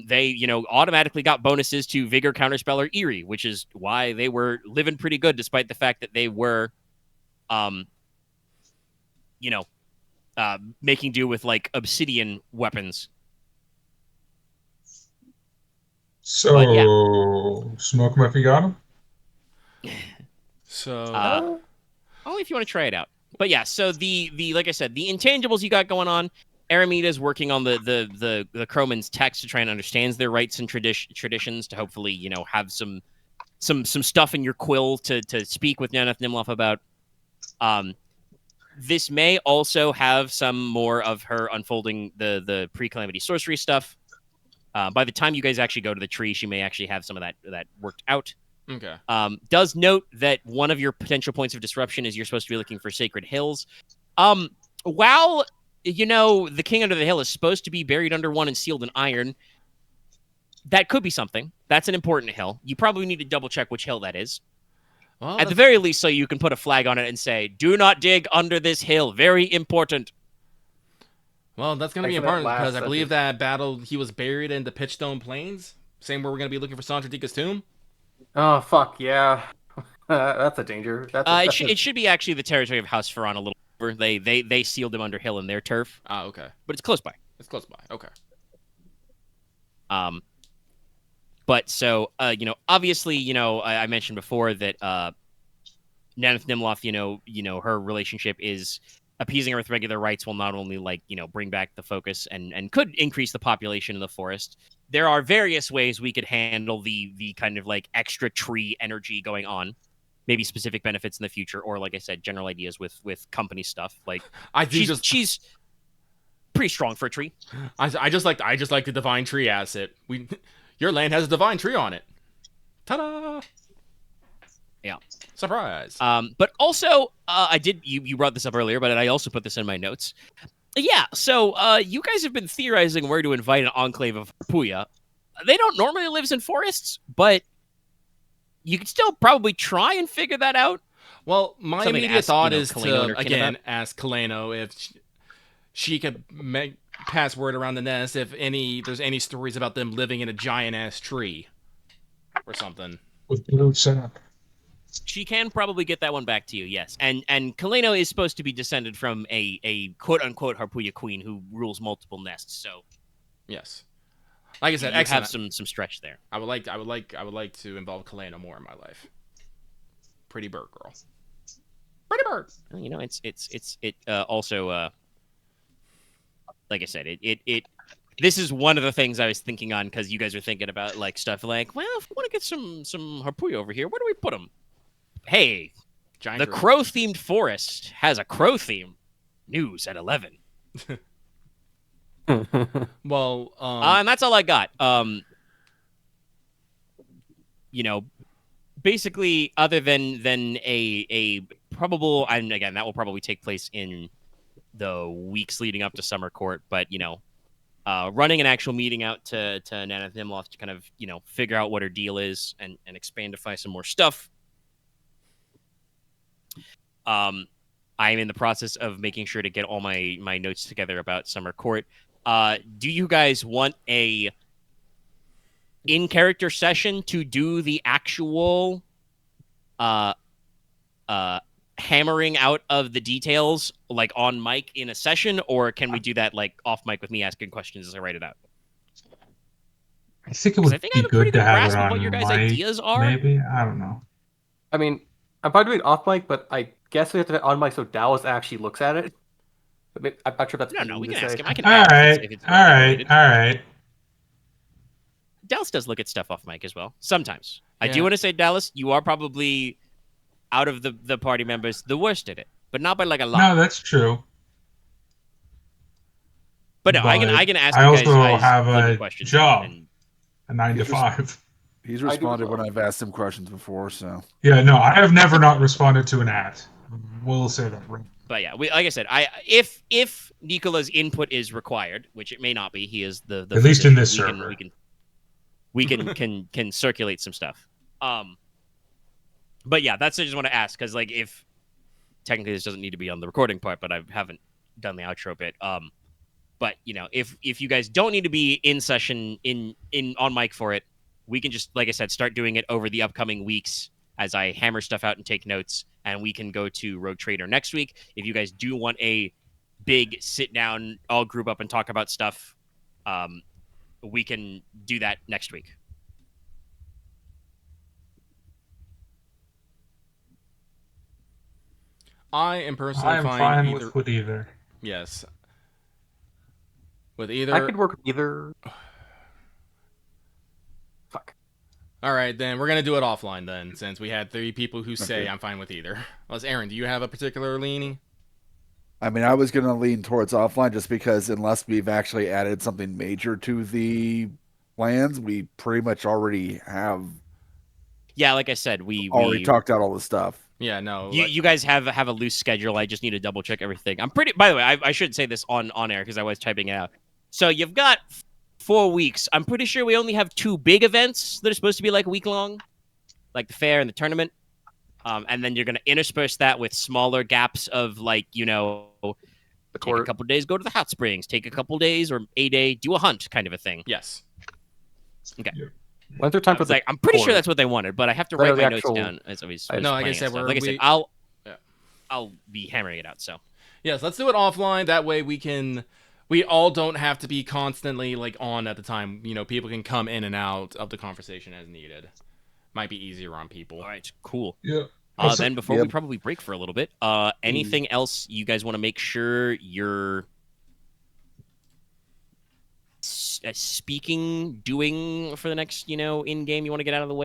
they, automatically got bonuses to vigor, counterspell, or eerie, which is why they were living pretty good, despite the fact that they were, making do with obsidian weapons. So, smoke him if you got him? So, only if you want to try it out. But yeah, so the like I said, the intangibles you got going on, Aramita's working on the Crowman's text to try and understand their rights and traditions to hopefully, have some stuff in your quill to speak with Naneth Nimloth about. This may also have some more of her unfolding the pre-calamity sorcery stuff. By the time you guys actually go to the tree, she may actually have some of that worked out. Okay. Does note that one of your potential points of disruption is you're supposed to be looking for Sacred Hills. While, the King Under the Hill is supposed to be buried under one and sealed in iron, that could be something. That's an important hill. You probably need to double check which hill that is. Well, At the very least, so you can put a flag on it and say, "Do not dig under this hill." Very important. Well, that's going to be Thanks for that important because last I believe sentence. that battle, he was buried in the Pitchstone Plains. Same where we're going to be looking for Sandra Dika's tomb. Oh fuck yeah, that's a danger. It should be actually the territory of House Ferran a little over. They sealed him under hill in their turf, Ah, okay. but it's close by. It's close by. Okay. But so obviously, I mentioned before that Nanath Nimloth, her relationship is appeasing her with regular rites will not only bring back the focus and could increase the population in the forest. There are various ways we could handle the kind of extra tree energy going on. Maybe specific benefits in the future, or like I said, general ideas with company stuff. Like she's pretty strong for a tree. I just like the divine tree asset. Your land has a divine tree on it. Ta-da! Yeah. Surprise. But also, you brought this up earlier, but I also put this in my notes. Yeah, so you guys have been theorizing where to invite an enclave of Harpuya. They don't normally live in forests, but you could still probably try and figure that out. Well, my Something to immediate ask, thought you know, is Kaleno to, or again, Kinnabat. ask Kaleno if she could pass word around the nest if there's any stories about them living in a giant-ass tree or something. With blue sap. She can probably get that one back to you, yes. And Kaleno is supposed to be descended from a quote-unquote Harpuya queen who rules multiple nests, so Yes. Like I said, you excellent. have some stretch there. I would like to involve Kaleno more in my life. Pretty bird girl. Pretty bird. It also like I said, this is one of the things I was thinking on because you guys are thinking about stuff like, well, if we want to get some Harpuya over here, where do we put them? Hey, Giant the girl. crow-themed forest has a crow theme. News at 11. Well, And that's all I got. Basically, other than a probable, and again, that will probably take place in the weeks leading up to Summer Court, but running an actual meeting out to Nanath Nimloth to kind of figure out what her deal is and expandify some more stuff. I'm in the process of making sure to get all my notes together about Summer Court. Do you guys want a in-character session to do the actual hammering out of the details on mic in a session, or can we do that off mic with me asking questions as I write it out? I think it 'Cause would I think I be have a pretty good to good have grasp it of on what your guys' mic, ideas are. maybe? I don't know. I mean, I'm probably doing off mic, but I guess we have to have it on mic so Dallas actually looks at it. But I'm not sure if that's No, we to can say. ask him. I can All add right, if it's all right, related. all right. Dallas does look at stuff off mic as well. Sometimes. I do Yeah. want to say, Dallas, you are probably out of the party members the worst at it, but not by a lot. No, that's true. But no, I but can ask I you guys also have leading a questions job. and A 9 to He's just- 5. He's I do as responded when well. I've asked him questions before, so Yeah, no, I have never not responded to an ad. We'll say that. But yeah, like I said, if Nicola's input is required, which it may not be, he is the At least in physician, this server. we can circulate some stuff. But yeah, that's what I just want to ask because if technically this doesn't need to be on the recording part, but I haven't done the outro bit. But if you guys don't need to be in session in on mic for it, we can just, like I said, start doing it over the upcoming weeks as I hammer stuff out and take notes, and we can go to Rogue Trader next week. If you guys do want a big sit down, all group up and talk about stuff, we can do that next week. I am personally I'm fine with either. Yes. With either. I could work with either. Fuck. All right, then we're gonna do it offline then, since we had 3 people who say Okay. I'm fine with either. Unless Aren, do you have a particular leaning? I mean, I was going to lean towards offline just because unless we've actually added something major to the plans, we pretty much already have Yeah, like I said, we talked out all the stuff. Yeah, no. You guys have a loose schedule. I just need to double check everything. I'm pretty. By the way, I should say this on air because I was typing it out. So you've got 4 weeks. I'm pretty sure we only have 2 big events that are supposed to be a week long, like the fair and the tournament. And then you're going to intersperse that with smaller gaps of like, you know, The take a court. couple days, go to the hot springs, take a couple days or a day, do a hunt kind of a thing. Yes. When's there time for the I'm pretty sure court? that's what they wanted, but I have to Right, write the my notes actual- down as I was No, like I planning said, stuff. we're- Like I said, Yeah. I'll be hammering it out. So Yes, let's do it offline. That way we all don't have to be constantly like on at the time. You know, people can come in and out of the conversation as needed. Might be easier on people. all right, cool. Yeah. Then before we Yep. probably break for a little bit, anything else you guys want to make sure you're speaking, doing for the next, you know, in game you want to get out of the way?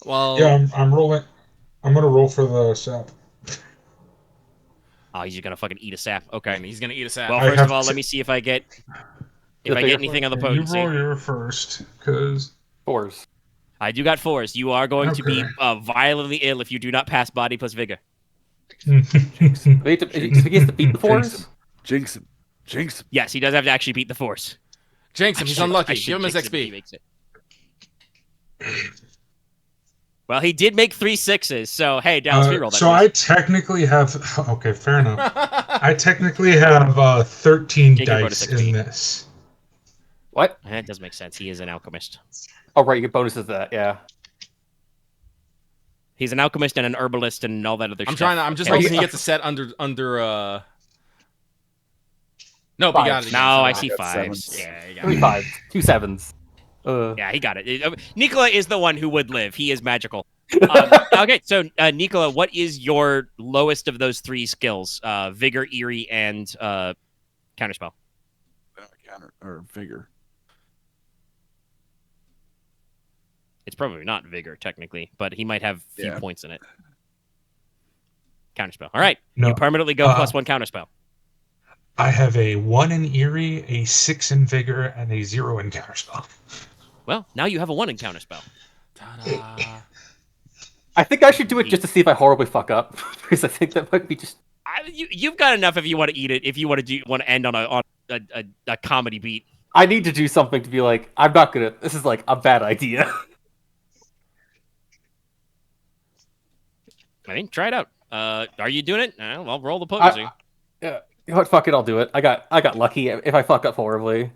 Well, Yeah, I'm rolling. I'm gonna roll for the sap. Oh, he's just gonna fucking eat a sap. Okay. and he's gonna eat a sap. Well, I first have of all, to- let me see if I get The anything on the You potency. roll your first, because 4s. I do got 4s. You are going to be Okay. violently ill if you do not pass body plus vigor. He has to beat the 4s? Jinx him. Jinx him. Yes, he does have to actually beat the 4s. Jinx him. I He's should- unlucky. I should Give him his jinx it if he XP. makes it. Well, he did make 3 6s, so hey, Dallas, reroll that. so I technically have. Okay, fair enough. I technically have 13 Take your bonus dice XP. in this. What? That does make sense. He is an alchemist. Oh, right, you get bonuses to that, yeah. He's an alchemist and an herbalist and all that other stuff. I'm just Okay. hoping he gets a set under. Nope, he got it. No, again. I see got 5s. sevens. Yeah, you got 3 it. 5s, 2 7s. Yeah, he got it. Nicola is the one who would live. He is magical. Okay, so Nicola, what is your lowest of those 3 skills? Vigor, Eerie, and Counterspell. Counter or vigor. It's probably not Vigor, technically, but he might have few Yeah. points in it. Counterspell. All right. No. You permanently go +1 Counterspell. I have a 1 in Eerie, a 6 in Vigor, and a 0 in Counterspell. Well, now you have a 1 in Counterspell. Ta-da. I think I should do it just to see if I horribly fuck up. Because I think that might be just... You've got enough if you want to eat it. If you want to end on a comedy beat. I need to do something to be like, I'm not gonna... This is like a bad idea. I mean, try it out. Are you doing it? I'll roll the potency. Yeah. You know what? Fuck it, I'll do it. I got lucky if I fuck up horribly.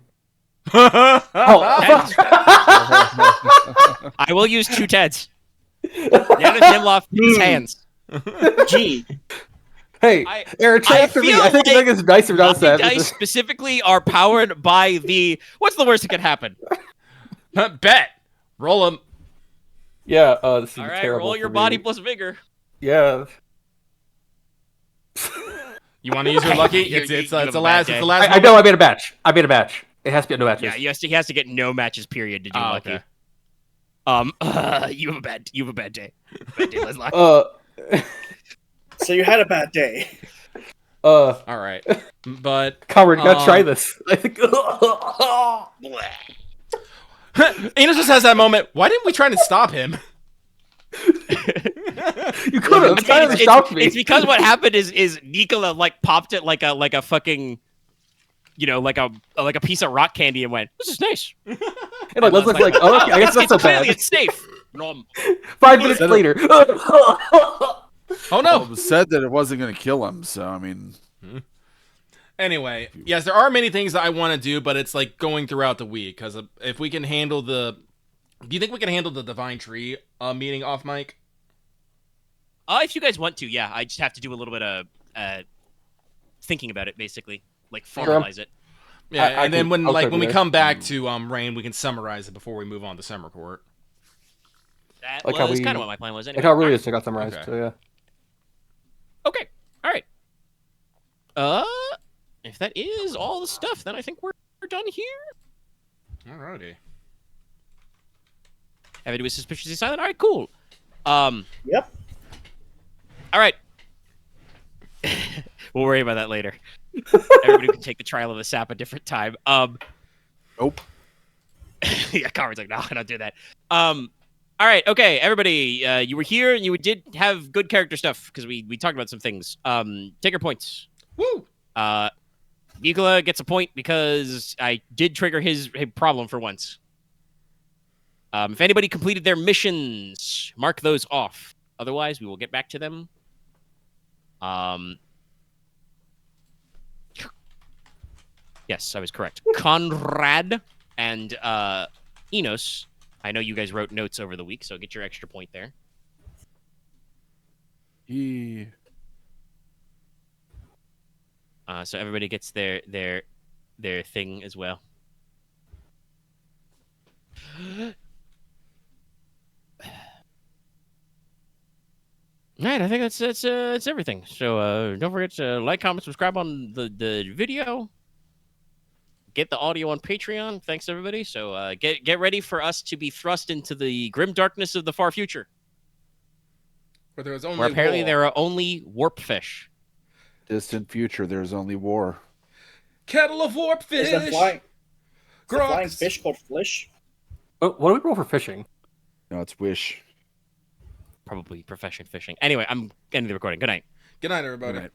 Oh, Oh, I will use 2 Teds. Yanis Nimloff, his hands. Gee, hey, I- Aaron, try I after me. feel I think like it's nicer not Lucky sad. dice specifically are powered by the. What's the worst that could happen? Bet. Roll him. Yeah, this is All right, terrible roll your for body me. plus vigor. Yeah. You want to use your lucky? You- It's you it's have the a bad last. day. It's the last. I know I made a batch. It has to be no matches. Yeah, he has to get no matches. Period to do Oh, lucky. okay. You have a bad day. Bad day, Leslok. so you had a bad day. All right, but Konrad, you gotta try this. I think. Inos just has that moment. Why didn't we try to stop him? You could have. It's, Stopped me. it's because what happened is Nicola like popped it like a fucking, like a piece of rock candy and went, "This is nice." And like, let's look like, oh, okay, I guess that's so clearly bad. it's safe. Nom. 5 minutes later. Oh Well, no. it was said that it wasn't going to kill him, so I mean, Anyway, yes, there are many things that I want to do, but it's like going throughout the week. Because if we can handle do you think we can handle the Divine Tree meeting off mic? If you guys want to, yeah. I just have to do a little bit of thinking about it, basically, like formalize it. Yeah, I and then can- when I'll like try when we to do come back to Rain, we can summarize it before we move on to Summer Court. That Like how was we- kind of what my plan was. Anyway. Like how it really is, I got summarized. Okay. So yeah. Okay. All right. If that is all the stuff, then I think we're done here. Alrighty. Everybody was suspiciously silent. All right, cool. Yep. All right. We'll worry about that later. Everybody can take the trial of the sap a different time. nope. Yeah, Conrad's like, no, I don't do that. All right, okay, everybody, you were here and you did have good character stuff because we talked about some things. Take your points. Woo! Nicola gets a point because I did trigger his problem for once. If anybody completed their missions, mark those off. Otherwise, we will get back to them. Yes, I was correct. Konrad and Inos. I know you guys wrote notes over the week, so get your extra point there. Yeah. So everybody gets their thing as well. All right, I think that's everything. So don't forget to like, comment, subscribe on the video. Get the audio on Patreon. Thanks everybody. So get ready for us to be thrust into the grim darkness of the far future, Where there was only where apparently war. there are only warp fish. Distant future, there's only war. Kettle of warp fish. Is the flying Grox. fish called Flish? Oh, what do we roll for fishing? No, it's wish. Probably profession fishing. Anyway, I'm ending the recording. Good night. Good night, everybody. Good night.